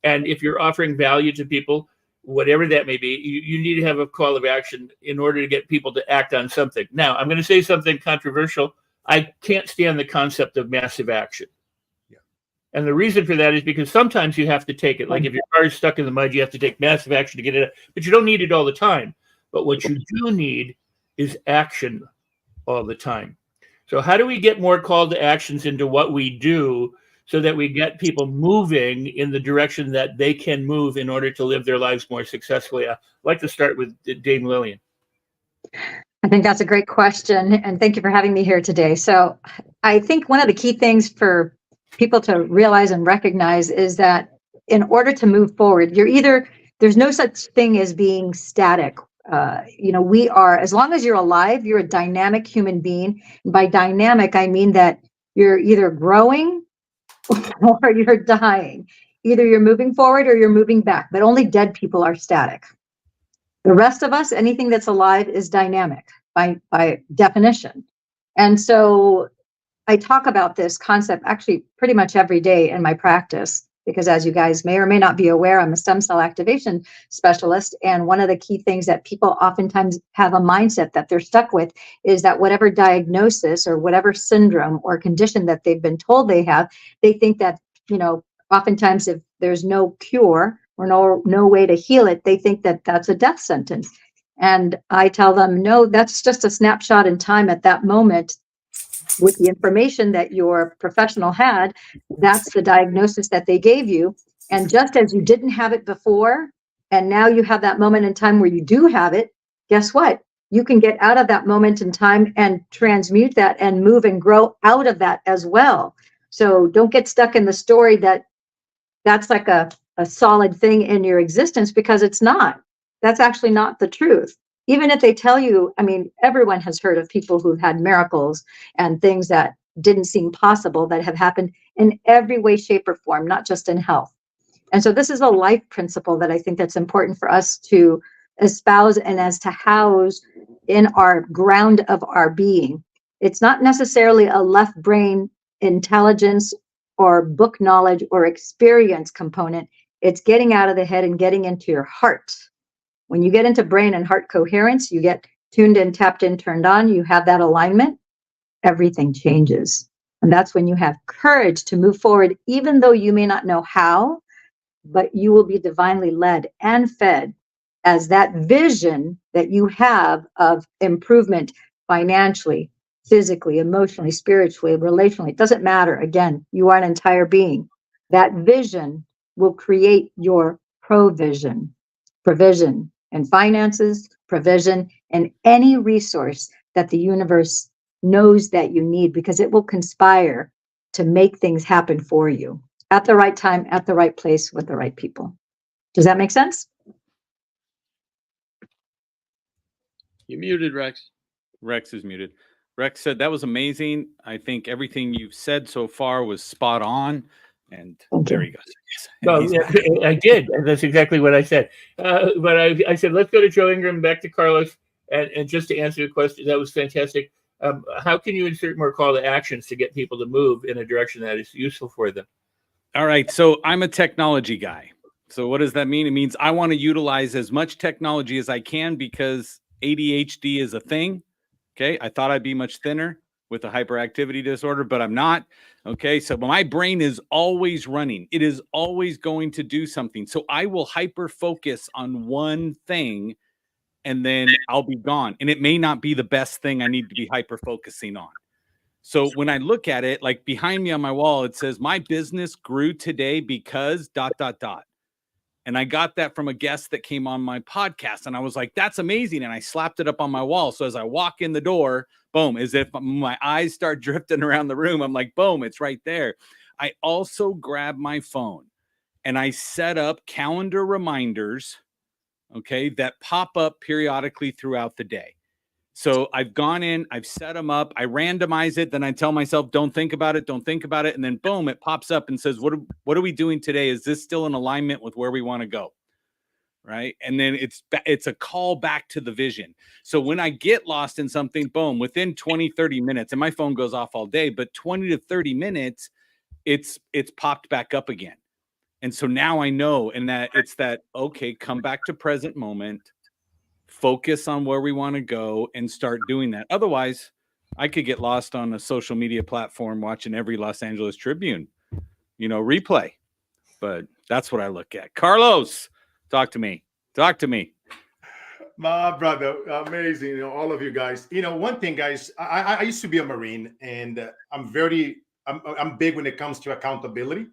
And if you're offering value to people, whatever that may be, you need to have a call of action in order to get people to act on something. Now, I'm going to say something controversial. I can't stand the concept of massive action. Yeah. And the reason for that is because sometimes you have to take it. Like if your car is stuck in the mud, you have to take massive action to get it out. But you don't need it all the time. But what you do need is action all the time. So how do we get more call to actions into what we do so that we get people moving in the direction that they can move in order to live their lives more successfully? I'd like to start with Dame Lillian. I think that's a great question, and thank you for having me here today. So I think one of the key things for people to realize and recognize is that in order to move forward, there's no such thing as being static. We are, as long as you're alive, you're a dynamic human being. By dynamic, I mean that you're either growing or you're dying. Either you're moving forward or you're moving back, but only dead people are static. The rest of us, anything that's alive is dynamic by definition. And so I talk about this concept actually pretty much every day in my practice, because as you guys may or may not be aware, I'm a stem cell activation specialist. And one of the key things that people oftentimes have a mindset that they're stuck with is that whatever diagnosis or whatever syndrome or condition that they've been told they have, they think that, oftentimes if there's no cure or no way to heal it, they think that that's a death sentence. And I tell them, no, that's just a snapshot in time at that moment. With the information that your professional had, that's the diagnosis that they gave you. And just as you didn't have it before, and now you have that moment in time where you do have it, guess what? You can get out of that moment in time and transmute that and move and grow out of that as well. So don't get stuck in the story that that's like a solid thing in your existence, because it's not. That's actually not the truth. Even if they tell you, everyone has heard of people who've had miracles and things that didn't seem possible that have happened in every way, shape, or form, not just in health. And so this is a life principle that I think that's important for us to espouse and as to house in our ground of our being. It's not necessarily a left brain intelligence or book knowledge or experience component. It's getting out of the head and getting into your heart. When you get into brain and heart coherence, you get tuned in, tapped in, turned on, you have that alignment, everything changes. And that's when you have courage to move forward, even though you may not know how, but you will be divinely led and fed as that vision that you have of improvement financially, physically, emotionally, spiritually, relationally. It doesn't matter. Again, you are an entire being. That vision will create your provision and finances, provision, and any resource that the universe knows that you need, because it will conspire to make things happen for you at the right time, at the right place, with the right people. Does that make sense? You're muted, Rex. Rex is muted. Rex said that was amazing. I think everything you've said so far was spot on. And there he goes. Well, I did. And that's exactly what I said. But I said, let's go to Joe Ingram, back to Carlos. And just to answer your question, that was fantastic. How can you insert more call to actions to get people to move in a direction that is useful for them? All right. So I'm a technology guy. So what does that mean? It means I want to utilize as much technology as I can because ADHD is a thing. Okay. I thought I'd be much thinner with a hyperactivity disorder, but I'm not. Okay. So my brain is always running. It is always going to do something. So I will hyper focus on one thing and then I'll be gone. And it may not be the best thing I need to be hyper focusing on. So when I look at it, like behind me on my wall, it says my business grew today because ... And I got that from a guest that came on my podcast. And I was like, that's amazing. And I slapped it up on my wall. So as I walk in the door, boom, as if my eyes start drifting around the room, I'm like, boom, it's right there. I also grab my phone and I set up calendar reminders, okay, that pop up periodically throughout the day. So I've gone in, I've set them up, I randomize it, then I tell myself, don't think about it, don't think about it. And then boom, it pops up and says, what are we doing today? Is this still in alignment with where we want to go? Right. And then it's a call back to the vision. So when I get lost in something, boom, within 20, 30 minutes, and my phone goes off all day, but 20 to 30 minutes, it's popped back up again. And so now I know, and that it's that, okay, come back to present moment, focus on where we want to go and start doing that. Otherwise, I could get lost on a social media platform watching every Los Angeles Tribune, replay. But that's what I look at. Carlos, talk to me. My brother, amazing. All of you guys. One thing, guys, I used to be a Marine, and I'm big when it comes to accountability.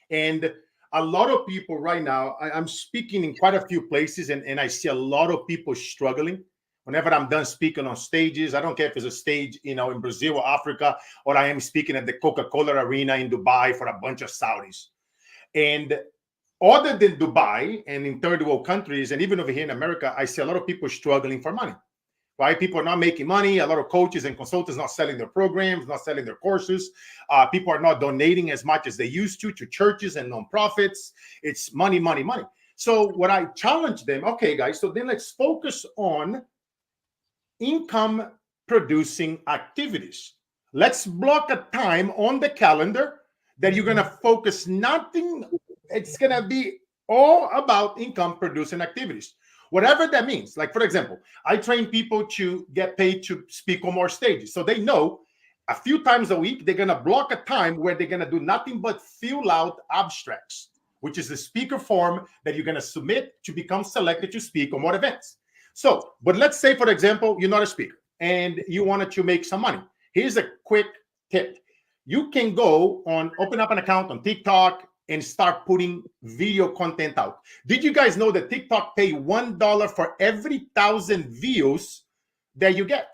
And a lot of people right now, I'm speaking in quite a few places, and I see a lot of people struggling. Whenever I'm done speaking on stages, I don't care if it's a stage, in Brazil or Africa, or I am speaking at the Coca-Cola Arena in Dubai for a bunch of Saudis. And other than Dubai and in third world countries, and even over here in America, I see a lot of people struggling for money. Right? People are not making money. A lot of coaches and consultants not selling their programs, not selling their courses. People are not donating as much as they used to churches and nonprofits. It's money, money, money. So what I challenge them, okay, guys, so then let's focus on income producing activities. Let's block a time on the calendar that you're going to focus nothing. It's going to be all about income producing activities. Whatever that means. Like, for example, I train people to get paid to speak on more stages. So they know a few times a week, they're going to block a time where they're going to do nothing but fill out abstracts, which is the speaker form that you're going to submit to become selected to speak on more events. So, but let's say, for example, you're not a speaker and you wanted to make some money. Here's a quick tip. You can open up an account on TikTok and start putting video content out. Did you guys know that TikTok pay $1 for every 1,000 views that you get?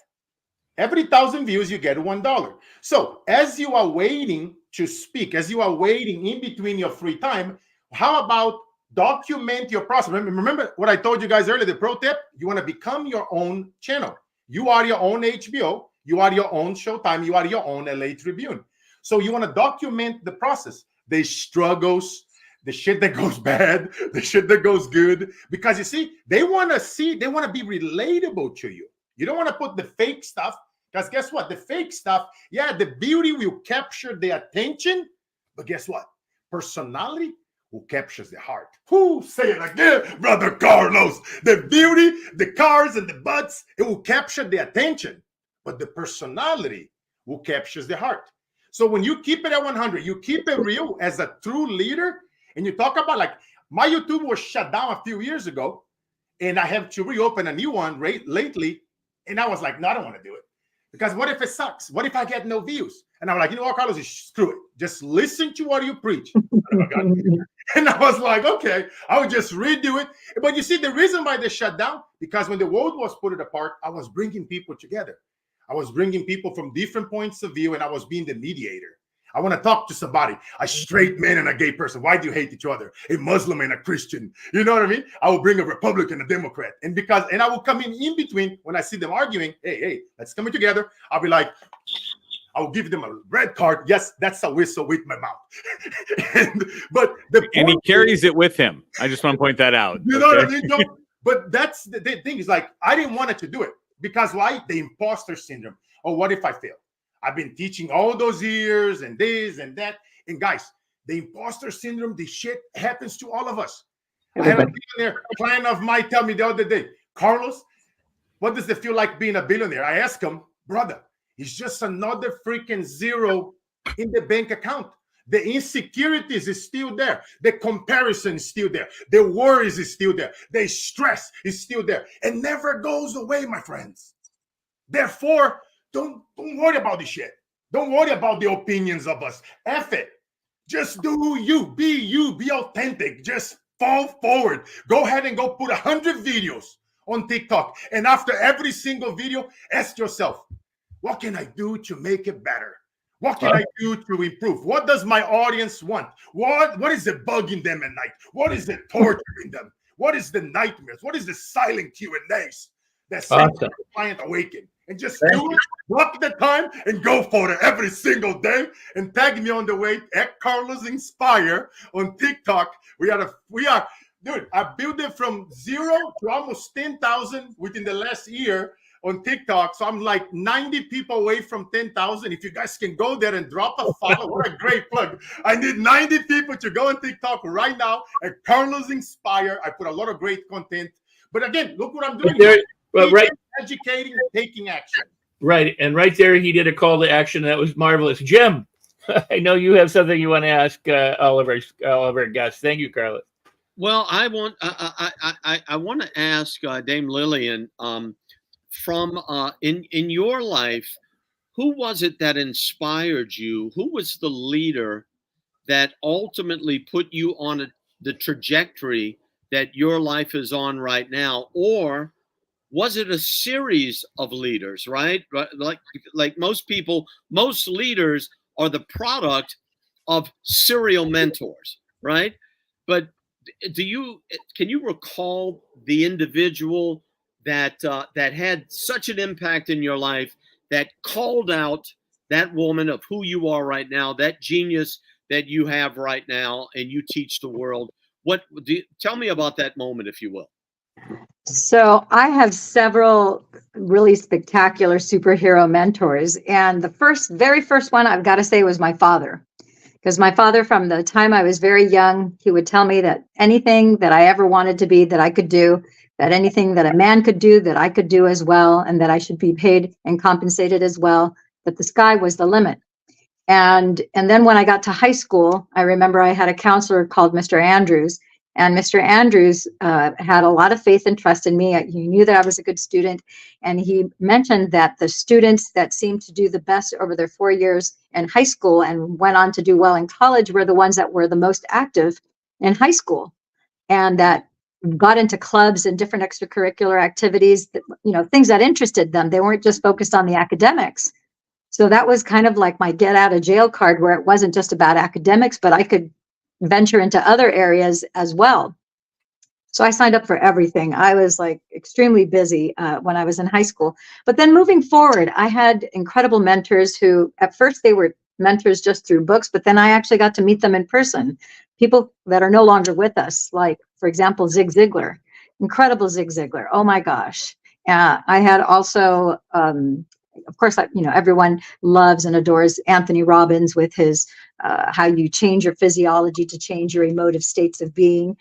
Every 1,000 views, you get $1. So as you are waiting to speak, as you are waiting in between your free time, how about document your process? Remember what I told you guys earlier, the pro tip? You want to become your own channel. You are your own HBO. You are your own Showtime. You are your own LA Tribune. So you want to document the process. The struggles, the shit that goes bad, the shit that goes good. Because you see, they want to be relatable to you. You don't want to put the fake stuff, because guess what? The fake stuff, yeah, the beauty will capture the attention, but guess what? Personality will capture the heart. Who say it again, brother Carlos? The beauty, the cars and the butts, it will capture the attention, but the personality will capture the heart. So when you keep it at 100, you keep it real as a true leader, and you talk about, like, my YouTube was shut down a few years ago, and I have to reopen a new one lately, and I was like, no, I don't want to do it. Because what if it sucks? What if I get no views? And I'm like, you know what, Carlos, screw it. Just listen to what you preach. And I was like, okay, I would just redo it. But you see, the reason why they shut down, because when the world was put apart, I was bringing people together. I was bringing people from different points of view, and I was being the mediator. I want to talk to somebody, a straight man and a gay person. Why do you hate each other? A Muslim and a Christian. You know what I mean? I will bring a Republican, a Democrat. And I will come in between when I see them arguing. Hey, let's come in together. I'll be like, I will give them a red card. Yes, that's a whistle with my mouth. And he carries it with him. I just want to point that out. You know what I mean? No, but that's the thing is, like, I didn't want it to do it. Because why? The imposter syndrome. Oh, what if I fail? I've been teaching all those years and this and that. And guys, the imposter syndrome, the shit happens to all of us. I had a billionaire client of mine tell me the other day, Carlos, what does it feel like being a billionaire? I asked him, brother, it's just another freaking zero in the bank account. The insecurities is still there. The comparison is still there. The worries is still there. The stress is still there. It never goes away, my friends. Therefore, don't worry about this shit. Don't worry about the opinions of us. F it. Just do you, be authentic. Just fall forward. Go ahead and go put 100 videos on TikTok. And after every single video, ask yourself, what can I do to make it better? What can I do to improve? What does my audience want? What is it bugging them at night? What is it torturing them? What is the nightmares? What is the silent Q&As that sends the client awaken? And just do it, block the time, and go for it every single day. And tag me on the way at Carlos Inspire on TikTok. We are, dude, I built it from 0 to almost 10,000 within the last year on TikTok. So I'm like 90 people away from 10,000. If you guys can go there and drop a follow, what a great plug. I need 90 people to go on TikTok right now at Carlos Inspire. I put a lot of great content. But again, look what I'm doing. Well, right, educating, taking action. Right, and right there, he did a call to action that was marvelous. Jim, I know you have something you want to ask all of our guests. Thank you, Carlos. Well, I want to ask Dame Lillian, from in your life, who was it that inspired you? Who was the leader that ultimately put you on the trajectory that your life is on right now? Or was it a series of leaders, right? Like most people, most leaders are the product of serial mentors, right? But can you recall the individual that had such an impact in your life that called out that woman of who you are right now, that genius that you have right now, and you teach the world? Tell me about that moment, if you will. So I have several really spectacular superhero mentors. And the very first one I've got to say was my father. Because my father, from the time I was very young, he would tell me that anything that I ever wanted to be that I could do, that anything that a man could do that I could do as well, and that I should be paid and compensated as well, that the sky was the limit. And then when I got to high school, I remember I had a counselor called Mr. Andrews. And Mr. Andrews had a lot of faith and trust in me. He knew that I was a good student. And he mentioned that the students that seemed to do the best over their 4 years in high school and went on to do well in college were the ones that were the most active in high school, and that got into clubs and different extracurricular activities, that, things that interested them. They weren't just focused on the academics. So that was kind of like my get out of jail card, where it wasn't just about academics, but I could venture into other areas as well. So I signed up for everything. I was like extremely busy when I was in high school. But then moving forward, I had incredible mentors who at first they were mentors just through books, but then I actually got to meet them in person. People that are no longer with us, like, for example, Zig Ziglar, incredible Zig Ziglar. Oh my gosh. I had also, of course, everyone loves and adores Anthony Robbins with his how you change your physiology to change your emotive states of being.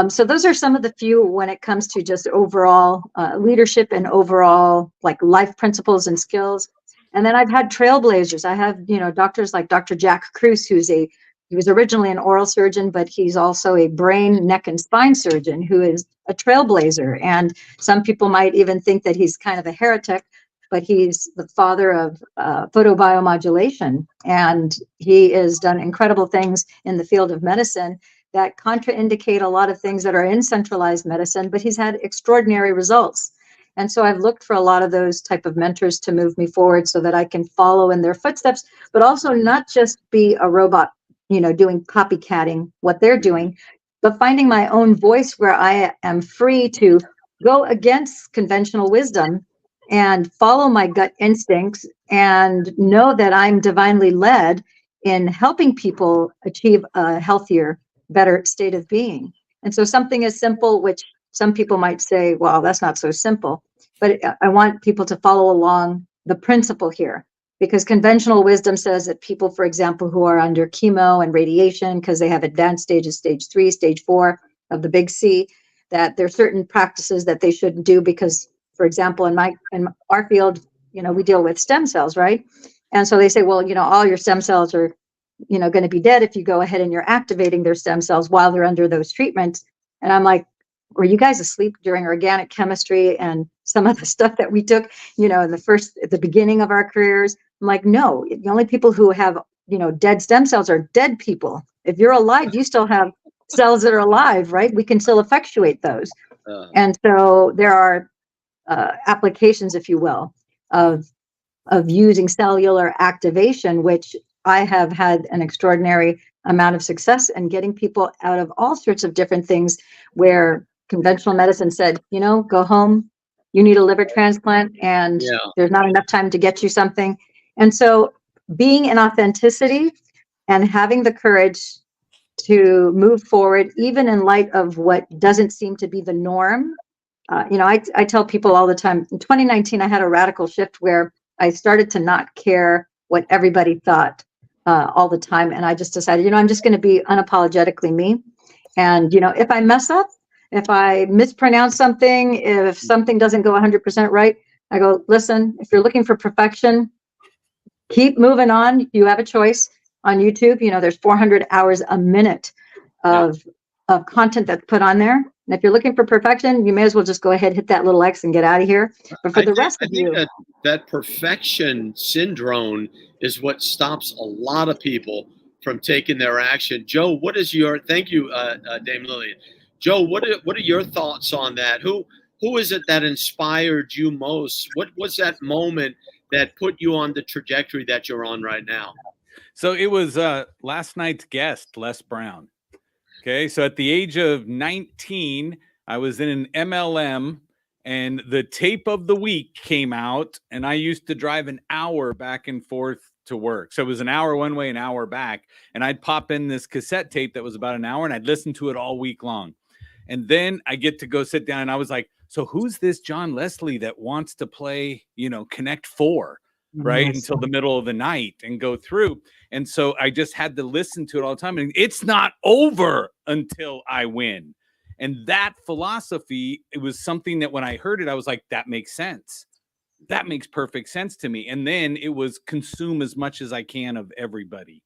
So those are some of the few when it comes to just overall leadership and overall like life principles and skills. And then I've had trailblazers. I have, doctors like Dr. Jack Kruse, he was originally an oral surgeon, but he's also a brain, neck, and spine surgeon who is a trailblazer. And some people might even think that he's kind of a heretic, but he's the father of photobiomodulation. And he has done incredible things in the field of medicine that contraindicate a lot of things that are in centralized medicine, but he's had extraordinary results. And so I've looked for a lot of those type of mentors to move me forward so that I can follow in their footsteps, but also not just be a robot, doing copycatting what they're doing, but finding my own voice where I am free to go against conventional wisdom and follow my gut instincts and know that I'm divinely led in helping people achieve a healthier, better state of being. And so something as simple, which some people might say, well, that's not so simple, but I want people to follow along the principle here, because conventional wisdom says that people, for example, who are under chemo and radiation because they have advanced stages, stage 3, stage 4 of the big C, that there are certain practices that they shouldn't do because, for example, in our field, we deal with stem cells, right? And so they say, well, all your stem cells are, going to be dead if you go ahead and you're activating their stem cells while they're under those treatments. And I'm like, were you guys asleep during organic chemistry and some of the stuff that we took, at the beginning of our careers? I'm like, no, the only people who have, dead stem cells are dead people. If you're alive, you still have cells that are alive, right? We can still effectuate those. And so there are applications, if you will, of using cellular activation, which I have had an extraordinary amount of success in getting people out of all sorts of different things where conventional medicine said, go home, you need a liver transplant, and there's not enough time to get you something. And so being in authenticity and having the courage to move forward, even in light of what doesn't seem to be the norm. I tell people all the time, in 2019, I had a radical shift where I started to not care what everybody thought all the time. And I just decided, I'm just going to be unapologetically me. And, if I mess up, if I mispronounce something, if something doesn't go 100% right, I go, listen, if you're looking for perfection, keep moving on. You have a choice on YouTube. There's 400 hours a minute of content that's put on there. And if you're looking for perfection, you may as well just go ahead, hit that little X and get out of here. But for the rest of you, that perfection syndrome is what stops a lot of people from taking their action. Joe, what is your, thank you, Dame Lillian. Joe, what are your thoughts on that? Who is it that inspired you most? What was that moment that put you on the trajectory that you're on right now? So it was last night's guest, Les Brown. Okay, so at the age of 19, I was in an MLM and the tape of the week came out, and I used to drive an hour back and forth to work. So it was an hour one way, an hour back, and I'd pop in this cassette tape that was about an hour, and I'd listen to it all week long. And then I get to go sit down, and I was like, so who's this John Leslie that wants to play, Connect 4? Right, until the middle of the night and go through. And so I just had to listen to it all the time. And it's not over until I win. And that philosophy, it was something that when I heard it, I was like, that makes sense. That makes perfect sense to me. And then it was consume as much as I can of everybody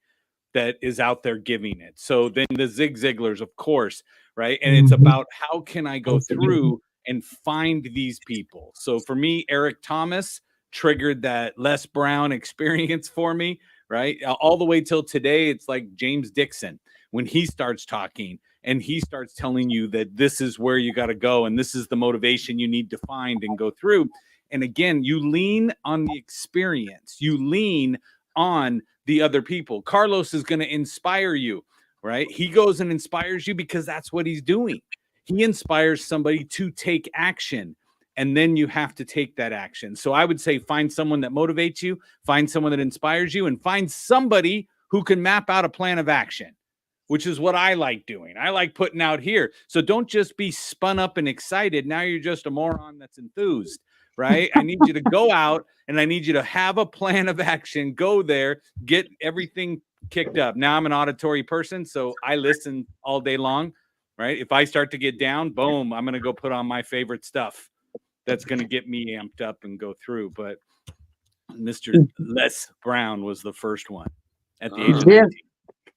that is out there giving it. So then the Zig Ziglars, of course, right? And it's about how can I go through and find these people. So for me, Eric Thomas triggered that Les Brown experience for me, right? All the way till today, it's like James Dixon when he starts talking and he starts telling you that this is where you got to go and this is the motivation you need to find and go through. And again, you lean on the experience. You lean on the other people. Carlos is going to inspire you, right? He goes and inspires you because that's what he's doing. He inspires somebody to take action. And then you have to take that action. So I would say find someone that motivates you, find someone that inspires you, and find somebody who can map out a plan of action, which is what I like doing. I like putting out here. So don't just be spun up and excited. Now you're just a moron that's enthused, right? I need you to go out and I need you to have a plan of action, go there, get everything kicked up. Now I'm an auditory person, so I listen all day long, right? If I start to get down, boom, I'm going to go put on my favorite stuff. That's going to get me amped up and go through. But Mr. Les Brown was the first one at the age of 19.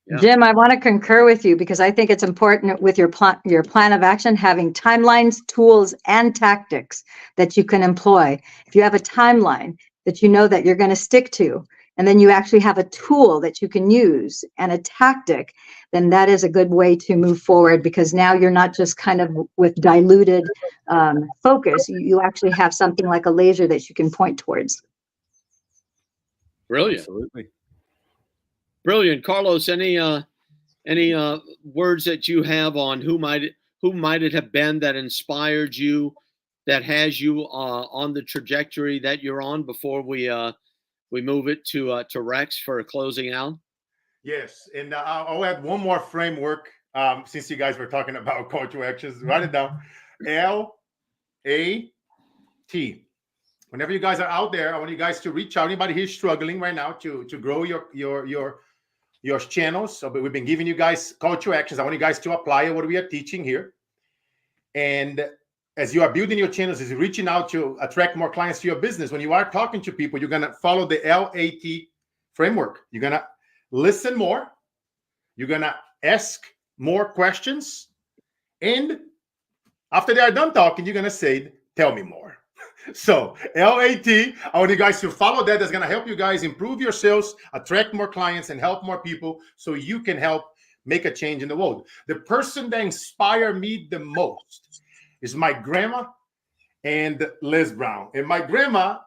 Yeah. Jim, I want to concur with you because I think it's important with your plan of action, having timelines, tools, and tactics that you can employ. If you have a timeline that you know that you're going to stick to, and then you actually have a tool that you can use and a tactic, then that is a good way to move forward because now you're not just kind of with diluted focus. You actually have something like a laser that you can point towards. Brilliant. Absolutely. Brilliant. Carlos, any words that you have on who might it have been that inspired you, that has you on the trajectory that you're on before we move it to Rex for closing out? Yes, and I'll add one more framework since you guys were talking about call to actions. Write it down. LAT. Whenever you guys are out there, I want you guys to reach out. Anybody here struggling right now to grow your channels? So we've been giving you guys call to actions. I want you guys to apply what we are teaching here. And as you are building your channels, as you're reaching out to attract more clients to your business, when you are talking to people, you're going to follow the LAT framework. You're going to listen more. You're going to ask more questions. And after they are done talking, you're going to say, tell me more. So LAT, I want you guys to follow that. That's going to help you guys improve your sales, attract more clients, and help more people so you can help make a change in the world. The person that inspired me the most is my grandma and Liz Brown. And my grandma,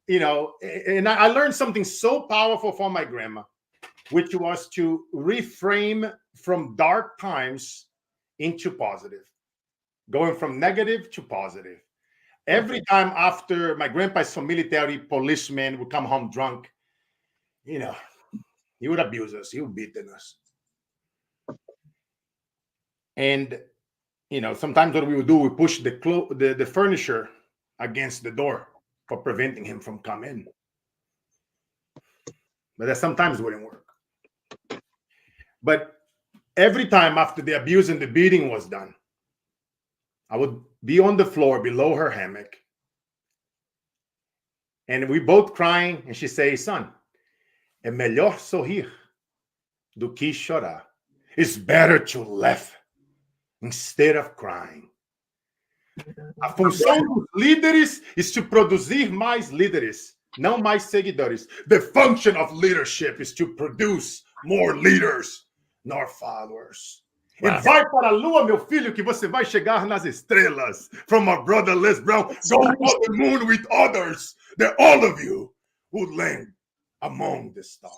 you know, and I learned something so powerful from my grandma, which was to reframe from dark times into positive, going from negative to positive. Every time after my grandpa's from military, policeman would come home drunk, you know, he would abuse us, he would beat us. And, you know, sometimes what we would do, we push the furniture against the door for preventing him from coming. But that sometimes wouldn't work. But every time after the abuse and the beating was done, I would be on the floor below her hammock. And we both crying. And she says, son, é melhor sorrir do que chorar. It's better to laugh instead of crying. A função dos líderes is to produzir mais líderes, não mais seguidores. The function of leadership is to produce more leaders, not followers. Wow. E vai para a lua, meu filho, que você vai chegar nas estrelas. From my brother Les Brown, go on the moon with others, that all of you will land among the stars.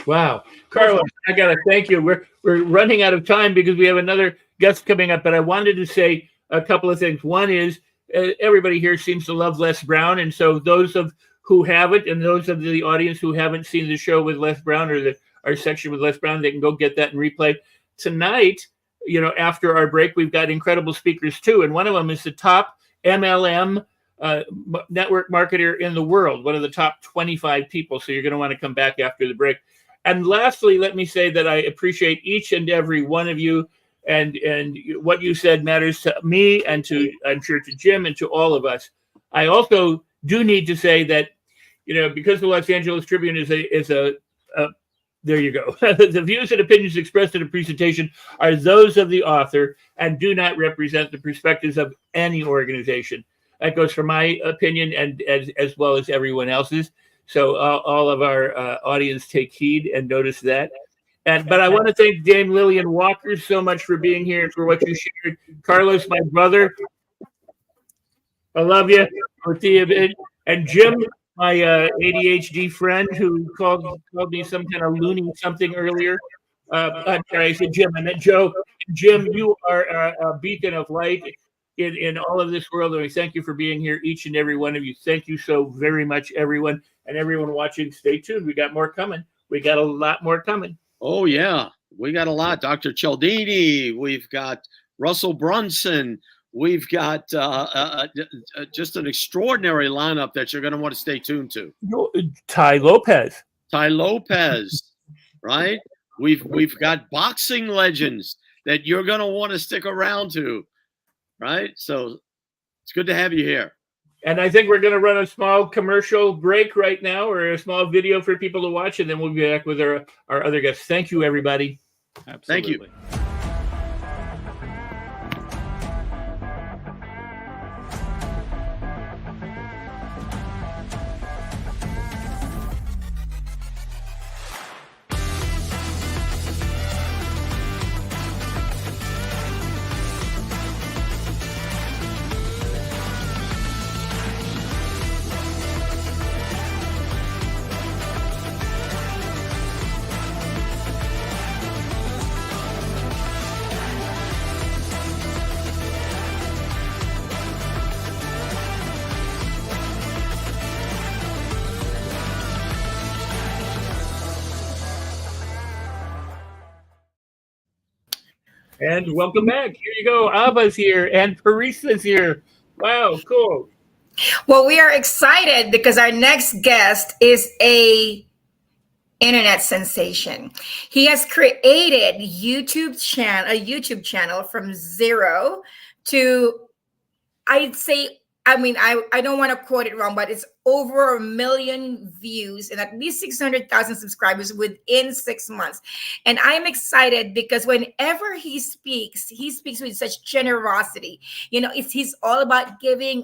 Wow, Carlos, I gotta thank you. We're running out of time because we have another guest coming up, but I wanted to say a couple of things. One is everybody here seems to love Les Brown, and so those of who haven't, and those of the audience who haven't seen the show with Les Brown or our section with Les Brown, they can go get that and replay tonight. You know, after our break, we've got incredible speakers too, and one of them is the top MLM network marketer in the world, one of the top 25 people. So you're going to want to come back after the break. And lastly, let me say that I appreciate each and every one of you, and what you said matters to me and to, I'm sure, to Jim and to all of us. I also do need to say that, you know, because the Los Angeles Tribune is a there you go. The views and opinions expressed in a presentation are those of the author and do not represent the perspectives of any organization. That goes for my opinion and as well as everyone else's. So all of our audience take heed and notice that. But I want to thank Dame Lillian Walker so much for being here and for what you shared. Carlos, my brother, I love you. And Jim, my ADHD friend who called me some kind of loony something earlier. I'm sorry, I said Jim. I meant Joe. Jim, you are a beacon of light in all of this world. And we thank you for being here, each and every one of you. Thank you so very much, everyone. And everyone watching, stay tuned. We got more coming. We got a lot more coming. Oh, yeah. We got a lot. Dr. Cialdini. We've got Russell Brunson. We've got just an extraordinary lineup that you're going to want to stay tuned to. Ty Lopez. Ty Lopez, right? We've got boxing legends that you're going to want to stick around to, right? So it's good to have you here. And I think we're going to run a small commercial break right now, or a small video for people to watch, and then we'll be back with our other guests. Thank you, everybody. Absolutely. Thank you. And welcome back. Here you go. Abba's here and Teresa's here. Wow, cool. Well, we are excited because our next guest is a internet sensation. He has created a YouTube channel from zero to, I'd say, I mean, I don't want to quote it wrong, but it's over 1 million views and at least 600,000 subscribers within 6 months. And I'm excited because whenever he speaks with such generosity. You know, he's all about giving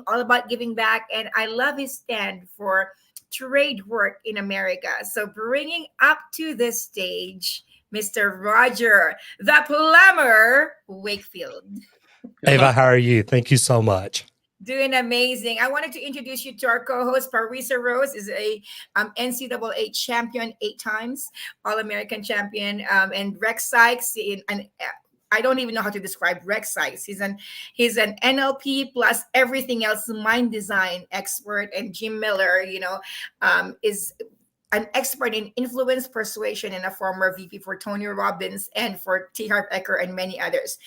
back. And I love his stand for trade work in America. So bringing up to the stage, Mr. Roger, the plumber Wakefield. Ava, how are you? Thank you so much. Doing amazing. I wanted to introduce you to our co-host, Teresa Rose, is a NCAA champion 8 times, All-American champion, and Rex Sykes. I don't even know how to describe Rex Sykes. He's an NLP plus everything else, mind design expert, and Jim Miller, is an expert in influence, persuasion, and a former VP for Tony Robbins and for T. Harv Eker and many others.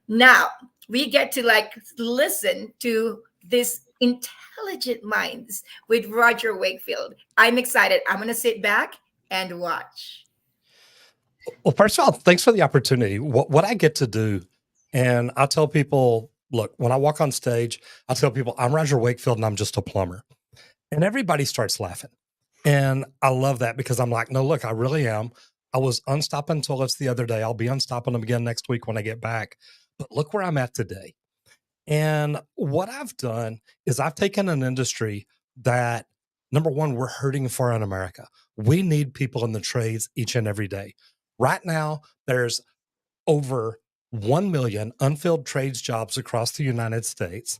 Now we get to listen to this intelligent minds with Roger Wakefield. I'm excited. I'm going to sit back and watch. Well, first of all, thanks for the opportunity. What I get to do, and I tell people, look, when I walk on stage, I tell people I'm Roger Wakefield and I'm just a plumber. And everybody starts laughing. And I love that because I'm like, no, look, I really am. I was unstopping toilets the other day. I'll be unstopping them again next week when I get back. But look where I'm at today. And what I've done is I've taken an industry that, number one, we're hurting for in America. We need people in the trades each and every day. Right now, there's over 1 million unfilled trades jobs across the United States.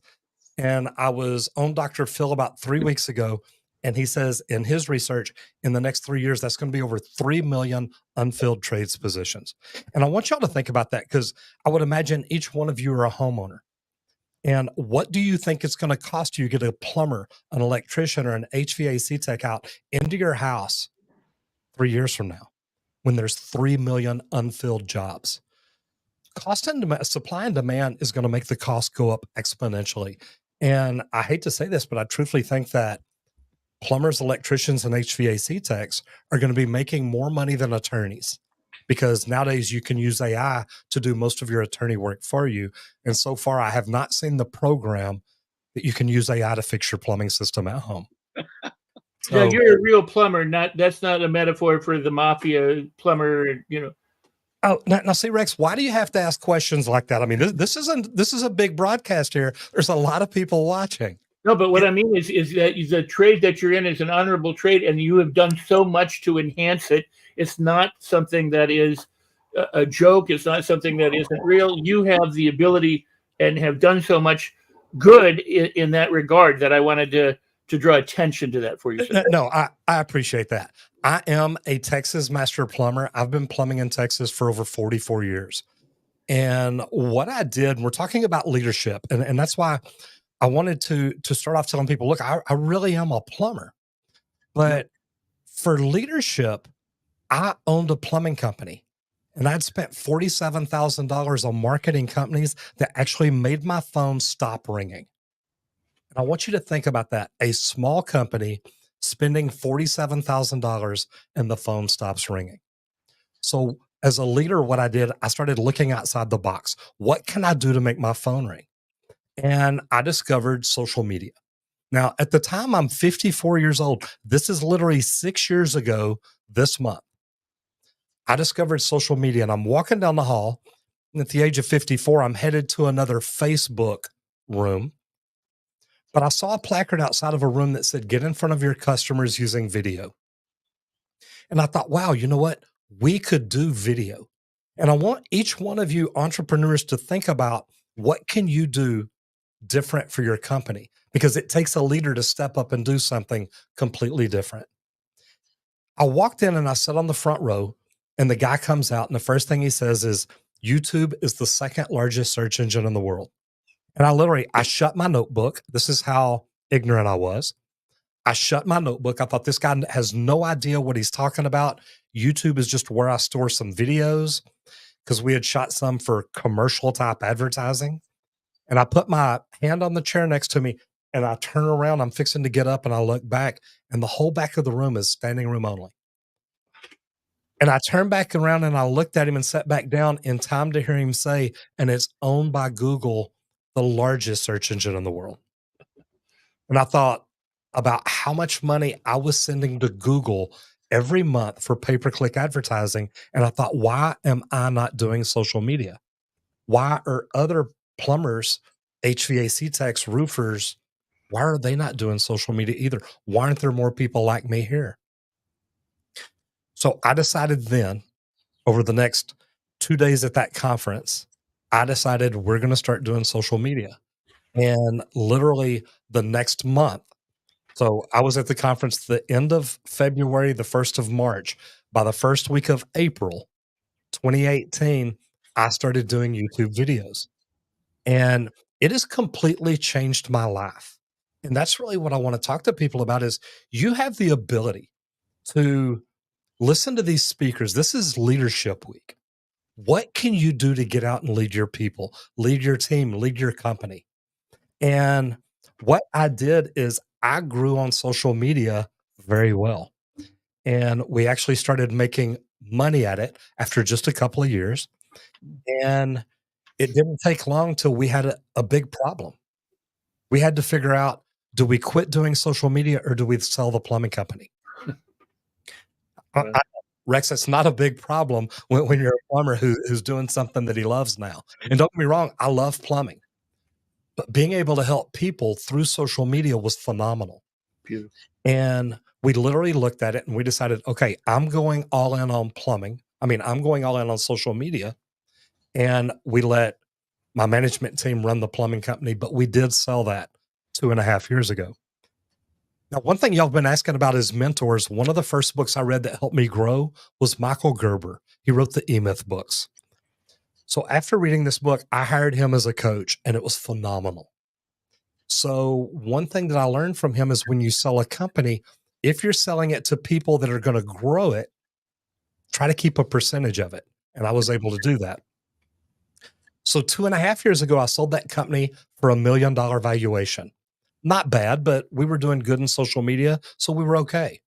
And I was on Dr. Phil about 3 weeks ago, and he says in his research, in the next 3 years, that's going to be over 3 million unfilled trades positions. And I want y'all to think about that because I would imagine each one of you are a homeowner. And what do you think it's going to cost you to get a plumber, an electrician, or an HVAC tech out into your house 3 years from now when there's 3 million unfilled jobs? Cost and demand, supply and demand is going to make the cost go up exponentially. And I hate to say this, but I truthfully think that plumbers, electricians, and HVAC techs are going to be making more money than attorneys because nowadays you can use AI to do most of your attorney work for you. And so far, I have not seen the program that you can use AI to fix your plumbing system at home. So, no, you're a real plumber. That's not a metaphor for the mafia plumber, Oh, now see, Rex, why do you have to ask questions like that? I mean, this is a big broadcast here. There's a lot of people watching. No, but what I mean is that the trade that you're in is an honorable trade, and you have done so much to enhance it. It's not something that is a joke. It's not something that isn't real. You have the ability and have done so much good in that regard that I wanted to draw attention to that for you. No, I appreciate that. I am a Texas master plumber. I've been plumbing in Texas for over 44 years. And what I did, we're talking about leadership, and that's why I wanted to start off telling people, look, I really am a plumber. But for leadership, I owned a plumbing company. And I'd spent $47,000 on marketing companies that actually made my phone stop ringing. And I want you to think about that. A small company spending $47,000 and the phone stops ringing. So as a leader, what I did, I started looking outside the box. What can I do to make my phone ring? And I discovered social media. Now, at the time, I'm 54 years old. This is literally 6 years ago this month. I discovered social media, and I'm walking down the hall. And at the age of 54, I'm headed to another Facebook room. But I saw a placard outside of a room that said, get in front of your customers using video. And I thought, wow, you know what? We could do video. And I want each one of you entrepreneurs to think about what can you do different for your company? Because it takes a leader to step up and do something completely different. I walked in and I sat on the front row, and the guy comes out, and the first thing he says is, YouTube is the second largest search engine in the world. And I shut my notebook. This is how ignorant I was. I shut my notebook. I thought this guy has no idea what he's talking about. YouTube is just where I store some videos because we had shot some for commercial type advertising. And I put my hand on the chair next to me and I turn around. I'm fixing to get up and I look back, and the whole back of the room is standing room only. And I turned back around and I looked at him and sat back down in time to hear him say, and it's owned by Google, the largest search engine in the world. And I thought about how much money I was sending to Google every month for pay-per-click advertising. And I thought, why am I not doing social media? Why are other plumbers, HVAC techs, roofers, why are they not doing social media either? Why aren't there more people like me here? So I decided then, over the next 2 days at that conference, I decided we're going to start doing social media. And literally the next month, so I was at the conference the end of February, the 1st of March. By the first week of April 2018, I started doing YouTube videos. And it has completely changed my life. And that's really what I want to talk to people about is you have the ability to listen to these speakers. This is Leadership Week. What can you do to get out and lead your people, lead your team, lead your company? And what I did is I grew on social media very well. And we actually started making money at it after just a couple of years. And it didn't take long till we had a big problem. We had to figure out, do we quit doing social media or do we sell the plumbing company? Rex, it's not a big problem when you're a plumber who's doing something that he loves now. And don't get me wrong, I love plumbing. But being able to help people through social media was phenomenal. Beautiful. And we literally looked at it and we decided, okay, I'm going all in on plumbing. I'm going all in on social media. And we let my management team run the plumbing company, but we did sell that 2.5 years ago. Now, one thing y'all have been asking about is mentors. One of the first books I read that helped me grow was Michael Gerber. He wrote the E-Myth books. So after reading this book, I hired him as a coach and it was phenomenal. So one thing that I learned from him is when you sell a company, if you're selling it to people that are going to grow it, try to keep a percentage of it. And I was able to do that. So 2.5 years ago, I sold that company for $1 million valuation. Not bad, but we were doing good in social media, so we were okay.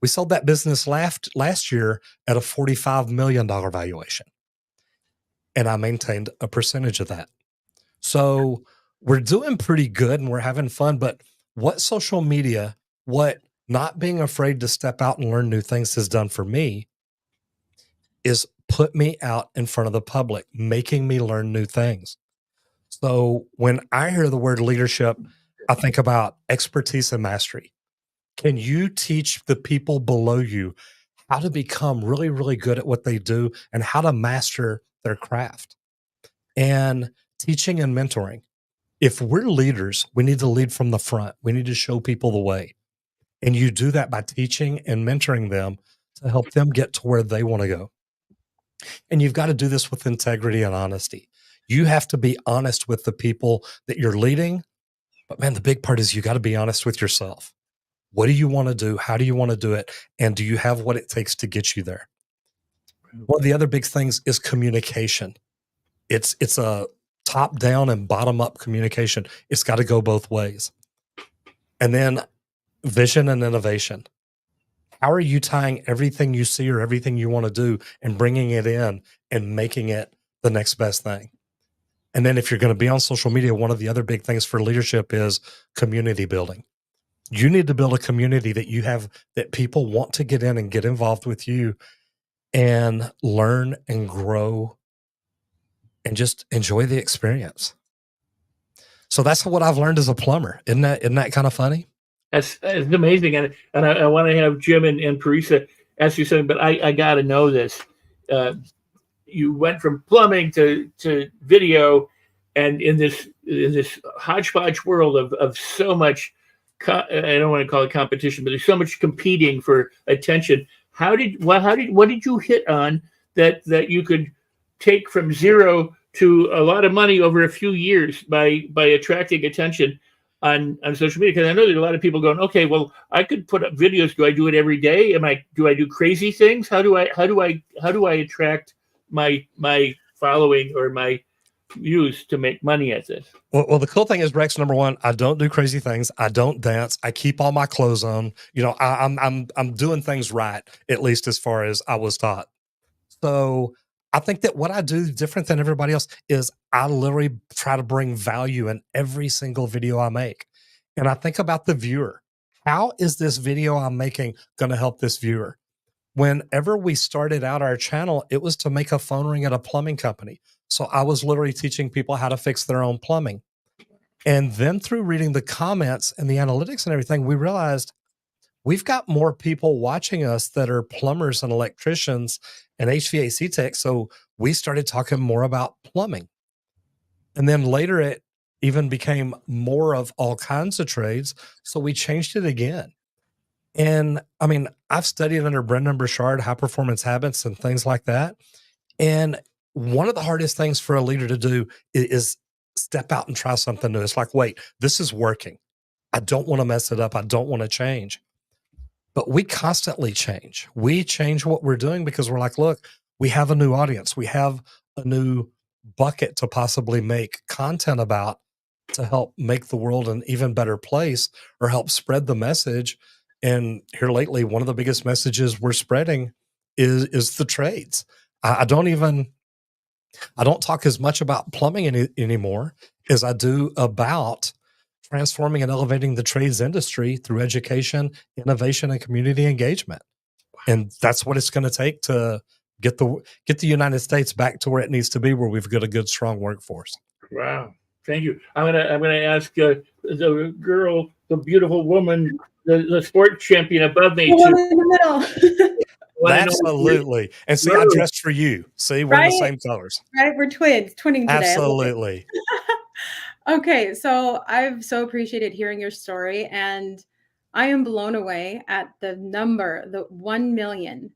We sold that business last year at a $45 million valuation. And I maintained a percentage of that. So we're doing pretty good and we're having fun, but what social media, what not being afraid to step out and learn new things has done for me is put me out in front of the public, making me learn new things. So when I hear the word leadership, I think about expertise and mastery. Can you teach the people below you how to become really, really good at what they do and how to master their craft? And teaching and mentoring. If we're leaders, we need to lead from the front. We need to show people the way. And you do that by teaching and mentoring them to help them get to where they want to go. And you've got to do this with integrity and honesty. You have to be honest with the people that you're leading. But man, the big part is you got to be honest with yourself. What do you want to do? How do you want to do it? And do you have what it takes to get you there? One of the other big things is communication. It's a top down and bottom up communication. It's got to go both ways. And then vision and innovation. How are you tying everything you see or everything you want to do and bringing it in and making it the next best thing? And then if you're going to be on social media, one of the other big things for leadership is community building. You need to build a community that you have, that people want to get in and get involved with you and learn and grow and just enjoy the experience. So that's what I've learned as a plumber. Isn't that kind of funny? That's amazing. And I want to have Jim and Teresa ask you something, but I got to know this. You went from plumbing to video, and in this hodgepodge world of so much, I don't want to call it competition, but there's so much competing for attention. What did you hit on that you could take from zero to a lot of money over a few years by attracting attention on social media? Because I know there's a lot of people going, okay, well, I could put up videos. Do I do it every day? Do I do crazy things? How do I attract my following or my views to make money at this? Well, the cool thing is, Rex, number one, I don't do crazy things. I don't dance. I keep all my clothes on. I'm doing things right, at least as far as I was taught. So I think that what I do different than everybody else is I literally try to bring value in every single video I make. And I think about the viewer. How is this video I'm making going to help this viewer? Whenever we started out our channel, it was to make a phone ring at a plumbing company. So I was literally teaching people how to fix their own plumbing. And then through reading the comments and the analytics and everything, we realized we've got more people watching us that are plumbers and electricians and HVAC techs. So we started talking more about plumbing. And then later it even became more of all kinds of trades. So we changed it again. And I mean, I've studied under Brendan Burchard, high performance habits and things like that. And one of the hardest things for a leader to do is step out and try something new. It's like, wait, this is working. I don't want to mess it up. I don't want to change. But we constantly change. We change what we're doing because we're like, look, we have a new audience. We have a new bucket to possibly make content about to help make the world an even better place or help spread the message. And here lately, one of the biggest messages we're spreading is the trades. I don't talk as much about plumbing anymore as I do about transforming and elevating the trades industry through education, innovation, and community engagement. And that's what it's going to take to get the United States back to where it needs to be, where we've got a good, strong workforce. Wow. Thank you. I'm gonna ask the girl, the beautiful woman, the sport champion above me. The one in the middle. Absolutely. And see, I dressed for you. See, we're in the same colors. Right? We're twinning today. Absolutely. Okay, so I've so appreciated hearing your story, and I am blown away at the 1 million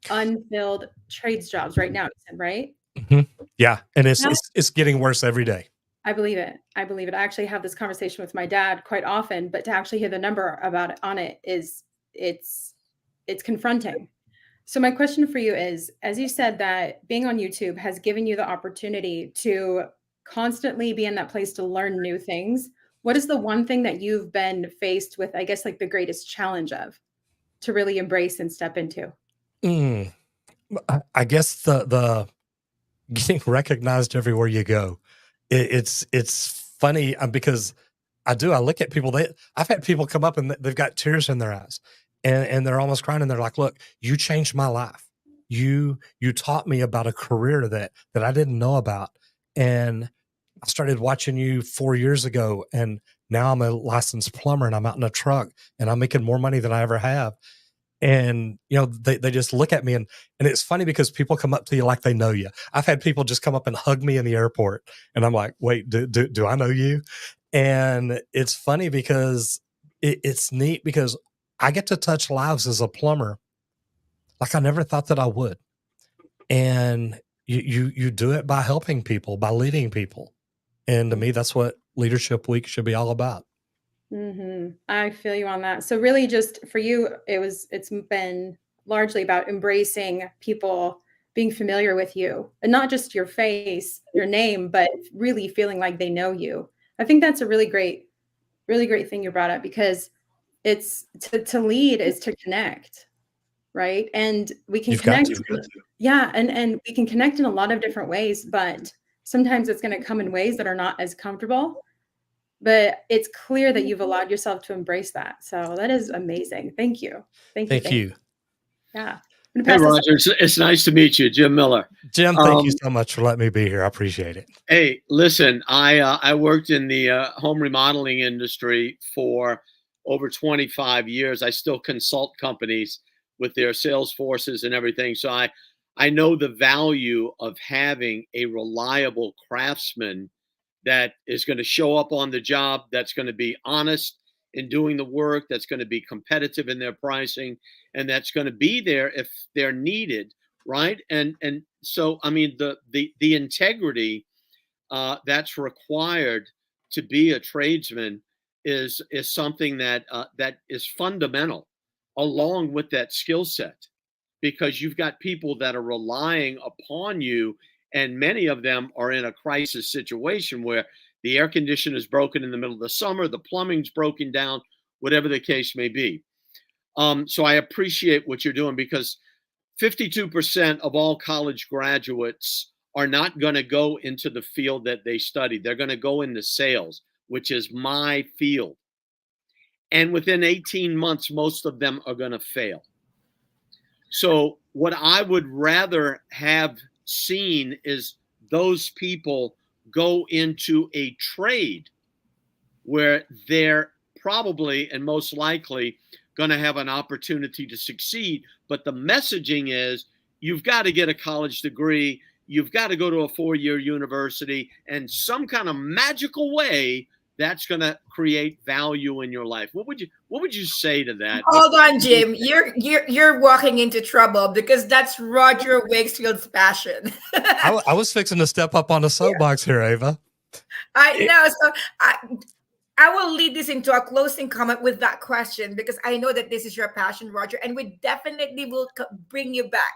unfilled trades jobs right now, right? Mm-hmm. Yeah, and it's getting worse every day. I believe it. I actually have this conversation with my dad quite often, but to actually hear the number about it on it it's confronting. So my question for you is, as you said that being on YouTube has given you the opportunity to constantly be in that place to learn new things, what is the one thing that you've been faced with, I guess, like the greatest challenge of to really embrace and step into? I guess the getting recognized everywhere you go. It's funny because I look at people. I've had people come up and they've got tears in their eyes, and they're almost crying, and they're like, "Look, you changed my life. You taught me about a career that I didn't know about, and I started watching you 4 years ago, and now I'm a licensed plumber, and I'm out in a truck, and I'm making more money than I ever have." And, they just look at me and it's funny because people come up to you like they know you. I've had people just come up and hug me in the airport, and I'm like, wait, do I know you? And it's funny because it's neat because I get to touch lives as a plumber like I never thought that I would. And you do it by helping people, by leading people. And to me, that's what Leadership Week should be all about. Mm-hmm. I feel you on that. So really just for you, it's been largely about embracing people being familiar with you, and not just your face, your name, but really feeling like they know you. I think that's a really great thing you brought up, because it's to lead is to connect, right? And we can connect. Yeah. And we can connect in a lot of different ways, but sometimes it's going to come in ways that are not as comfortable. But it's clear that you've allowed yourself to embrace that. So that is amazing. Thank you. Thank you. Yeah. Hey, Roger, it's nice to meet you, Jim Miller. Jim, thank you so much for letting me be here. I appreciate it. Hey, listen, I worked in the home remodeling industry for over 25 years. I still consult companies with their sales forces and everything. So I know the value of having a reliable craftsman that is going to show up on the job, that's going to be honest in doing the work, that's going to be competitive in their pricing, and that's going to be there if they're needed, right? And so, I mean, the integrity that's required to be a tradesman is something that that is fundamental, along with that skill set, because you've got people that are relying upon you. And many of them are in a crisis situation where the air conditioner is broken in the middle of the summer, the plumbing's broken down, whatever the case may be. So I appreciate what you're doing, because 52% of all college graduates are not going to go into the field that they studied. They're going to go into sales, which is my field. And within 18 months, most of them are going to fail. So what I would rather have seen is those people go into a trade where they're probably and most likely going to have an opportunity to succeed. But the messaging is you've got to get a college degree. You've got to go to a 4-year university, and some kind of magical way that's going to create value in your life. What would you say to that? Hold on, Jim. You're walking into trouble because that's Roger Wakefield's passion. I was fixing to step up on the soapbox here, Ava. I know. So I will lead this into a closing comment with that question because I know that this is your passion, Roger, and we definitely will bring you back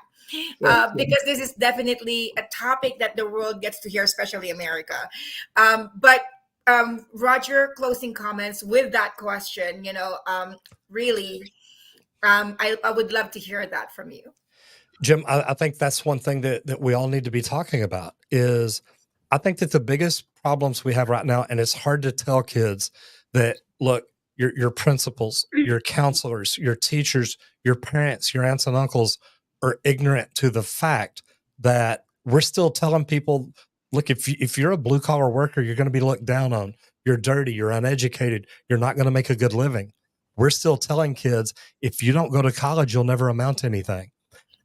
because this is definitely a topic that the world gets to hear, especially America. But Roger, closing comments with that question, really, I would love to hear that from you. Jim, I think that's one thing that we all need to be talking about is I think that the biggest problems we have right now, and it's hard to tell kids that, look, your principals, your counselors, your teachers, your parents, your aunts and uncles are ignorant to the fact that we're still telling people, look, if you're a blue collar worker, you're going to be looked down on. You're dirty. You're uneducated. You're not going to make a good living. We're still telling kids, if you don't go to college, you'll never amount to anything.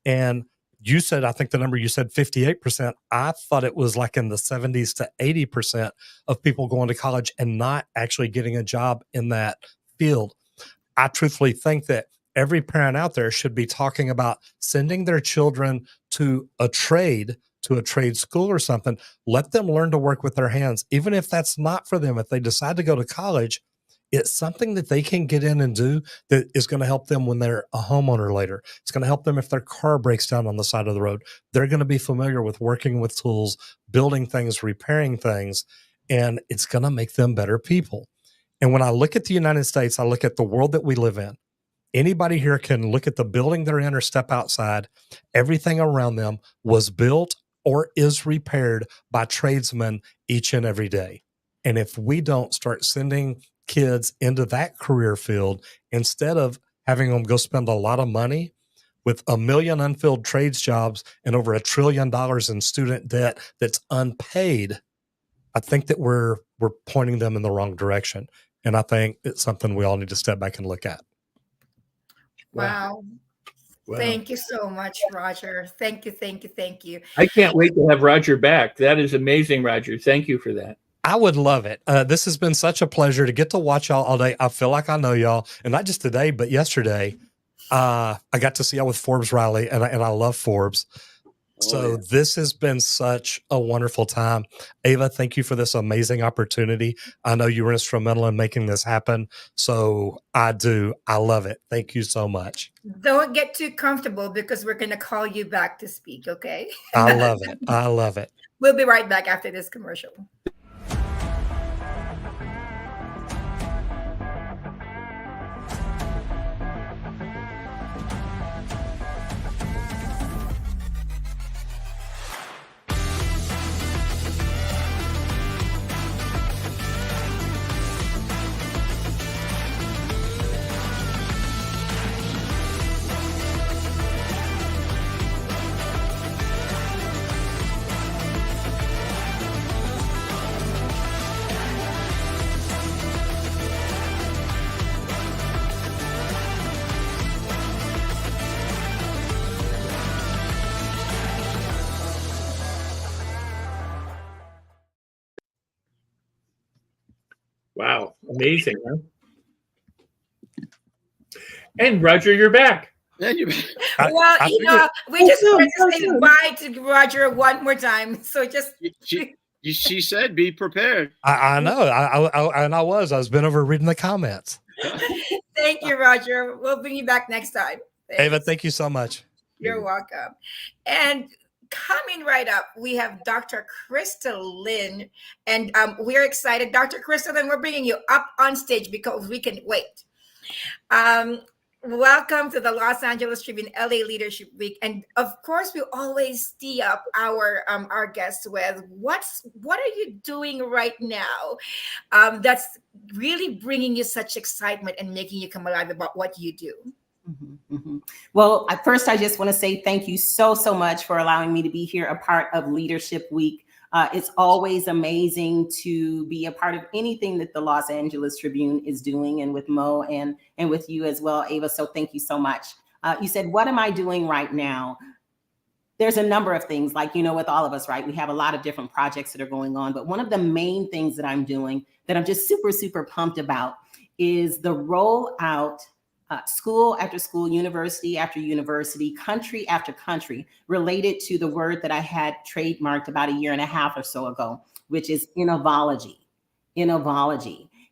And you said, I think the number you said 58%. I thought it was like in the 70s to 80% of people going to college and not actually getting a job in that field. I truthfully think that every parent out there should be talking about sending their children to a trade school or something. Let them learn to work with their hands, even if that's not for them. If they decide to go to college, it's something that they can get in and do that is going to help them when they're a homeowner later. It's going to help them if their car breaks down on the side of the road. They're going to be familiar with working with tools, building things, repairing things, and it's going to make them better people. And when I look at the United States, I look at the world that we live in. Anybody here can look at the building they're in or step outside. Everything around them was built or is repaired by tradesmen each and every day. And if we don't start sending kids into that career field, instead of having them go spend a lot of money with 1 million unfilled trades jobs and over $1 trillion in student debt that's unpaid, I think that we're pointing them in the wrong direction. And I think it's something we all need to step back and look at. Wow. Thank you so much, Roger. Thank you. I can't wait to have Roger back. That is amazing, Roger. Thank you for that. I would love it. This has been such a pleasure to get to watch y'all all day. I feel like I know y'all, and not just today, but yesterday. I got to see y'all with Forbes Riley, and I love Forbes. This has been such a wonderful time. Ava, thank you for this amazing opportunity. I know you were instrumental in making this happen. So I love it. Thank you so much. Don't get too comfortable because we're going to call you back to speak, okay? I love it. I love it. We'll be right back after this commercial. Wow. Amazing, huh? And Roger, you're back. Well, we just want to say goodbye to Roger one more time. So just she said, "Be prepared." I know. I was been over reading the comments. Thank you, Roger. We'll bring you back next time. Thanks. Ava, thank you so much. You're welcome. And coming right up, we have Dr. Crystal Lynn, and we're excited. Dr. Crystal Lynn, we're bringing you up on stage because we can wait. Welcome to the Los Angeles Tribune LA Leadership Week, and of course, we always tee up our guests with what are you doing right now that's really bringing you such excitement and making you come alive about what you do. Well, first, I just want to say thank you so much for allowing me to be here, a part of Leadership Week. It's always amazing to be a part of anything that the Los Angeles Tribune is doing, and with Mo and with you as well, Ava. So thank you so much. You said, what am I doing right now? There's a number of things, like, with all of us, right? We have a lot of different projects that are going on. But one of the main things that I'm doing that I'm just super pumped about is the rollout, school after school, university after university, country after country, related to the word that I had trademarked about 1.5 years or so ago, which is innovology.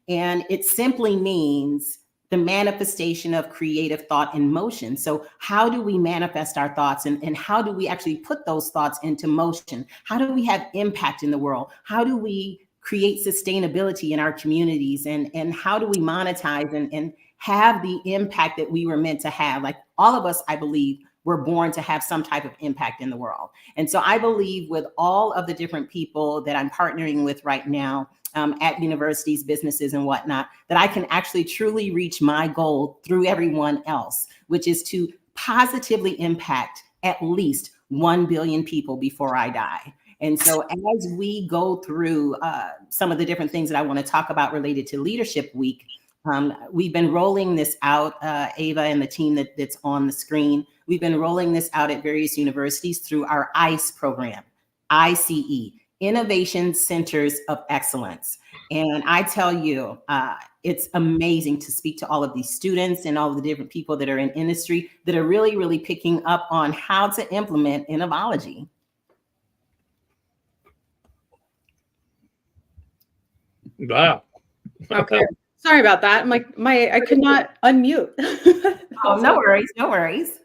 And it simply means the manifestation of creative thought in motion. So how do we manifest our thoughts, and how do we actually put those thoughts into motion? How do we have impact in the world? How do we create sustainability in our communities? And how do we monetize and have the impact that we were meant to have? Like, all of us, I believe, were born to have some type of impact in the world. And so I believe, with all of the different people that I'm partnering with right now, at universities, businesses, and whatnot, that I can actually truly reach my goal through everyone else, which is to positively impact at least 1 billion people before I die. And so as we go through some of the different things that I want to talk about related to Leadership Week, we've been rolling this out, Ava and the team that's on the screen. We've been rolling this out at various universities through our ICE program, ICE, Innovation Centers of Excellence. And I tell you, it's amazing to speak to all of these students and all of the different people that are in industry that are really picking up on how to implement innovology. Wow. Okay. Sorry about that. I could not unmute. Oh, no worries.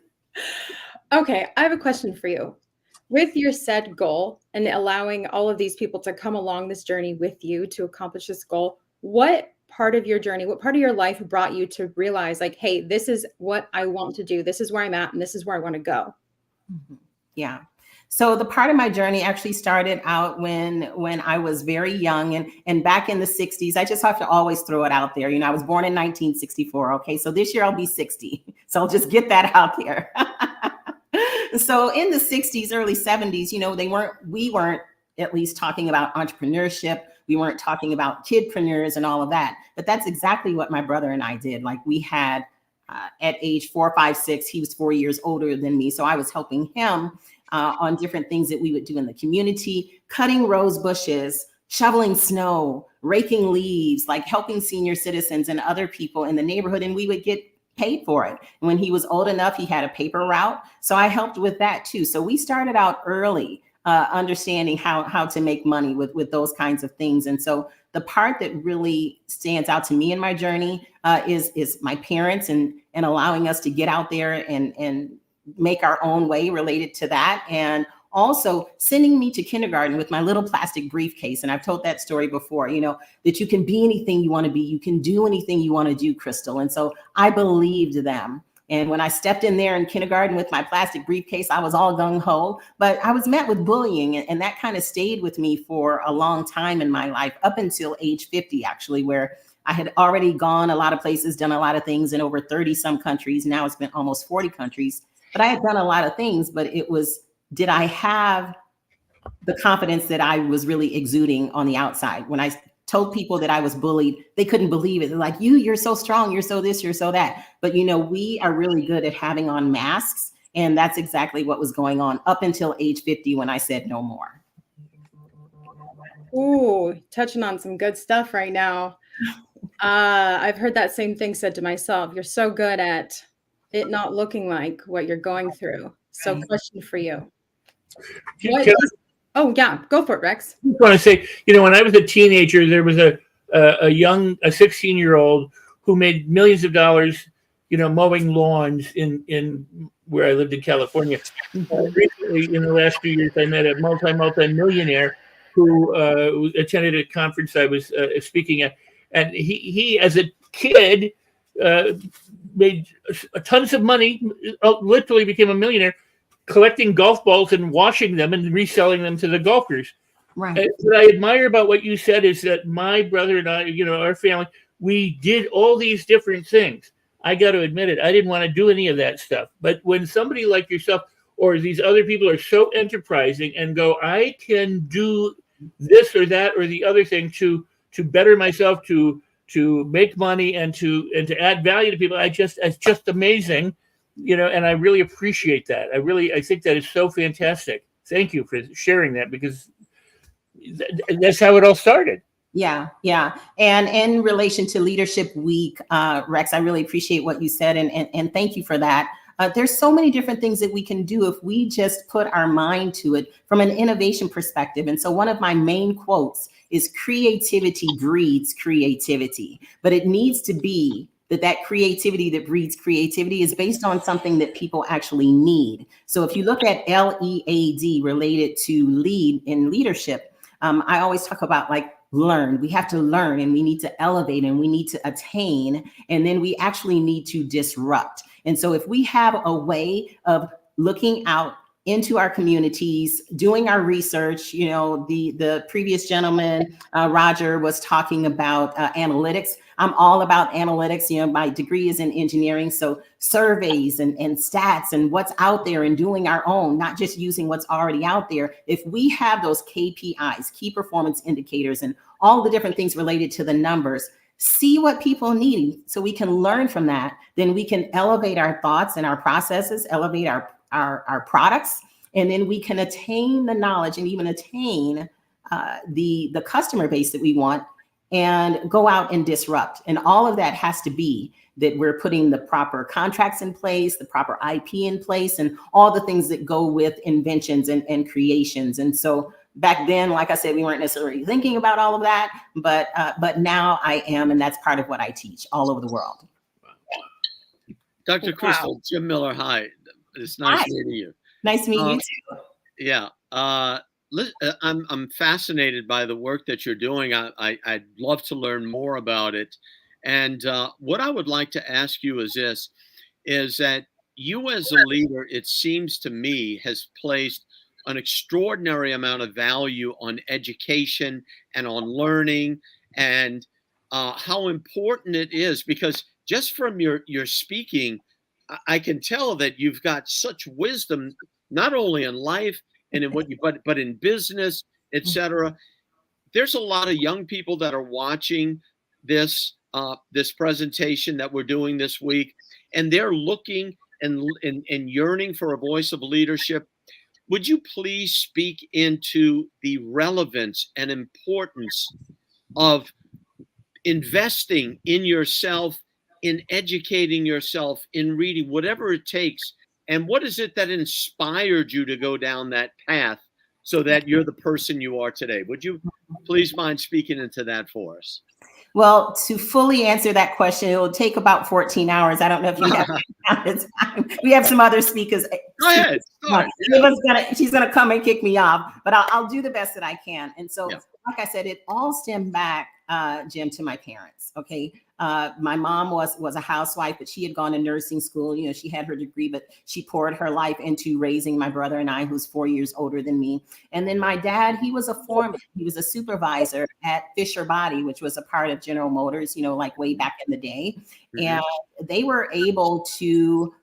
Okay, I have a question for you. With your set goal and allowing all of these people to come along this journey with you to accomplish this goal, what part of your journey, what part of your life brought you to realize, like, hey, this is what I want to do. This is where I'm at, and this is where I want to go? Yeah. So the part of my journey actually started out when I was very young, and back in the 60s. I just have to always throw it out there. I was born in 1964. Okay. So this year I'll be 60. So I'll just get that out there. So in the 60s, early 70s, we weren't at least talking about entrepreneurship. We weren't talking about kidpreneurs and all of that. But that's exactly what my brother and I did. Like, we had at age 4, 5, 6, he was 4 years older than me. So I was helping him on different things that we would do in the community, cutting rose bushes, shoveling snow, raking leaves, like helping senior citizens and other people in the neighborhood. And we would get paid for it. When he was old enough, he had a paper route. So I helped with that too. So we started out early, understanding how to make money with those kinds of things. And so the part that really stands out to me in my journey is my parents and allowing us to get out there and make our own way related to that. And also sending me to kindergarten with my little plastic briefcase. And I've told that story before, that you can be anything you want to be. You can do anything you want to do, Crystal. And so I believed them. And when I stepped in there in kindergarten with my plastic briefcase, I was all gung-ho, but I was met with bullying. And that kind of stayed with me for a long time in my life, up until age 50, actually, where I had already gone a lot of places, done a lot of things in over 30 some countries. Now it's been almost 40 countries, but I had done a lot of things, but it was, did I have the confidence that I was really exuding on the outside? When I told people that I was bullied, they couldn't believe it. They're like, you're so strong, you're so this, you're so that. But we are really good at having on masks. And that's exactly what was going on up until age 50, when I said no more. Ooh, touching on some good stuff right now. I've heard that same thing said to myself. You're so good at it not looking like what you're going through. So question for you. Oh yeah, go for it, Rex. I just want to say, when I was a teenager, there was a 16-year-old who made millions of dollars, mowing lawns in where I lived in California. Recently, in the last few years, I met a multi-millionaire who attended a conference I was speaking at, and he as a kid made tons of money, literally became a millionaire, collecting golf balls and washing them and reselling them to the golfers. Right. What I admire about what you said is that my brother and I, our family, we did all these different things. I got to admit it, I didn't want to do any of that stuff. But when somebody like yourself or these other people are so enterprising and go, I can do this or that or the other thing to better myself, to make money and to add value to people, it's just amazing, and I really appreciate that. I think that is so fantastic. Thank you for sharing that, because that's how it all started. Yeah. And in relation to Leadership Week, Rex, I really appreciate what you said, and thank you for that. There's so many different things that we can do if we just put our mind to it from an innovation perspective. And so one of my main quotes is, creativity breeds creativity, but it needs to be that creativity that breeds creativity is based on something that people actually need. So if you look at LEAD related to lead in leadership, I always talk about learn. We have to learn, and we need to elevate, and we need to attain, and then we actually need to disrupt. And so if we have a way of looking out into our communities, doing our research, the previous gentleman, Roger, was talking about analytics. I'm all about analytics. My degree is in engineering. So surveys and stats and what's out there, and doing our own, not just using what's already out there. If we have those KPIs, key performance indicators, and all the different things related to the numbers, see what people need so we can learn from that, then we can elevate our thoughts and our processes, elevate our products, and then we can attain the knowledge and even attain the customer base that we want, and go out and disrupt. And all of that has to be that we're putting the proper contracts in place, the proper IP in place, and all the things that go with inventions and creations. And so back then, like I said, we weren't necessarily thinking about all of that, but now I am, and that's part of what I teach all over the world. Dr. Crystal, Jim Miller, hi. It's nice meeting you. Nice meeting you too. Yeah. I'm fascinated by the work that you're doing. I'd love to learn more about it. And what I would like to ask you is this, is that you as a leader, it seems to me, has placed an extraordinary amount of value on education and on learning, and how important it is, because just from your speaking, I can tell that you've got such wisdom, not only in life and in what you, but in business, etc. There's a lot of young people that are watching this this presentation that we're doing this week, and they're looking and yearning for a voice of leadership. Would you please speak into the relevance and importance of investing in yourself, in educating yourself, in reading, whatever it takes? And what is it that inspired you to go down that path so that you're the person you are today? Would you please mind speaking into that for us? Well, to fully answer that question, it will take about 14 hours. I don't know if you have time. We have some other speakers. Go ahead. She's going to come and kick me off, but I'll do the best that I can. And so, like I said, it all stemmed back, Jim, to my parents. Okay. My mom was a housewife, but she had gone to nursing school. She had her degree, but she poured her life into raising my brother and I, who's 4 years older than me. And then my dad, he was a foreman. He was a supervisor at Fisher Body, which was a part of General Motors, like way back in the day. Mm-hmm. And they were able to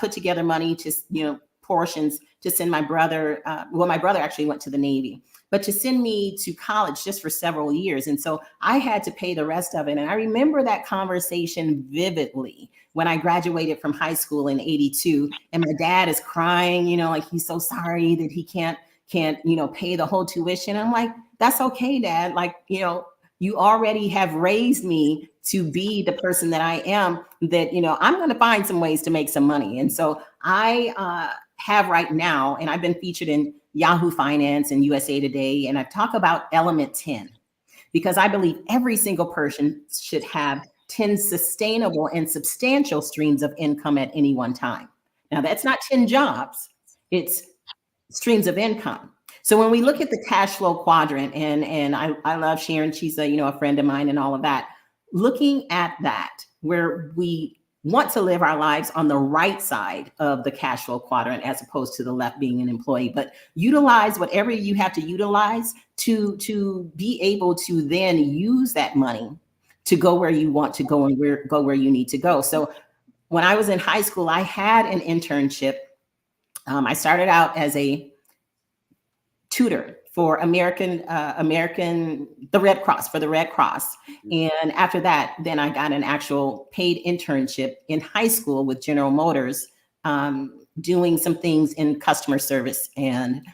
put together money to, portions to send my brother. My brother actually went to the Navy, but to send me to college just for several years. And so I had to pay the rest of it. And I remember that conversation vividly when I graduated from high school in '82. And my dad is crying, like he's so sorry that he can't, pay the whole tuition. I'm like, that's okay, Dad. Like, you already have raised me to be the person that I am, that, I'm going to find some ways to make some money. And so I have right now, and I've been featured in Yahoo Finance and USA Today, and I've talked about Element 10, because I believe every single person should have 10 sustainable and substantial streams of income at any one time. Now, that's not 10 jobs, it's streams of income. So when we look at the cash flow quadrant, and I love Sharon, she's a friend of mine and all of that, looking at that, where we want to live our lives on the right side of the cash flow quadrant as opposed to the left being an employee. But utilize whatever you have to utilize to be able to then use that money to go where you want to go and go where you need to go. So when I was in high school, I had an internship. I started out as a tutor for the Red Cross, for the Red Cross. And after that, then I got an actual paid internship in high school with General Motors, doing some things in customer service. And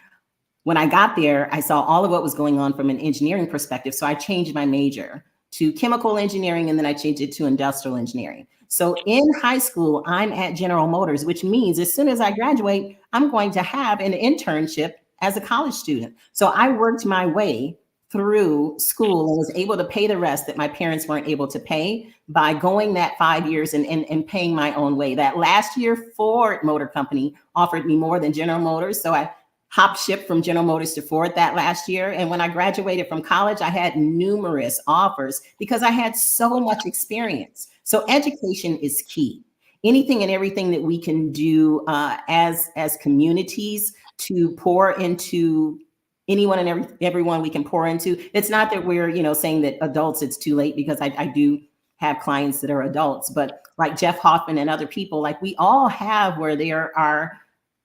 when I got there, I saw all of what was going on from an engineering perspective. So I changed my major to chemical engineering, and then I changed it to industrial engineering. So in high school, I'm at General Motors, which means as soon as I graduate, I'm going to have an internship as a college student. So I worked my way through school and was able to pay the rest that my parents weren't able to pay by going that 5 years and paying my own way. That last year, Ford Motor Company offered me more than General Motors. So I hopped ship from General Motors to Ford that last year. And when I graduated from college, I had numerous offers because I had so much experience. So education is key. Anything and everything that we can do as communities to pour into anyone and everyone we can pour into. It's not that we're, saying that adults, it's too late, because I do have clients that are adults, but like Jeff Hoffman and other people, like we all have where there are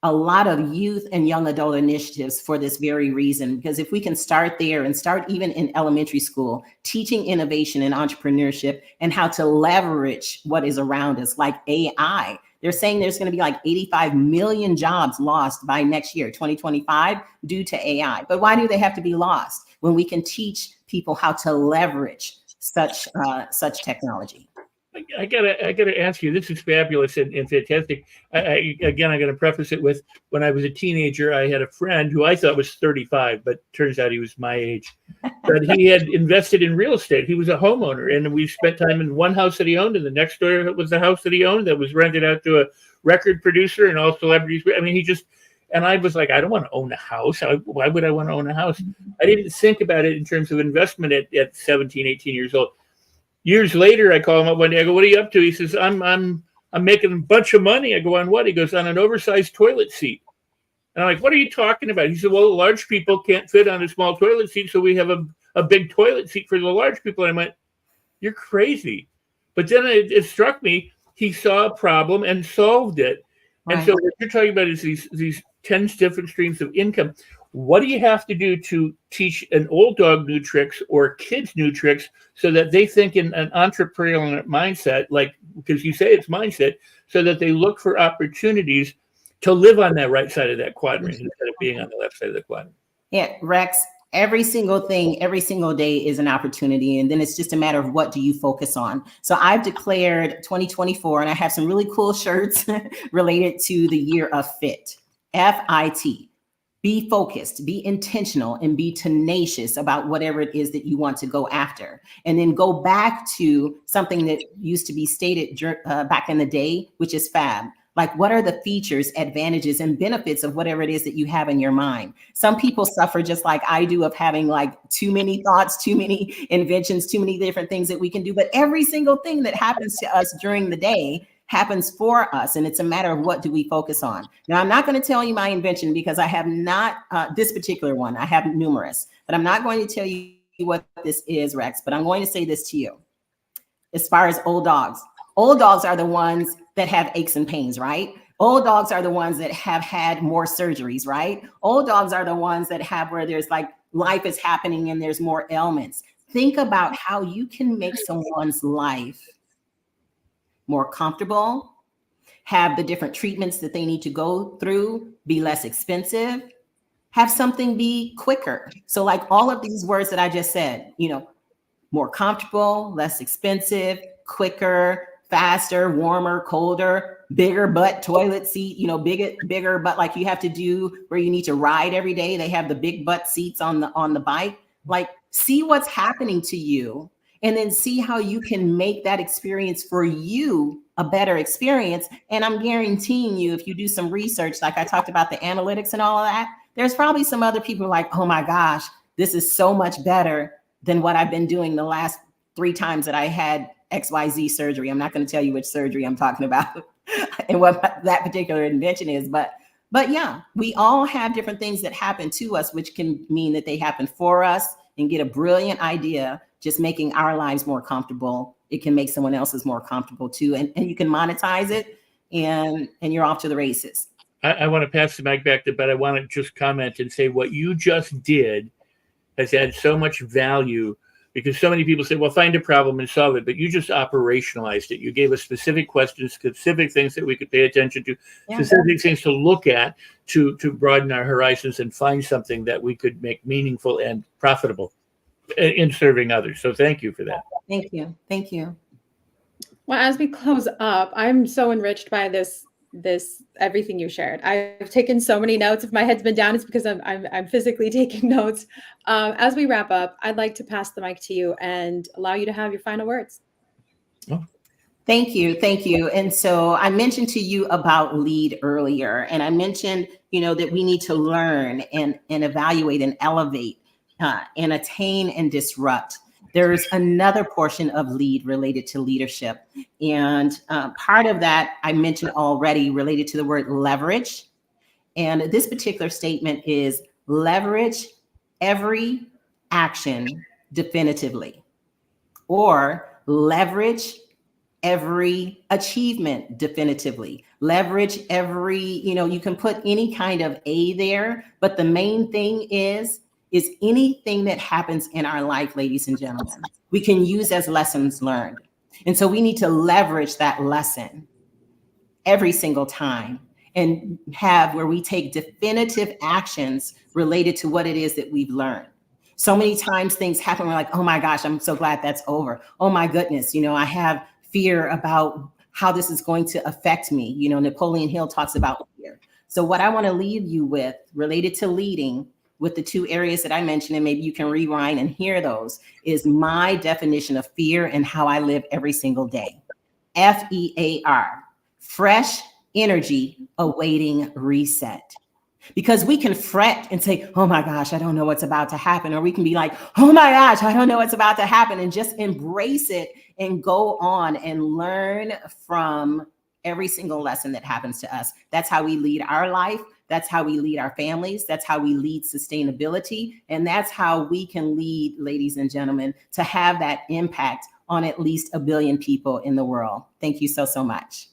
a lot of youth and young adult initiatives for this very reason. Because if we can start there and start even in elementary school, teaching innovation and entrepreneurship and how to leverage what is around us, like AI. They're saying there's going to be like 85 million jobs lost by next year, 2025, due to AI. But why do they have to be lost when we can teach people how to leverage such technology? I gotta ask you. This is fabulous and fantastic. I gotta preface it with, when I was a teenager, I had a friend who I thought was 35, but turns out he was my age. But he had invested in real estate. He was a homeowner, and we spent time in one house that he owned, and the next door was the house that he owned that was rented out to a record producer and all celebrities. I mean, and I was like, I don't want to own a house. Why would I want to own a house? I didn't think about it in terms of investment at 17, 18 years old. Years later, I call him up one day. I go, "What are you up to?" He says, I'm making a bunch of money. I go, "On what?" He goes, "On an oversized toilet seat." And I'm like, "What are you talking about?" He said, "Well, large people can't fit on a small toilet seat, so we have a big toilet seat for the large people." And I went, "You're crazy." But then it struck me, he saw a problem and solved it. Right. And so what you're talking about is these 10 different streams of income. What do you have to do to teach an old dog new tricks or kids new tricks so that they think in an entrepreneurial mindset, like, because you say it's mindset, so that they look for opportunities to live on that right side of that quadrant instead of being on the left side of the quadrant? Yeah, Rex, every single thing, every single day is an opportunity. And then it's just a matter of what do you focus on. So I've declared 2024, and I have some really cool shirts related to the year of FIT, F-I-T. Be focused, be intentional, and be tenacious about whatever it is that you want to go after. And then go back to something that used to be stated back in the day, which is FAB. Like, what are the features, advantages, and benefits of whatever it is that you have in your mind? Some people suffer just like I do of having like too many thoughts, too many inventions, too many different things that we can do. But every single thing that happens to us during the day happens for us. And it's a matter of what do we focus on. Now, I'm not going to tell you my invention because I have not this particular one. I have numerous, but I'm not going to tell you what this is, Rex, but I'm going to say this to you. As far as old dogs are the ones that have aches and pains, right? Old dogs are the ones that have had more surgeries, right? Old dogs are the ones that have where there's like life is happening and there's more ailments. Think about how you can make someone's life more comfortable, have the different treatments that they need to go through, be less expensive, have something be quicker. So like all of these words that I just said, more comfortable, less expensive, quicker, faster, warmer, colder, bigger butt toilet seat, bigger butt, like you have to do where you need to ride every day. They have the big butt seats on the bike. Like, see what's happening to you, and then see how you can make that experience for you a better experience. And I'm guaranteeing you, if you do some research, like I talked about the analytics and all of that, there's probably some other people like, oh my gosh, this is so much better than what I've been doing the last 3 times that I had XYZ surgery. I'm not going to tell you which surgery I'm talking about and what that particular invention is, but yeah, we all have different things that happen to us, which can mean that they happen for us, and get a brilliant idea, just making our lives more comfortable. It can make someone else's more comfortable too. And you can monetize it, and you're off to the races. I want to pass the mic back to, but I want to just comment and say what you just did has had so much value, because so many people say, well, find a problem and solve it, but you just operationalized it. You gave us specific questions, specific things that we could pay attention to, specific things to look at to broaden our horizons and find something that we could make meaningful and profitable in serving others. So thank you for that. Thank you. Thank you. Well, as we close up, I'm so enriched by this everything you shared. I've taken so many notes. If my head's been down, it's because I'm physically taking notes. As we wrap up, I'd like to pass the mic to you and allow you to have your final words. Thank you. Thank you. And so I mentioned to you about LEAD earlier, and I mentioned, that we need to learn and evaluate and elevate and attain and disrupt. There's another portion of LEAD related to leadership. And part of that I mentioned already related to the word leverage. And this particular statement is leverage every action definitively, or leverage every achievement definitively. Leverage every, you can put any kind of A there, but the main thing is anything that happens in our life, ladies and gentlemen, we can use as lessons learned. And so we need to leverage that lesson every single time and have where we take definitive actions related to what it is that we've learned. So many times things happen, we're like, oh my gosh, I'm so glad that's over. Oh my goodness, I have fear about how this is going to affect me. Napoleon Hill talks about fear. So what I want to leave you with related to leading, with the two areas that I mentioned, and maybe you can rewind and hear those, is my definition of fear and how I live every single day. FEAR, fresh energy awaiting reset. Because we can fret and say, oh my gosh, I don't know what's about to happen. Or we can be like, oh my gosh, I don't know what's about to happen, and just embrace it and go on and learn from every single lesson that happens to us. That's how we lead our life. That's how we lead our families. That's how we lead sustainability. And that's how we can lead, ladies and gentlemen, to have that impact on at least 1 billion people in the world. Thank you so, so much.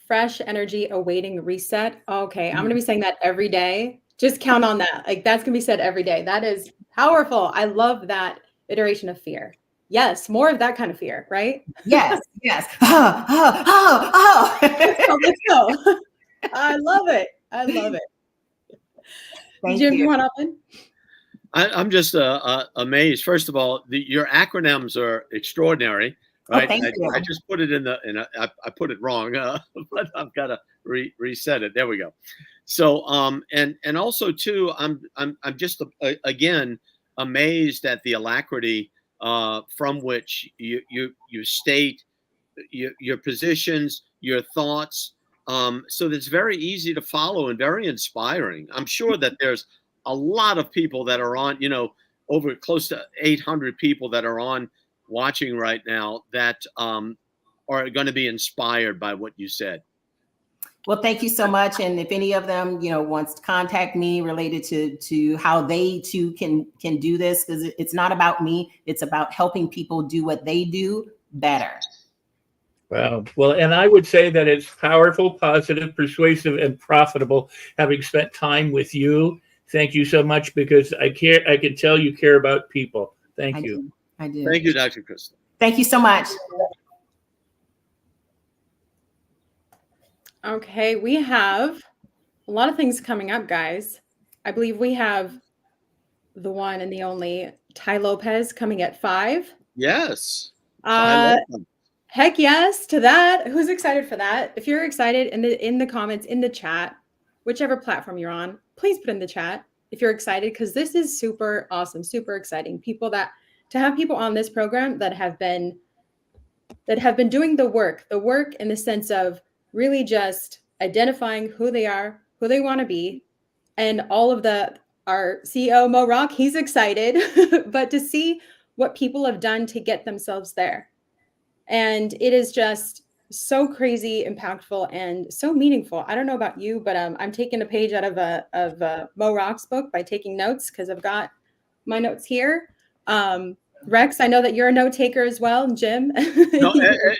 Fresh energy awaiting reset. Okay, I'm going to be saying that every day. Just count on that. Like, that's going to be said every day. That is powerful. I love that iteration of fear. Yes, more of that kind of fear, right? Yes, yes. Let's go. I love it. I love it. Thank Jim, you. you want to hop in? I'm just amazed. First of all, your acronyms are extraordinary. Right? Oh, thank you. I just put it I put it wrong, but I've got to reset it. There we go. So, and also too, I'm just again amazed at the alacrity from which you state your positions, your thoughts. So that's very easy to follow and very inspiring. I'm sure that there's a lot of people that are on, over close to 800 people that are on watching right now that are going to be inspired by what you said. Well, thank you so much. And if any of them, wants to contact me related to how they too can do this, because it's not about me, it's about helping people do what they do better. Wow. Well, and I would say that it's powerful, positive, persuasive, and profitable, having spent time with you. Thank you so much, because I can tell you care about people. Thank you. I do. Thank you, Dr. Crystal. Thank you so much. Okay, we have a lot of things coming up, guys. I believe we have the one and the only Ty Lopez coming at 5. Yes. Heck yes to that. Who's excited for that? If you're excited, in the comments, in the chat, whichever platform you're on, please put in the chat if you're excited, because this is super awesome, super exciting. To have people on this program that have been doing the work in the sense of really just identifying who they are, who they want to be, and all of our CEO Mo Rock, he's excited, but to see what people have done to get themselves there. And it is just so crazy impactful and so meaningful. I don't know about you, but I'm taking a page out of Mo Rock's book by taking notes, because I've got my notes here. Rex, I know that you're a note taker as well, and Jim. No,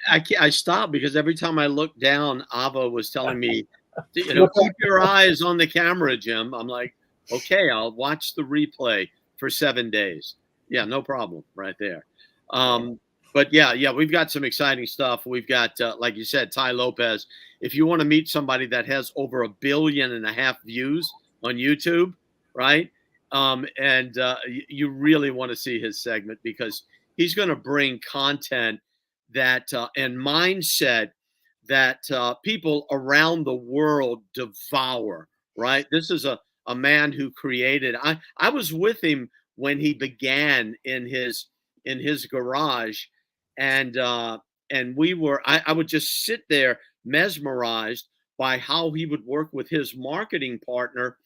I stopped because every time I looked down, Ava was telling me, you know, keep your eyes on the camera, Jim. I'm like, okay, I'll watch the replay for 7 days. Yeah, no problem right there. But yeah, we've got some exciting stuff. We've got, like you said, Ty Lopez. If you want to meet somebody that has over 1.5 billion views on YouTube, right? And you really want to see his segment, because he's going to bring content that and mindset that people around the world devour, right? This is a man who created. I was with him when he began in his garage, and we were. I would just sit there mesmerized by how he would work with his marketing partner.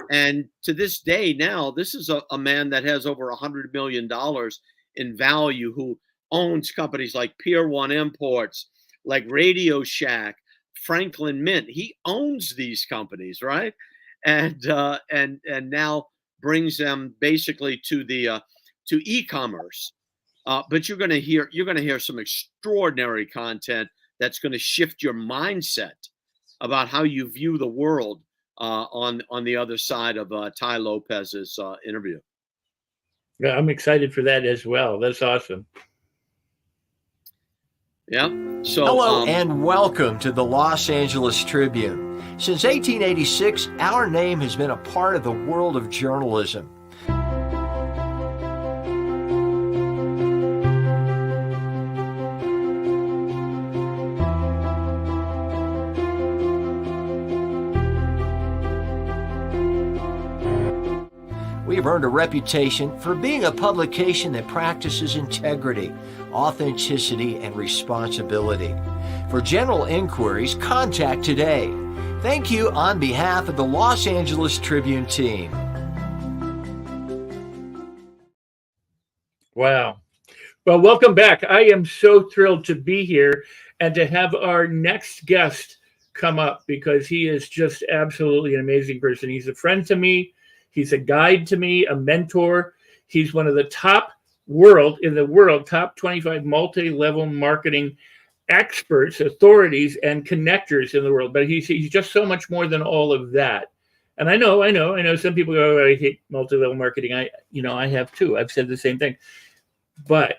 And to this day now, this is a man that has over $100 million in value, who owns companies like Pier 1 Imports, like Radio Shack, Franklin Mint. He owns these companies, right? And now brings them basically to the to e-commerce. But you're going to hear some extraordinary content that's going to shift your mindset about how you view the world on the other side of Ty Lopez's interview. Yeah, I'm excited for that as well. That's awesome. Yeah. So hello and welcome to the Los Angeles Tribune. Since 1886, our name has been a part of the world of journalism. We have earned a reputation for being a publication that practices integrity, authenticity, and responsibility. For general inquiries, contact today. Thank you on behalf of the Los Angeles Tribune team. Wow. Well, welcome back. I am so thrilled to be here and to have our next guest come up, because he is just absolutely an amazing person. He's a friend to me. He's a guide to me, a mentor. He's one of the top 25 multi-level marketing experts, authorities, and connectors in the world. But he's just so much more than all of that. And I know some people go, oh, I hate multi-level marketing. I have too. I've said the same thing. But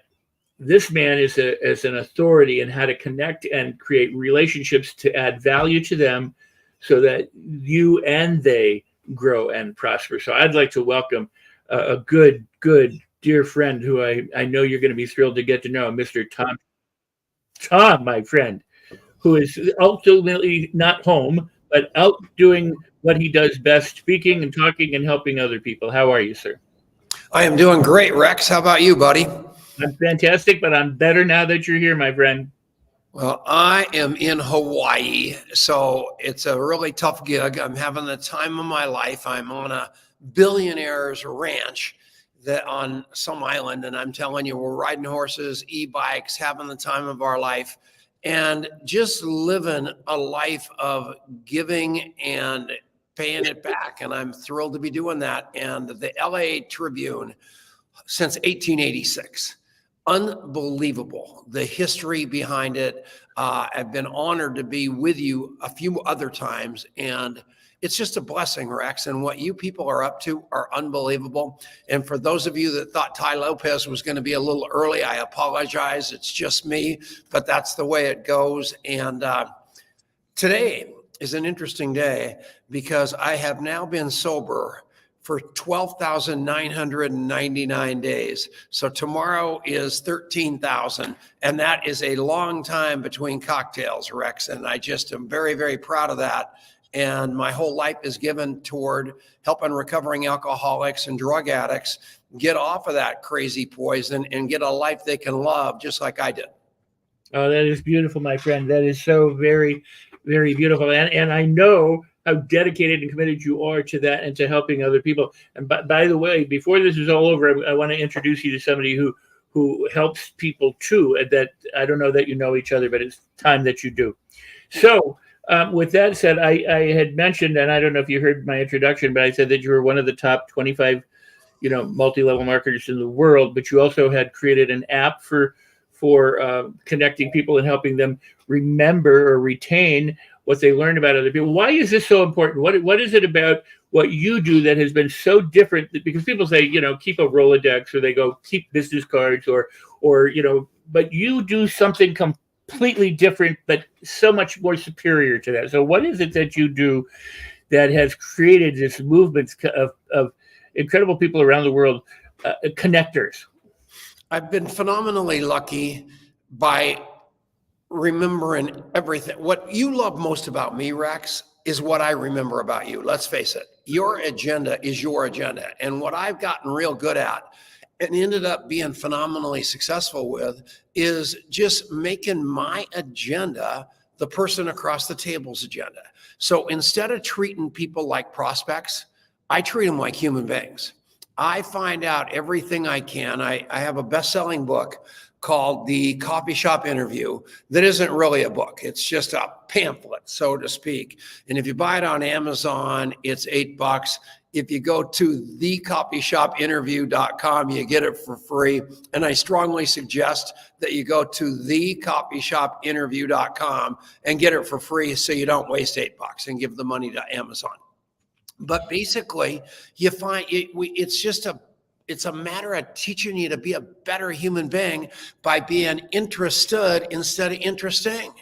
this man is an authority in how to connect and create relationships to add value to them, so that you and they grow and prosper. So I'd like to welcome a good dear friend who I know you're going to be thrilled to get to know, Mr. Tom, my friend, who is ultimately not home, but out doing what he does best, speaking and talking and helping other people. How are you, sir? I am doing great, Rex. How about you, buddy? I'm fantastic, but I'm better now that you're here, my friend. Well, I am in Hawaii, so it's a really tough gig. I'm having the time of my life. I'm on a billionaire's ranch that on some island, and I'm telling you, we're riding horses, e-bikes, having the time of our life, and just living a life of giving and paying it back. And I'm thrilled to be doing that. And the LA Tribune, since 1886. Unbelievable, the history behind it. I've been honored to be with you a few other times, and it's just a blessing, Rex. And what you people are up to are unbelievable. And for those of you that thought Ty Lopez was going to be a little early, I apologize. It's just me, but that's the way it goes. And today is an interesting day, because I have now been sober for 12,999 days. So tomorrow is 13,000. And that is a long time between cocktails, Rex. And I just am very, very proud of that. And my whole life is given toward helping recovering alcoholics and drug addicts get off of that crazy poison and get a life they can love, just like I did. Oh, that is beautiful, my friend. That is so very, very beautiful. And I know how dedicated and committed you are to that and to helping other people. And by the way, before this is all over, I want to introduce you to somebody who who helps people too. And that, I don't know that you know each other, but it's time that you do. So with that said, I had mentioned, and I don't know if you heard my introduction, but I said that you were one of the top 25, multi-level marketers in the world, but you also had created an app for connecting people and helping them remember or retain what they learn about other people. Why is this so important? What is it about what you do that has been so different? Because people say, keep a Rolodex, or they go keep business cards, or but you do something completely different, but so much more superior to that. So what is it that you do that has created this movement of incredible people around the world, connectors? I've been phenomenally lucky by remembering everything. What you love most about me, Rex, is what I remember about you. Let's face it, your agenda is your agenda. And what I've gotten real good at and ended up being phenomenally successful with is just making my agenda the person across the table's agenda. So instead of treating people like prospects, I treat them like human beings. I find out everything I can. I have a best-selling book called The Coffee Shop Interview that isn't really a book. It's just a pamphlet, so to speak. And if you buy it on Amazon, it's $8. If you go to thecoffeeshopinterview.com, you get it for free. And I strongly suggest that you go to thecoffeeshopinterview.com and get it for free so you don't waste $8 and give the money to Amazon. But basically, you find it's a matter of teaching you to be a better human being by being interested instead of interesting,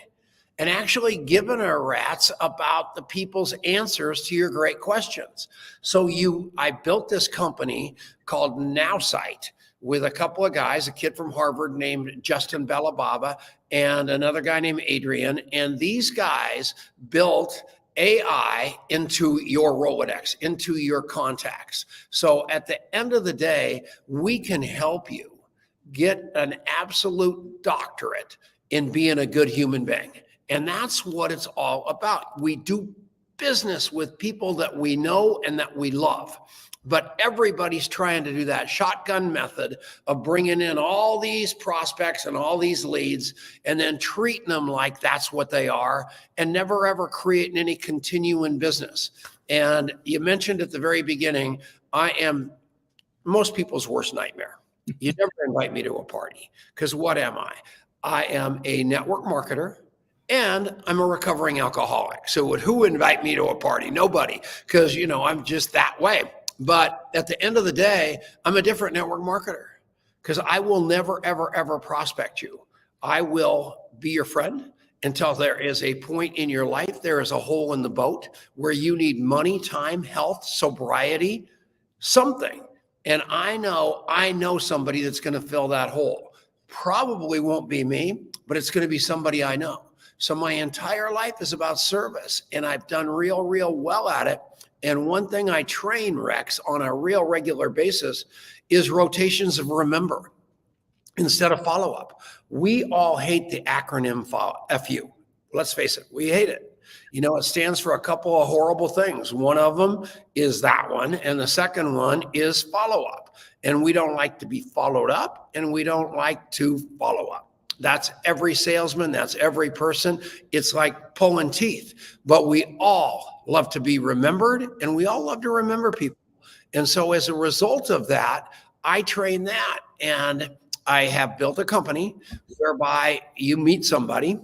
and actually giving a rat's about the people's answers to your great questions. So I built this company called NowSight with a couple of guys, a kid from Harvard named Justin Balababa and another guy named Adrian. And these guys built AI into your Rolodex, into your contacts. So at the end of the day, we can help you get an absolute doctorate in being a good human being. And that's what it's all about. We do business with people that we know and that we love. But everybody's trying to do that shotgun method of bringing in all these prospects and all these leads and then treating them like that's what they are and never, ever creating any continuing business. And you mentioned at the very beginning, I am most people's worst nightmare. You never invite me to a party because what am I? I am a network marketer. And I'm a recovering alcoholic. So would who invite me to a party? Nobody, because I'm just that way. But at the end of the day, I'm a different network marketer because I will never, ever, ever prospect you. I will be your friend until there is a point in your life, there is a hole in the boat where you need money, time, health, sobriety, something. And I know somebody that's going to fill that hole. Probably won't be me, but it's going to be somebody I know. So my entire life is about service, and I've done real well at it. And one thing I train, Rex, on a real regular basis is rotations of remember instead of follow-up. We all hate the acronym FU. Let's face it, we hate it. It stands for a couple of horrible things. One of them is that one, and the second one is follow-up. And we don't like to be followed up, and we don't like to follow up. That's every salesman. That's every person. It's like pulling teeth, but we all love to be remembered and we all love to remember people. And so as a result of that, I train that, and I have built a company whereby you meet somebody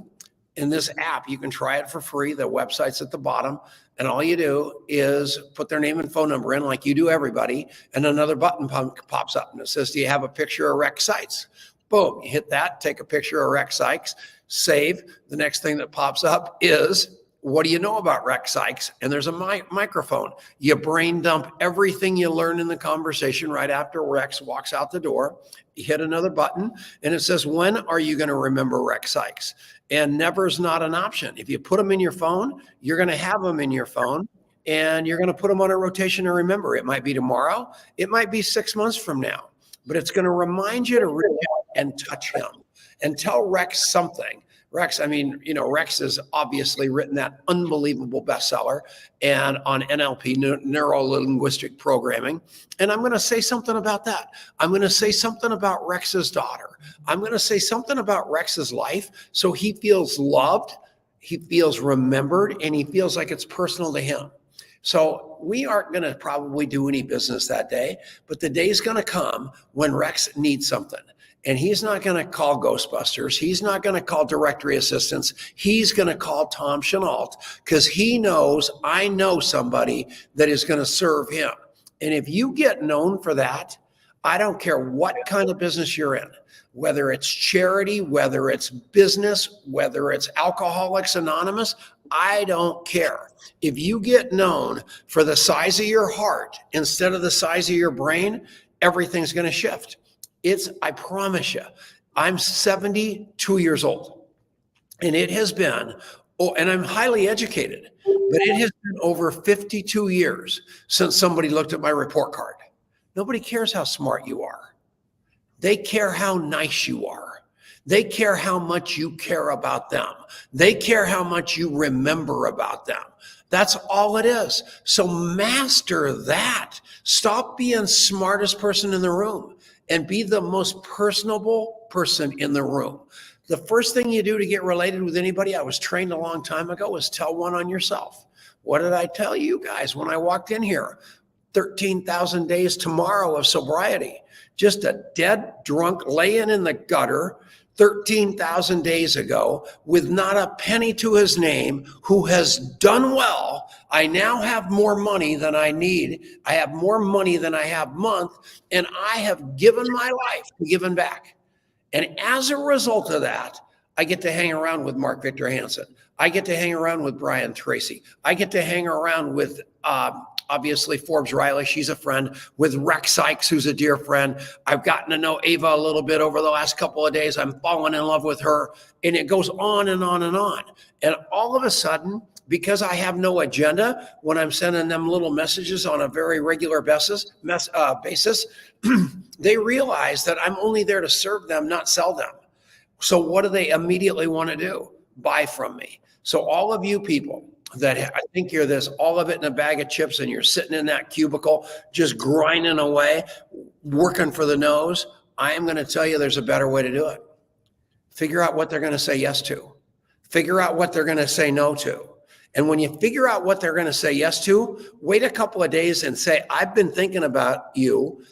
in this app. You can try it for free. The website's at the bottom, and all you do is put their name and phone number in like you do everybody. And another button pops up and it says, do you have a picture of Rex Sites? Boom, you hit that, take a picture of Rex Sykes, save. The next thing that pops up is, what do you know about Rex Sykes? And there's a microphone. You brain dump everything you learn in the conversation right after Rex walks out the door. You hit another button and it says, when are you going to remember Rex Sykes? And never's not an option. If you put them in your phone, you're going to have them in your phone and you're going to put them on a rotation to remember. It might be tomorrow. It might be 6 months from now, but it's going to remind you to reach out and touch him and tell Rex something. Rex, I mean, you know, Rex has obviously written that unbelievable bestseller and on NLP, neuro-linguistic programming. And I'm going to say something about that. I'm going to say something about Rex's daughter. I'm going to say something about Rex's life so he feels loved, he feels remembered, and he feels like it's personal to him. So we aren't going to probably do any business that day, but the day's going to come when Rex needs something. And he's not going to call Ghostbusters. He's not going to call directory assistants. He's going to call Tom Chenault because he knows I know somebody that is going to serve him. And if you get known for that, I don't care what kind of business you're in, whether it's charity, whether it's business, whether it's Alcoholics Anonymous, I don't care. If you get known for the size of your heart instead of the size of your brain, everything's going to shift. I promise you, I'm 72 years old and it has been, and I'm highly educated, but it has been over 52 years since somebody looked at my report card. Nobody cares how smart you are. They care how nice you are. They care how much you care about them. They care how much you remember about them. That's all it is. So master that. Stop being smartest person in the room and be the most personable person in the room. The first thing you do to get related with anybody, I was trained a long time ago, is tell one on yourself. What did I tell you guys when I walked in here? 13,000 days tomorrow of sobriety. Just a dead drunk laying in the gutter 13,000 days ago with not a penny to his name, who has done well. I now have more money than I need. I have more money than I have month, and I have given my life to giving back. And as a result of that, I get to hang around with Mark Victor Hansen. I get to hang around with Brian Tracy. I get to hang around with obviously Forbes Riley, she's a friend, with Rex Sykes, who's a dear friend. I've gotten to know Ava a little bit over the last couple of days. I'm falling in love with her, and it goes on and on and on. And all of a sudden, because I have no agenda when I'm sending them little messages on a very regular basis, they realize that I'm only there to serve them, not sell them. So what do they immediately want to do? Buy from me. So all of you people that I think you're this, all of it in a bag of chips, and you're sitting in that cubicle, just grinding away, working for the nose, I am going to tell you there's a better way to do it. Figure out what they're going to say yes to. Figure out what they're going to say no to. And when you figure out what they're going to say yes to, wait a couple of days and say, I've been thinking about you,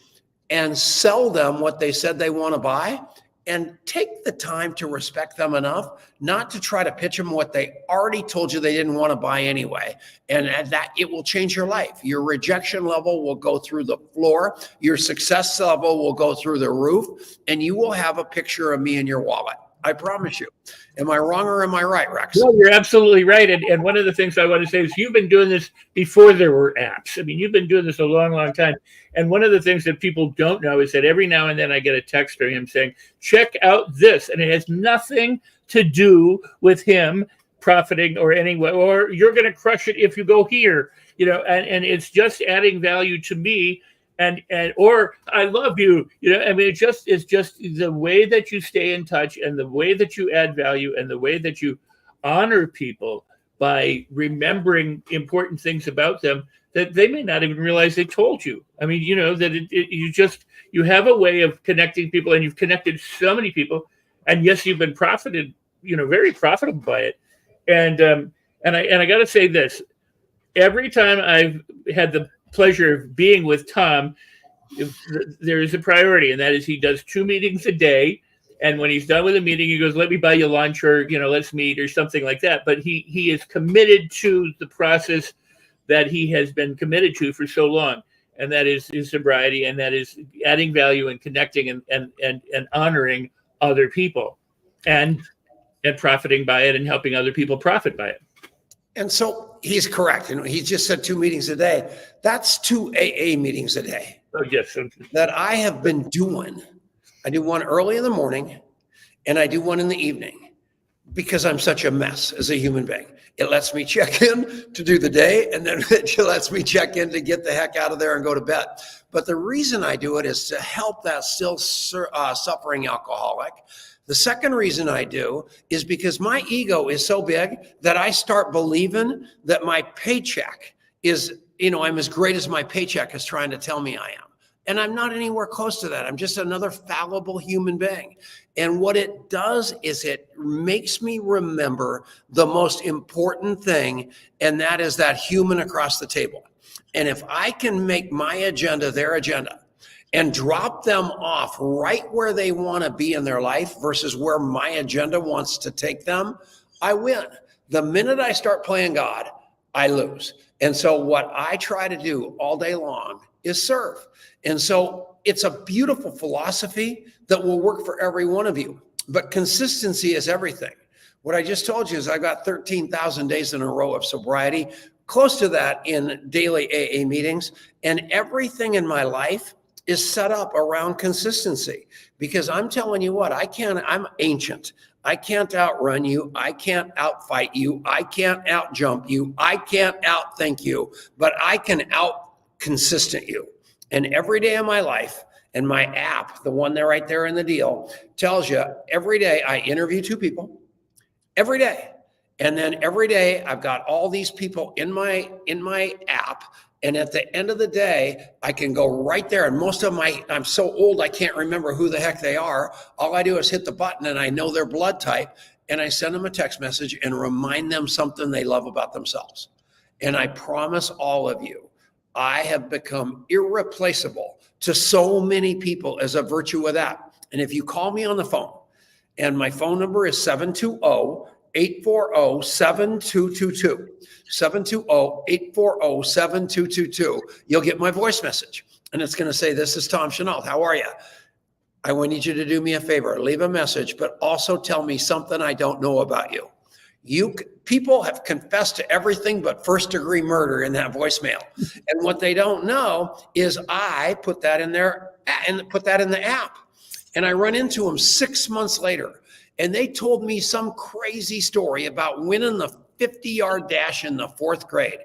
and sell them what they said they want to buy. And take the time to respect them enough not to try to pitch them what they already told you they didn't want to buy anyway. And that it will change your life. Your rejection level will go through the floor. Your success level will go through the roof. And you will have a picture of me in your wallet. I promise you. Am I wrong or am I right, Rex? No, you're absolutely right. And one of the things I want to say is you've been doing this before there were apps. I mean, you've been doing this a long, long time. And one of the things that people don't know is that every now and then I get a text from him saying, check out this. And it has nothing to do with him profiting or anyway, or you're going to crush it if you go here, you know, and it's just adding value to me. And or I love you, you know. I mean, it's just the way that you stay in touch, and the way that you add value, and the way that you honor people by remembering important things about them that they may not even realize they told you. I mean, you know, that you have a way of connecting people, and you've connected so many people, and yes, you've been profited, you know, very profitable by it. And I got to say this: every time I've had the pleasure of being with Tom, there is a priority, and that is he does 2 meetings a day. And when he's done with a meeting, he goes, let me buy you lunch, or, you know, let's meet, or something like that. But he is committed to the process that he has been committed to for so long. And that is sobriety, and that is adding value and connecting and honoring other people and profiting by it and helping other people profit by it. And so he's correct. And he just said 2 meetings a day. That's 2 AA meetings a day. Oh, yes. That I have been doing. I do one early in the morning and I do one in the evening because I'm such a mess as a human being. It lets me check in to do the day, and then it lets me check in to get the heck out of there and go to bed. But the reason I do it is to help that still suffering alcoholic The second reason I do is because my ego is so big that I start believing that my paycheck is, I'm as great as my paycheck is trying to tell me I am. And I'm not anywhere close to that. I'm just another fallible human being. And what it does is it makes me remember the most important thing, and that is that human across the table. And if I can make my agenda their agenda and drop them off right where they want to be in their life versus where my agenda wants to take them, I win. The minute I start playing God, I lose. And so what I try to do all day long is serve. And so it's a beautiful philosophy that will work for every one of you. But consistency is everything. What I just told you is I got 13,000 days in a row of sobriety, close to that in daily AA meetings. And everything in my life is set up around consistency. Because I'm telling you what, I'm ancient. I can't outrun you. I can't outfight you. I can't outjump you. I can't outthink you, but I can out-consistent you. And every day of my life, and my app, the one there right there in the deal, tells you every day I interview 2 people, every day. And then every day I've got all these people in my app. And at the end of the day, I can go right there. And most of I'm so old, I can't remember who the heck they are. All I do is hit the button and I know their blood type. And I send them a text message and remind them something they love about themselves. And I promise all of you, I have become irreplaceable to so many people as a virtue of that. And if you call me on the phone, and my phone number is 720-840-7222. 720-840-7222. You'll get my voice message. And it's going to say, this is Tom Chenault. How are you? I need you to do me a favor. Leave a message, but also tell me something I don't know about you. People have confessed to everything but first-degree murder in that voicemail. And what they don't know is I put that in there and put that in the app. And I run into them 6 months later. And they told me some crazy story about winning the 50-yard dash in the 4th grade.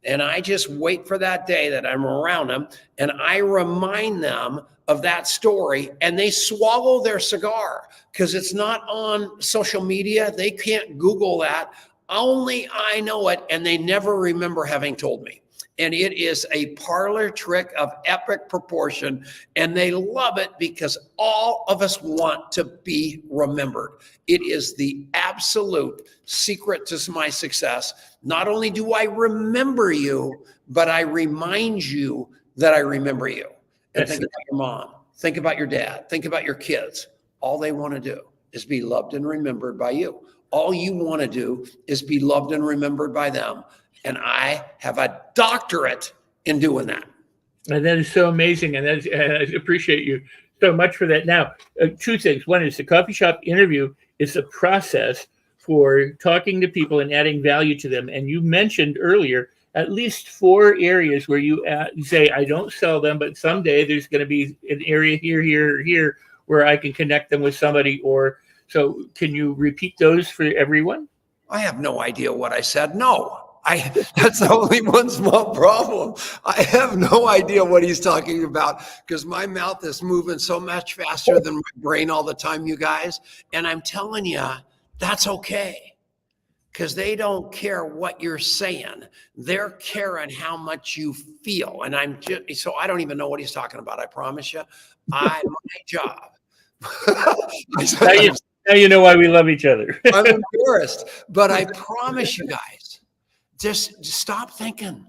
And I just wait for that day that I'm around them and I remind them of that story, and they swallow their cigar because it's not on social media. They can't Google that. Only I know it, and they never remember having told me. And it is a parlor trick of epic proportion, and they love it because all of us want to be remembered. It is the absolute secret to my success. Not only do I remember you, but I remind you that I remember you. And think about your mom, think about your dad, think about your kids. All they want to do is be loved and remembered by you. All you want to do is be loved and remembered by them. And I have a doctorate in doing that. And that is so amazing. And I appreciate you so much for that. Now, 2 things. One is the coffee shop interview is a process for talking to people and adding value to them. And you mentioned earlier at least 4 areas where you say, I don't sell them, but someday there's going to be an area here, here, or here where I can connect them with somebody. So can you repeat those for everyone? I have no idea what I said. No. That's the only one small problem. I have no idea what he's talking about because my mouth is moving so much faster than my brain all the time, you guys. And I'm telling you, that's okay because they don't care what you're saying. They're caring how much you feel. And so I don't even know what he's talking about. I promise you, my job. Now you know why we love each other. I'm embarrassed, but I promise you guys, just stop thinking.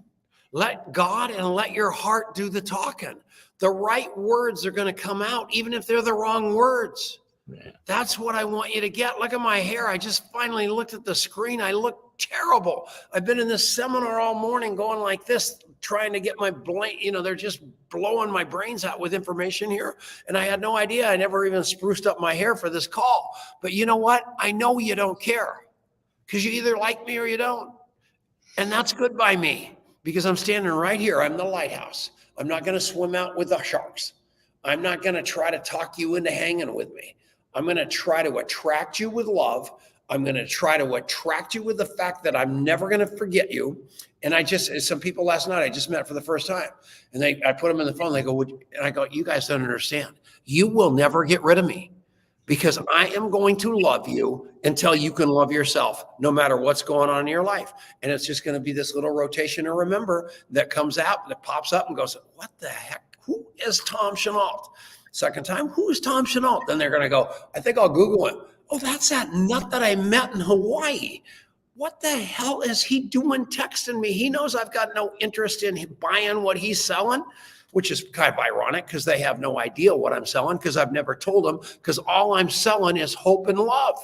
Let God and let your heart do the talking. The right words are going to come out, even if they're the wrong words. Yeah. That's what I want you to get. Look at my hair. I just finally looked at the screen. I look terrible. I've been in this seminar all morning going like this, trying to get my they're just blowing my brains out with information here. And I had no idea. I never even spruced up my hair for this call. But you know what? I know you don't care because you either like me or you don't. And that's good by me because I'm standing right here. I'm the lighthouse. I'm not going to swim out with the sharks. I'm not going to try to talk you into hanging with me. I'm going to try to attract you with love. I'm going to try to attract you with the fact that I'm never going to forget you. And some people last night I just met for the first time, and I put them in the phone. They go, and I go, you guys don't understand. You will never get rid of me because I am going to love you until you can love yourself, no matter what's going on in your life. And it's just going to be this little rotation to remember that comes out, that pops up and goes, what the heck? Who is Tom Chenault? Second time, who is Tom Chenault? Then they're going to go, I think I'll Google him. Oh, that's that nut that I met in Hawaii. What the hell is he doing texting me? He knows I've got no interest in buying what he's selling, which is kind of ironic because they have no idea what I'm selling because I've never told them, because all I'm selling is hope and love.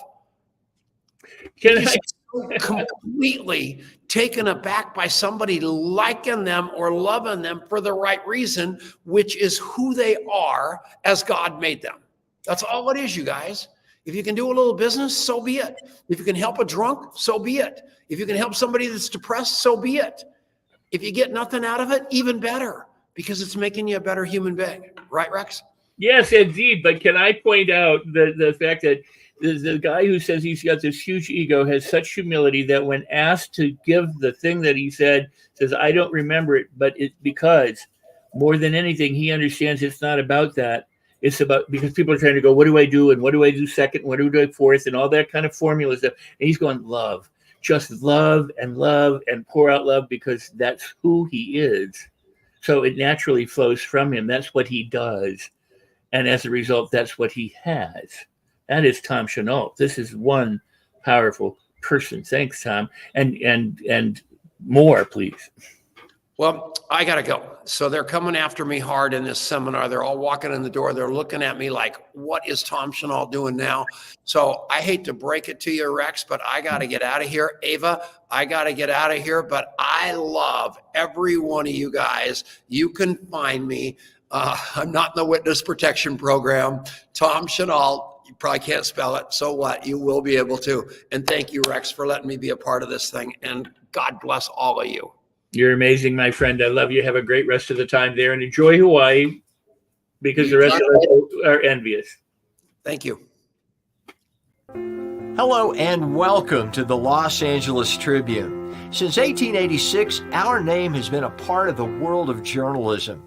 He's so completely taken aback by somebody liking them or loving them for the right reason, which is who they are as God made them. That's all it is, you guys. If you can do a little business, so be it. If you can help a drunk, so be it. If you can help somebody that's depressed, so be it. If you get nothing out of it, even better, because it's making you a better human being. Right, Rex? Yes, indeed. But can I point out the fact that the guy who says he's got this huge ego has such humility that when asked to give the thing that he said, says, I don't remember it, but it's because more than anything, he understands it's not about that. It's about, because people are trying to go, what do I do? And what do I do second? What do I do fourth? And all that kind of formula stuff. And he's going, love, just love and pour out love, because that's who he is. So it naturally flows from him. That's what he does. And as a result, that's what he has. That is Tom Chenault. This is one powerful person. Thanks, Tom. And more, please. Well, I got to go. So they're coming after me hard in this seminar. They're all walking in the door. They're looking at me like, what is Tom Chenault doing now? So I hate to break it to you, Rex, but I got to get out of here. Ava, I got to get out of here. But I love every one of you guys. You can find me. I'm not in the witness protection program. Tom Chenault, you probably can't spell it. So what? You will be able to. And thank you, Rex, for letting me be a part of this thing. And God bless all of you. You're amazing, my friend. I love you. Have a great rest of the time there, and enjoy Hawaii, because the rest of us are envious. Thank you. Hello and welcome to the Los Angeles Tribune. Since 1886, our name has been a part of the world of journalism.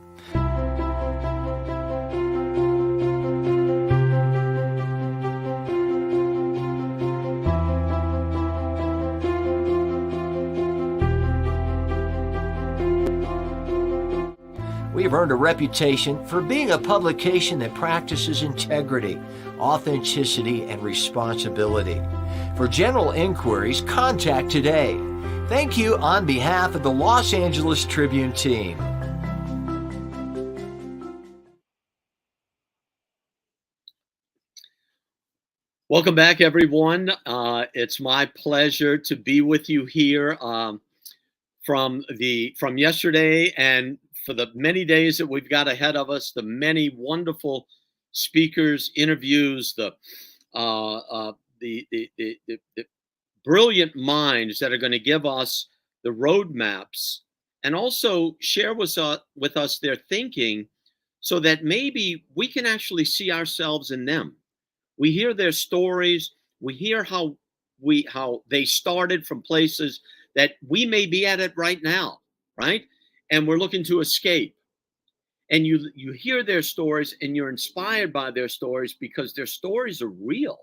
We've earned a reputation for being a publication that practices integrity, authenticity, and responsibility. For general inquiries, contact today. Thank you on behalf of the Los Angeles Tribune team. Welcome back, everyone. It's my pleasure to be with you here from yesterday, and for the many days that we've got ahead of us, the many wonderful speakers, interviews, the brilliant minds that are going to give us the roadmaps and also share with us their thinking, so that maybe we can actually see ourselves in them. We hear their stories. We hear how they started from places that we may be at it right now, right? And we're looking to escape. And you hear their stories and you're inspired by their stories because their stories are real.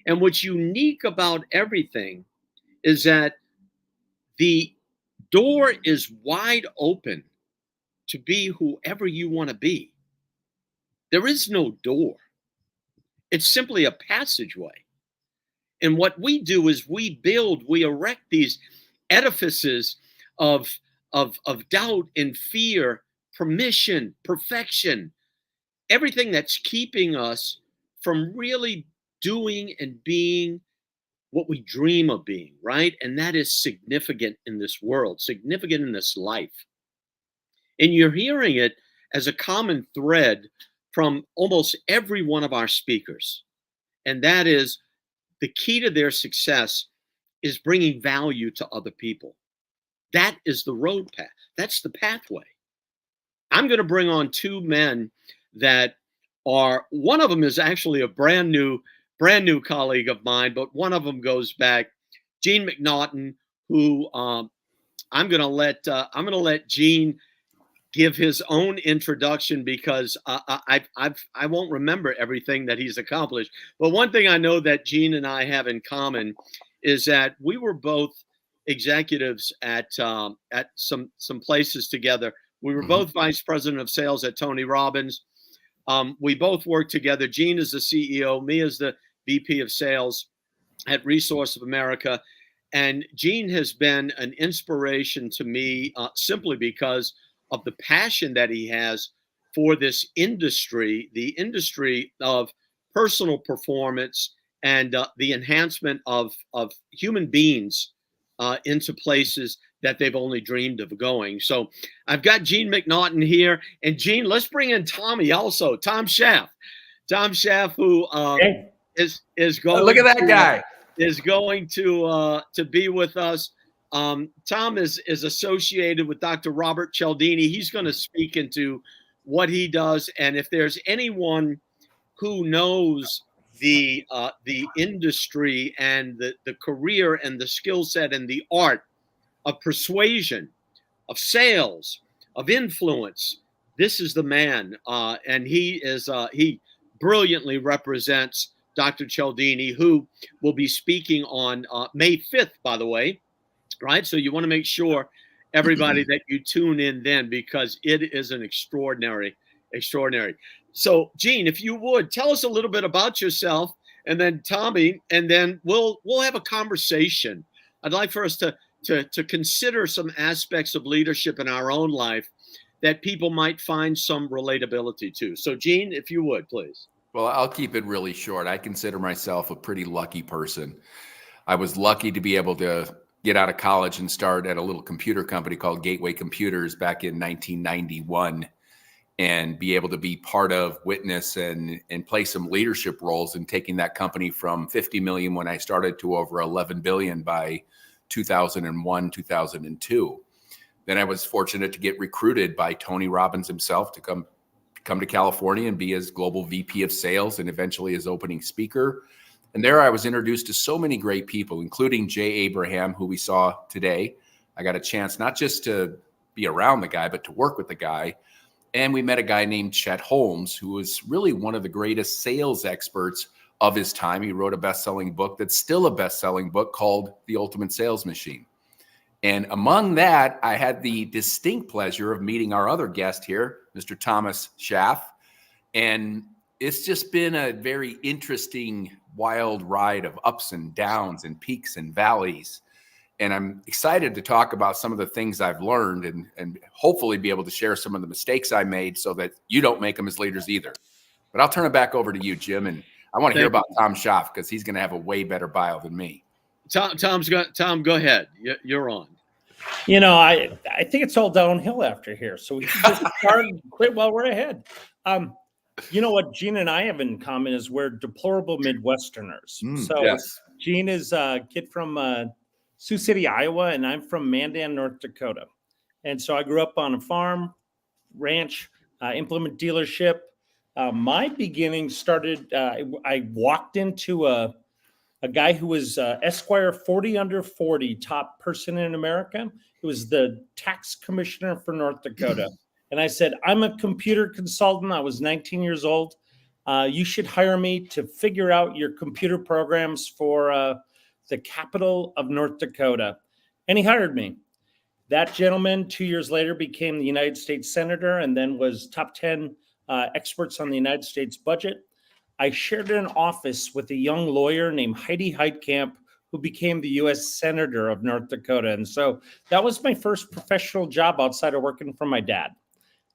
And what's unique about everything is that the door is wide open to be whoever you want to be. There is no door. It's simply a passageway. And what we do is we erect these edifices of doubt and fear, permission, perfection, everything that's keeping us from really doing and being what we dream of being, right? And that is significant in this world, significant in this life. And you're hearing it as a common thread from almost every one of our speakers. And that is the key to their success is bringing value to other people. That is the road path. That's the pathway. I'm going to bring on two men that are, one of them is actually a brand new colleague of mine, but one of them goes back, Gene McNaughton, who I'm going to let Gene give his own introduction because I won't remember everything that he's accomplished. But one thing I know that Gene and I have in common is that we were both executives at some places together. We were both vice president of sales at Tony Robbins. We both worked together. Gene is the CEO, me as the VP of sales at Resource of America. And Gene has been an inspiration to me simply because of the passion that he has for this industry, the industry of personal performance and the enhancement of human beings into places that they've only dreamed of going. So I've got Gene McNaughton here. And Gene, let's bring in Tommy also, Tom Schaff. Tom Schaff, who is going look at that guy. Is going to be with us. Tom is associated with Dr. Robert Cialdini. He's going to speak into what he does. And if there's anyone who knows the industry and the career and the skill set and the art of persuasion, of sales, of influence, this is the man. And he brilliantly represents Dr. Cialdini, who will be speaking on May 5th, by the way, right? So you want to make sure, everybody, that you tune in then, because it is an extraordinary. So, Gene, if you would, tell us a little bit about yourself, and then Tommy, and then we'll have a conversation. I'd like for us to consider some aspects of leadership in our own life that people might find some relatability to. So, Gene, if you would, please. Well, I'll keep it really short. I consider myself a pretty lucky person. I was lucky to be able to get out of college and start at a little computer company called Gateway Computers back in 1991 and be able to be part of, witness, and play some leadership roles in taking that company from 50 million when I started to over 11 billion by 2001, 2002. Then I was fortunate to get recruited by Tony Robbins himself to come to California and be his global VP of sales and eventually his opening speaker. And there I was introduced to so many great people, including Jay Abraham, who we saw today. I got a chance not just to be around the guy, but to work with the guy. And we met a guy named Chet Holmes, who was really one of the greatest sales experts of his time. He wrote a best-selling book that's still a best-selling book called The Ultimate Sales Machine. And among that, I had the distinct pleasure of meeting our other guest here, Mr. Thomas Schaff. And it's just been a very interesting, wild ride of ups and downs and peaks and valleys. And I'm excited to talk about some of the things I've learned and hopefully be able to share some of the mistakes I made so that you don't make them as leaders either. But I'll turn it back over to you, Jim. And I want to hear about Tom Schaff because he's going to have a way better bio than me. Tom, go ahead. You're on. You know, I think it's all downhill after here. So we should just start and quit while we're ahead. You know what Gene and I have in common is we're deplorable Midwesterners. So yes. Gene is a kid from Sioux City, Iowa, and I'm from Mandan, North Dakota. And so I grew up on a farm, ranch, implement dealership. My beginnings started, I walked into a guy who was Esquire 40 under 40, top person in America. He was the tax commissioner for North Dakota. And I said, I'm a computer consultant. I was 19 years old. You should hire me to figure out your computer programs for the capital of North Dakota. And he hired me. That gentleman, 2 years later, became the United States Senator and then was top 10 experts on the United States budget. I shared an office with a young lawyer named Heidi Heitkamp, who became the U.S. Senator of North Dakota. And so that was my first professional job outside of working for my dad.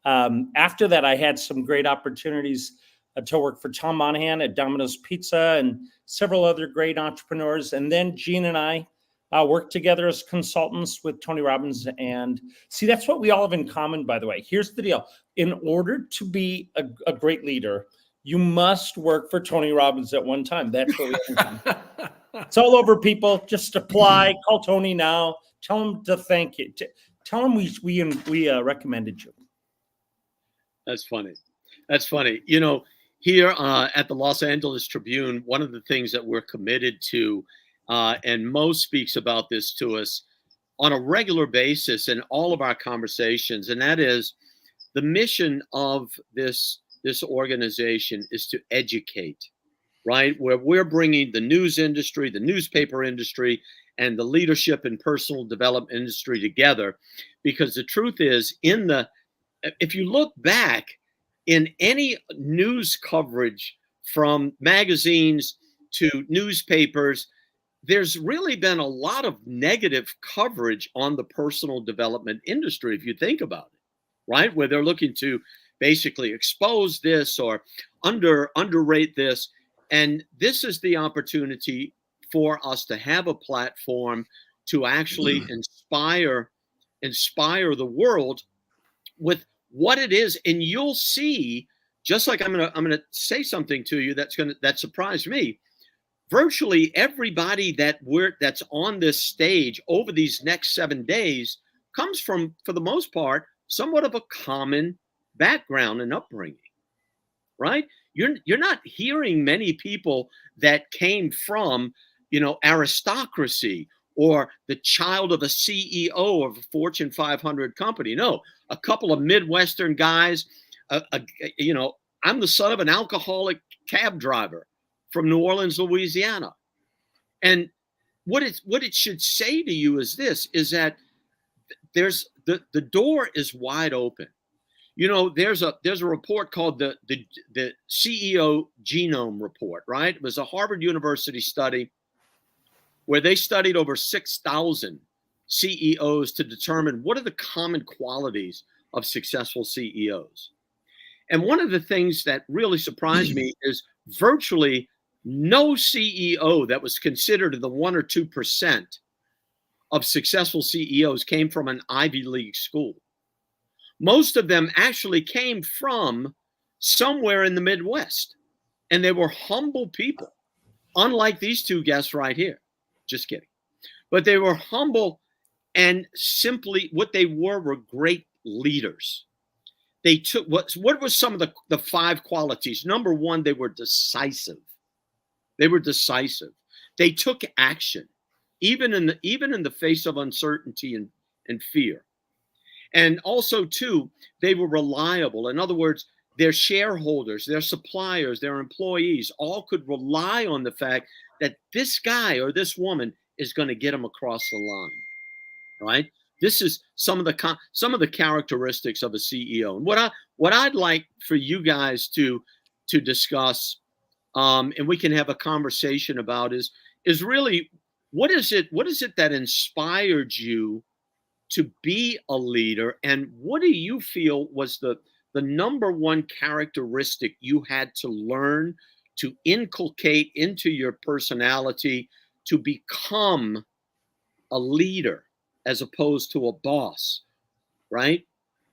After that, I had some great opportunities to work for Tom Monahan at Domino's Pizza and several other great entrepreneurs. And then Gene and I worked together as consultants with Tony Robbins. And see, that's what we all have in common, by the way. Here's the deal. In order to be a great leader, you must work for Tony Robbins at one time. That's what we have in common. It's all over, people. Just apply. Call Tony now. Tell him to thank you. Tell him we recommended you. That's funny. That's funny. You know, here at the Los Angeles Tribune, one of the things that we're committed to, and Mo speaks about this to us on a regular basis in all of our conversations, and that is the mission of this organization is to educate, right? Where we're bringing the news industry, the newspaper industry, and the leadership and personal development industry together. Because the truth is, if you look back in any news coverage from magazines to newspapers, there's really been a lot of negative coverage on the personal development industry, if you think about it, right? Where they're looking to basically expose this or underrate this. And this is the opportunity for us to have a platform to actually inspire the world with what it is. And you'll see, just like I'm gonna say something to you that surprised me. Virtually everybody that's on this stage over these next 7 days comes from, for the most part, somewhat of a common background and upbringing, right? You're not hearing many people that came from, aristocracy or the child of a CEO of a Fortune 500 company. No, a couple of Midwestern guys. I'm the son of an alcoholic cab driver from New Orleans, Louisiana. And what it should say to you is this, is that there's the door is wide open. There's a report called the CEO Genome Report, right? It was a Harvard University study where they studied over 6,000 CEOs to determine what are the common qualities of successful CEOs. And one of the things that really surprised me is virtually no CEO that was considered the 1 or 2% of successful CEOs came from an Ivy League school. Most of them actually came from somewhere in the Midwest, and they were humble people, unlike these two guests right here. Just kidding. But they were humble, and simply what they were great leaders. They took what were some of the 5 qualities? Number 1, they were decisive. They were decisive. They took action, even in the face of uncertainty and fear. And also, 2, they were reliable. In other words, their shareholders, their suppliers, their employees all could rely on the fact that this guy or this woman is going to get them across the line, right? This is some of the characteristics of a CEO. And what I'd like for you guys to discuss, and we can have a conversation about is really what is it that inspired you to be a leader, and what do you feel was the number 1 characteristic you had to learn to inculcate into your personality to become a leader as opposed to a boss, right?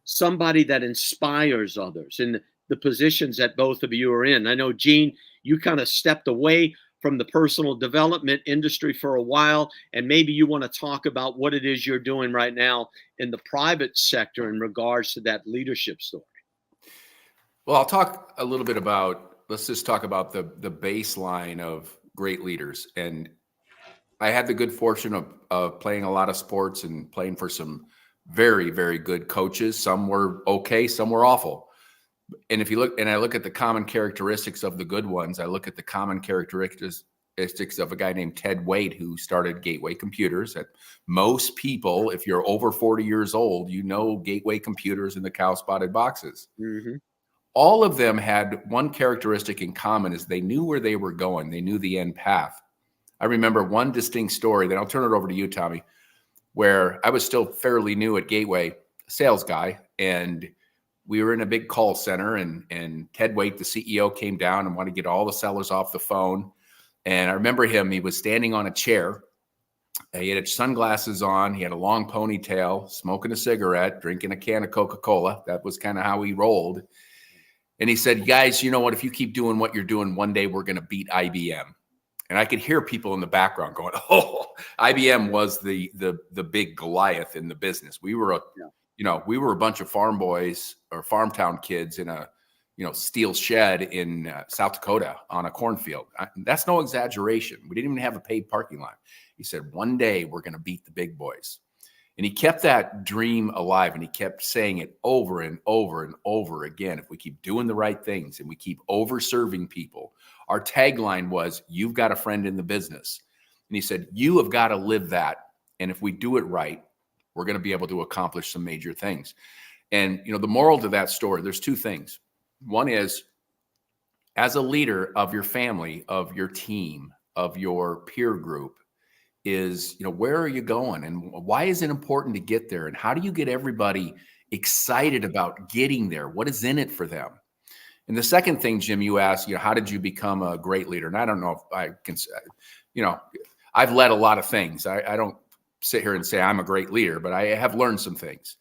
Somebody that inspires others in the positions that both of you are in. I know, Gene, you kind of stepped away from the personal development industry for a while, and maybe you want to talk about what it is you're doing right now in the private sector in regards to that leadership story. Well, I'll talk a little bit about, let's just talk about the baseline of great leaders. And I had the good fortune of playing a lot of sports and playing for some very, very good coaches. Some were okay, some were awful. And if you look, and I look at the common characteristics of the good ones, I look at the common characteristics of a guy named Ted Wade, who started Gateway Computers. That most people, if you're over 40 years old, Gateway Computers and the cow spotted boxes. Mm-hmm. All of them had one characteristic in common, is they knew where they were going. They knew the end path. I remember one distinct story, then I'll turn it over to you, Tommy, where I was still fairly new at Gateway, sales guy, and we were in a big call center, and Ted Wade, the CEO, came down and wanted to get all the sellers off the phone. And I remember him, he was standing on a chair. He had his sunglasses on. He had a long ponytail, smoking a cigarette, drinking a can of Coca-Cola. That was kind of how he rolled. And he said, guys, you know what? If you keep doing what you're doing, one day we're going to beat IBM. And I could hear people in the background going, oh, IBM was the big Goliath in the business. We were we were a bunch of farm boys or farm town kids in a, steel shed in South Dakota on a cornfield. That's no exaggeration. We didn't even have a paid parking lot. He said, one day we're going to beat the big boys. And he kept that dream alive, and he kept saying it over and over and over again. If we keep doing the right things and we keep over serving people, our tagline was, "You've got a friend in the business." And he said, "You have got to live that. And if we do it right, we're going to be able to accomplish some major things." And, the moral to that story, there's two things. One is, as a leader of your family, of your team, of your peer group, is, where are you going and why is it important to get there? And how do you get everybody excited about getting there? What is in it for them? And the second thing, Jim, you asked, how did you become a great leader? And I don't know if I can, I've led a lot of things. I don't sit here and say I'm a great leader, but I have learned some things.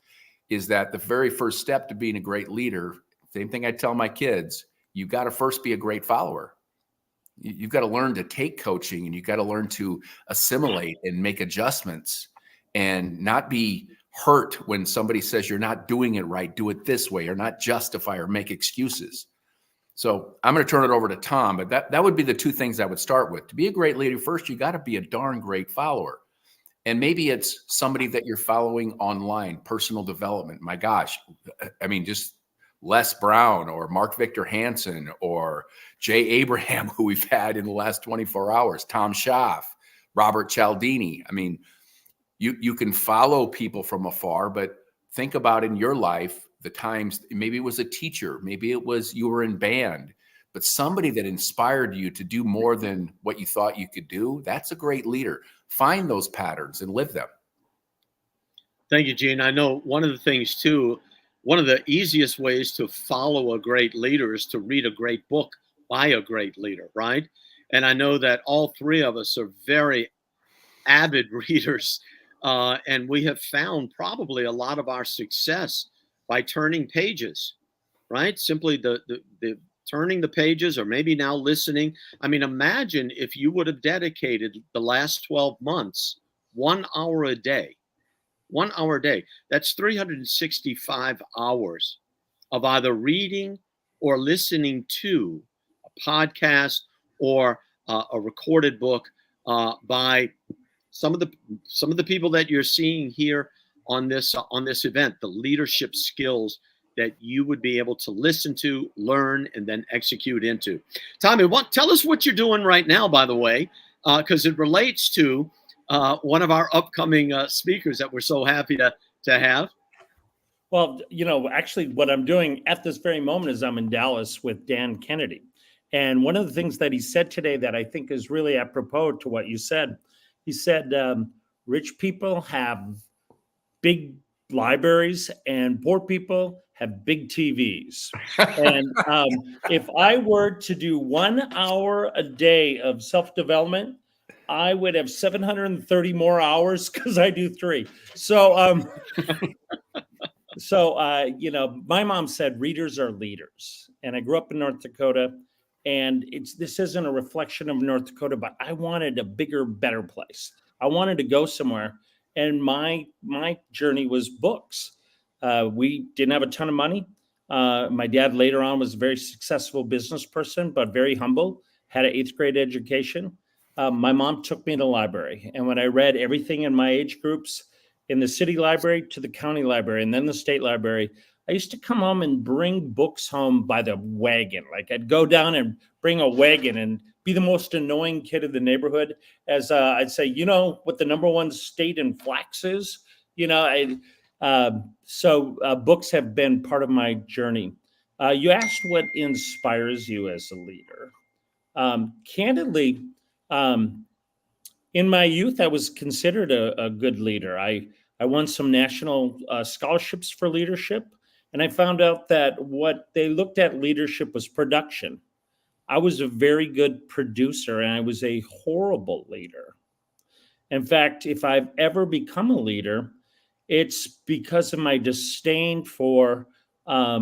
Is that the very first step to being a great leader? Same thing I tell my kids, you've got to first be a great follower. You've got to learn to take coaching, and you've got to learn to assimilate and make adjustments and not be hurt when somebody says you're not doing it right, do it this way, or not justify or make excuses. So I'm going to turn it over to Tom, but that would be the two things I would start with. To be a great leader, first, you got to be a darn great follower. And maybe it's somebody that you're following online, personal development. My gosh, I mean, just Les Brown or Mark Victor Hansen or Jay Abraham, who we've had in the last 24 hours, Tom Schaff, Robert Cialdini. I mean, you can follow people from afar, but think about in your life the times, maybe it was a teacher, maybe it was you were in band, but somebody that inspired you to do more than what you thought you could do. That's a great leader. Find those patterns and live them. Thank you, Gene. I know one of the things too, one of the easiest ways to follow a great leader is to read a great book by a great leader, right? And I know that all three of us are very avid readers, and we have found probably a lot of our success by turning pages, right? Simply the turning the pages, or maybe now listening. I mean, imagine if you would have dedicated the last 12 months, 1 hour a day. 1 hour a day. That's 365 hours of either reading or listening to a podcast or a recorded book by some of the people that you're seeing here on this event. The leadership skills that you would be able to listen to, learn, and then execute into. Tommy, tell us what you're doing right now, by the way, because it relates to one of our upcoming speakers that we're so happy to have. Well, actually what I'm doing at this very moment is I'm in Dallas with Dan Kennedy. And one of the things that he said today that I think is really apropos to what you said, he said, rich people have big libraries and poor people have big TVs. And if I were to do 1 hour a day of self-development, I would have 730 more hours because I do 3. So, my mom said readers are leaders. And I grew up in North Dakota, and this isn't a reflection of North Dakota, but I wanted a bigger, better place. I wanted to go somewhere. And my journey was books. We didn't have a ton of money. My dad later on was a very successful business person, but very humble, had an 8th grade education. My mom took me to the library. And when I read everything in my age groups, in the city library to the county library and then the state library, I used to come home and bring books home by the wagon. Like I'd go down and bring a wagon and be the most annoying kid of the neighborhood. As I'd say, what the #1 state in flax is? So books have been part of my journey. You asked what inspires you as a leader. Candidly, in my youth, I was considered a good leader. I won some national scholarships for leadership, and I found out that what they looked at leadership was production. I was a very good producer, and I was a horrible leader. In fact, if I've ever become a leader, it's because of my disdain for, I'll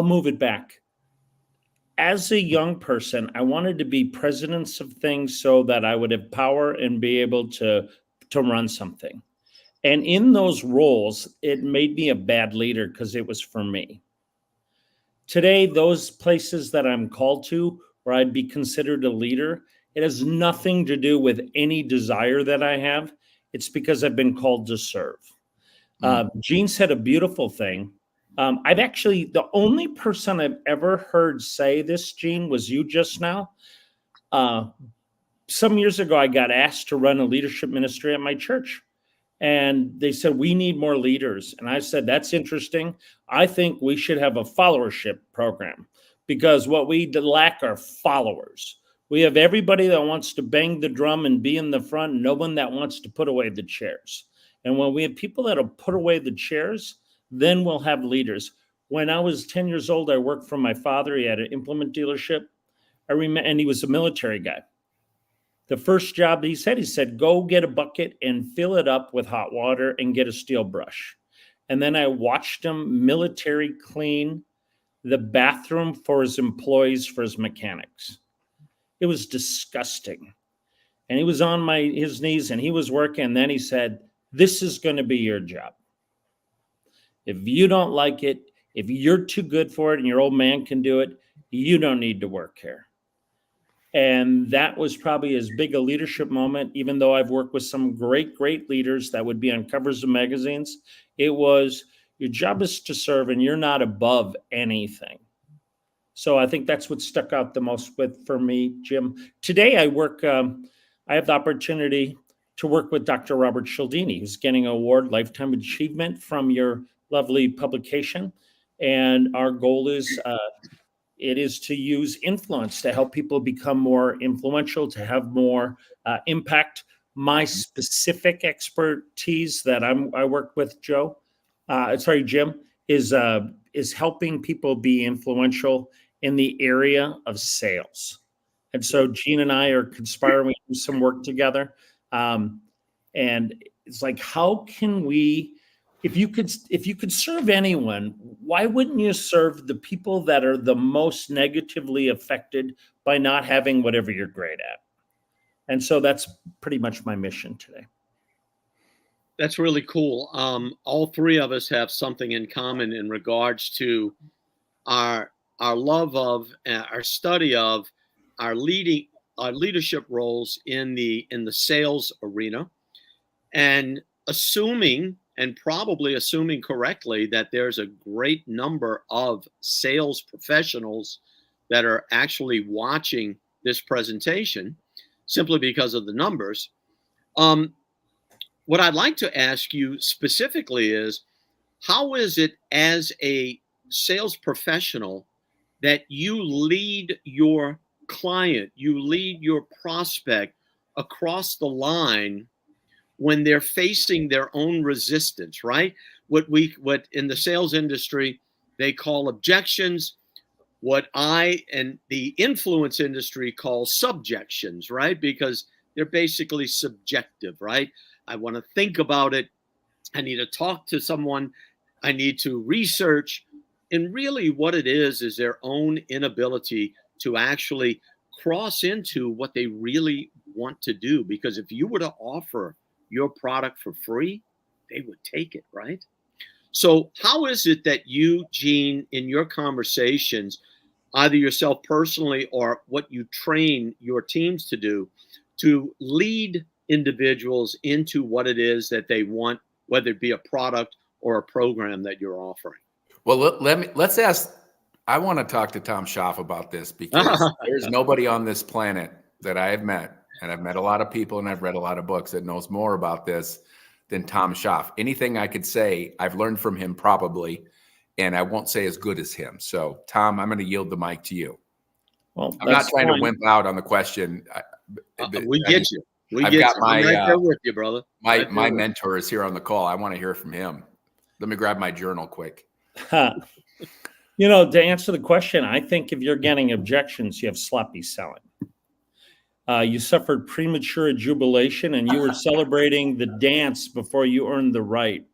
move it back. As a young person, I wanted to be presidents of things so that I would have power and be able to run something. And in those roles, it made me a bad leader because it was for me. Today, those places that I'm called to, where I'd be considered a leader, it has nothing to do with any desire that I have. It's because I've been called to serve. Gene said a beautiful thing. I've actually, the only person I've ever heard say this, Gene, was you just now. Some years ago, I got asked to run a leadership ministry at my church. And they said, we need more leaders. And I said, that's interesting. I think we should have a followership program, because what we lack are followers. We have everybody that wants to bang the drum and be in the front, no one that wants to put away the chairs. And when we have people that'll put away the chairs, then we'll have leaders. When I was 10 years old, I worked for my father. He had an implement dealership. And he was a military guy. The first job he said, go get a bucket and fill it up with hot water and get a steel brush. And then I watched him military clean the bathroom for his employees, for his mechanics. It was disgusting. And he was on his knees and he was working. And then he said, this is going to be your job. If you don't like it, if you're too good for it and your old man can do it, you don't need to work here. And that was probably as big a leadership moment, even though I've worked with some great, great leaders that would be on covers of magazines. It was, your job is to serve and you're not above anything. So I think that's what stuck out the most for me, Jim. Today I have the opportunity to work with Dr. Robert Cialdini, who's getting an award, Lifetime Achievement, from your lovely publication. And our goal is, it is to use influence to help people become more influential, to have more impact. My specific expertise that I work with, Jim, is helping people be influential in the area of sales. And so Gene and I are conspiring to do some work together. And it's like, how can we, if you could serve anyone, why wouldn't you serve the people that are the most negatively affected by not having whatever you're great at? And so that's pretty much my mission today. That's really cool. All three of us have something in common in regards to our love of, our study of, our leadership roles in the sales arena, and probably assuming correctly that there's a great number of sales professionals that are actually watching this presentation simply because of the numbers. What I'd like to ask you specifically is, how is it as a sales professional that you lead your client, you lead your prospect across the line when they're facing their own resistance, right? What in the sales industry they call objections, what I and the influence industry call subjections, right? Because they're basically subjective, right? I want to think about it. I need to talk to someone. I need to research. And really what it is their own inability to actually cross into what they really want to do. Because if you were to offer your product for free, they would take it, right? So how is it that you, Gene, in your conversations, either yourself personally or what you train your teams to do, to lead individuals into what it is that they want, whether it be a product or a program that you're offering? Well, let's ask. I want to talk to Tom Schaff about this, because there's nobody on this planet that I have met, and I've met a lot of people and I've read a lot of books, that knows more about this than Tom Schaff. Anything I could say, I've learned from him probably, and I won't say as good as him. So, Tom, I'm going to yield the mic to you. Well, I'm not trying to wimp out on the question. We get you. I've got I'm right there with you, brother. My mentor is here on the call. I want to hear from him. Let me grab my journal quick. To answer the question, I think if you're getting objections, you have sloppy selling. You suffered premature jubilation and you were celebrating the dance before you earned the right.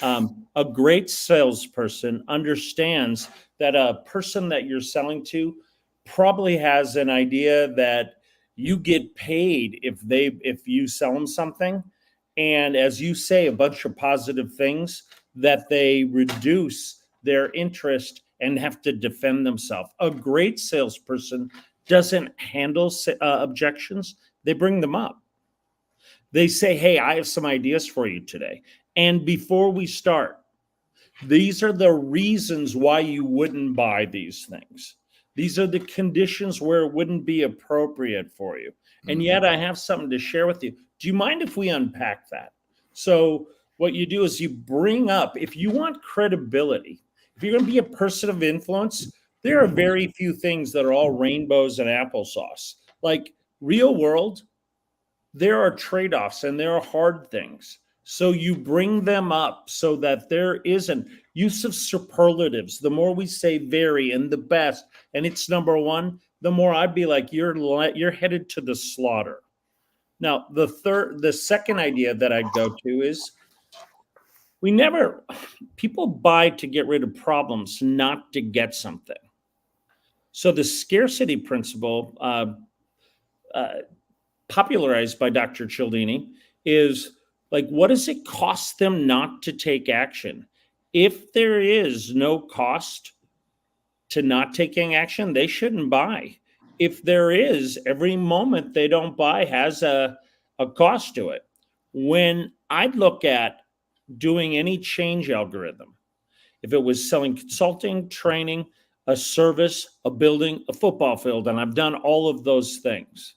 A great salesperson understands that a person that you're selling to probably has an idea that you get paid if you sell them something. And as you say, a bunch of positive things, that they reduce their interest and have to defend themselves. A great salesperson doesn't handle objections. They bring them up. They say, hey, I have some ideas for you today. And before we start, these are the reasons why you wouldn't buy these things. These are the conditions where it wouldn't be appropriate for you. And yet I have something to share with you. Do you mind if we unpack that? So what you do is you bring up, if you want credibility, if you're going to be a person of influence, there are very few things that are all rainbows and applesauce. Like real world, there are trade-offs and there are hard things. So you bring them up so that there isn't use of superlatives. The more we say very and the best, and it's number one, the more I'd be like, you're headed to the slaughter. Now, the second idea that I go to is people buy to get rid of problems, not to get something. So the scarcity principle, popularized by Dr. Cialdini, is like, what does it cost them not to take action? If there is no cost to not taking action, they shouldn't buy. If there is, every moment they don't buy has a cost to it. When I'd look at doing any change algorithm, if it was selling consulting, training, a service, a building, a football field, and I've done all of those things,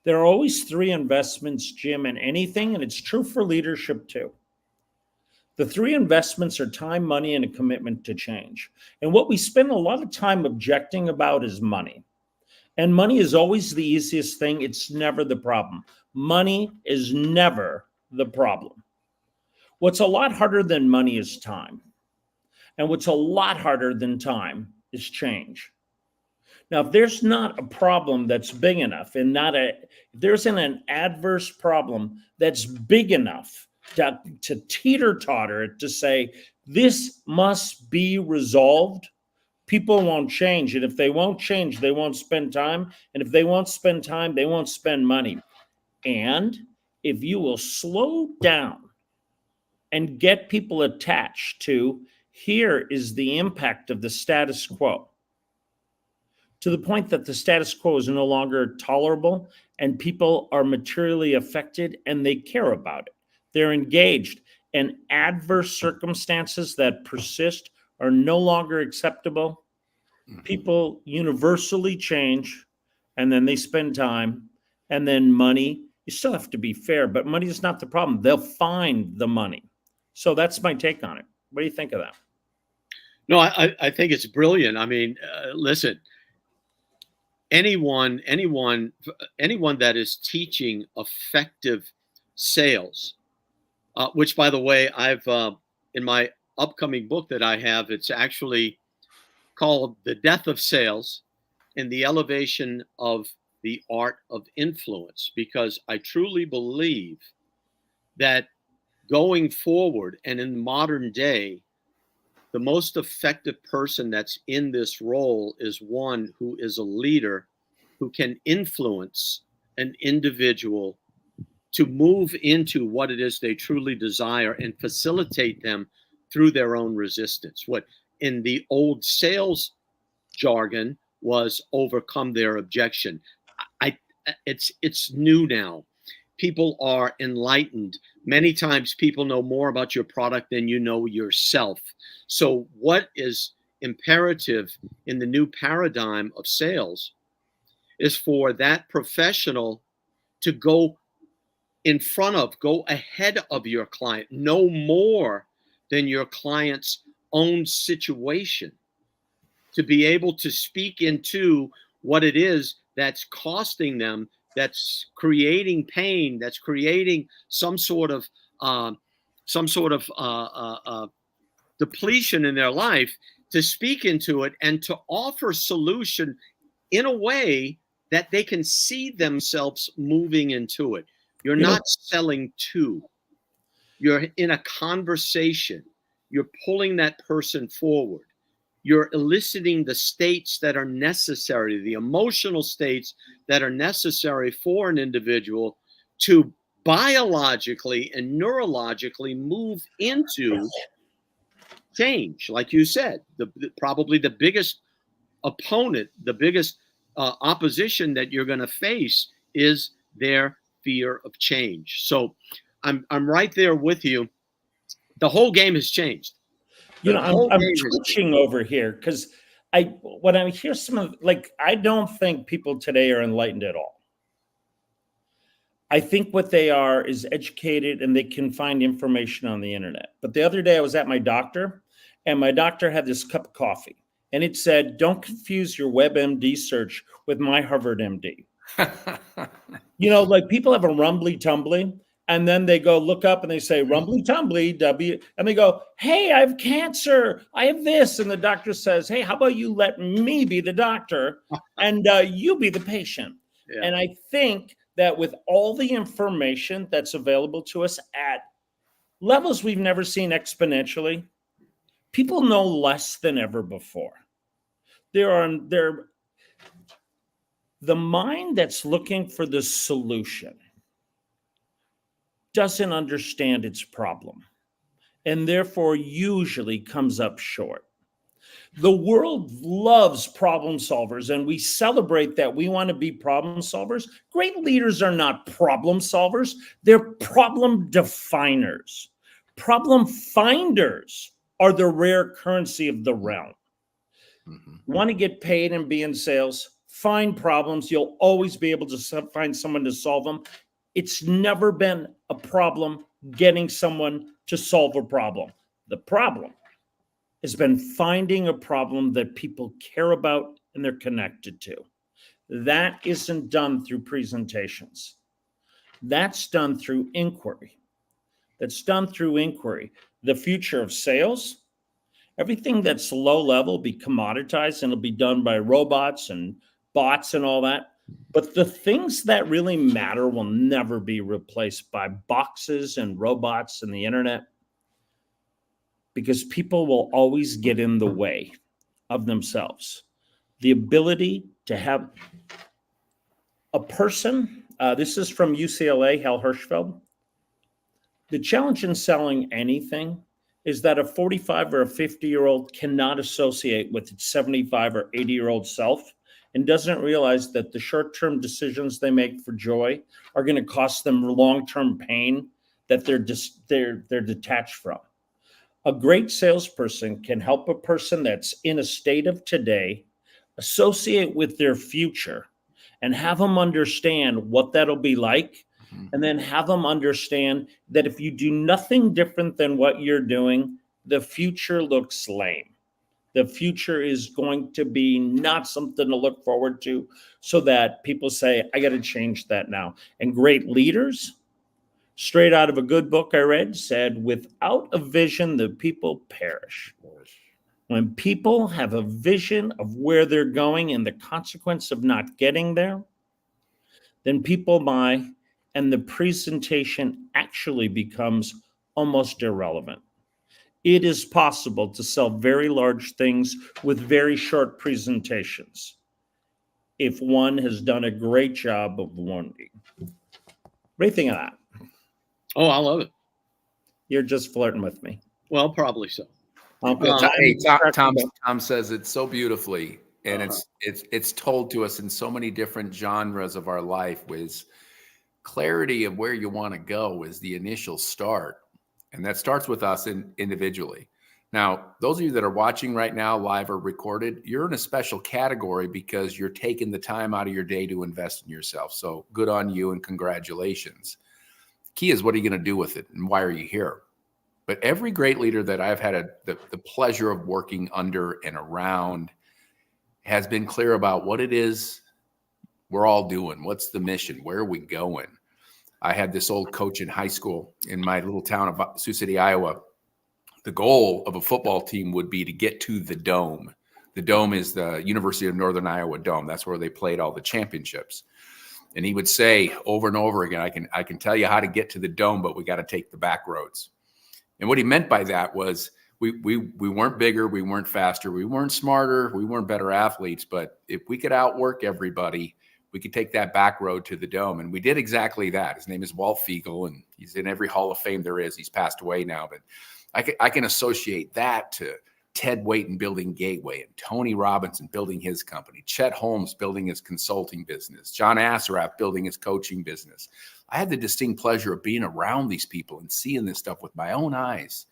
there are always three investments, Jim, in anything, and it's true for leadership too. The three investments are time, money, and a commitment to change. And what we spend a lot of time objecting about is money. And money is always the easiest thing. It's never the problem. Money is never the problem. What's a lot harder than money is time. And what's a lot harder than time is change. Now, if there's not a problem that's big enough and if there isn't an adverse problem that's big enough to teeter-totter it, to say, this must be resolved, people won't change. And if they won't change, they won't spend time. And if they won't spend time, they won't spend money. And if you will slow down and get people attached to, here is the impact of the status quo, to the point that the status quo is no longer tolerable and people are materially affected and they care about it. They're engaged, and adverse circumstances that persist are no longer acceptable. People universally change, and then they spend time, and then money. You still have to be fair, but money is not the problem. They'll find the money. So that's my take on it. What do you think of that? No, I think it's brilliant. I mean, listen, anyone that is teaching effective sales, which, by the way, I've in my upcoming book that I have, it's actually called The Death of Sales and the Elevation of the Art of Influence, because I truly believe that going forward and in modern day, the most effective person that's in this role is one who is a leader who can influence an individual to move into what it is they truly desire and facilitate them through their own resistance. What in the old sales jargon was overcome their objection. It's new now. People are enlightened. Many times people know more about your product than you know yourself. So what is imperative in the new paradigm of sales is for that professional to go go ahead of your client, know more than your client's own situation, to be able to speak into what it is that's costing them, that's creating pain, that's creating some sort of depletion in their life, to speak into it and to offer solution in a way that they can see themselves moving into it. You're not selling to. You're in a conversation. You're pulling that person forward. You're eliciting the states that are necessary, the emotional states that are necessary for an individual to biologically and neurologically move into change. Like you said, probably the biggest opponent, the biggest opposition that you're going to face is their fear of change. So I'm right there with you. The whole game has changed. You know, I'm twitching over here because when I hear some of, like, I don't think people today are enlightened at all. I think what they are is educated and they can find information on the internet. But the other day I was at my doctor and my doctor had this cup of coffee and it said, don't confuse your WebMD search with my Harvard MD. You know, like people have a rumbly tumbly and then they go look up and they say rumbly tumbly W, and they go, hey, I have cancer, I have this. And the doctor says, hey, how about you let me be the doctor and you be the patient? Yeah. And I think that with all the information that's available to us at levels we've never seen exponentially, people know less than ever before. The mind that's looking for the solution doesn't understand its problem and therefore usually comes up short. The world loves problem solvers and we celebrate that we want to be problem solvers. Great leaders are not problem solvers. They're problem definers. Problem finders are the rare currency of the realm. Want to get paid and be in sales? Find problems. You'll always be able to find someone to solve them. It's never been a problem getting someone to solve a problem. The problem has been finding a problem that people care about and they're connected to. That isn't done through presentations. That's done through inquiry. That's done through inquiry. The future of sales, everything that's low level will be commoditized and it'll be done by robots and bots and all that. But the things that really matter will never be replaced by boxes and robots and the internet, because people will always get in the way of themselves. The ability to have a person, this is from UCLA, Hal Hirschfeld. The challenge in selling anything is that a 45 or a 50-year-old cannot associate with its 75 or 80-year-old self and doesn't realize that the short-term decisions they make for joy are going to cost them long-term pain that they're detached from. A great salesperson can help a person that's in a state of today associate with their future and have them understand what that'll be like, and then have them understand that if you do nothing different than what you're doing, the future looks lame. The future is going to be not something to look forward to, so that people say, I got to change that now. And great leaders, straight out of a good book I read, said, without a vision, the people perish. When people have a vision of where they're going and the consequence of not getting there, then people buy, and the presentation actually becomes almost irrelevant. It is possible to sell very large things with very short presentations if one has done a great job of warning. What do you think of that? Oh, I love it. You're just flirting with me. Well, probably so. Hey, Tom says it so beautifully, and it's told to us in so many different genres of our life. With clarity of where you want to go is the initial start, and that starts with us individually. Now, those of you that are watching right now, live or recorded, you're in a special category because you're taking the time out of your day to invest in yourself. So good on you and congratulations. Key is, what are you going to do with it, and why are you here? But every great leader that I've had the pleasure of working under and around has been clear about what it is we're all doing. What's the mission? Where are we going? I had this old coach in high school in my little town of Sioux City, Iowa. The goal of a football team would be to get to the Dome. The Dome is the University of Northern Iowa Dome. That's where they played all the championships. And he would say over and over again, I can tell you how to get to the Dome, but we got to take the back roads. And what he meant by that was we weren't bigger, we weren't faster, we weren't smarter, we weren't better athletes, but if we could outwork everybody, we could take that back road to the Dome. And we did exactly that. His name is Walt Fiegel, and he's in every Hall of Fame there is. He's passed away now, but I can associate that to Ted Waiton building Gateway, and Tony Robinson building his company, Chet Holmes building his consulting business, John Assaraf building his coaching business. I had the distinct pleasure of being around these people and seeing this stuff with my own eyes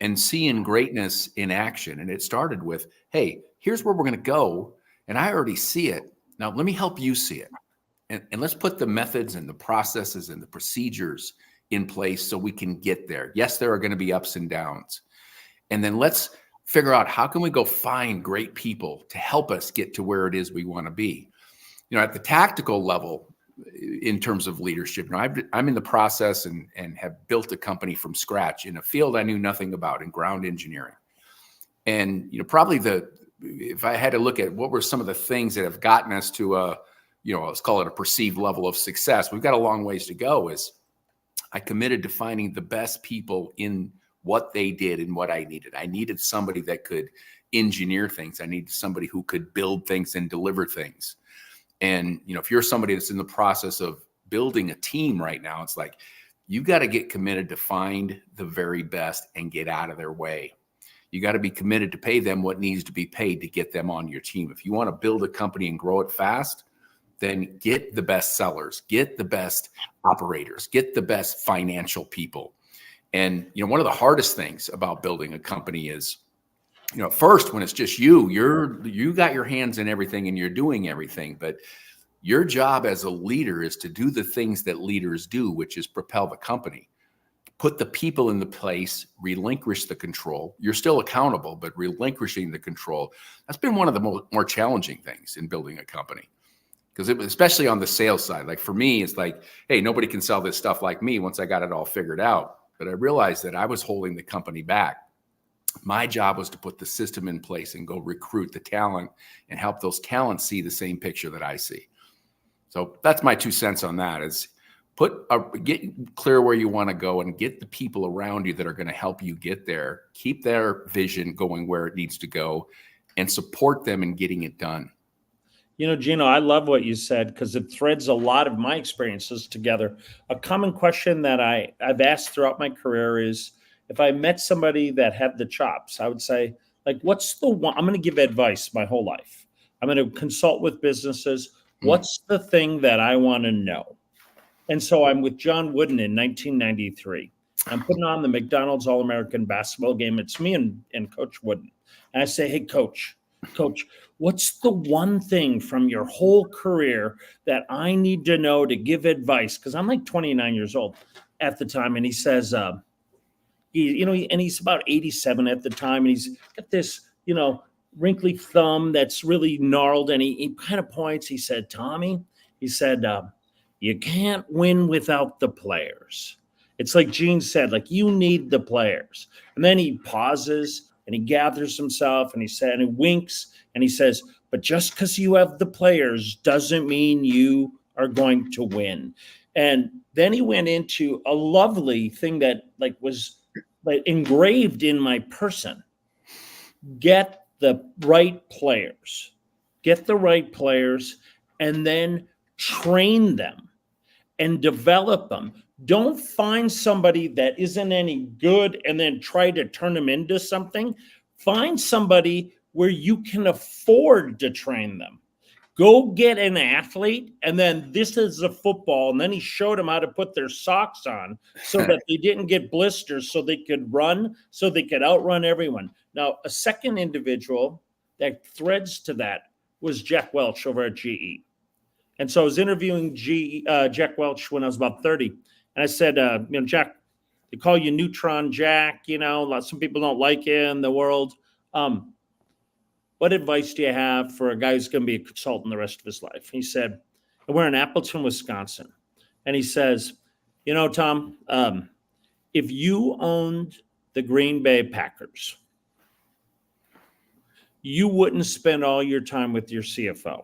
and seeing greatness in action. And it started with, hey, here's where we're going to go. And I already see it. Now, let me help you see it. And let's put the methods and the processes and the procedures in place so we can get there. Yes, there are going to be ups and downs. And then let's figure out how can we go find great people to help us get to where it is we want to be. At the tactical level, in terms of leadership, I'm in the process and have built a company from scratch in a field I knew nothing about, in ground engineering. And probably if I had to look at what were some of the things that have gotten us to let's call it a perceived level of success, we've got a long ways to go, is I committed to finding the best people in what they did and what I needed. I needed somebody that could engineer things. I needed somebody who could build things and deliver things. And, if you're somebody that's in the process of building a team right now, it's like, you got to get committed to find the very best and get out of their way. You got to be committed to pay them what needs to be paid to get them on your team. If you want to build a company and grow it fast, then get the best sellers, get the best operators, get the best financial people. And, one of the hardest things about building a company is, first, when it's just you got your hands in everything and you're doing everything, but your job as a leader is to do the things that leaders do, which is propel the company, put the people in the place, relinquish the control. You're still accountable, but relinquishing the control, that's been one of the more challenging things in building a company. Because especially on the sales side, like for me, it's like, hey, nobody can sell this stuff like me once I got it all figured out. But I realized that I was holding the company back. My job was to put the system in place and go recruit the talent and help those talents see the same picture that I see. So that's my 2 cents on that, is get clear where you want to go and get the people around you that are going to help you get there. Keep their vision going where it needs to go and support them in getting it done. Gino, I love what you said because it threads a lot of my experiences together. A common question that I've asked throughout my career is, if I met somebody that had the chops, I would say, like, what's the one? I'm going to give advice my whole life. I'm going to consult with businesses. What's the thing that I want to know? And so I'm with John Wooden in 1993. I'm putting on the McDonald's All-American basketball game. It's me and Coach Wooden. And I say, hey, Coach, what's the one thing from your whole career that I need to know to give advice? Because I'm like 29 years old at the time. And he says, and he's about 87 at the time. And he's got this, wrinkly thumb that's really gnarled. And he kind of points. He said, Tommy, you can't win without the players. It's like Gene said, like, you need the players. And then he pauses and he gathers himself and he winks and he says, but just because you have the players doesn't mean you are going to win. And then he went into a lovely thing that was engraved in my person. Get the right players, and then train them and develop them. Don't find somebody that isn't any good and then try to turn them into something. Find somebody where you can afford to train them. Go get an athlete, and then this is a football. And then he showed them how to put their socks on so that they didn't get blisters, so they could run, so they could outrun everyone. Now, a second individual that threads to that was Jack Welch over at GE. And so I was interviewing Jack Welch when I was about 30. And I said, Jack, they call you Neutron Jack. Some people don't like you in the world. What advice do you have for a guy who's going to be a consultant the rest of his life? He said, we're in Appleton, Wisconsin. And he says, Tom, if you owned the Green Bay Packers, you wouldn't spend all your time with your CFO.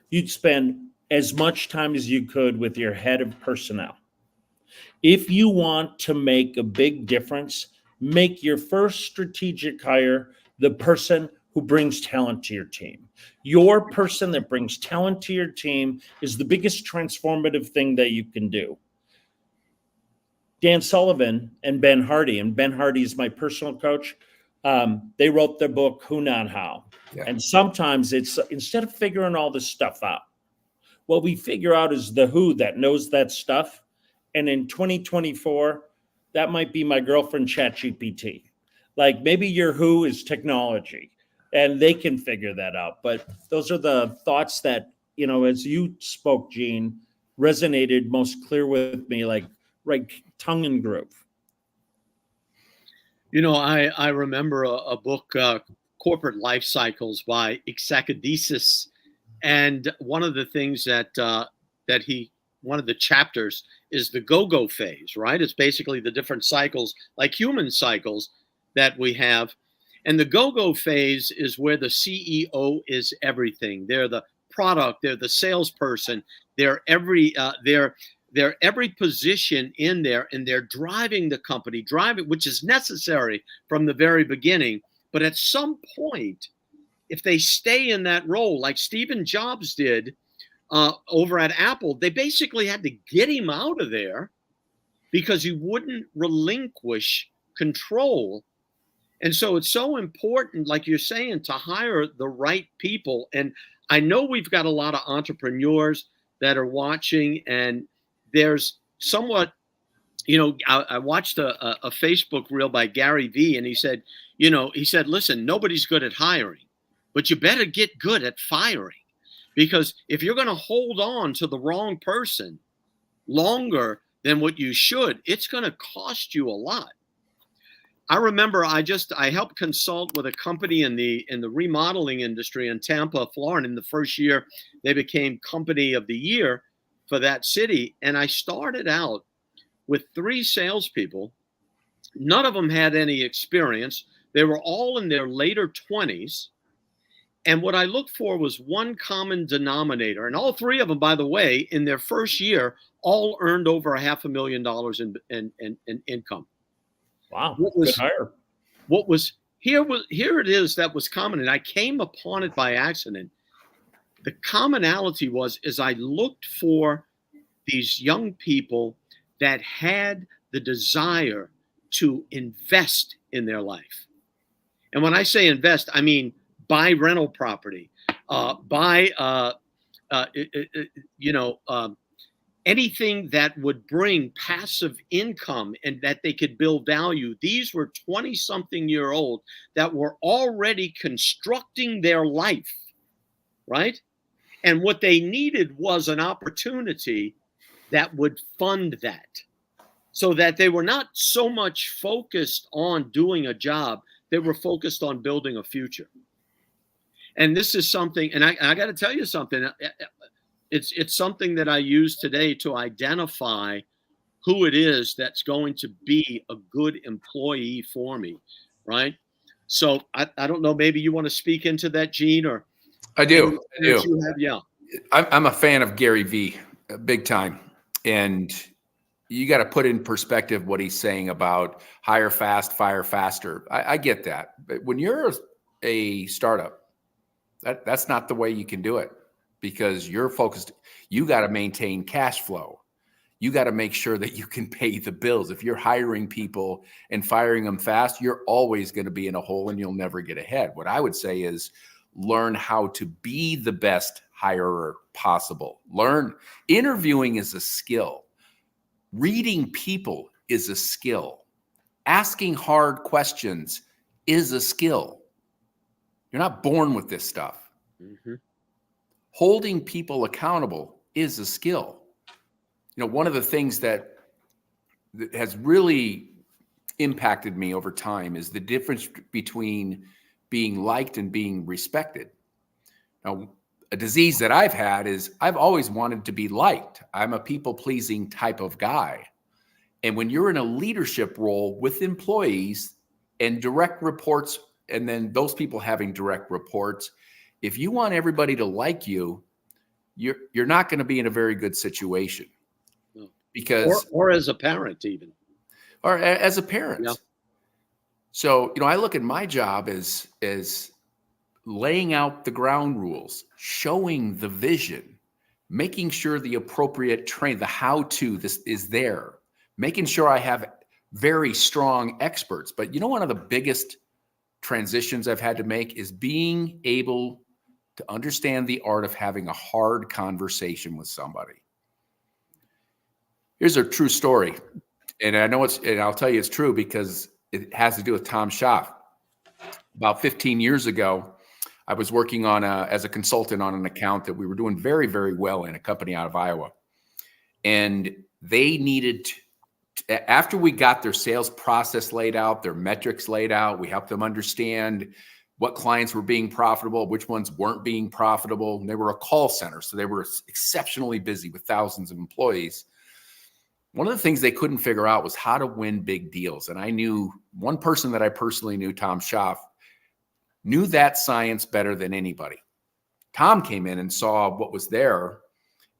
You'd spend as much time as you could with your head of personnel. If you want to make a big difference, make your first strategic hire the person who brings talent to your team. Your person that brings talent to your team is the biggest transformative thing that you can do. Dan Sullivan and Ben Hardy is my personal coach. They wrote their book, Who Not How. Yeah. And sometimes it's instead of figuring all this stuff out, what we figure out is the who that knows that stuff. And in 2024, that might be my girlfriend, ChatGPT. Like maybe your who is technology and they can figure that out. But those are the thoughts that, as you spoke, Gene, resonated most clear with me, like right tongue and groove. I remember a book, Corporate Life Cycles by Exacadesis. And one of the things one of the chapters is the go-go phase, right? It's basically the different cycles, like human cycles that we have. And the go-go phase is where the CEO is everything. They're the product, they're the salesperson, they're every position in there, and they're driving the company, which is necessary from the very beginning. But at some point, if they stay in that role, like Stephen Jobs did over at Apple, they basically had to get him out of there because he wouldn't relinquish control. And so it's so important, like you're saying, to hire the right people. And I know we've got a lot of entrepreneurs that are watching, and there's somewhat, I watched a Facebook reel by Gary Vee, and he said, listen, nobody's good at hiring, but you better get good at firing. Because if you're going to hold on to the wrong person longer than what you should, it's going to cost you a lot. I remember I helped consult with a company in the remodeling industry in Tampa, Florida. In the first year, they became Company of the Year for that city. And I started out with 3 salespeople. None of them had any experience. They were all in their later 20s. And what I looked for was one common denominator. And all 3 of them, by the way, in their first year, all earned over $500,000 in income. Wow, good hire. Here it is that was common, and I came upon it by accident. The commonality is I looked for these young people that had the desire to invest in their life. And when I say invest, I mean buy rental property, anything that would bring passive income and that they could build value. These were 20-something-year-old that were already constructing their life, right? And what they needed was an opportunity that would fund that, so that they were not so much focused on doing a job, they were focused on building a future. And this is something, and I got to tell you something, it's something that I use today to identify who it is that's going to be a good employee for me, right? So I don't know, maybe you want to speak into that, Gene, or I do. Yeah. I'm a fan of Gary Vee, big time. And you got to put in perspective what he's saying about hire fast, fire faster. I get that. But when you're a startup, that's not the way you can do it, because you're focused. You got to maintain cash flow. You got to make sure that you can pay the bills. If you're hiring people and firing them fast, you're always going to be in a hole and you'll never get ahead. What I would say is learn how to be the best hirer possible. Interviewing is a skill. Reading people is a skill. Asking hard questions is a skill. You're not born with this stuff. Mm-hmm. Holding people accountable is a skill. One of the things that has really impacted me over time is the difference between being liked and being respected. Now, a disease that I've had is I've always wanted to be liked. I'm a people-pleasing type of guy. And when you're in a leadership role with employees and direct reports, and then those people having direct reports, if you want everybody to like you, you're not going to be in a very good situation. Because or as a parent, even. Or as a parent. Yeah. So, I look at my job as laying out the ground rules, showing the vision, making sure the appropriate the how-to this is there, making sure I have very strong experts. But one of the biggest transitions I've had to make is being able to understand the art of having a hard conversation with somebody. Here's a true story. And I know and I'll tell you it's true because it has to do with Tom Schaff. About 15 years ago, I was working on as a consultant on an account that we were doing very, very well in, a company out of Iowa. And they needed after we got their sales process laid out, their metrics laid out, we helped them understand what clients were being profitable, which ones weren't being profitable. And they were a call center, so they were exceptionally busy with thousands of employees. One of the things they couldn't figure out was how to win big deals. And I knew one person that I personally knew, Tom Schaff, knew that science better than anybody. Tom came in and saw what was there,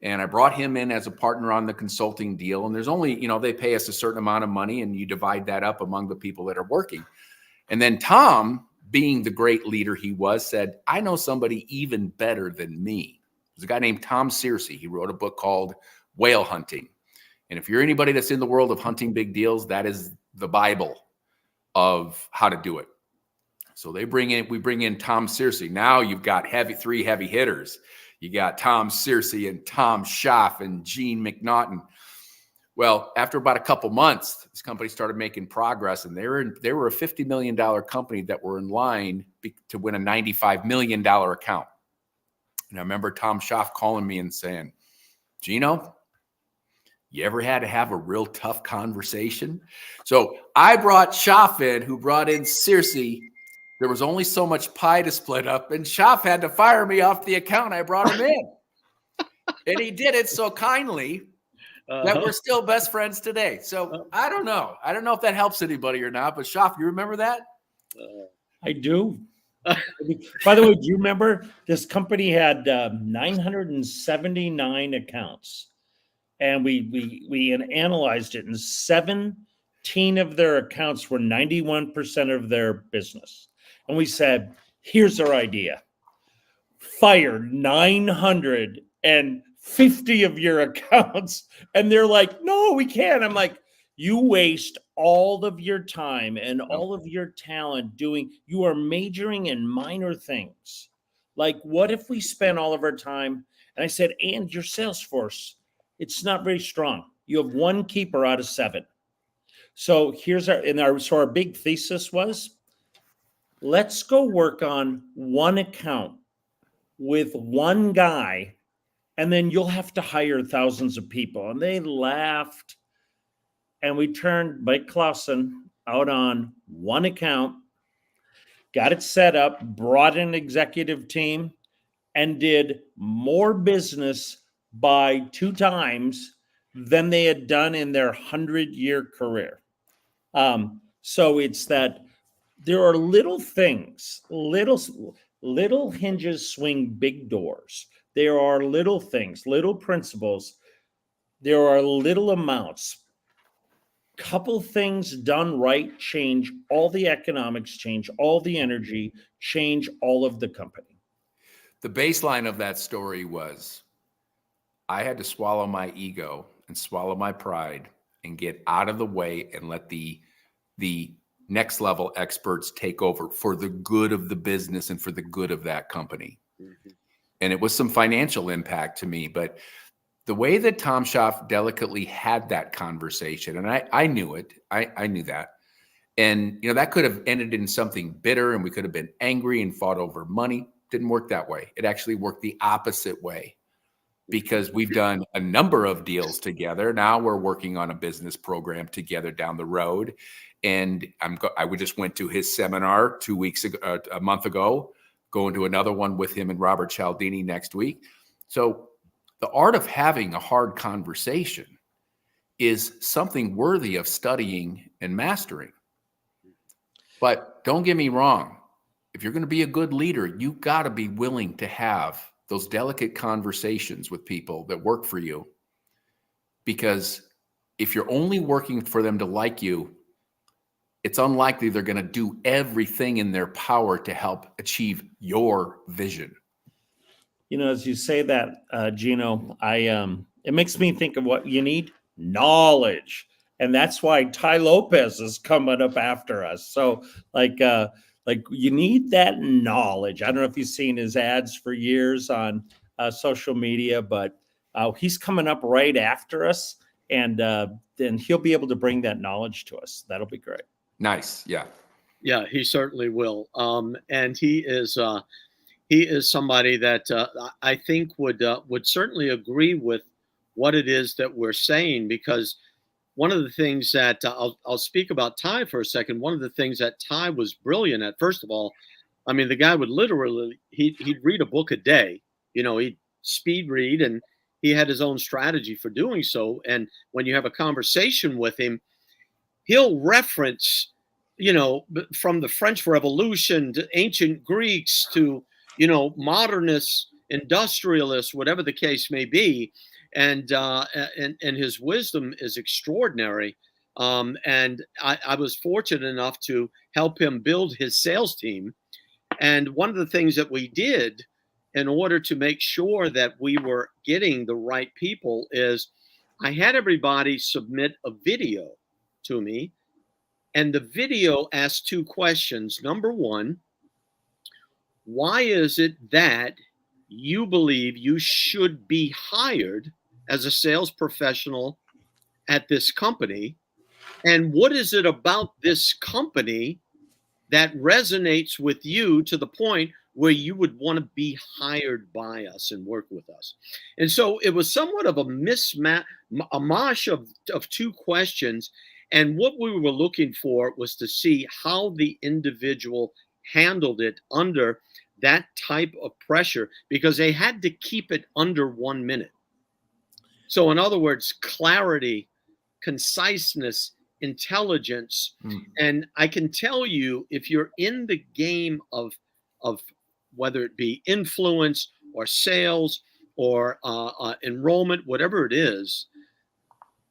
and I brought him in as a partner on the consulting deal. And there's only, they pay us a certain amount of money, and you divide that up among the people that are working. And then Tom, being the great leader he was, said, I know somebody even better than me. There's a guy named Tom Searcy. He wrote a book called Whale Hunting. And if you're anybody that's in the world of hunting big deals, that is the Bible of how to do it. So we bring in Tom Searcy. Now you've got three heavy hitters. You got Tom Searcy and Tom Schaff and Gene McNaughton. Well, after about a couple months, this company started making progress, and they were a $50 million company that were in line to win a $95 million account. And I remember Tom Schaff calling me and saying, Gino, you ever had to have a real tough conversation? So I brought Schaff in, who brought in Searcy. There was only so much pie to split up, and Schaff had to fire me off the account. I brought him in. And he did it so kindly that we're still best friends today. So I don't know. I don't know if that helps anybody or not, but Schaff, you remember that? I do. By the way, do you remember this company had 979 accounts, and we analyzed it, and 17 of their accounts were 91% of their business. And we said, here's our idea. Fire 950 of your accounts. And they're like, no, we can't. I'm like, you waste all of your time and all of your talent you are majoring in minor things. Like, what if we spend all of our time? And I said, and your sales force, it's not very strong. You have one keeper out of 7. So our big thesis was, let's go work on one account with one guy, and then you'll have to hire thousands of people. And they laughed. And we turned Mike Clausen out on one account, got it set up, brought in an executive team, and did more business by 2 times than they had done in their 100-year career. So it's that there are little things, little hinges swing big doors. There are little things, little principles. There are little amounts. Couple things done right change all the economics, change all the energy, change all of the company. The baseline of that story was I had to swallow my ego and swallow my pride and get out of the way and let the next level experts take over for the good of the business and for the good of that company. Mm-hmm. And it was some financial impact to me, but the way that Tom Schaff delicately had that conversation, and I knew it, I knew that. And, that could have ended in something bitter, and we could have been angry and fought over money. Didn't work that way. It actually worked the opposite way, because we've done a number of deals together. Now we're working on a business program together down the road. And I just went to his seminar 2 weeks ago, a month ago, going to another one with him and Robert Cialdini next week. So the art of having a hard conversation is something worthy of studying and mastering. But don't get me wrong. If you're going to be a good leader, you got to be willing to have those delicate conversations with people that work for you. Because if you're only working for them to like you, it's unlikely they're going to do everything in their power to help achieve your vision. As you say that, Gino, it makes me think of what you need: knowledge. And that's why Ty Lopez is coming up after us. So like Like, you need that knowledge. I don't know if you've seen his ads for years on social media, but he's coming up right after us, and then he'll be able to bring that knowledge to us. That'll be great. Nice. Yeah. Yeah, he certainly will. And he is somebody that I think would certainly agree with what it is that we're saying, because one of the things that I'll speak about Ty for a second. One of the things that Ty was brilliant at, first of all, I mean, the guy would literally, he'd read a book a day. He'd speed read, and he had his own strategy for doing so. And when you have a conversation with him, he'll reference, from the French Revolution to ancient Greeks to, modernists, industrialists, whatever the case may be. And his wisdom is extraordinary. And I was fortunate enough to help him build his sales team. And one of the things that we did in order to make sure that we were getting the right people is I had everybody submit a video to me. And the video asked two questions. Number one, why is it that you believe you should be hired as a sales professional at this company? And what is it about this company that resonates with you to the point where you would want to be hired by us and work with us? And so it was somewhat of a mash of two questions. And what we were looking for was to see how the individual handled it under that type of pressure, because they had to keep it under 1 minute. So in other words, clarity, conciseness, intelligence. And I can tell you, if you're in the game of whether it be influence or sales or enrollment, whatever it is,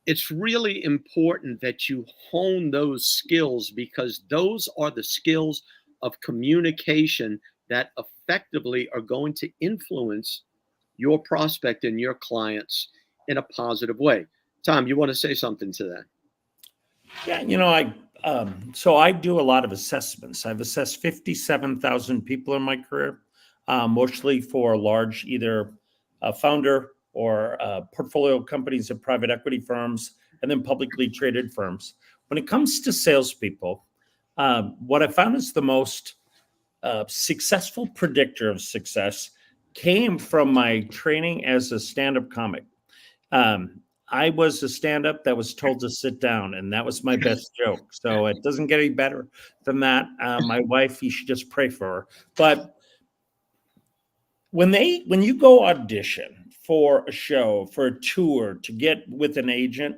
it's really important that you hone those skills, because those are the skills of communication that effectively are going to influence your prospect and your clients in a positive way. Tom, you want to say something to that? Yeah, so I do a lot of assessments. I've assessed 57,000 people in my career, mostly for large, either founder or portfolio companies of private equity firms, and then publicly traded firms. When it comes to salespeople, what I found is the most successful predictor of success came from my training as a stand-up comic. I was a stand-up that was told to sit down, and that was my best joke. So it doesn't get any better than that. My wife, you should just pray for her. But when you go audition for a show, for a tour, to get with an agent,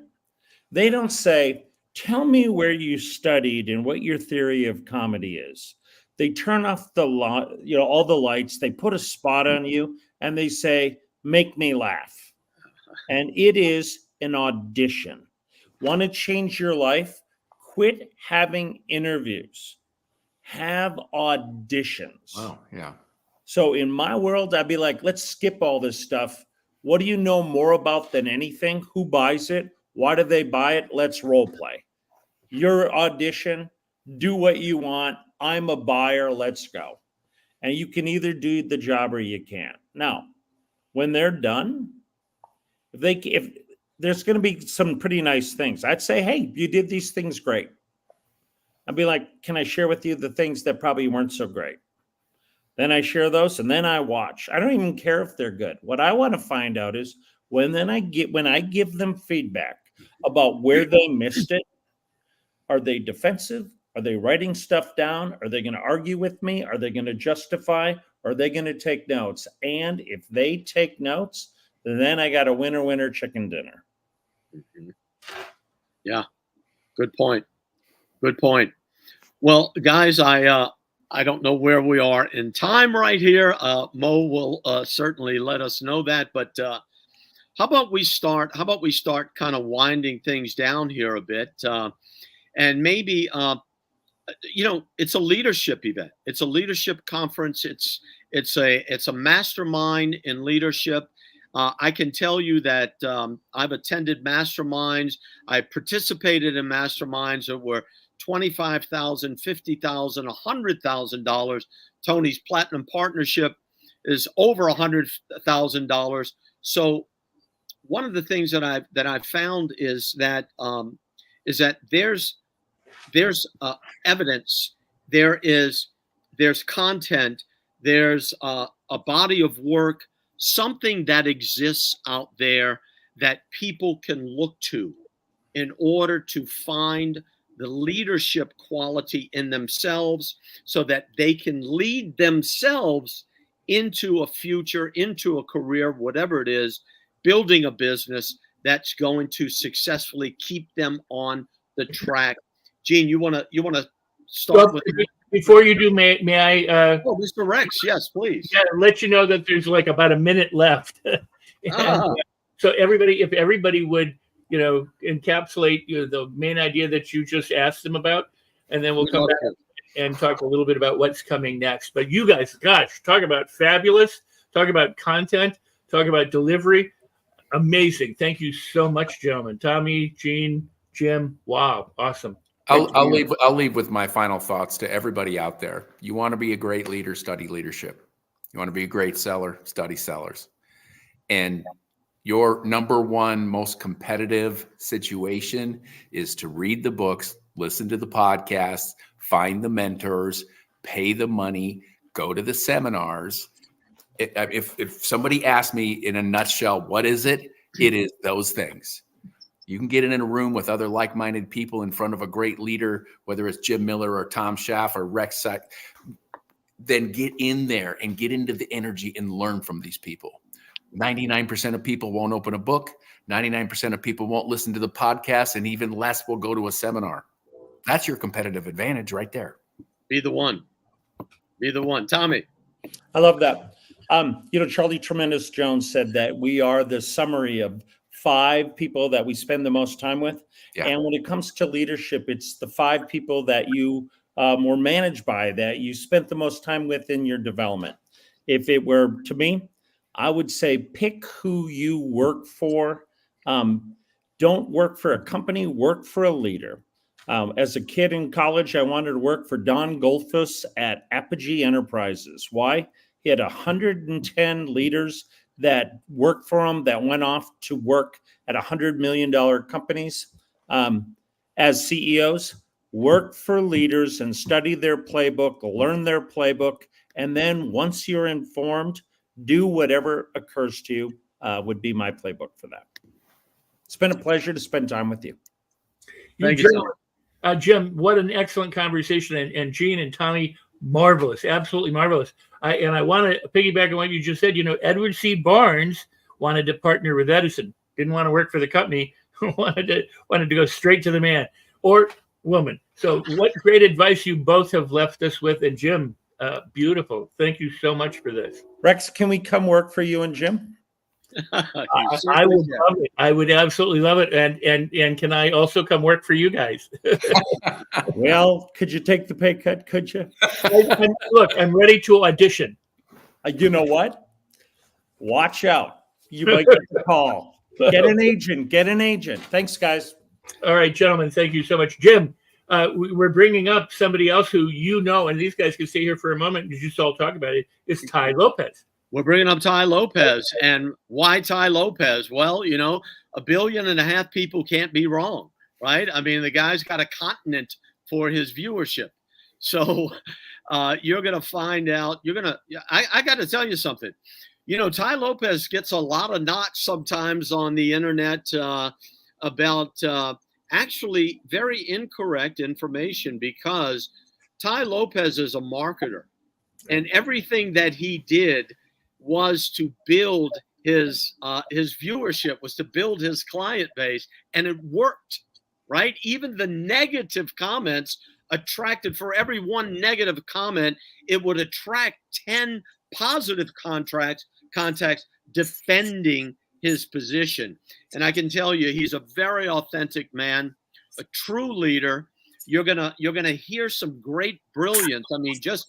they don't say, tell me where you studied and what your theory of comedy is. They turn off all the lights, they put a spot on you, and they say, make me laugh. And it is an audition. Want to change your life? Quit having interviews. Have auditions. Wow, yeah. So in my world, I'd be like, let's skip all this stuff. What do you know more about than anything? Who buys it? Why do they buy it? Let's role play. Your audition, do what you want. I'm a buyer. Let's go. And you can either do the job or you can't. Now, when they're done, if there's going to be some pretty nice things, I'd say, hey, you did these things great. I'd be like, can I share with you the things that probably weren't so great? Then I share those, and then I watch. I don't even care if they're good. What I want to find out is when I give them feedback about where they missed it, are they defensive? Are they writing stuff down? Are they going to argue with me? Are they going to justify? Are they going to take notes? And if they take notes, then I got a winner chicken dinner. Mm-hmm. Yeah, good point. Good point. Well, guys, I don't know where we are in time right here. Mo will certainly let us know that. But how about we start kind of winding things down here a bit, and maybe it's a leadership event. It's a leadership conference. It's a mastermind in leadership. I can tell you that I've attended masterminds. I participated in masterminds that were $25,000, $50,000, $100,000. Tony's platinum partnership is over $100,000. So one of the things that I've found is that there's evidence, there's content, there's a body of work, something that exists out there that people can look to in order to find the leadership quality in themselves so that they can lead themselves into a future, into a career, whatever it is, building a business that's going to successfully keep them on the track. Gene, you want to start with before you do, may I? Oh, Mr. Rex, yes, please. Yeah, let you know that there's like about a minute left. So if everybody would, encapsulate the main idea that you just asked them about, and then we'll come back and talk a little bit about what's coming next. But you guys, gosh, talk about fabulous, talk about content, talk about delivery. Amazing. Thank you so much, gentlemen. Tommy, Gene, Jim. Wow. Awesome. I'll leave with my final thoughts to everybody out there. You want to be a great leader, study leadership. You want to be a great seller, study sellers. And your number one most competitive situation is to read the books, listen to the podcasts, find the mentors, pay the money, go to the seminars. If somebody asked me in a nutshell, what is it? It is those things. You can get in a room with other like-minded people in front of a great leader, whether it's Jim Miller or Tom Schaff or Rex Sack, then get in there and get into the energy and learn from these people. 99% of people won't open a book. 99% of people won't listen to the podcast, and even less will go to a seminar. That's your competitive advantage right there. Be the one. Be the one. Tommy. I love that. Charlie Tremendous Jones said that we are the summary of 5 people that we spend the most time with. Yeah. And when it comes to leadership, it's the 5 people that you were managed by, that you spent the most time with in your development. If it were to me, I would say pick who you work for. Don't work for a company, work for a leader. As a kid in college, I wanted to work for Don Goldfuss at Apogee Enterprises. Why? He had 110 leaders that worked for him that went off to work at $100 million companies as CEOs. Work for leaders and study their playbook, learn their playbook, and then once you're informed, do whatever occurs to you would be my playbook for that. It's been a pleasure to spend time with you. Thank you. Jim, what an excellent conversation. And Gene and Tommy, marvelous, absolutely marvelous. I want to piggyback on what you just said. Edward C. Barnes wanted to partner with Edison, didn't want to work for the company, wanted to go straight to the man or woman. So what great advice you both have left us with. And Jim, beautiful. Thank you so much for this. Rex, can we come work for you and Jim? I would love it. I would absolutely love it. And can I also come work for you guys? Well, could you take the pay cut? Could you? Look, I'm ready to audition. You know what? Watch out. You might get the call. Get an agent. Get an agent. Thanks, guys. All right, gentlemen. Thank you so much. Jim, we're bringing up somebody else who and these guys can stay here for a moment and just all talk about it. It's Ty Lopez. We're bringing up Ty Lopez. And why Ty Lopez? Well, 1.5 billion people can't be wrong, right? I mean, the guy's got a continent for his viewership. So you're going to find out, I got to tell you something. Ty Lopez gets a lot of knocks sometimes on the internet about actually very incorrect information, because Ty Lopez is a marketer, and everything that he did was to build his viewership, was to build his client base, and it worked, right? Even the negative comments attracted, for every one negative comment, it would attract 10 positive contacts defending his position. And I can tell you, he's a very authentic man, a true leader. You're gonna hear some great brilliance. I mean, just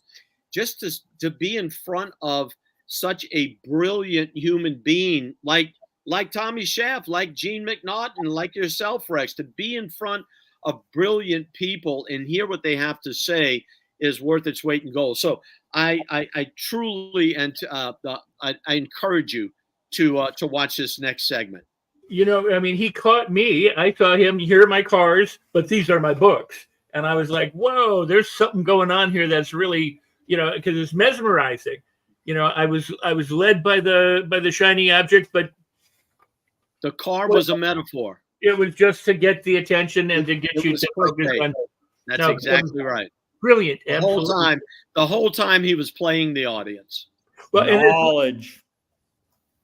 to be in front of such a brilliant human being like Tommy Schaff, like Gene McNaughton, like yourself, Rex, to be in front of brilliant people and hear what they have to say is worth its weight in gold. So I truly and I encourage you to watch this next segment. You know, I mean, he caught me. I saw him. Here are my cars, but these are my books. And I was like, whoa, there's something going on here that's really, you know, because it's mesmerizing. You know, I was led by the shiny object, but the car was a metaphor. It was just to get the attention and to get you to focus on. That's exactly right. Brilliant. The whole time he was playing the audience. Well, knowledge.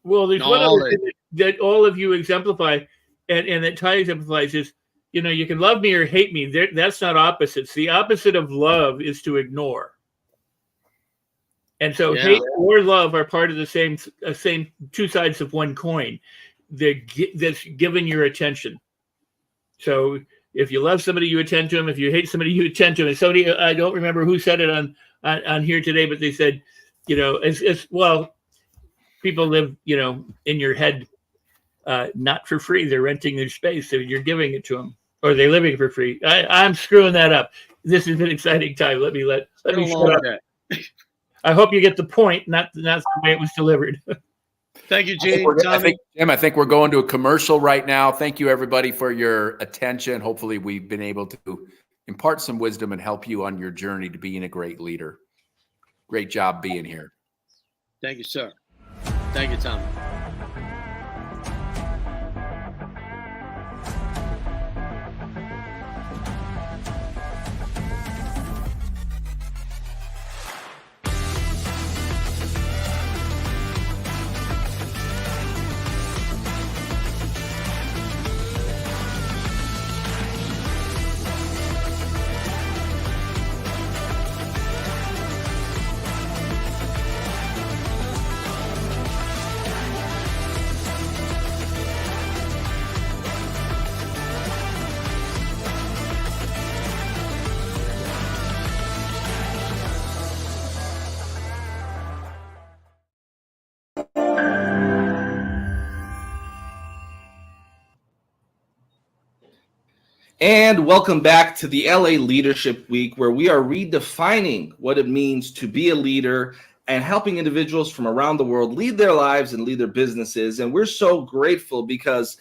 Well, there's one other thing that all of you exemplify, and that Ty exemplifies is, you know, you can love me or hate me. That's not opposites. The opposite of love is to ignore. And so hate or love are part of the same two sides of one coin. That's given your attention. So if you love somebody, you attend to them. If you hate somebody, you attend to them. And somebody, I don't remember who said it on here today, but they said, you know, as well, people live, you know, in your head, not for free. They're renting their space, so you're giving it to them, or they're living for free. I'm screwing that up. This has been an exciting time. Let me shut up. I hope you get the point, not the way it was delivered. Thank you, Gene. Jim, I think we're going to a commercial right now. Thank you, everybody, for your attention. Hopefully, we've been able to impart some wisdom and help you on your journey to being a great leader. Great job being here. Thank you, sir. Thank you, Tom. And welcome back to the LA Leadership Week, where we are redefining what it means to be a leader and helping individuals from around the world lead their lives and lead their businesses. And we're so grateful because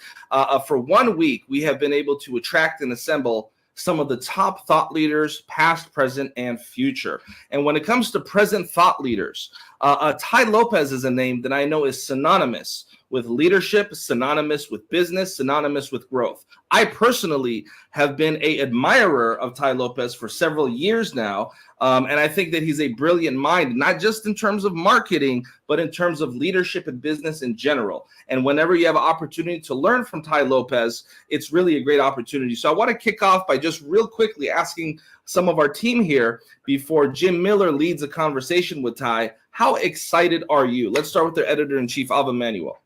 for 1 week, we have been able to attract and assemble some of the top thought leaders, past, present, and future. And when it comes to present thought leaders, Ty Lopez is a name that I know is synonymous with leadership, synonymous with business, synonymous with growth. I personally have been an admirer of Ty Lopez for several years now, and I think that he's a brilliant mind, not just in terms of marketing, but in terms of leadership and business in general. And whenever you have an opportunity to learn from Ty Lopez, it's really a great opportunity. So I want to kick off by just real quickly asking some of our team here, before Jim Miller leads a conversation with Ty, how excited are you? Let's start with their editor-in-chief, Ava Manuel.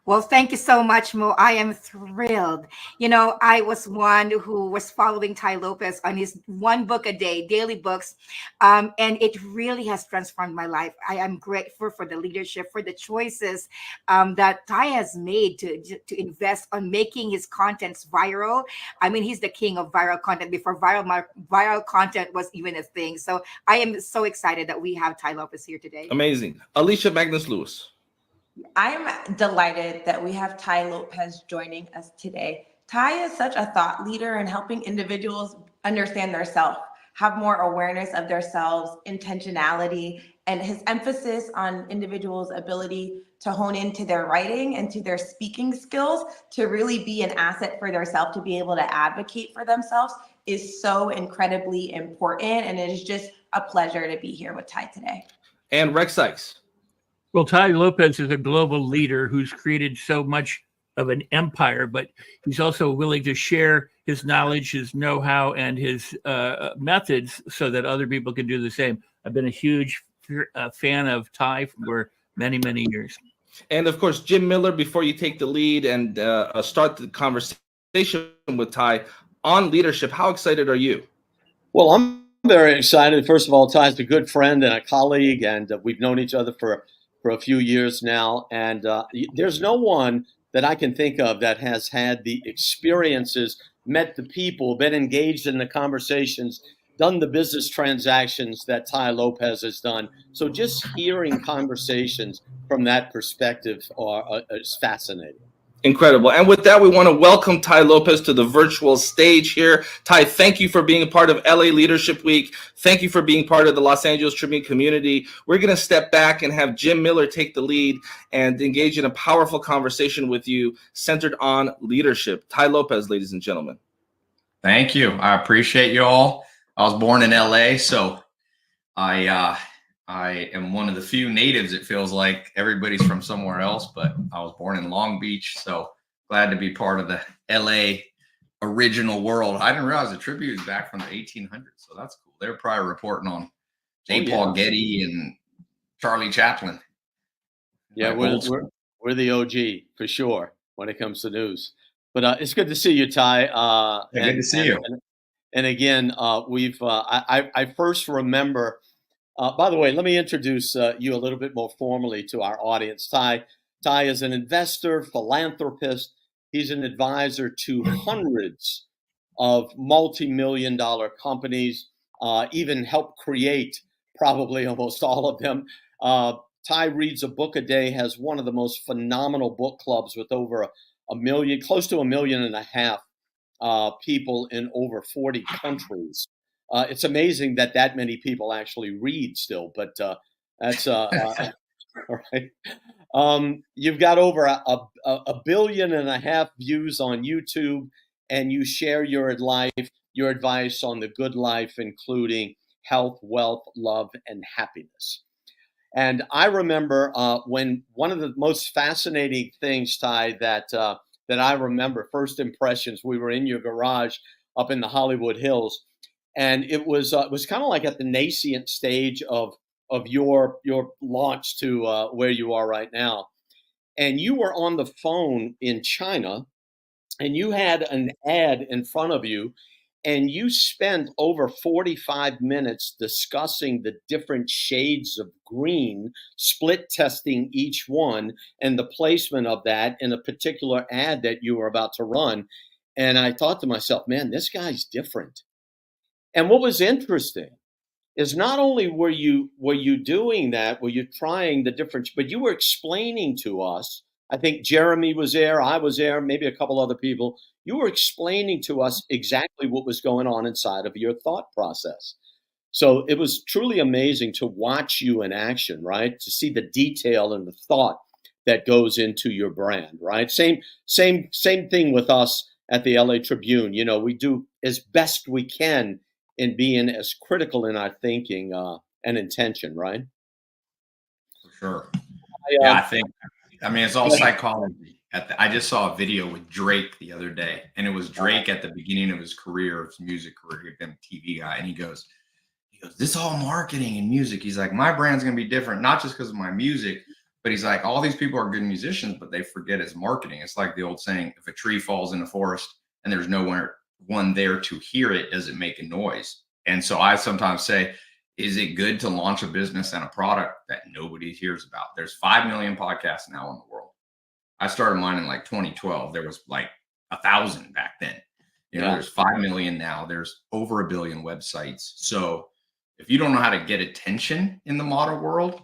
Well, thank you so much, Mo. I am thrilled. You know, I was one who was following Ty Lopez on his one book a day, daily books, and it really has transformed my life. I am grateful for the leadership, for the choices that Ty has made to invest on making his contents viral. I mean, he's the king of viral content before viral content was even a thing. So I am so excited that we have Ty Lopez here today. Amazing. Alicia Magnus-Lewis. I'm delighted that we have Ty Lopez joining us today. Ty is such a thought leader in helping individuals understand their self, have more awareness of themselves, intentionality, and his emphasis on individuals' ability to hone into their writing and to their speaking skills to really be an asset for themselves, to be able to advocate for themselves is so incredibly important. And it is just a pleasure to be here with Ty today. And Rex Sykes. Well, Ty Lopez is a global leader who's created so much of an empire, but he's also willing to share his knowledge, his know-how, and his methods so that other people can do the same. I've been a huge fan of Ty for many, many years. And of course, Jim Miller, before you take the lead and start the conversation with Ty on leadership, how excited are you? Well, I'm very excited. First of all, Ty's a good friend and a colleague, and we've known each other for a few years now. And there's no one that I can think of that has had the experiences met the people, been engaged in the conversations, done the business transactions that Tai Lopez has done. So just hearing conversations from that perspective is fascinating. Incredible. And with that, we want to welcome Tai Lopez to the virtual stage here. Tai, thank you for being a part of LA Leadership Week. Thank you for being part of the Los Angeles Tribune community. We're going to step back and have Jim Miller take the lead and engage in a powerful conversation with you centered on leadership. Tai Lopez, ladies and gentlemen. Thank you. I appreciate you all. I was born in LA, so I am one of the few natives. It feels like everybody's from somewhere else, but I was born in Long Beach, so glad to be part of the LA original world. I didn't realize the Tribune is back from the 1800s, so that's cool. They're probably reporting on J. Paul Getty and Charlie Chaplin. Yeah, we're the OG for sure when it comes to news. But it's good to see you, Tai. Good to see you. And again, I first remember. By the way, let me introduce you a little bit more formally to our audience. Tai is an investor, philanthropist. He's an advisor to hundreds of multi-million-dollar companies, even helped create probably almost all of them. Tai reads a book a day, has one of the most phenomenal book clubs with over a million, close to 1.5 million people in over 40 countries. It's amazing that many people actually read still, but that's all right. You've got over a 1.5 billion views on YouTube, and you share your advice on the good life, including health, wealth, love, and happiness. And I remember when one of the most fascinating things, Tai, that I remember, first impressions, we were in your garage up in the Hollywood Hills. And it was kind of like at the nascent stage of your launch to where you are right now. And you were on the phone in China, and you had an ad in front of you, and you spent over 45 minutes discussing the different shades of green, split testing each one, and the placement of that in a particular ad that you were about to run. And I thought to myself, man, this guy's different. And what was interesting is not only were you doing that, were you trying the difference, but you were explaining to us, I think Jeremy was there, I was there, maybe a couple other people, you were explaining to us exactly what was going on inside of your thought process. So it was truly amazing to watch you in action, right? To see the detail and the thought that goes into your brand, right? Same thing with us at the LA Tribune. You know, we do as best we can in being as critical in our thinking and intention, right? For sure. I mean, it's all psychology. I just saw a video with Drake the other day, and it was Drake at the beginning of his career, his music career. He'd been a TV guy, and he goes, this is all marketing and music. He's like, my brand's going to be different, not just because of my music, but he's like, all these people are good musicians, but they forget it's marketing. It's like the old saying, if a tree falls in the forest and there's no one there to hear it, does it make a noise? And so I sometimes say, is it good to launch a business and a product that nobody hears about? There's 5 million podcasts now in the world. I started mine in like 2012. There was like 1,000 back then. You know, there's 5 million now. There's over 1 billion websites. So if you don't know how to get attention in the modern world,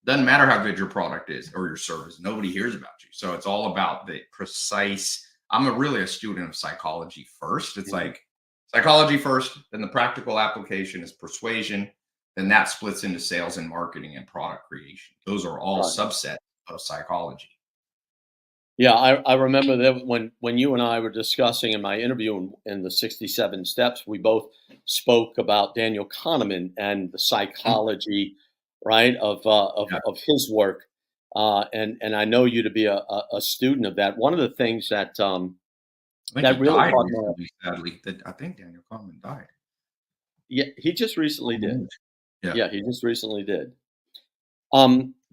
doesn't matter how good your product is or your service, nobody hears about you. So it's all about the precise. I'm really a student of psychology first. It's like psychology first, then the practical application is persuasion. Then that splits into sales and marketing and product creation. Those are all subsets of psychology. Yeah, I remember that when you and I were discussing in my interview in the 67 Steps, we both spoke about Daniel Kahneman and the psychology, right, of his work. And I know you to be a student of that. One of the things that that really died caught recently, sadly. I think Daniel Kahneman died. Yeah, he just recently did. Yeah, he just recently did.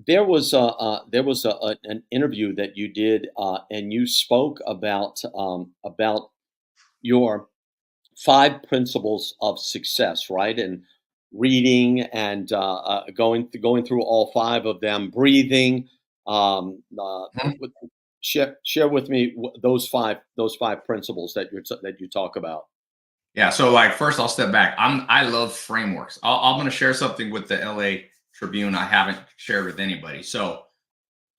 There was an interview that you did, and you spoke about your 5 principles of success, right? And reading and going through all 5 of them, breathing, share with me those five principles that you talk about. Yeah. So like, first I'll step back. I love frameworks. I'm going to share something with the LA Tribune I haven't shared with anybody. So,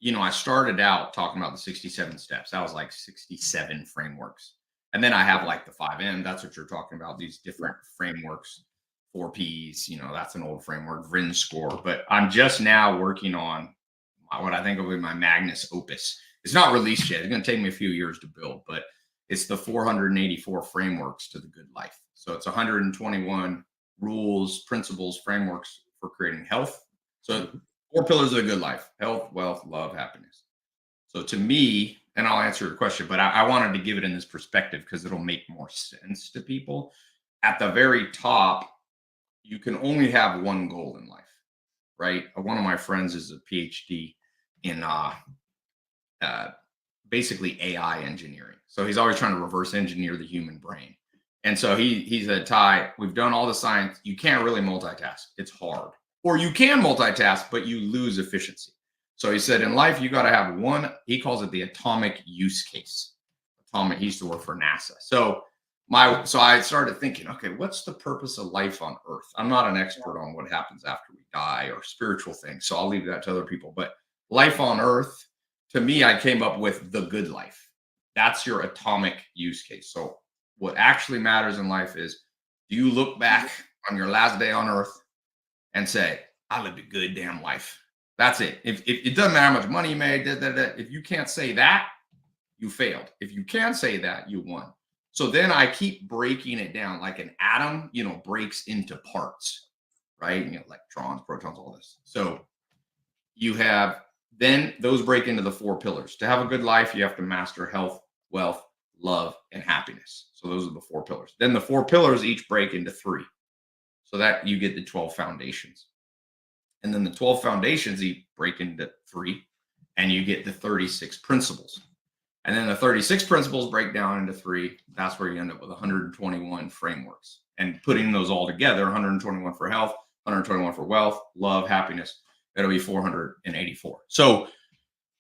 I started out talking about the 67 steps. That was like 67 frameworks. And then I have like the 5M. That's what you're talking about. These different frameworks, 4 Ps, that's an old framework, VRIN score. But I'm just now working on what I think will be my Magnus opus. It's not released yet. It's going to take me a few years to build, but it's the 484 frameworks to the good life. So it's 121 rules, principles, frameworks for creating health. So 4 pillars of the good life: health, wealth, love, happiness. So to me, and I'll answer your question, but I wanted to give it in this perspective because it'll make more sense to people. At the very top, you can only have one goal in life, right? One of my friends is a PhD in basically AI engineering. So he's always trying to reverse engineer the human brain. And so he said, Ty, we've done all the science. You can't really multitask. It's hard. Or you can multitask, but you lose efficiency. So he said, in life, you got to have one, he calls it the atomic use case. He used to work for NASA. So I started thinking, okay, what's the purpose of life on Earth? I'm not an expert on what happens after we die or spiritual things, so I'll leave that to other people. But life on Earth, to me, I came up with the good life. That's your atomic use case. So what actually matters in life is, do you look back on your last day on Earth and say, I lived a good damn life? That's it. If it doesn't matter how much money you made, if you can't say that, you failed. If you can say that, you won. So then I keep breaking it down like an atom, breaks into parts, right? Electrons, protons, all this. So you have, then those break into the 4 pillars. To have a good life, you have to master health, wealth, love, and happiness. So those are the 4 pillars. Then the 4 pillars each break into 3. So that you get the 12 foundations. And then the 12 foundations each break into 3, and you get the 36 principles. And then the 36 principles break down into 3. That's where you end up with 121 frameworks. And putting those all together, 121 for health, 121 for wealth, love, happiness, it'll be 484. So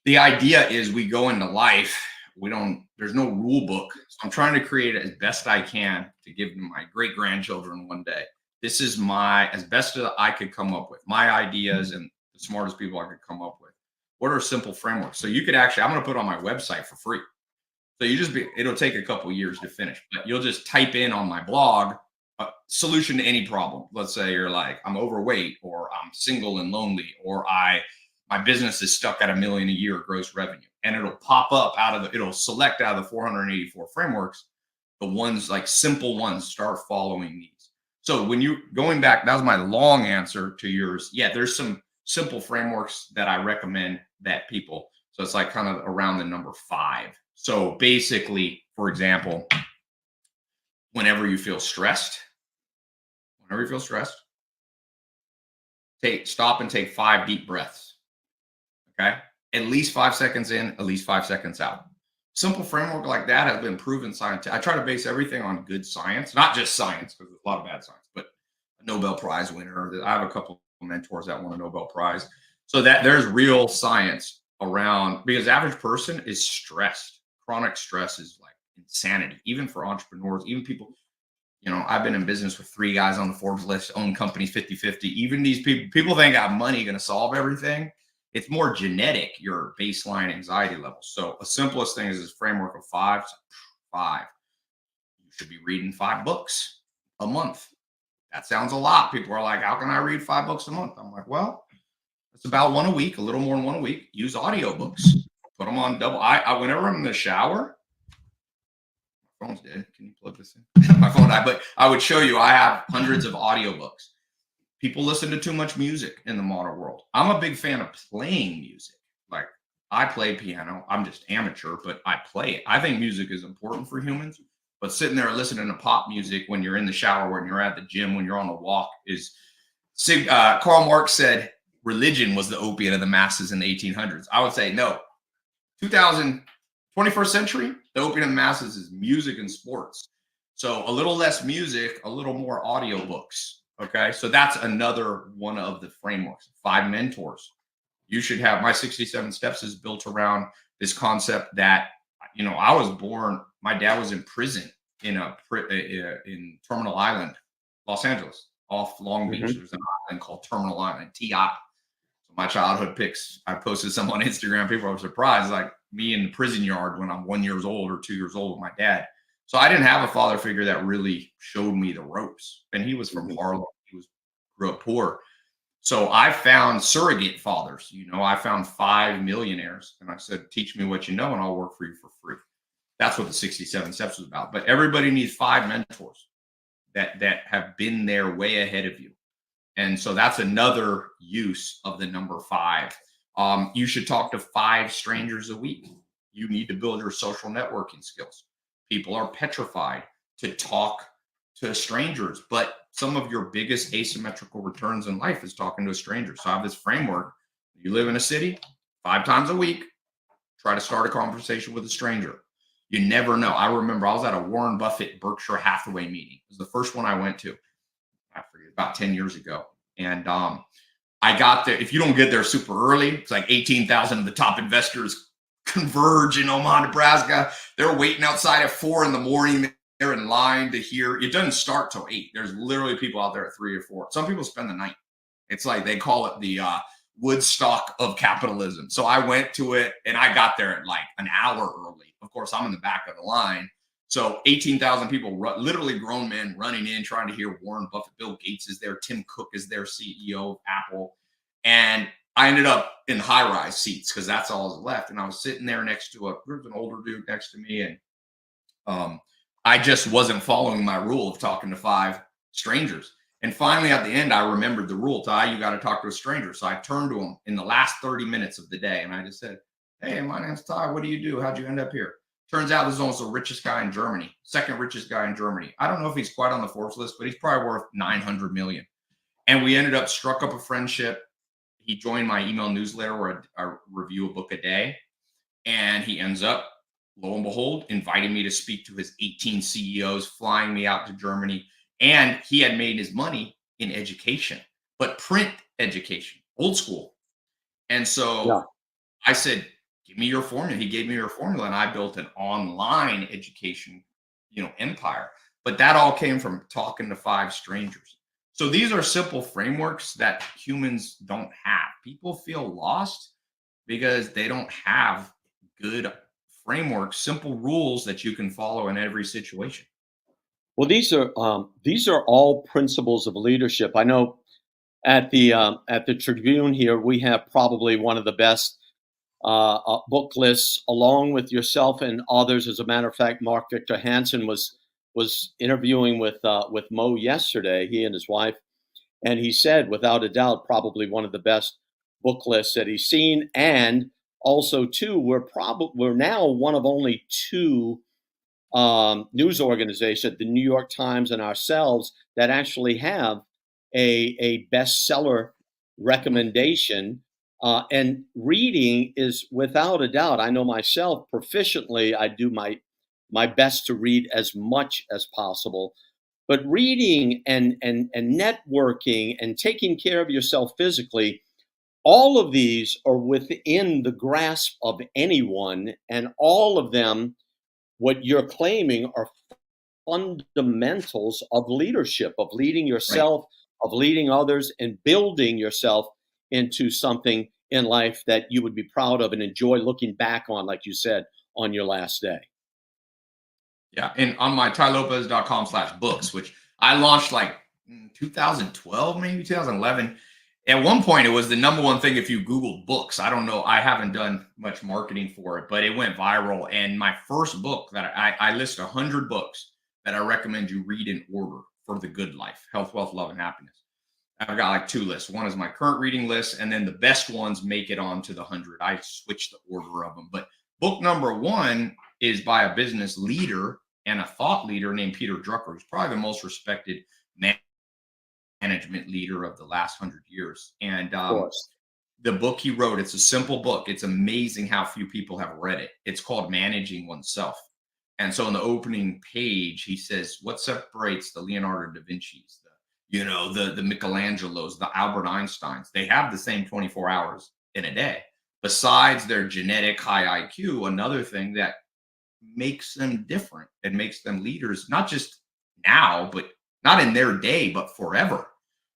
the idea is we go into life, there's no rule book. So I'm trying to create it as best I can to give to my great grandchildren one day. This is as best as I could come up with, my ideas and the smartest people I could come up with. What are simple frameworks? So you could actually, I'm going to put on my website for free. So it'll take a couple years to finish, but you'll just type in on my blog a solution to any problem. Let's say you're like, I'm overweight, or I'm single and lonely, or my business is stuck at $1 million a year gross revenue. And it'll pop up it'll select out of the 484 frameworks, the ones like simple ones, start following these. So when you going back, that was my long answer to yours. Yeah, there's some simple frameworks that I recommend that people, so it's like kind of around the number 5. So basically, for example, whenever you feel stressed, stop and take 5 deep breaths. Okay. At least 5 seconds in, at least 5 seconds out. Simple framework like that has been proven scientific. I try to base everything on good science, not just science, because there's a lot of bad science, but a Nobel Prize winner. I have a couple of mentors that won a Nobel Prize. So that there's real science around, because the average person is stressed. Chronic stress is like insanity, even for entrepreneurs, even people. I've been in business with 3 guys on the Forbes list, own companies 50-50. Even these people think I have money going to solve everything. It's more genetic, your baseline anxiety levels. So the simplest thing is this framework of 5. You should be reading 5 books a month. That sounds a lot. People are like, how can I read 5 books a month? I'm like, well, it's about 1 a week, a little more than 1 a week. Use audiobooks. Put them on double. Whenever I'm in the shower, my phone's dead. Can you plug this in? My phone died, but I would show you, I have hundreds of audiobooks. People listen to too much music in the modern world. I'm a big fan of playing music. Like, I play piano. I'm just amateur, but I play it. I think music is important for humans, but sitting there listening to pop music when you're in the shower, when you're at the gym, when you're on a walk is, Karl Marx said religion was the opiate of the masses in the 1800s. I would say no. 21st century, the opiate of the masses is music and sports. So a little less music, a little more audiobooks. Okay, so that's another one of the frameworks. 5 mentors. You should have my 67 steps is built around this concept that, you know, I was born, my dad was in prison in Terminal Island, Los Angeles, off Long Beach. There's an island called Terminal Island, TI. So my childhood pics, I posted some on Instagram. People were surprised, like me in the prison yard when I'm 1 year old or 2 years old with my dad. So I didn't have a father figure that really showed me the ropes. And he was from Harlem. Grew up poor. So I found surrogate fathers. You know, I found 5 millionaires and I said, teach me what you know and I'll work for you for free. That's what the 67 steps was about. But everybody needs 5 mentors that have been there way ahead of you. And so that's another use of the number 5. You should talk to 5 strangers a week. You need to build your social networking skills. People are petrified to talk to strangers, but some of your biggest asymmetrical returns in life is talking to a stranger. So I have this framework. You live in a city, 5 times a week, try to start a conversation with a stranger. You never know. I remember I was at a Warren Buffett Berkshire Hathaway meeting. It was the first one I went to, I forget, about 10 years ago. And I got there. If you don't get there super early, it's like 18,000 of the top investors converge in Omaha, Nebraska. They're waiting outside at 4 in the morning. They're in line to hear. It doesn't start till 8. There's literally people out there at 3 or 4. Some people spend the night. It's like they call it the Woodstock of capitalism. So I went to it and I got there at like an hour early. Of course, I'm in the back of the line. So 18,000 people, literally grown men running in, trying to hear Warren Buffett. Bill Gates is there. Tim Cook is their CEO of Apple. And I ended up in high-rise seats because that's all that was left. And I was sitting there next to there was an older dude next to me. And I just wasn't following my rule of talking to 5 strangers. And finally, at the end, I remembered the rule. Ty, you got to talk to a stranger. So I turned to him in the last 30 minutes of the day. And I just said, hey, my name's Ty. What do you do? How'd you end up here? Turns out this is almost the richest guy in Germany, second richest guy in Germany. I don't know if he's quite on the Forbes list, but he's probably worth 900 million. And we ended up struck up a friendship. He joined my email newsletter where I review a book a day. And he ends up, lo and behold, inviting me to speak to his 18 CEOs, flying me out to Germany. And he had made his money in education, but print education, old school. And so I said, give me your formula. He gave me your formula and I built an online education, empire. But that all came from talking to 5 strangers. So these are simple frameworks that humans don't have. People feel lost because they don't have good frameworks, simple rules that you can follow in every situation. Well, these are all principles of leadership. I know at the Tribune here, we have probably one of the best book lists, along with yourself and others. As a matter of fact, Mark Victor Hansen was interviewing with Mo yesterday, he and his wife, and he said, without a doubt, probably one of the best book lists that he's seen. And also, too, we're now one of only 2 news organizations, the New York Times and ourselves, that actually have a bestseller recommendation. And reading is, without a doubt, I know myself proficiently, I do my best to read as much as possible. But reading and networking and taking care of yourself physically, all of these are within the grasp of anyone, and all of them, what you're claiming, are fundamentals of leadership, of leading yourself, right, of leading others, and building yourself into something in life that you would be proud of and enjoy looking back on, like you said, on your last day. Yeah. And on my tylopez.com/books, which I launched like 2012, maybe 2011. At one point, it was the #1 thing if you Googled books. I don't know. I haven't done much marketing for it, but it went viral. And my first book that I list 100 books that I recommend you read in order for the good life: health, wealth, love, and happiness. I've got like 2 lists. One is my current reading list, and then the best ones make it onto the 100. I switch the order of them. But book #1 is by a business leader and a thought leader named Peter Drucker, who's probably the most respected management leader of the last 100 years. And the book he wrote, it's a simple book. It's amazing how few people have read it. It's called Managing Oneself. And so in the opening page, he says, what separates the Leonardo da Vinci's, the Michelangelos, the Albert Einsteins? They have the same 24 hours in a day. Besides their genetic high IQ, another thing that makes them different and makes them leaders, not just now, but not in their day, but forever.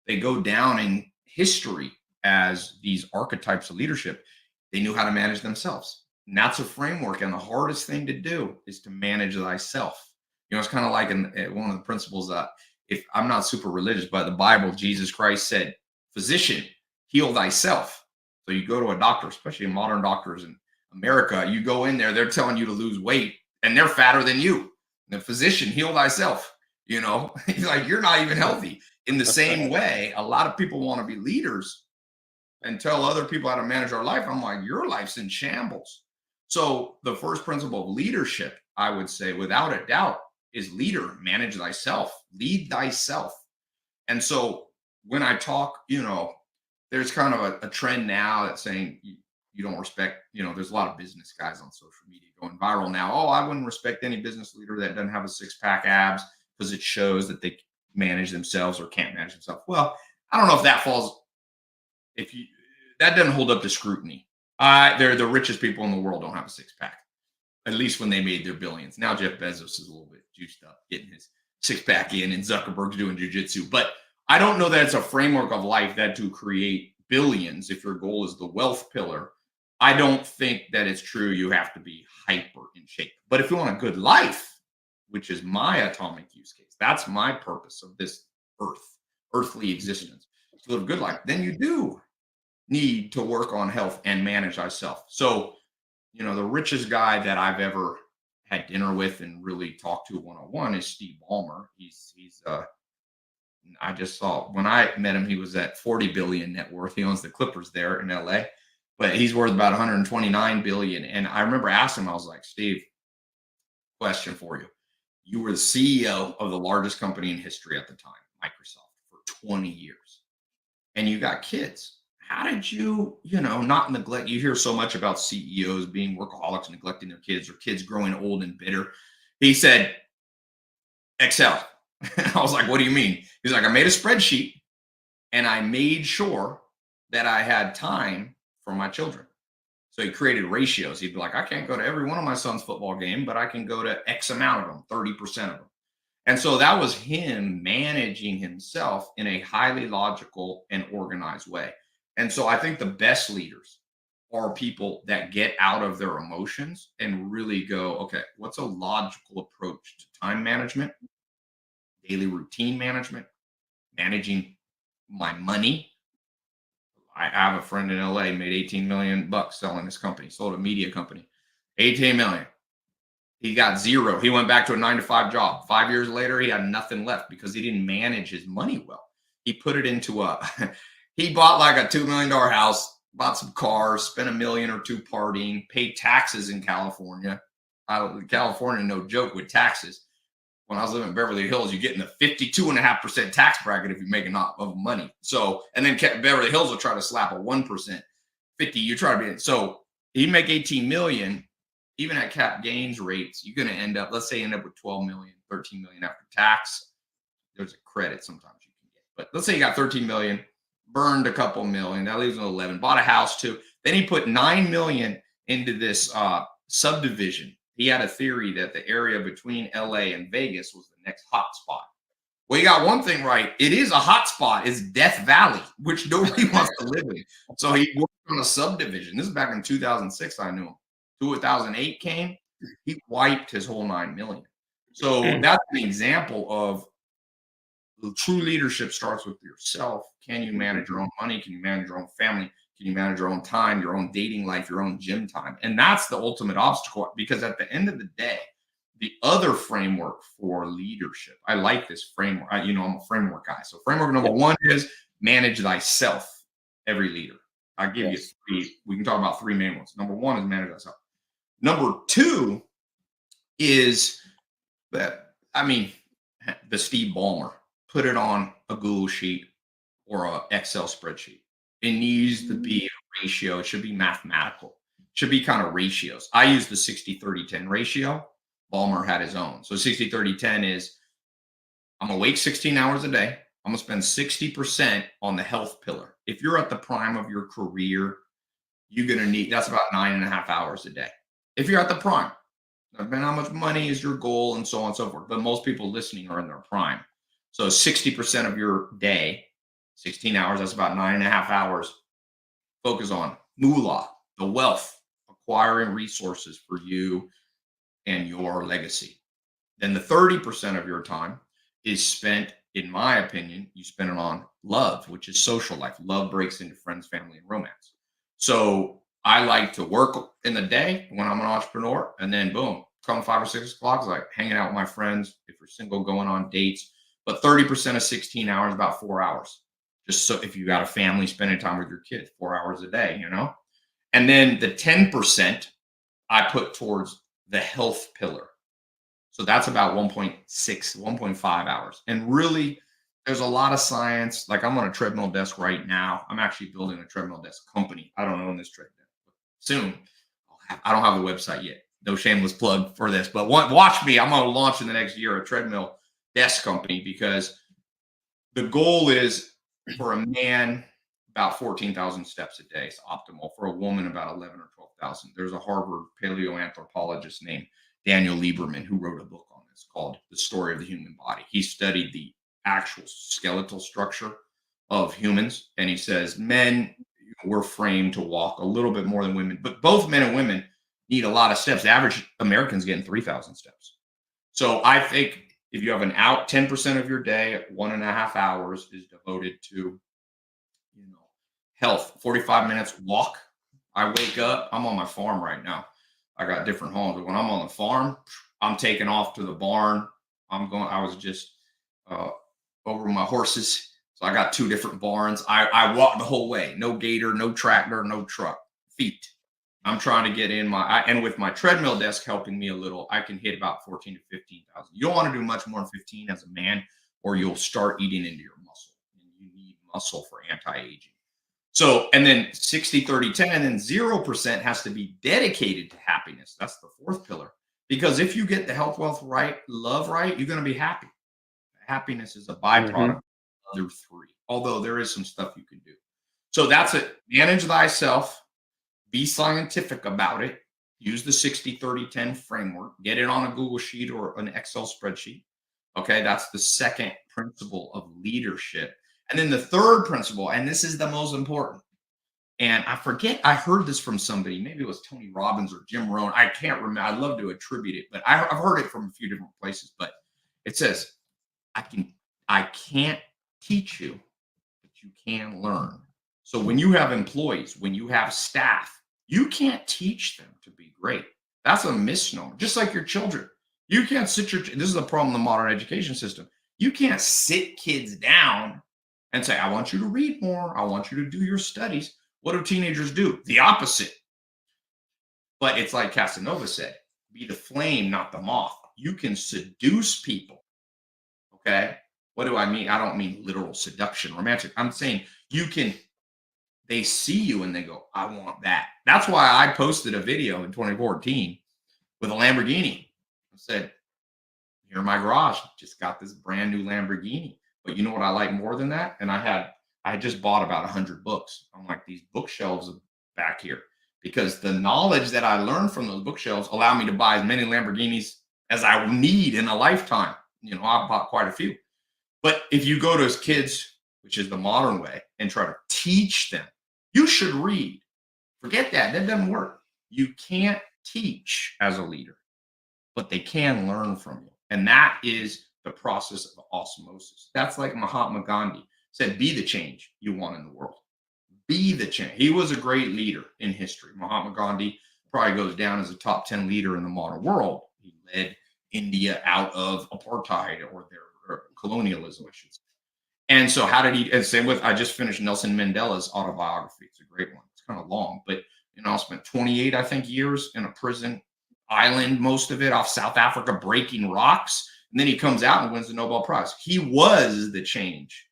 They go down in history as these archetypes of leadership. They knew how to manage themselves. And that's a framework. And the hardest thing to do is to manage thyself. You know, it's kind of like one of the principles that, if I'm not super religious, but the Bible, Jesus Christ said, physician, heal thyself. So you go to a doctor, especially modern doctors in America, you go in there, they're telling you to lose weight and they're fatter than you. The physician, heal thyself. You know, like, you're not even healthy. In the same way, a lot of people want to be leaders and tell other people how to manage our life. I'm like, your life's in shambles. So the first principle of leadership, I would say, without a doubt, is leader, manage thyself, lead thyself. And so when I talk, you know, there's kind of a trend now that's saying you don't respect, you know, there's a lot of business guys on social media going viral now. Oh, I wouldn't respect any business leader that doesn't have a six-pack abs because it shows that they manage themselves or can't manage themselves. Well, I don't know if that falls, that doesn't hold up to scrutiny. They're the richest people in the world don't have a six-pack, at least when they made their billions. Now Jeff Bezos is a little bit juiced up, getting his six-pack in, and Zuckerberg's doing jujitsu. But I don't know that it's a framework of life that to create billions, if your goal is the wealth pillar, I don't think that it's true you have to be hyper in shape. But if you want a good life, which is my atomic use case, that's my purpose of this earthly existence, to live a good life, then you do need to work on health and manage thyself. So, you know, the richest guy that I've ever had dinner with and really talked to one-on-one is Steve Ballmer. I just saw, when I met him, he was at 40 billion net worth. He owns the Clippers there in LA, but he's worth about 129 billion. And I remember asking him, I was like, Steve, question for you. You were the CEO of the largest company in history at the time, Microsoft, for 20 years. And you got kids. How did you, not neglect? You hear so much about CEOs being workaholics, neglecting their kids, or kids growing old and bitter. He said, Excel. I was like, what do you mean? He's like, I made a spreadsheet and I made sure that I had time for my children. So he created ratios. He'd be like, I can't go to every one of my son's football game, but I can go to X amount of them, 30% of them. And so that was him managing himself in a highly logical and organized way. And so I think the best leaders are people that get out of their emotions and really go, okay, what's a logical approach to time management, daily routine management, managing my money. I have a friend in LA made 18 million bucks selling his company, sold a media company, 18 million. He got zero. He went back to a 9-to-5 job. 5 years later, he had nothing left because he didn't manage his money well. He put it into he bought like a $2 million house, bought some cars, spent $1 million or $2 million partying, paid taxes in California. California, no joke with taxes. When I was living in Beverly Hills, you get in the 52.5% tax bracket if you make enough of money. So, and then Beverly Hills will try to slap a 1%, 50. You try to be, so you make 18 million, even at cap gains rates, you're going to end up, let's say, end up with 12 million, 13 million after tax. There's a credit sometimes you can get, but let's say you got 13 million, burned a couple million, that leaves 11, bought a house too. Then he put 9 million into this subdivision. He had a theory that the area between LA and Vegas was the next hot spot. Well, you got one thing right. It is a hot spot. It's Death Valley, which nobody wants to live in. So he worked on a subdivision. This is back in 2006. I knew him. 2008 came. He wiped his whole 9 million. So that's an example of the true leadership starts with yourself. Can you manage your own money? Can you manage your own family? Can you manage your own time, your own dating life, your own gym time? And that's the ultimate obstacle, because at the end of the day, the other framework for leadership, I like this framework. I'm a framework guy. So framework number one is manage thyself, every leader. I'll give you three. We can talk about three main ones. Number one is manage thyself. Number two is the Steve Ballmer. Put it on a Google sheet or an Excel spreadsheet. It needs to be a ratio. It should be mathematical. It should be kind of ratios. I use the 60-30-10 ratio. Ballmer had his own. So 60-30-10 is I'm awake 16 hours a day. I'm going to spend 60% on the health pillar. If you're at the prime of your career, you're going to need, that's about 9.5 hours a day. If you're at the prime, depending on how much money is your goal and so on and so forth. But most people listening are in their prime. So 60% of your day, 16 hours, that's about 9.5 hours. Focus on moolah, the wealth, acquiring resources for you and your legacy. Then the 30% of your time is spent, in my opinion, you spend it on love, which is social life. Love breaks into friends, family, and romance. So I like to work in the day when I'm an entrepreneur, and then boom, come 5 or 6 o'clock, it's like hanging out with my friends. If you're single, going on dates. But 30% of 16 hours, about 4 hours. Just so if you got a family, spending time with your kids, 4 hours a day, you know? And then the 10% I put towards the health pillar. So that's about 1.6, 1.5 hours. And really, there's a lot of science. Like I'm on a treadmill desk right now. I'm actually building a treadmill desk company. I don't own this treadmill. Soon. I don't have a website yet. No shameless plug for this, but watch me. I'm going to launch in the next year a treadmill desk company, because the goal is for a man about 14,000 steps a day is optimal. For a woman, about 11 or 12,000. There's a Harvard paleoanthropologist named Daniel Lieberman who wrote a book on this called The Story of the Human Body. He studied the actual skeletal structure of humans, and he says men, we're framed to walk a little bit more than women, but both men and women need a lot of steps. The average American's getting 3,000 steps. So I think if you have an out 10% of your day at 1.5 hours is devoted to, health, 45 minutes walk. I wake up, I'm on my farm right now. I got different homes, but when I'm on the farm, I'm taking off to the barn. I was just over my horses. So I got 2 different barns. I walk the whole way. No gator, no tractor, no truck. Feet. I'm trying to get in and with my treadmill desk helping me a little, I can hit about 14 to 15,000. You don't want to do much more than 15 as a man, or you'll start eating into your muscle. You need muscle for anti-aging. So, and then 60, 30, 10, and then 0% has to be dedicated to happiness. That's the 4th pillar. Because if you get the health, wealth right, love right, you're going to be happy. Happiness is a byproduct of the other 3, although there is some stuff you can do. So that's it. Manage thyself. Be scientific about it. Use the 60, 30, 10 framework. Get it on a Google Sheet or an Excel spreadsheet. Okay, that's the 2nd principle of leadership. And then the 3rd principle, and this is the most important, and I forget, I heard this from somebody, maybe it was Tony Robbins or Jim Rohn. I can't remember. I'd love to attribute it, but I've heard it from a few different places. But it says, I can't teach you, but you can learn. So when you have employees, when you have staff, you can't teach them to be great. That's a misnomer. Just like your children. You can't this is the problem in the modern education system. You can't sit kids down and say, I want you to read more. I want you to do your studies. What do teenagers do? The opposite. But it's like Casanova said, be the flame, not the moth. You can seduce people. Okay. What do I mean? I don't mean literal seduction, romantic. I'm saying they see you and they go, I want that. That's why I posted a video in 2014 with a Lamborghini. I said, here in my garage, just got this brand new Lamborghini. But you know what I like more than that? And I just bought about 100 books. I'm like, these bookshelves back here, because the knowledge that I learned from those bookshelves allow me to buy as many Lamborghinis as I need in a lifetime. I bought quite a few. But if you go to kids, which is the modern way, and try to teach them, you should read. Forget that. That doesn't work. You can't teach as a leader, but they can learn from you. And that is the process of osmosis. That's like Mahatma Gandhi said, be the change you want in the world. Be the change. He was a great leader in history. Mahatma Gandhi probably goes down as a top 10 leader in the modern world. He led India out of apartheid or their colonialism, I should say. And so how did he, and same with, I just finished Nelson Mandela's autobiography. It's a great one. It's kind of long, but I spent 28, I think, years in a prison island, most of it off South Africa, breaking rocks. And then he comes out and wins the Nobel Prize. He was the change,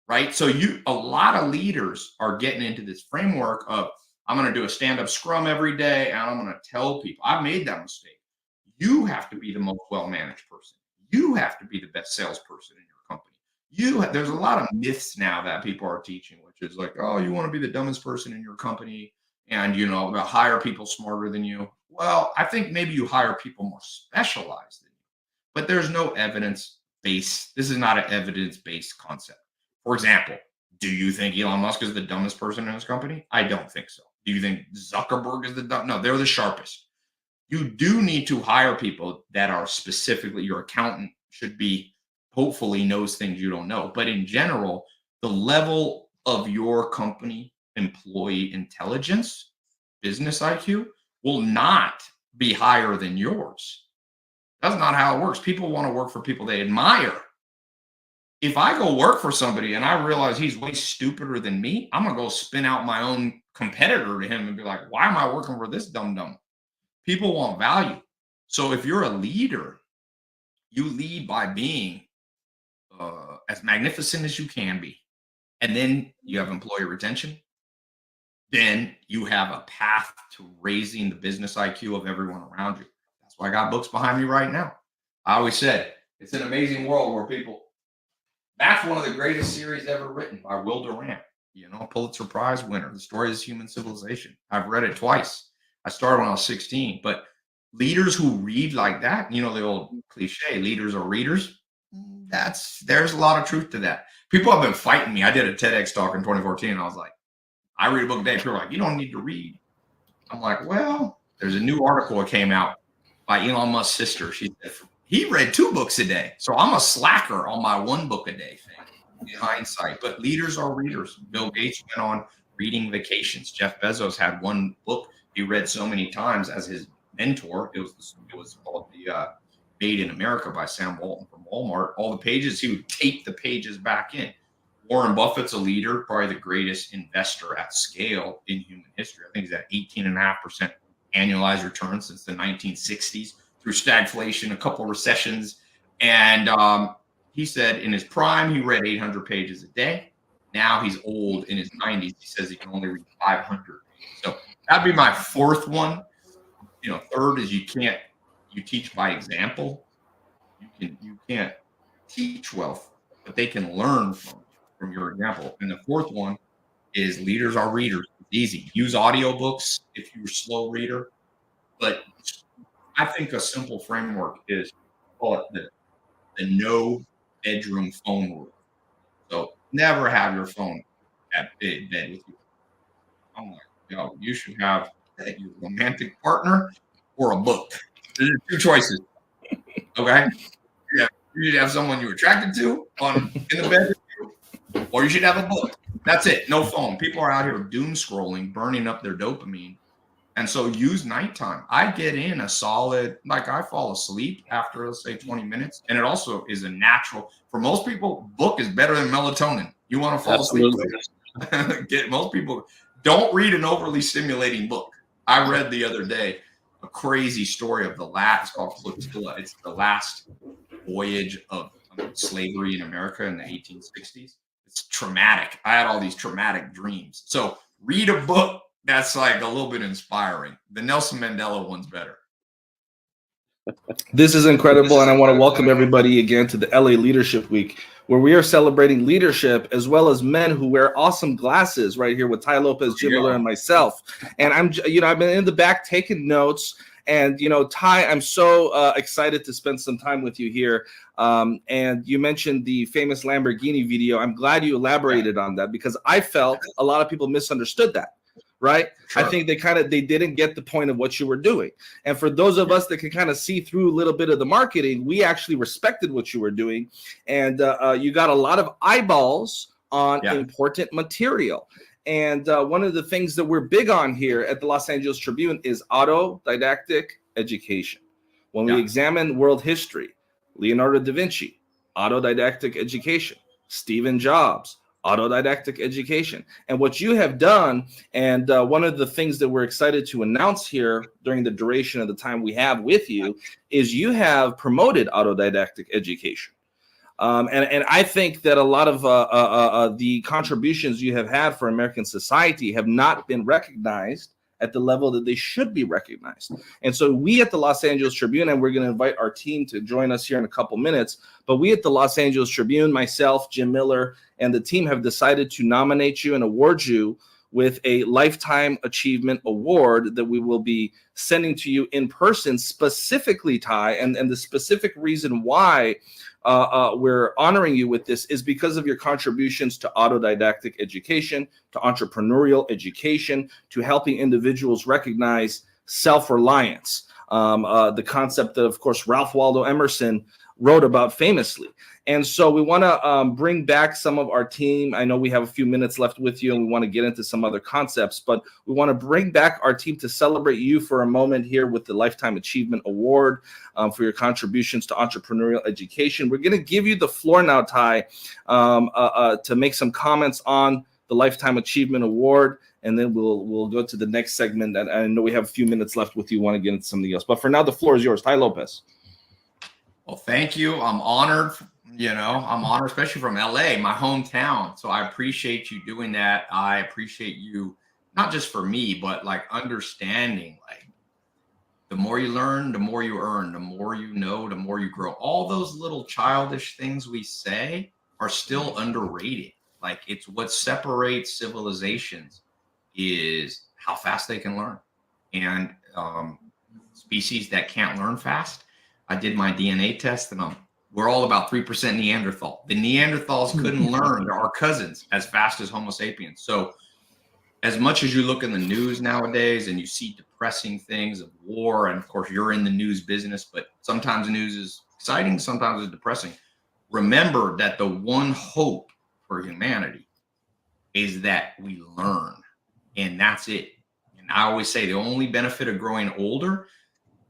right? So a lot of leaders are getting into this framework of, I'm going to do a stand-up scrum every day, and I'm going to tell people. I've made that mistake. You have to be the most well-managed person. You have to be the best salesperson in your company. There's a lot of myths now that people are teaching, which is like, oh, you want to be the dumbest person in your company. and they'll hire people smarter than you. Well, I think maybe you hire people more specialized than you, but there's no evidence-based. This is not an evidence-based concept. For example, do you think Elon Musk is the dumbest person in his company? I don't think so. Do you think Zuckerberg is the dumb? No, they're the sharpest. You do need to hire people that are specifically, your accountant should be, hopefully knows things you don't know. But in general, the level of your company employee intelligence, business IQ, will not be higher than yours. That's not how it works. People want to work for people they admire. If I go work for somebody and I realize he's way stupider than me, I'm going to go spin out my own competitor to him and be like, why am I working for this dumb? People want value. So if you're a leader, you lead by being as magnificent as you can be. And then you have employee retention. Then you have a path to raising the business IQ of everyone around you. That's why I got books behind me right now. I always said, it's an amazing world where that's one of the greatest series ever written by Will Durant, Pulitzer Prize winner, The Story of Human Civilization. I've read it twice. I started when I was 16, but leaders who read like that, the old cliche, leaders are readers. There's a lot of truth to that. People have been fighting me. I did a TEDx talk in 2014, and I was like, I read a book a day. People are like, you don't need to read. I'm like, well, there's a new article that came out by Elon Musk's sister. She said he read 2 books a day. So I'm a slacker on my 1 book a day thing in hindsight. But leaders are readers. Bill Gates went on reading vacations. Jeff Bezos had 1 book he read so many times as his mentor. It was called the Made in America by Sam Walton from Walmart. All the pages, he would tape the pages back in. Warren Buffett's a leader, probably the greatest investor at scale in human history. I think he's at 18.5% annualized return since the 1960s through stagflation, a couple of recessions. And he said in his prime, he read 800 pages a day. Now he's old in his 90s. He says he can only read 500. So that'd be my 4th one. 3rd is you teach by example. You can't teach wealth, but they can learn from your example. And the 4th one is leaders are readers. It's easy. Use audiobooks if you're a slow reader. But I think a simple framework is call it the no bedroom phone rule. So never have your phone at bed with you. I'm like, you should have your romantic partner or a book. There's 2 choices. Okay? Yeah, you should have someone you're attracted to in the bed with you, or you should have a book. That's it. No phone. People are out here doom scrolling, burning up their dopamine. And so use nighttime. I get in a solid, I fall asleep after, let's say, 20 minutes. And it also is a natural, for most people, book is better than melatonin. You want to fall asleep. Most people don't read an overly stimulating book. I read the other day a crazy story of it's called Flotilla. It's the last voyage of slavery in America in the 1860s. It's traumatic. I had all these traumatic dreams. So read a book that's a little bit inspiring. The Nelson Mandela one's better. This is incredible, and I want to welcome everybody again to the LA Leadership Week, where we are celebrating leadership as well as men who wear awesome glasses right here with Ty Lopez, Jim Miller, and myself. And I've been in the back taking notes. And, Ty, I'm so excited to spend some time with you here. And you mentioned the famous Lamborghini video. I'm glad you elaborated on that because I felt a lot of people misunderstood that. Right. Sure. I think they didn't get the point of what you were doing. And for those of us that can kind of see through a little bit of the marketing, we actually respected what you were doing. And you got a lot of eyeballs on important material. And one of the things that we're big on here at the Los Angeles Tribune is autodidactic education. When we examine world history, Leonardo da Vinci, autodidactic education, Stephen Jobs, autodidactic education. And what you have done, and one of the things that we're excited to announce here during the duration of the time we have with you is you have promoted autodidactic education. And I think that a lot of the contributions you have had for American society have not been recognized at the level that they should be recognized. And so we at the Los Angeles Tribune, and we're going to invite our team to join us here in a couple minutes, but we at the Los Angeles Tribune, myself, Jim Miller, and the team have decided to nominate you and award you with a Lifetime Achievement Award that we will be sending to you in person, specifically, Ty. And the specific reason why we're honoring you with this is because of your contributions to autodidactic education, to entrepreneurial education, to helping individuals recognize self-reliance, the concept that, of course, Ralph Waldo Emerson wrote about famously. And so we want to bring back some of our team. I know we have a few minutes left with you, and we want to get into some other concepts, but we want to bring back our team to celebrate you for a moment here with the Lifetime Achievement Award for your contributions to entrepreneurial education. We're going to give you the floor now, Ty, to make some comments on the Lifetime Achievement Award, and then we'll go to the next segment. And I know we have a few minutes left with you. Want to get into something else, but for now, the floor is yours, Ty Lopez. Well, thank you. I'm honored. I'm honored, especially from LA, my hometown. So I appreciate you doing that. I appreciate you, not just for me, but like understanding, like the more you learn, the more you earn, the more you know, the more you grow. All those little childish things we say are still underrated. Like it's what separates civilizations is how fast they can learn. And species that can't learn fast, I did my DNA test and we're all about 3% Neanderthal. The Neanderthals couldn't learn, they're our cousins, as fast as Homo sapiens. So as much as you look in the news nowadays and you see depressing things of war, and of course you're in the news business, but sometimes the news is exciting, sometimes it's depressing. Remember that the one hope for humanity is that we learn, and that's it. And I always say the only benefit of growing older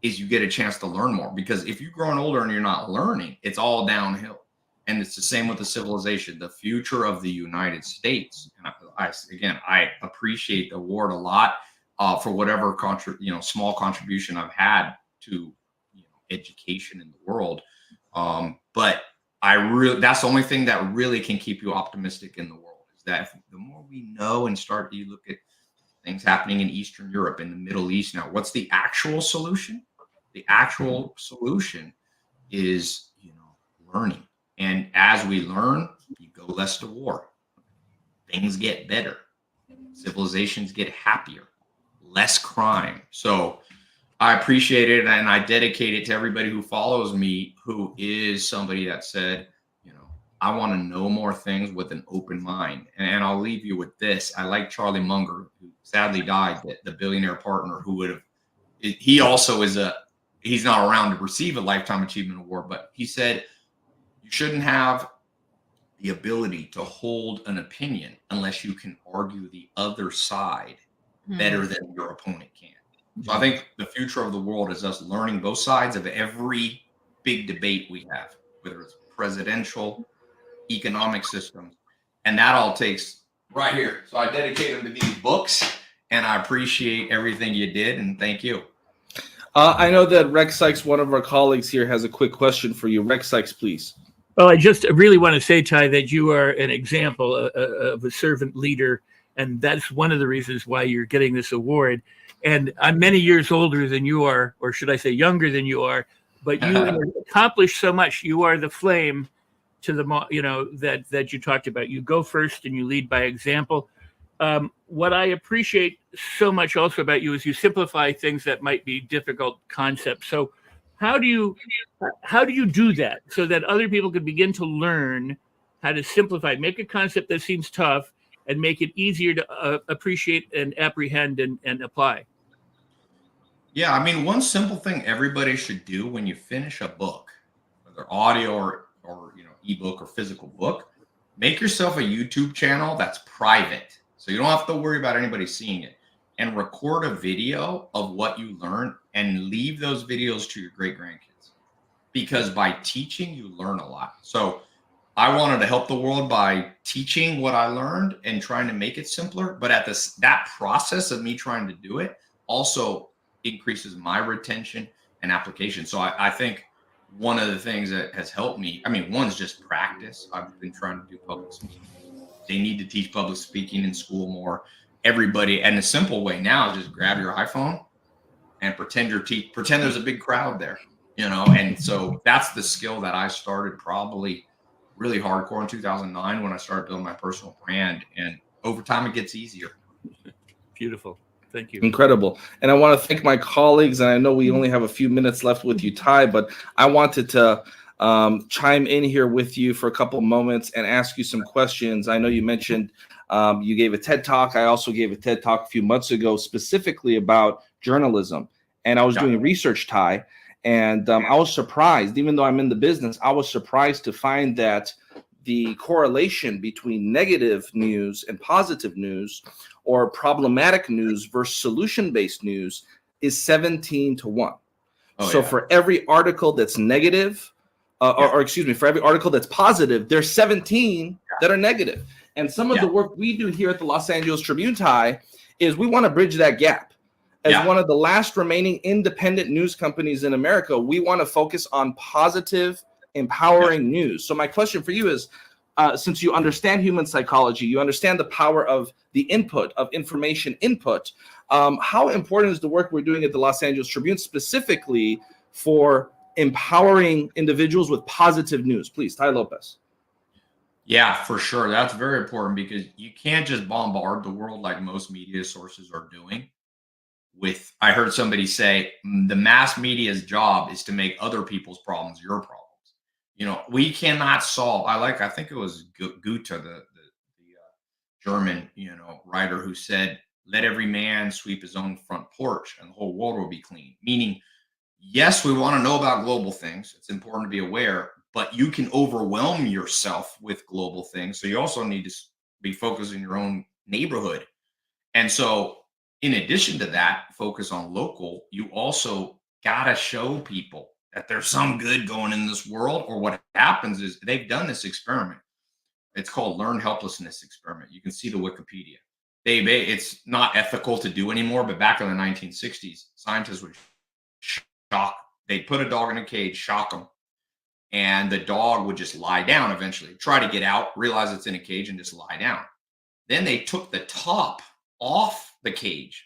is you get a chance to learn more, because if you're growing older and you're not learning, it's all downhill. And it's the same with the civilization, the future of the United States. And I appreciate the award a lot for whatever small contribution I've had to education in the world. But that's the only thing that really can keep you optimistic in the world, is that the more we know and you look at things happening in Eastern Europe, in the Middle East now, what's the actual solution? The actual solution is, learning. And as we learn, you go less to war. Things get better. Civilizations get happier. Less crime. So I appreciate it, and I dedicate it to everybody who follows me, who is somebody that said, I want to know more things with an open mind. And I'll leave you with this. I like Charlie Munger, who sadly died, the billionaire partner he also is he's not around to receive a Lifetime Achievement Award, but he said, you shouldn't have the ability to hold an opinion unless you can argue the other side better than your opponent can. So I think the future of the world is us learning both sides of every big debate we have, whether it's presidential, economic systems, and that all takes right here. So I dedicate them to these books, and I appreciate everything you did, and thank you. I know that Rex Sykes, one of our colleagues here, has a quick question for you. Rex Sykes, please. Well, I just really want to say, Ty, that you are an example of a servant leader, and that's one of the reasons why you're getting this award. And I'm many years older than you are, or should I say younger than you are, but you accomplished so much. You are the flame to the, that you talked about. You go first and you lead by example. What I appreciate so much also about you is you simplify things that might be difficult concepts. So how do you do that so that other people can begin to learn how to simplify, make a concept that seems tough and make it easier to appreciate and apprehend and apply? Yeah, I mean, one simple thing everybody should do when you finish a book, whether audio or ebook or physical book, make yourself a YouTube channel that's private. So you don't have to worry about anybody seeing it, and record a video of what you learned and leave those videos to your great grandkids, because by teaching, you learn a lot. So I wanted to help the world by teaching what I learned and trying to make it simpler. But at that process of me trying to do it also increases my retention and application. So I think one of the things that has helped me, one's just practice. I've been trying to do public speaking. They need to teach public speaking in school more. Everybody, and a simple way now is just grab your iPhone and pretend there's a big crowd there, and so that's the skill that I started probably really hardcore in 2009 when I started building my personal brand. And over time it gets easier. Beautiful. Thank you. Incredible. And I want to thank my colleagues. And I know we only have a few minutes left with you, Ty, but I wanted to chime in here with you for a couple of moments and ask you some questions. I know you mentioned you gave a TED Talk. I also gave a TED Talk a few months ago specifically about journalism. And I was doing research, Ty, and I was surprised, even though I'm in the business, I was surprised to find that the correlation between negative news and positive news, or problematic news versus solution-based news, is 17-1. For every article that's negative, or excuse me, for every article that's positive, there's 17 that are negative. And some of the work we do here at the Los Angeles Tribune, Ty, is we want to bridge that gap. As one of the last remaining independent news companies in America, we want to focus on positive, empowering news. So my question for you is, since you understand human psychology, you understand the power of the input of information input, how important is the work we're doing at the Los Angeles Tribune specifically for empowering individuals with positive news? Please, Ty Lopez. Yeah, for sure. That's very important because you can't just bombard the world like most media sources are doing. I heard somebody say the mass media's job is to make other people's problems your problems. You know, we cannot solve. I think it was Goethe, the German, writer, who said, "Let every man sweep his own front porch, and the whole world will be clean." Meaning, yes, we want to know about global things. It's important to be aware, but you can overwhelm yourself with global things. So you also need to be focused in your own neighborhood. And so, in addition to that, focus on local. You also gotta show people that there's some good going in this world. Or what happens is they've done this experiment. It's called learned helplessness experiment. You can see the Wikipedia. It's not ethical to do anymore, but back in the 1960s, scientists would they'd put a dog in a cage, shock them, and the dog would just lie down eventually, try to get out, realize it's in a cage, and just lie down. Then they took the top off the cage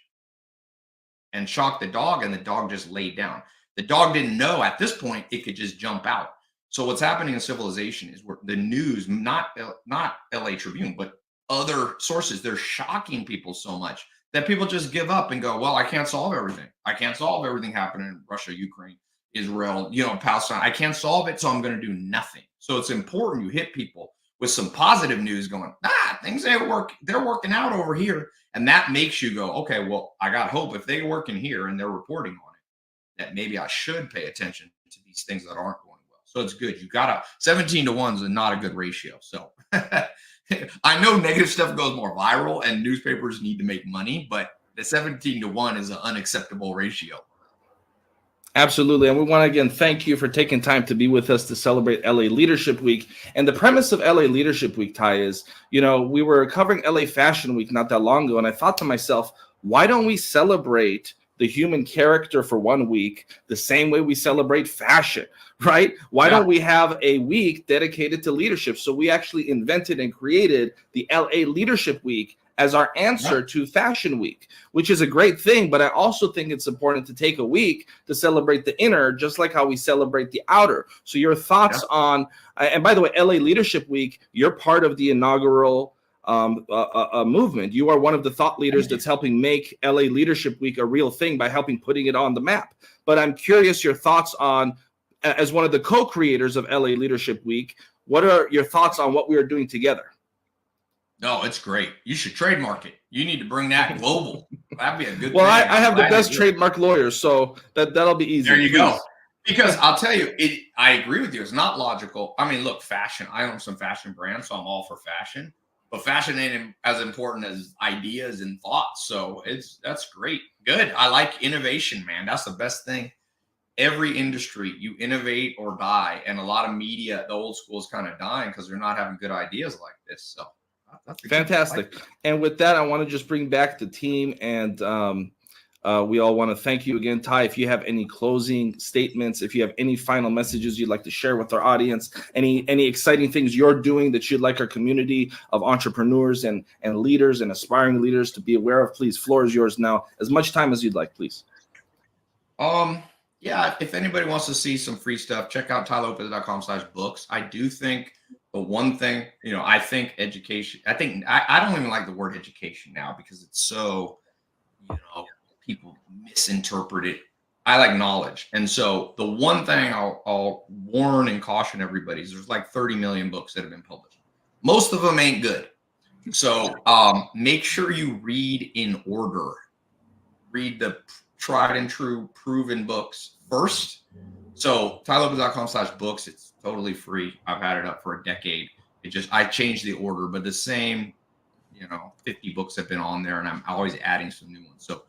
and shocked the dog, and the dog just laid down. The dog didn't know at this point it could just jump out. So what's happening in civilization is where the news, not LA Tribune, but other sources, they're shocking people so much that people just give up and go, well, I can't solve everything. I can't solve everything happening in Russia, Ukraine, Israel, Palestine. I can't solve it, so I'm going to do nothing. So it's important you hit people with some positive news going, things ain't work. They're working out over here. And that makes you go, okay, well, I got hope if they're working here and they're reporting on it, that maybe I should pay attention to these things that aren't going well. So it's good. You got 17-1 is not a good ratio. So I know negative stuff goes more viral and newspapers need to make money, but the 17-1 is an unacceptable ratio. Absolutely. And we want to, again, thank you for taking time to be with us to celebrate LA Leadership Week. And the premise of LA Leadership Week, Ty, is, we were covering LA Fashion Week not that long ago. And I thought to myself, why don't we celebrate the human character for 1 week the same way we celebrate fashion, right? Why don't we have a week dedicated to leadership? So we actually invented and created the LA Leadership Week as our answer to Fashion Week, which is a great thing. But I also think it's important to take a week to celebrate the inner, just like how we celebrate the outer. So your thoughts on, and by the way, LA Leadership Week, you're part of the inaugural movement. You are one of the thought leaders that's helping make LA Leadership Week a real thing by helping putting it on the map. But I'm curious your thoughts on, as one of the co-creators of LA Leadership Week, what are your thoughts on what we are doing together? No, it's great. You should trademark it. You need to bring that global. That'd be a good thing. I have the best trademark lawyers, so that'll be easy. There you go. Because I'll tell you, I agree with you. It's not logical. I mean, look, fashion. I own some fashion brands, so I'm all for fashion. But fashion ain't as important as ideas and thoughts. So that's great. Good. I like innovation, man. That's the best thing. Every industry, you innovate or die. And a lot of media, the old school is kind of dying because they're not having good ideas like this. So that's fantastic. And with that, I want to just bring back the team, and we all want to thank you again. Ty, if you have any closing statements, if you have any final messages you'd like to share with our audience, any exciting things you're doing that you'd like our community of entrepreneurs and leaders and aspiring leaders to be aware of, please, floor is yours now. As much time as you'd like, please. Yeah, if anybody wants to see some free stuff, check out tylopez.com/books. I do think the one thing, I think education, I don't even like the word education now because it's so, people misinterpret it. I like knowledge. And so the one thing I'll warn and caution everybody is there's like 30 million books that have been published. Most of them ain't good. So make sure you read in order. Read the tried and true proven books first. So tylopez.com/books, it's totally free. I've had it up for a decade. I changed the order, but the same, 50 books have been on there, and I'm always adding some new ones. So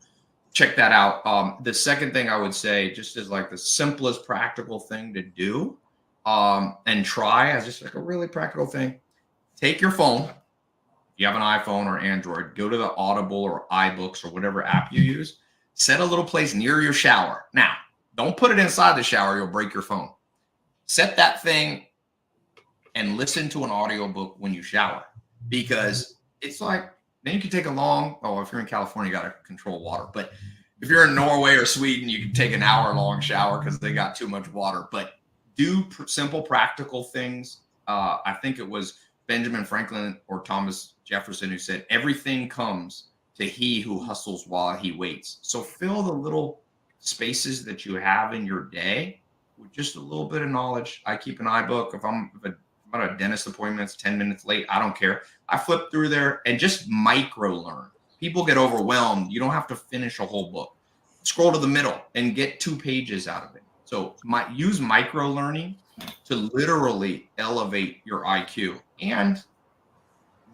check that out. The second thing I would say, just as like the simplest practical thing to do, and try as just like a really practical thing, take your phone. If you have an iPhone or Android, go to the Audible or iBooks or whatever app you use. Set a little place near your shower. Now, don't put it inside the shower. You'll break your phone. Set that thing and listen to an audiobook when you shower, because it's like, then you can take if you're in California, you got to control water. But if you're in Norway or Sweden, you can take an hour-long shower because they got too much water. But do simple, practical things. I think it was Benjamin Franklin or Thomas Jefferson who said, everything comes to he who hustles while he waits. So fill the little spaces that you have in your day with just a little bit of knowledge. I keep an iBook. If I'm at a dentist appointment, it's 10 minutes late, I don't care. I flip through there and just micro learn. People get overwhelmed. You don't have to finish a whole book. Scroll to the middle and get 2 pages out of it. So use micro learning to literally elevate your IQ, and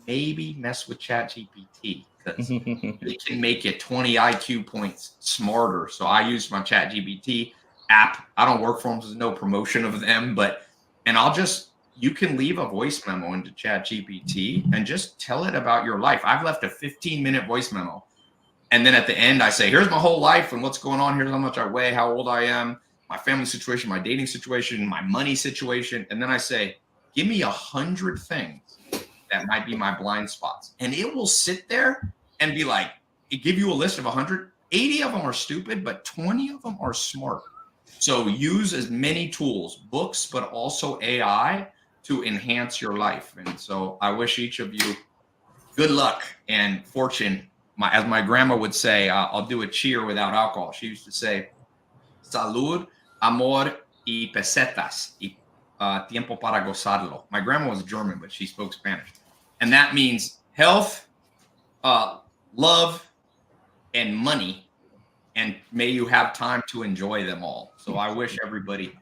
maybe mess with ChatGPT because they can make you 20 IQ points smarter. So I use my ChatGPT app. I don't work for them, so there's no promotion of them, you can leave a voice memo into ChatGPT and just tell it about your life. I've left a 15-minute voice memo. And then at the end, I say, here's my whole life and what's going on. Here's how much I weigh, how old I am, my family situation, my dating situation, my money situation. And then I say, give me 100 things that might be my blind spots. And it will sit there and be like, it give you a list of 100. 80 of them are stupid, but 20 of them are smart. So use as many tools, books, but also AI to enhance your life. And so I wish each of you good luck and fortune. As my grandma would say, I'll do a cheer without alcohol. She used to say, salud, amor y pesetas, y tiempo para gozarlo. My grandma was German, but she spoke Spanish. And that means health, love, and money. And may you have time to enjoy them all. So I wish everybody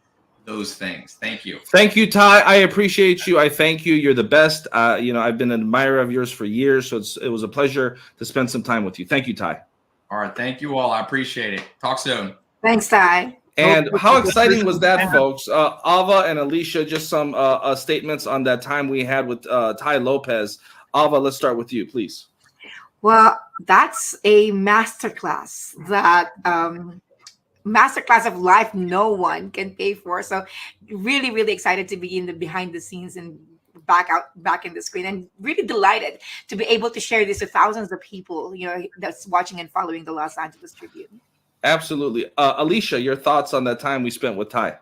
those things. Thank you. Thank you, Ty. I appreciate you. I thank you. You're the best. I've been an admirer of yours for years, so it was a pleasure to spend some time with you. Thank you, Ty. All right. Thank you all. I appreciate it. Talk soon. Thanks, Ty. And how exciting was that, folks? Ava and Alicia, just some statements on that time we had with Ty Lopez. Ava, let's start with you, please. Well, that's a masterclass, masterclass of life no one can pay for. So really, really excited to be in the behind the scenes and back in the screen, and really delighted to be able to share this with thousands of people, that's watching and following the Los Angeles Tribune. Absolutely. Alicia, your thoughts on that time we spent with Ty?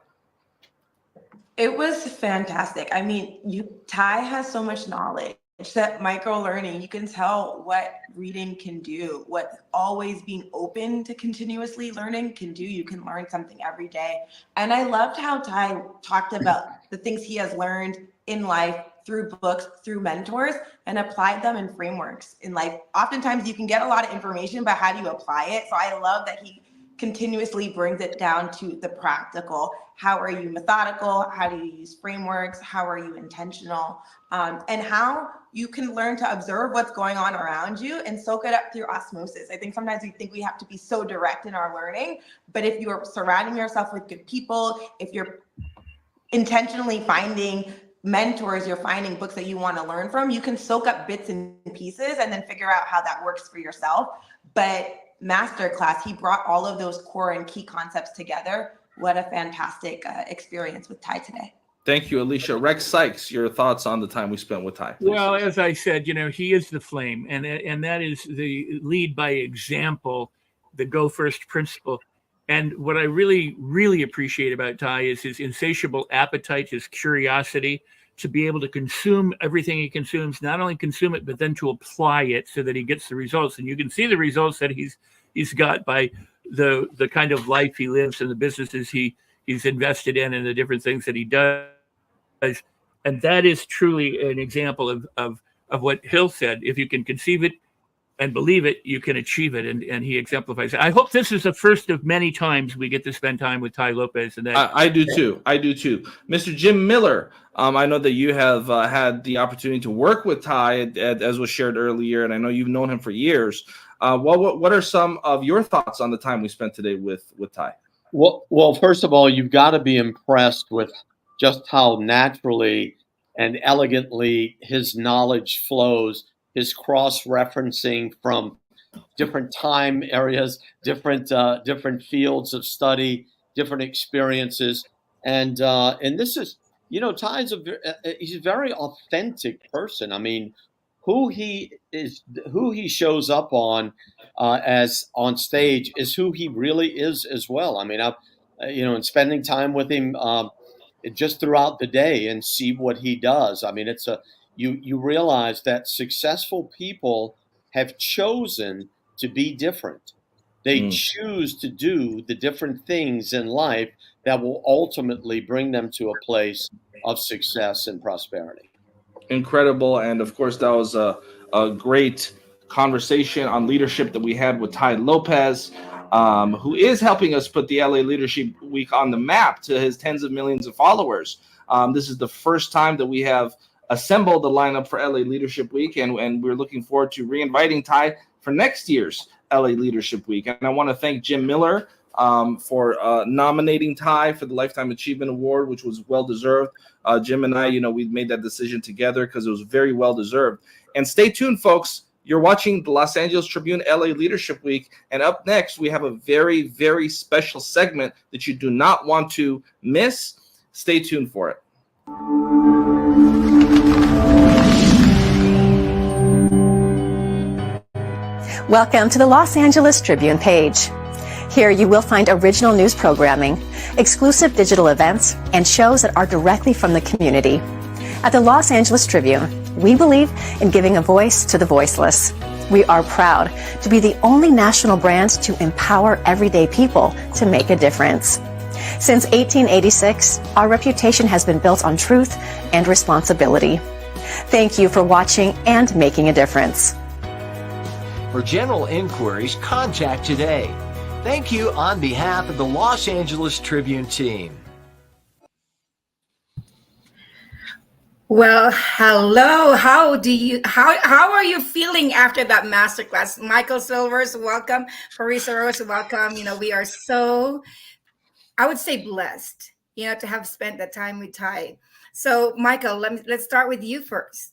It was fantastic. I mean, Ty has so much knowledge. That micro learning, you can tell what reading can do, what always being open to continuously learning can do. You can learn something every day. And I loved how Ty talked about the things he has learned in life through books, through mentors, and applied them in frameworks in life. Oftentimes you can get a lot of information, but how do you apply it? So I love that he continuously brings it down to the practical. How are you methodical? How do you use frameworks? How are you intentional? And how you can learn to observe what's going on around you and soak it up through osmosis. I think sometimes we think we have to be so direct in our learning, but if you're surrounding yourself with good people, if you're intentionally finding mentors, you're finding books that you want to learn from, you can soak up bits and pieces and then figure out how that works for yourself. But masterclass, he brought all of those core and key concepts together. What a fantastic experience with Ty today. Thank you, Alicia. Rex Sykes, your thoughts on the time we spent with Ty, please. Well, as I said, he is the flame, and that is the lead by example, the go first principle. And what I really, really appreciate about Ty is his insatiable appetite, his curiosity to be able to consume everything he consumes, not only consume it, but then to apply it so that he gets the results. And you can see the results that he's got by the kind of life he lives and the businesses he's invested in and the different things that he does. And that is truly an example of what Hill said. If you can conceive it and believe it, you can achieve it. And he exemplifies it. I hope this is the first of many times we get to spend time with Tai Lopez. And that I do too. Mr. Jim Miller, I know that you have had the opportunity to work with Tai, as was shared earlier, and I know you've known him for years. What are some of your thoughts on the time we spent today with Tai? Well, first of all, you've got to be impressed with just how naturally and elegantly his knowledge flows, his cross-referencing from different time areas, different fields of study, different experiences, and this is, Ty's he's a very authentic person. I mean, who he shows up on as on stage is who he really is as well. I mean, and spending time with him just throughout the day and see what he does. I mean, you realize that successful people have chosen to be different. They choose to do the different things in life that will ultimately bring them to a place of success and prosperity. Incredible. And of course, that was a great conversation on leadership that we had with Tai Lopez, who is helping us put the LA Leadership Week on the map to his tens of millions of followers. This is the first time that we have assembled the lineup for LA Leadership Week, and we're looking forward to re-inviting Tai for next year's LA Leadership Week. And I want to thank Jim Miller for nominating Tai for the Lifetime Achievement Award, which was well-deserved. Jim and I, we made that decision together because it was very well-deserved. And stay tuned, folks. You're watching the Los Angeles Tribune LA Leadership Week. And up next, we have a very, very special segment that you do not want to miss. Stay tuned for it. Welcome to the Los Angeles Tribune page. Here you will find original news programming, exclusive digital events, and shows that are directly from the community. At the Los Angeles Tribune, we believe in giving a voice to the voiceless. We are proud to be the only national brand to empower everyday people to make a difference. Since 1886, our reputation has been built on truth and responsibility. Thank you for watching and making a difference. For general inquiries, contact today. Thank you on behalf of the Los Angeles Tribune team. Well, hello. How are you feeling after that masterclass? Michael Silvers, welcome. Teresa Rose, welcome. We are so, I would say, blessed, to have spent that time with Tai. So, Michael, let's start with you first.